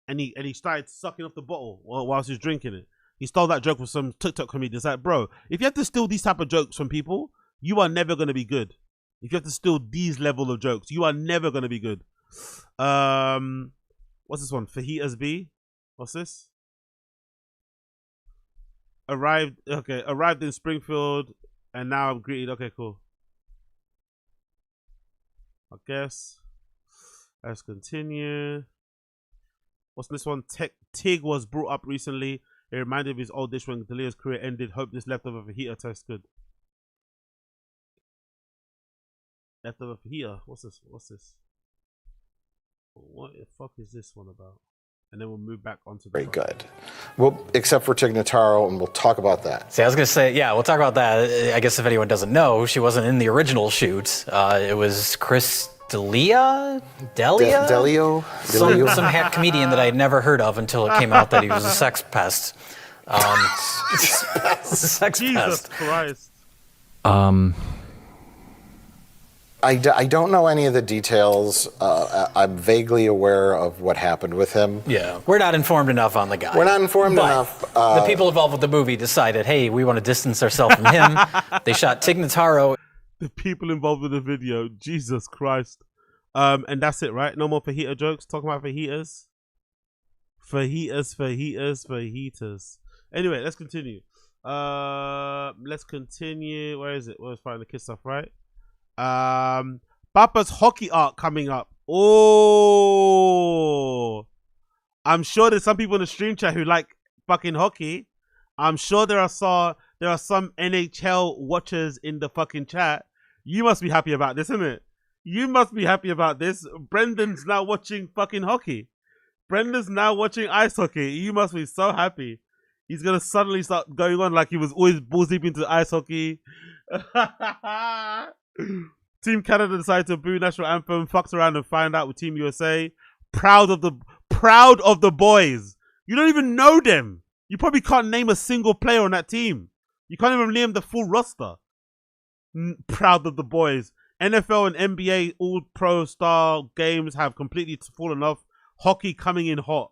and he started sucking off the bottle whilst he was drinking it? He stole that joke from some TikTok comedians. Like, bro, if you have to steal these type of jokes from people, you are never gonna be good. If you have to steal these level of jokes, you are never gonna be good. What's this one? Fajitas B. What's this? Arrived in Springfield and now I'm greeted. Okay, cool. I guess. Let's continue. What's this one? Tig was brought up recently. It reminded of his old dish when Delia's career ended. Hope this leftover fajita tastes good. Leftover fajita. What's this? What the fuck is this one about? And then we'll move back onto the very good. Well, except for Tig Notaro, and we'll talk about that. See, I was going to say, yeah, we'll talk about that. I guess if anyone doesn't know, she wasn't in the original shoot. It was Chris D'Elia? Delio? Some hack comedian that I had never heard of until it came out that he was a sex pest. Sex Jesus pest. Christ. I don't know any of the details. I'm vaguely aware of what happened with him. Yeah, we're not informed enough on the guy. We're not informed enough. The people involved with the movie decided, hey, we want to distance ourselves from him. They shot Tig Notaro. The people involved with the video, Jesus Christ. And that's it, right? No more fajita jokes. Talking about fajitas. Fajitas. Anyway, let's continue. Where is it? Where's finding the kids stuff, right? Papa's hockey arc coming up. Oh, I'm sure there's some people in the stream chat who like fucking hockey. I'm sure there are some NHL watchers in the fucking chat. You must be happy about this, isn't it? You must be happy about this. Brendan's now watching fucking hockey. Brendan's now watching ice hockey. You must be so happy. He's gonna suddenly start going on like he was always balls deep into ice hockey. Team Canada decided to boo national anthem, fucks around and find out with Team USA. Proud of the boys. You don't even know them. You probably can't name a single player on that team. You can't even name the full roster. Proud of the boys. NFL and NBA all-pro style games have completely fallen off. Hockey coming in hot.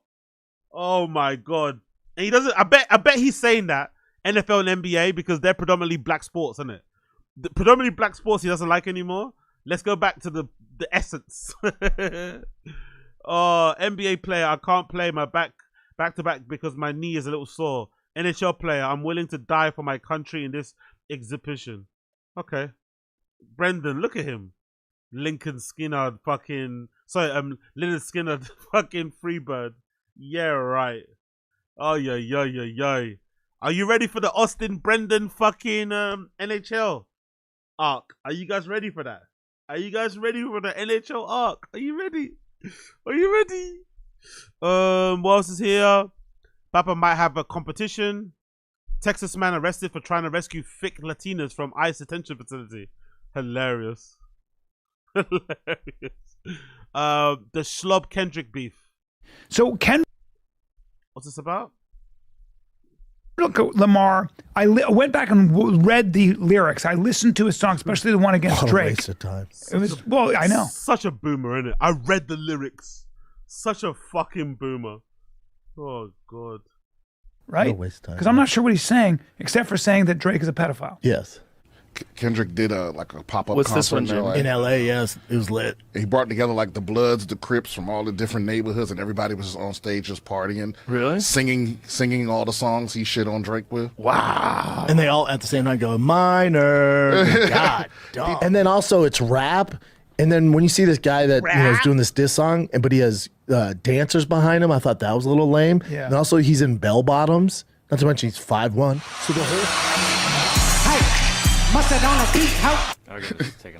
Oh my god. And he doesn't. I bet he's saying that NFL and NBA because they're predominantly black sports, isn't it? The predominantly black sports he doesn't like anymore. Let's go back to the essence. Oh, NBA player, I can't play my back to back because my knee is a little sore. NHL player, I'm willing to die for my country in this exhibition. Okay. Brendan, look at him. Lincoln Skinner fucking Leonard Skinner fucking Freebird. Yeah, right. Oh yeah. Are you ready for the Austin Brendan fucking NHL arc? Are you guys ready for that? Are you guys ready for the NHL arc? Are you ready? Are you ready? What else is here? Papa might have a competition. Texas man arrested for trying to rescue thick Latinas from ICE detention facility. Hilarious. Hilarious. The Schlob Kendrick beef. So what's this about? Look, Lamar, I went back and read the lyrics. I listened to his song, especially the one against Drake. Waste of time. It was, well, I know. Such a boomer, innit? I read the lyrics. Such a fucking boomer. Oh, God. Right? No waste of time. Because I'm not sure what he's saying, except for saying that Drake is a pedophile. Yes. Kendrick did a pop-up What's this one, concert man? In LA, yes, it was lit. He brought together like the Bloods, the Crips from all the different neighborhoods, and everybody was on stage just partying, really singing all the songs he shit on Drake with. Wow! And they all at the same time go minor. God, dog. And then also it's rap. And then when you see this guy that is doing this diss song, but he has dancers behind him, I thought that was a little lame. Yeah. And also he's in bell bottoms. Not to mention he's 5'1". So the whole. Mustard on a beat.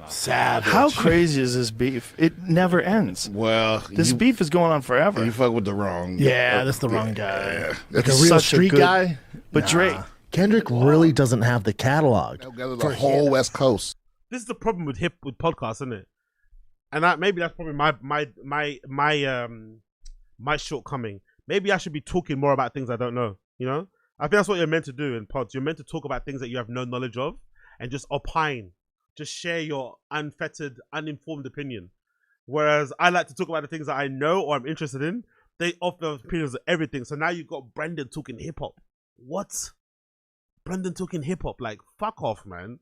Savage. How crazy is this beef? It never ends. Well, this beef is going on forever. You fuck with the wrong. Yeah, that's the wrong guy. Yeah. Like a It's real such street good- guy. But Drake. Kendrick really doesn't have the catalog. The whole West Coast. This is the problem with podcasts, isn't it? And maybe that's probably my shortcoming. Maybe I should be talking more about things I don't know. You know, I think that's what you're meant to do in pods. You're meant to talk about things that you have no knowledge of and just opine, just share your unfettered, uninformed opinion. Whereas I like to talk about the things that I know or I'm interested in. They offer opinions of everything. So now you've got Brendan talking hip hop. What? Brendan talking hip hop? Like, fuck off, man.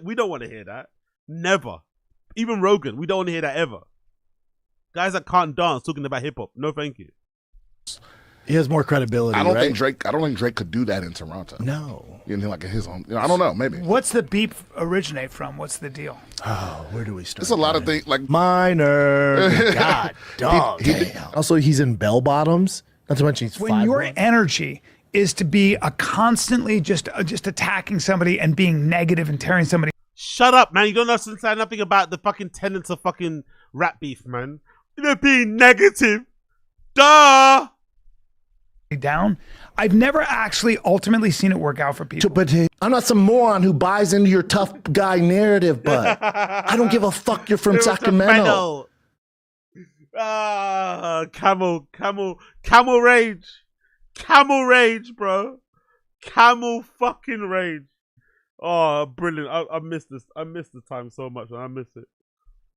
We don't want to hear that. Never. Even Rogan, we don't want to hear that ever. Guys that can't dance talking about hip hop. No, thank you. He has more credibility. I don't right? think Drake could do that in Toronto. No. You know, like his own. You know, I don't know. Maybe. What's the beef originate from? What's the deal? Oh, where do we start? There's a lot of things like minor. God, dog. Also, he's in bell bottoms. Not to mention he's When 5'1". your energy is to be a constantly just attacking somebody and being negative and tearing somebody. Shut up, man. You don't understand nothing about the fucking tenets of fucking rap beef, man. You're being negative. Duh. Down. I've never actually ultimately seen it work out for people. But I'm not some moron who buys into your tough guy narrative, but I don't give a fuck you're from Sacramento. Camel rage. Camel rage, bro. Camel fucking rage. Oh, brilliant. I miss this. I miss the time so much, man. I miss it.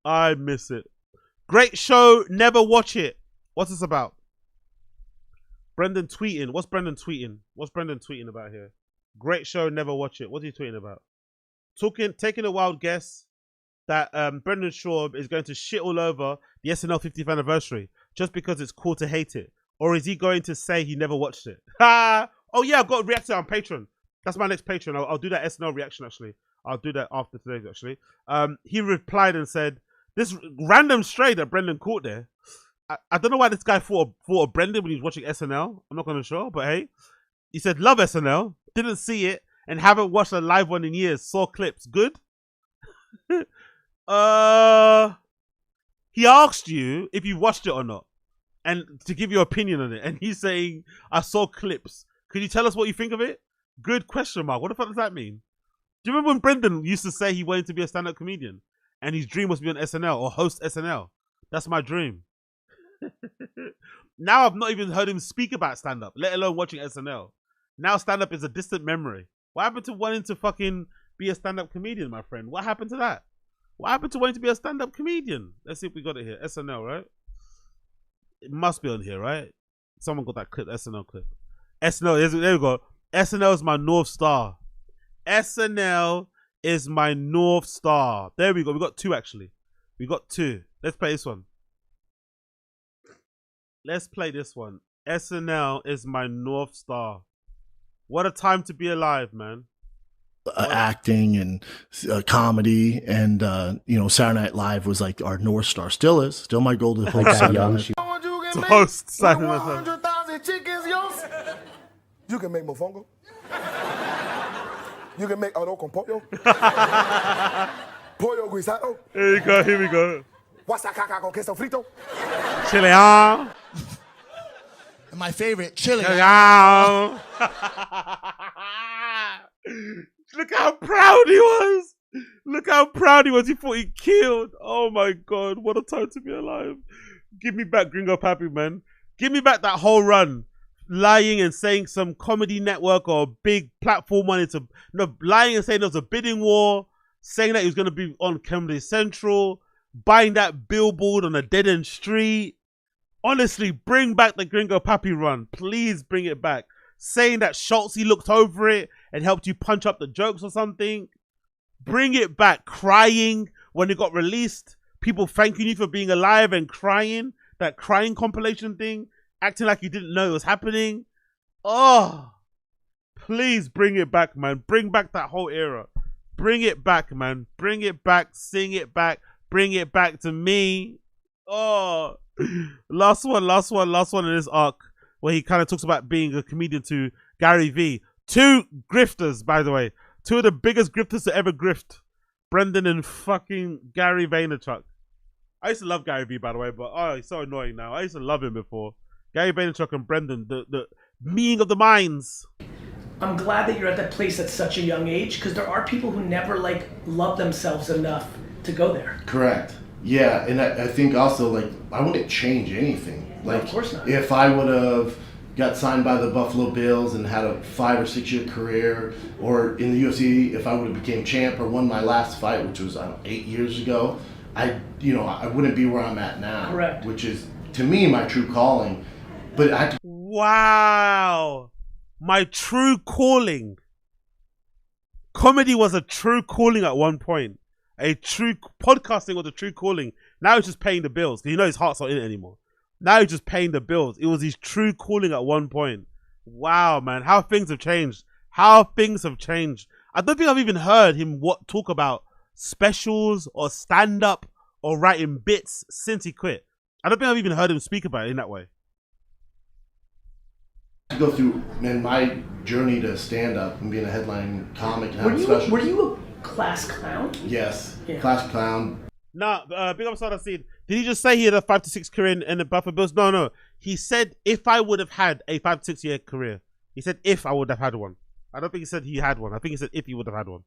I miss it. Great show. Never watch it. What's this about? Brendan tweeting. What's Brendan tweeting? What's Brendan tweeting about here? Great show. Never watch it. What's he tweeting about? Taking a wild guess that Brendan Schaub is going to shit all over the SNL 50th anniversary just because it's cool to hate it. Or is he going to say he never watched it? Oh yeah, I've got a reaction on Patreon. That's my next Patreon. I'll do that SNL reaction actually. I'll do that after today's actually. He replied and said, this random stray that Brendan caught there. I don't know why this guy thought of Brendan when he was watching SNL. I'm not going to show, but hey. He said, love SNL, didn't see it, and haven't watched a live one in years. Saw clips. Good? He asked you if you watched it or not, and to give your opinion on it. And he's saying, I saw clips. Could you tell us what you think of it? Good question mark. What the fuck does that mean? Do you remember when Brendan used to say he wanted to be a stand-up comedian? And his dream was to be on SNL or host SNL? That's my dream. Now I've not even heard him speak about stand-up, let alone watching SNL. Now stand-up is a distant memory. What happened to wanting to fucking be a stand-up comedian, my friend? What happened to that? What happened to wanting to be a stand-up comedian? Let's see if we got it here. SNL, right? It must be on here, right? Someone got that clip, SNL clip. SNL, there we go. SNL is my North Star. SNL is my North Star. There we go. We got two, actually. We got two. Let's play this one. Let's play this one. SNL is my North Star. What a time to be alive, man. Acting and comedy and Saturday Night Live was like our North Star. Still is. Still my goal to host Saturday Night Live. To host Saturday Night Live. 100,000 chickens, you can make mofongo. You can make auto compoto. Pollo guisado. Here we go, here we go. Guasacaca con queso frito. Chile on. And my favorite, chili. Chile on. Look how proud he was. Look how proud he was. He thought he killed. Oh my God, what a time to be alive. Give me back Gringo Pappy, man. Give me back that whole run. Lying and saying some comedy network or big platform wanted to, lying and saying there was a bidding war, saying that he was going to be on Comedy Central, buying that billboard on a dead end street. Honestly, bring back the Gringo Pappy run. Please bring it back. Saying that Schultz, he looked over it and helped you punch up the jokes or something. Bring it back. Crying when it got released. People thanking you for being alive and crying. That crying compilation thing. Acting like you didn't know it was happening. Oh, please bring it back, man. Bring back that whole era. Bring it back, man. Bring it back. Sing it back. Bring it back to me. Oh, last one in this arc where he kind of talks about being a comedian to Gary V. Two grifters, by the way. Two of the biggest grifters to ever grift. Brendan and fucking Gary Vaynerchuk. I used to love Gary V, by the way, but oh, he's so annoying now. I used to love him before. Gary Vaynerchuk and Brendan, the meeting of the minds. I'm glad that you're at that place at such a young age, because there are people who never like love themselves enough to go there. Correct. Yeah, and I think also like I wouldn't change anything. Like, of course not. If I would have got signed by the Buffalo Bills and had a 5 or 6 year career, or in the UFC, if I would have became champ or won my last fight, which was 8 years ago, I wouldn't be where I'm at now. Correct. Which is to me my true calling. But wow, my true calling. Comedy was a true calling at one point. Podcasting was a true calling. Now he's just paying the bills. You know his heart's not in it anymore. Now he's just paying the bills. It was his true calling at one point. Wow, man, how things have changed. How things have changed. I don't think I've even heard him talk about specials or stand up or writing bits since he quit. I don't think I've even heard him speak about it in that way. To go through my journey to stand up and being a headline comic and having specials. Were you a class clown? Yes, Yeah. class clown. Nah, big up Sada Seed. Did he just say he had a 5 to 6 career in the Buffalo Bills? No. He said if I would have had a 5 to 6 year career. He said if I would have had one. I don't think he said he had one. I think he said if he would have had one.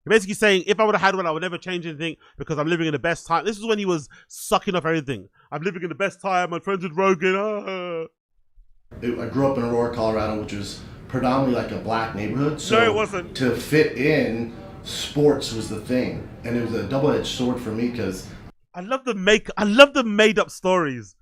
He's basically saying if I would have had one, I would never change anything because I'm living in the best time. This is when he was sucking off everything. I'm living in the best time. My friends with Rogan. I grew up in Aurora, Colorado, which was predominantly like a black neighborhood. So no, it wasn't. To fit in, sports was the thing, and it was a double-edged sword for me because I love the made-up stories.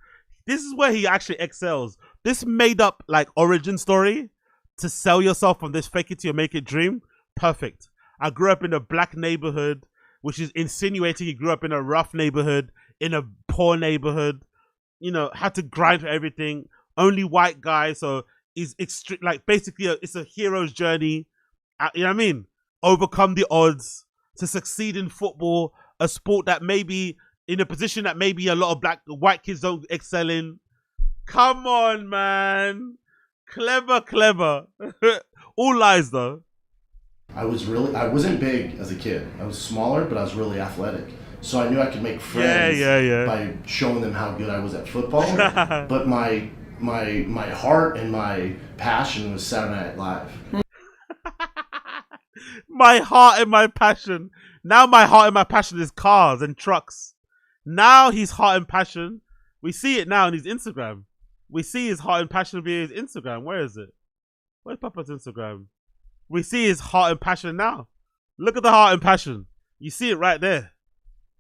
This is where he actually excels. This made-up like origin story to sell yourself from this fake it till you make it dream. Perfect. I grew up in a black neighborhood, which is insinuating he grew up in a rough neighborhood, in a poor neighborhood. You know, had to grind for everything. Only white guy, so it's like basically it's a hero's journey. You know what I mean? Overcome the odds to succeed in football, a sport that maybe in a position that maybe a lot of white kids don't excel in. Come on, man. Clever. All lies though. I wasn't big as a kid. I was smaller, but I was really athletic. So I knew I could make friends by showing them how good I was at football. But my heart and my passion was Saturday Night Live. My heart and my passion. Now my heart and my passion is cars and trucks. Now his heart and passion, we see it now on his Instagram. We see his heart and passion via his Instagram. Where is it? Where's Papa's Instagram? We see his heart and passion now. Look at the heart and passion. You see it right there.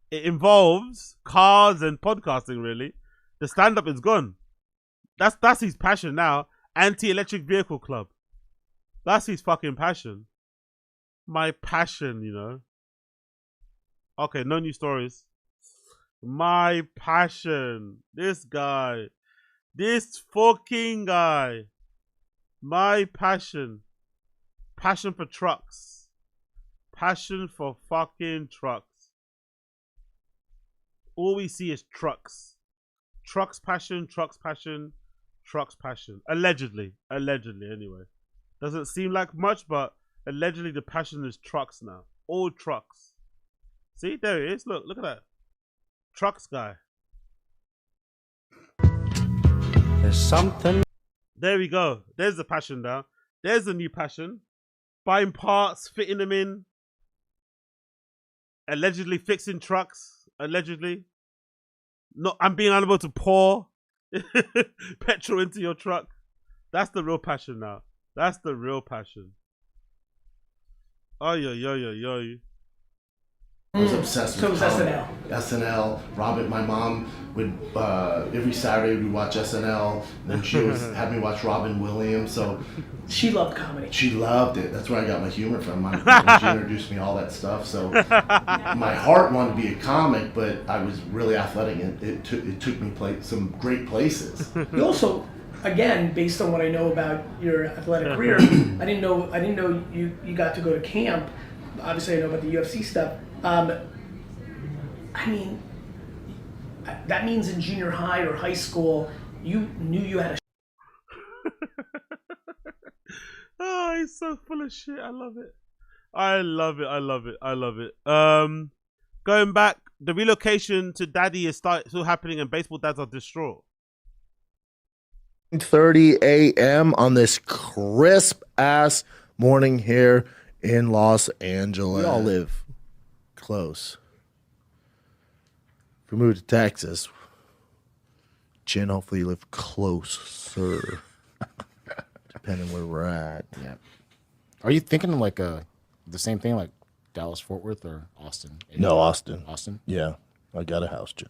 It involves cars and podcasting, really. The stand-up is gone. That's his passion now. Anti-electric vehicle club. That's his fucking passion. My passion, you know. Okay, no new stories. My passion. This guy. This fucking guy. My passion. Passion for trucks. Passion for fucking trucks. All we see is trucks. Trucks passion, trucks passion, trucks passion. Allegedly anyway. Doesn't seem like much, but allegedly the passion is trucks now. All trucks. See, there it is. Look at that. Trucks guy. There's something. There we go. There's the passion now. There's the new passion. Buying parts, fitting them in. Allegedly fixing trucks. Allegedly. I'm being unable to pour petrol into your truck. That's the real passion now. That's the real passion. Oh, yo. I was obsessed with SNL. SNL. Robin, my mom would every Saturday we'd watch SNL. Then she always had me watch Robin Williams. So she loved comedy. She loved it. That's where I got my humor from. She introduced me all that stuff. So my heart wanted to be a comic, but I was really athletic, and it took me some great places. You also, again, based on what I know about your athletic career, I didn't know you got to go to camp. Obviously, I know about the UFC stuff. I mean, that means in junior high or high school, you knew you had a. Oh, he's so full of shit. I love it. I love it. Going back, the relocation to Daddy is still happening, and baseball dads are distraught. 9:30 a.m. on this crisp ass morning here in Los Angeles. We all live close. If we move to Texas, Chin, hopefully you live closer, depending where we're at. Yeah. Are you thinking of like the same thing, like Dallas, Fort Worth, or Austin? No, Austin. Austin? Yeah. I got a house, Chin.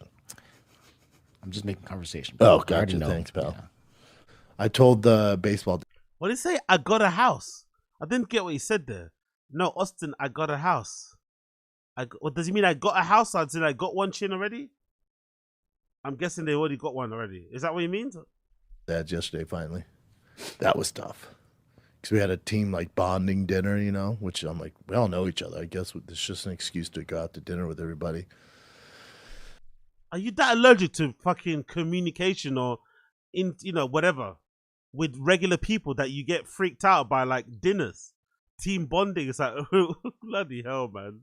I'm just making conversation. Oh, gotcha. Thanks, pal. Yeah. I told the baseball. What did he say? I got a house. I didn't get what he said there. No, Austin, I got a house. What does he mean? I got a house? I said I got one, Chin, already? I'm guessing they already got one already. Is that what he means? That's yesterday, finally. That was tough. Because we had a team like bonding dinner, you know, which I'm like, we all know each other. I guess it's just an excuse to go out to dinner with everybody. Are you that allergic to fucking communication or whatever with regular people that you get freaked out by like dinners, team bonding? It's like, bloody hell, man.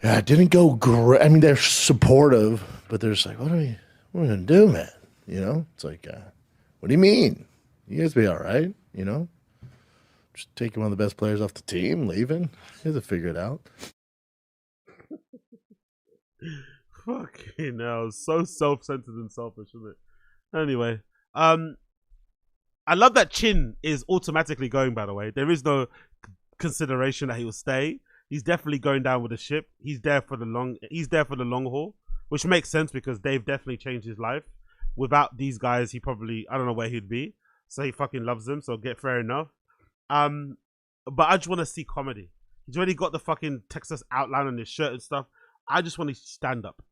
Yeah, it didn't go great. I mean, they're supportive, but they're just like, what are we gonna do, man? You know, it's like, what do you mean? You guys be all right, you know? Just taking one of the best players off the team, leaving. You guys will figure it out. Fucking hell, so self-centered and selfish, isn't it? Anyway, I love that Chin is automatically going, by the way. There is no consideration that he will stay. He's definitely going down with the ship. He's there for the long haul, which makes sense because they've definitely changed his life. Without these guys, he probably, I don't know where he'd be. So he fucking loves them, so fair enough. But I just want to see comedy. He's already got the fucking Texas outline on his shirt and stuff. I just want to stand up.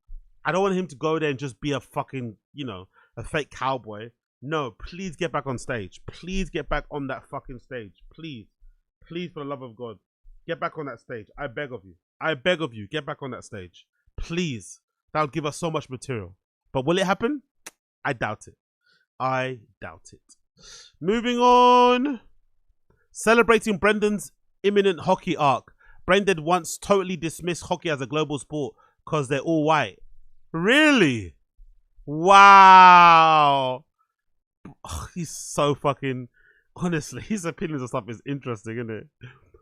I don't want him to go there and just be a fucking, a fake cowboy. No, please get back on stage. Please get back on that fucking stage. Please. Please, for the love of God. Get back on that stage. I beg of you. I beg of you. Get back on that stage. Please. That would give us so much material. But will it happen? I doubt it. I doubt it. Moving on. Celebrating Brendan's imminent hockey arc. Brendan once totally dismissed hockey as a global sport because they're all white. Really? Wow. Oh, he's so fucking... Honestly, his opinions and stuff is interesting, isn't it?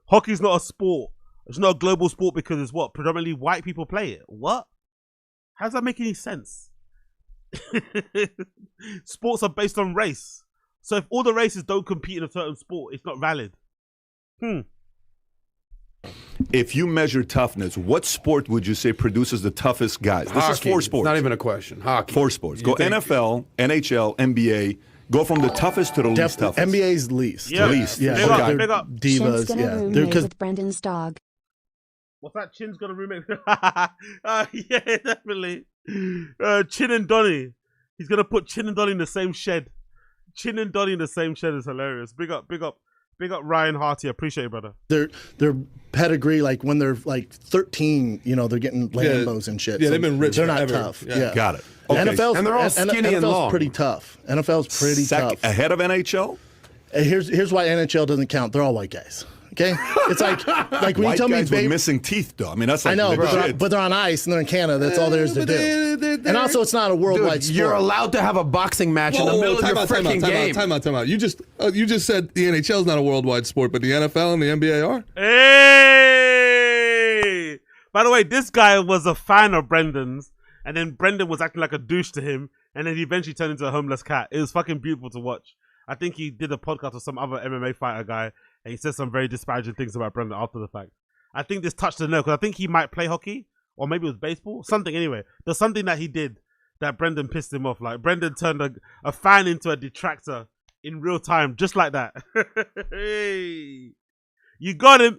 Hockey's not a sport. It's not a global sport because it's what? Predominantly white people play it. What? How does that make any sense? Sports are based on race. So if all the races don't compete in a certain sport, it's not valid. If you measure toughness, what sport would you say produces the toughest guys? This is 4 sports. Not even a question. Hockey. 4 sports. Go NFL, NHL, NBA. Go from the toughest to the least toughest. NBA's least. Yeah. Least. Yeah. Big up. Divas. Chin's gonna roommate with Brendan's dog. What's that? Chin's got a roommate. Yeah, definitely. Chin and Donnie. He's gonna put Chin and Donnie in the same shed. Chin and Donnie in the same shed is hilarious. Big up Ryan Harty. I appreciate it, brother. Their pedigree, like when they're like 13, they're getting Lambos and shit. Yeah, so they're been rich. They're not forever. tough. Yeah. Got it. Okay. And they're all skinny and long. Pretty tough. NFL's pretty tough. Ahead of NHL? Here's why NHL doesn't count. They're all white guys. Okay, it's like when White you tell me guys with missing teeth, though. I mean, that's like I know, legit. but they're on ice and they're in Canada. That's all there is to do. And also, it's not a worldwide sport. You're allowed to have a boxing match in the middle of your freaking game. Time out. You just said the NHL is not a worldwide sport, but the NFL and the NBA are. Hey! By the way, this guy was a fan of Brendan's, and then Brendan was acting like a douche to him, and then he eventually turned into a homeless cat. It was fucking beautiful to watch. I think he did a podcast with some other MMA fighter guy, and he said some very disparaging things about Brendan after the fact. I think this touched the nerve, because I think he might play hockey, or maybe it was baseball, something anyway. There's something that he did that Brendan pissed him off. Like, Brendan turned a fan into a detractor in real time, just like that. Hey. You got him.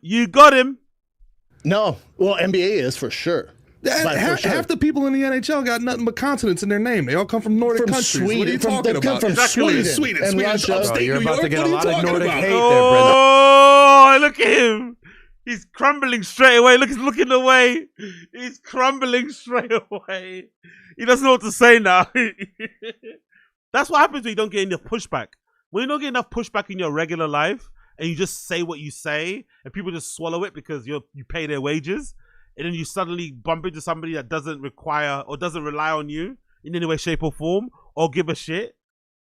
No, well, NBA is for sure. Half the people in the NHL got nothing but consonants in their name. They all come from Nordic countries. Sweden. What are you talking about? From Sweden and Russia. Upstate You're New about York. to get What a are lot you of talking Nordic about? hate there, Brendan. Oh, look at him. He's crumbling straight away. Look, he's looking away. He's crumbling straight away. He doesn't know what to say now. That's what happens when you don't get enough pushback. When you don't get enough pushback in your regular life, and you just say what you say, and people just swallow it because you pay their wages, and then you suddenly bump into somebody that doesn't require or doesn't rely on you in any way, shape, or form, or give a shit.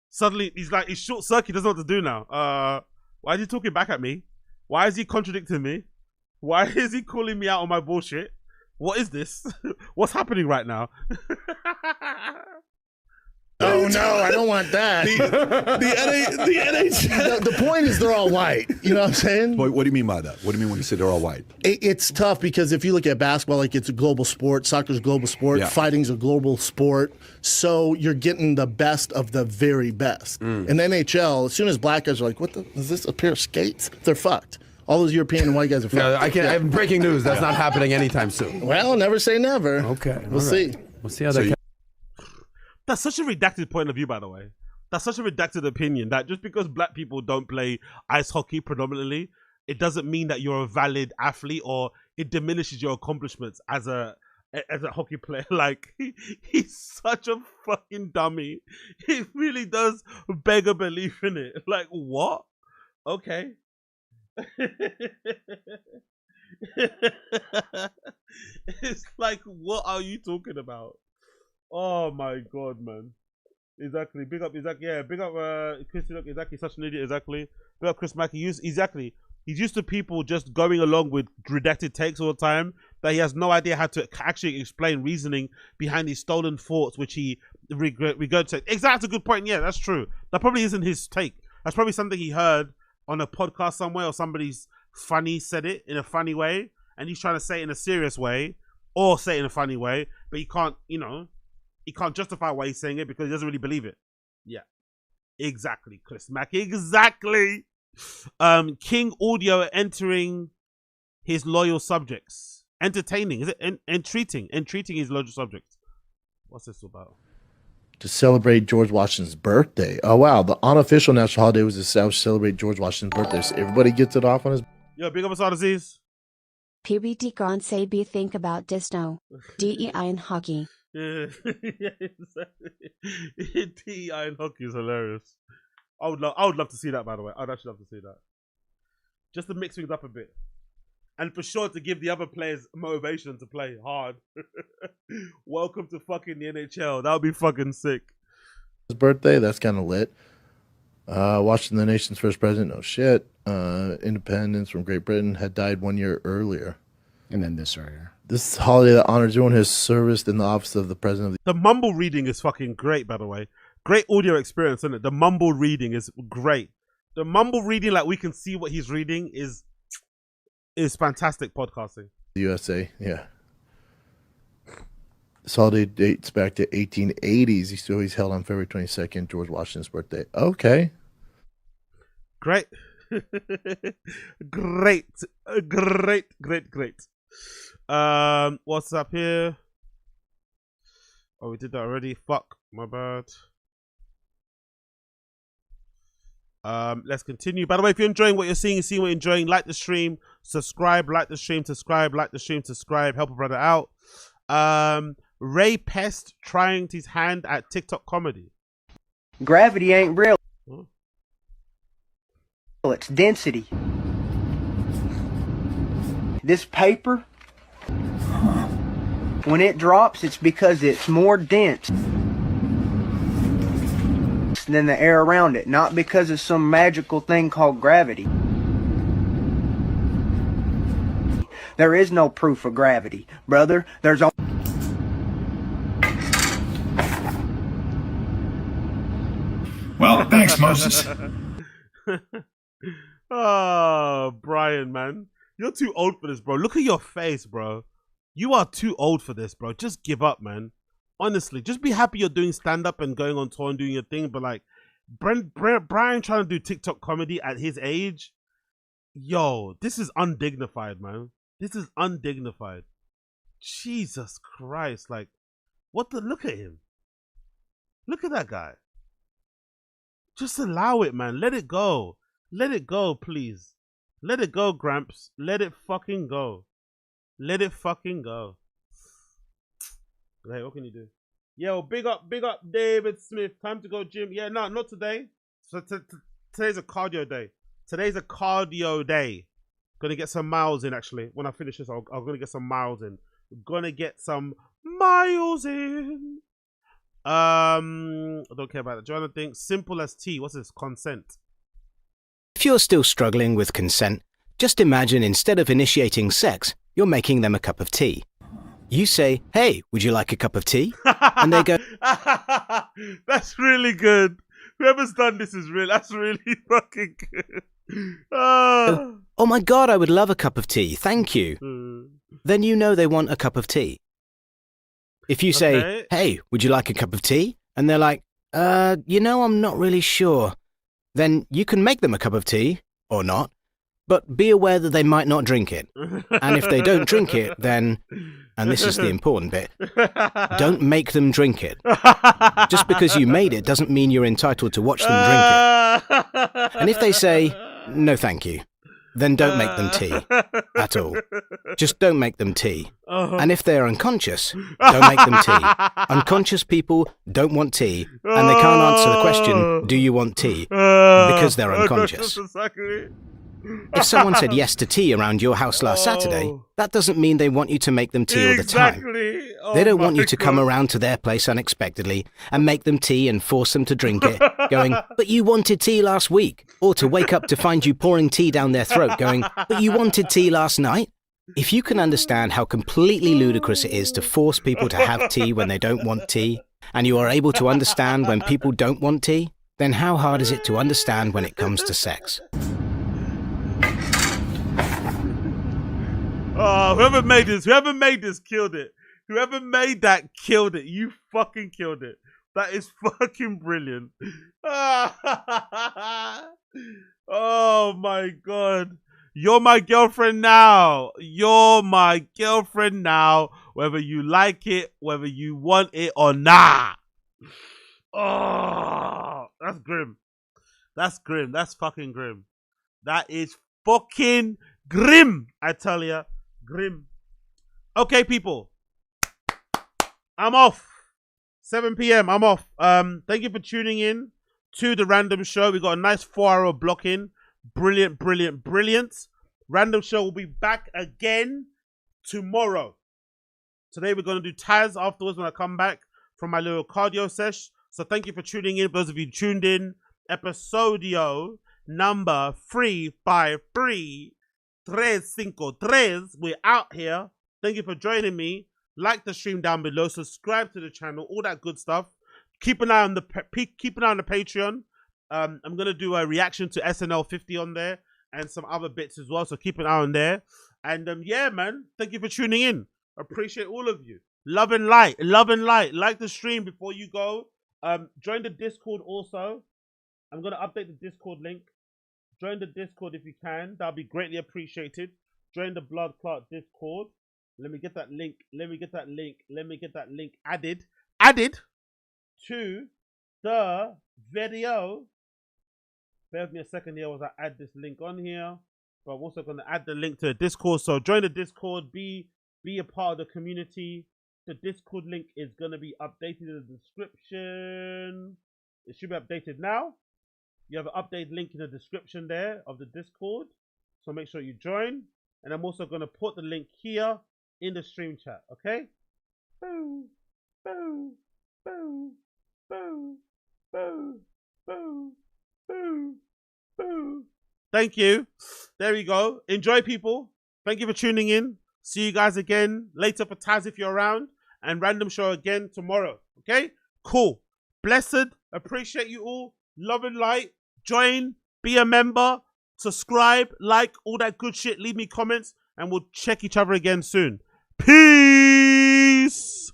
Suddenly, he's short circuit, doesn't know what to do now. Why is he talking back at me? Why is he contradicting me? Why is he calling me out on my bullshit? What is this? What's happening right now? Oh no, I don't want that. The NHL. The point is they're all white. You know what I'm saying? What do you mean by that? What do you mean when you say they're all white? It's tough because if you look at basketball, like it's a global sport, soccer's a global sport, fighting's a global sport. So you're getting the best of the very best. In the NHL, as soon as black guys are like, "What the is this? A pair of skates?" They're fucked. All those European and white guys are fucked. No, I can't. I have breaking news. That's not happening anytime soon. Well, never say never. Okay, we'll see. We'll see how that. That's such a redacted point of view, by the way. That's such a redacted opinion that just because black people don't play ice hockey predominantly, it doesn't mean that you're a valid athlete or it diminishes your accomplishments as a hockey player. Like, he's such a fucking dummy. He really does beg a belief in it. Like, what? Okay. It's like, what are you talking about? Oh my god, man. Exactly. Big up, exactly. Yeah, big up Chris. Look, exactly. Such an idiot. Exactly. Big up Chris Mackey. Exactly. He's used to people just going along with redacted takes all the time that he has no idea how to actually explain reasoning behind his stolen thoughts, which he regurgitates. Exactly. That's a good point. Yeah, that's true. That probably isn't his take. That's probably something he heard on a podcast somewhere, or somebody's funny said it in a funny way, and he's trying to say it in a serious way, or say it in a funny way, but he can't, he can't justify why he's saying it because he doesn't really believe it. Yeah. Exactly, Chris Mack. Exactly. King Audio entering his loyal subjects. Entertaining. Is it entreating? Entreating his loyal subjects. What's this about? To celebrate George Washington's birthday. Oh, wow. The unofficial national holiday was established to celebrate George Washington's birthday. So everybody gets it off on his... Yo, big up us disease. PBT can't say be think about Disno. DEI in hockey. Yeah, DEI in hockey is hilarious. I would love to see that, by the way. I'd actually love to see that. Just to mix things up a bit. And for sure to give the other players motivation to play hard. Welcome to fucking the NHL. That would be fucking sick. His birthday, that's kind of lit. Washington, the nation's first president, no shit. Independence from Great Britain had died 1 year earlier. And then this right here. This holiday that honors everyone who has served in the office of the president of the... mumble reading is fucking great, by the way. Great audio experience, isn't it? The mumble reading is great. The mumble reading, like we can see what he's reading, is fantastic podcasting. The USA, yeah. This holiday dates back to 1880s. He's always held on February 22nd, George Washington's birthday. Okay. Great. Great. What's up here? Oh, we did that already. Fuck, my bad. Let's continue. By the way, if you're enjoying what you're seeing what you're enjoying, like the stream, subscribe, like the stream, subscribe, like the stream, subscribe, help a brother out. Ray Pest trying his hand at TikTok comedy. Gravity ain't real. It's density. This paper, when it drops, it's because it's more dense than the air around it, not because of some magical thing called gravity. There is no proof of gravity, brother. There's only... Well, thanks, Moses. Oh, Brian, man. You're too old for this, bro. Look at your face, bro. You are too old for this, bro. Just give up, man. Honestly, just be happy you're doing stand-up and going on tour and doing your thing. But, like, Brian trying to do TikTok comedy at his age, yo, this is undignified, man. This is undignified. Jesus Christ. Like, what the... Look at him. Look at that guy. Just allow it, man. Let it go. Let it go, please. Let it go, Gramps. Let it fucking go. Let it fucking go. Hey, what can you do? Yo, big up David Smith. Time to go gym. Yeah, no, not today. So today's a cardio day. Today's a cardio day. Gonna get some miles in, actually. When I finish this, I'm gonna get some miles in. Gonna get some miles in. I don't care about that. Jonathan thinks simple as tea. What's this? Consent. If you're still struggling with consent, just imagine instead of initiating sex, you're making them a cup of tea. You say, "Hey, would you like a cup of tea?" And they go, That's really good. Whoever's done this is real. That's really fucking good. "Oh my God, I would love a cup of tea. Thank you." Then you know they want a cup of tea. If you say, Okay. "Hey, would you like a cup of tea?" And they're like, I'm not really sure. Then you can make them a cup of tea, or not, but be aware that they might not drink it. And if they don't drink it, then, and this is the important bit, don't make them drink it. Just because you made it doesn't mean you're entitled to watch them drink it. And if they say, "No thank you," then don't make them tea at all. Just don't make them tea. And if they're unconscious, don't make them tea. Unconscious people don't want tea, and they can't answer the question, "Do you want tea?" because they're unconscious. If someone said yes to tea around your house last Saturday, that doesn't mean they want you to make them tea all the time. They don't want you to come around to their place unexpectedly and make them tea and force them to drink it, going, "But you wanted tea last week." Or to wake up to find you pouring tea down their throat, going, "But you wanted tea last night." If you can understand how completely ludicrous it is to force people to have tea when they don't want tea, and you are able to understand when people don't want tea, then how hard is it to understand when it comes to sex? Oh, whoever made this killed it. Whoever made that killed it. You fucking killed it. That is fucking brilliant. Oh my God. You're my girlfriend now. You're my girlfriend now. Whether you like it, whether you want it or not. Oh, that's grim. That's grim. That's fucking grim. That is fucking grim. I tell ya. Grim. Okay, people. I'm off. 7 p.m. I'm off. Thank you for tuning in to the Random Show. We got a nice 4-hour block in. Brilliant, brilliant, brilliant. Random Show will be back again tomorrow. Today we're going to do Taz afterwards when I come back from my little cardio sesh. So thank you for tuning in. For those of you tuned in, episodio number 353. 353. We're out here. Thank you for joining me. Like the stream down below. Subscribe to the channel. All that good stuff. Keep an eye on the Patreon. I'm gonna do a reaction to SNL 50 on there and some other bits as well. So keep an eye on there. And yeah, man. Thank you for tuning in. Appreciate all of you. Love and light. Love and light. Like the stream before you go. Join the Discord also. I'm gonna update the Discord link. Join the Discord if you can. That'll be greatly appreciated. Join the Blood Clot Discord. Let me get that link. Let me get that link added to the video. Bear with me a second here as I add this link on here. But I'm also going to add the link to the Discord. So join the Discord. Be a part of the community. The Discord link is going to be updated in the description. It should be updated now. You have an update link in the description there of the Discord. So make sure you join. And I'm also going to put the link here in the stream chat, okay? Boo, boo, boo, boo, boo, boo, boo, boo. Thank you. There we go. Enjoy, people. Thank you for tuning in. See you guys again later for Taz if you're around. And Random Show again tomorrow. Okay? Cool. Blessed. Appreciate you all. Love and light. Join. Be a member. Subscribe. Like. All that good shit. Leave me comments. And we'll check each other again soon. Peace.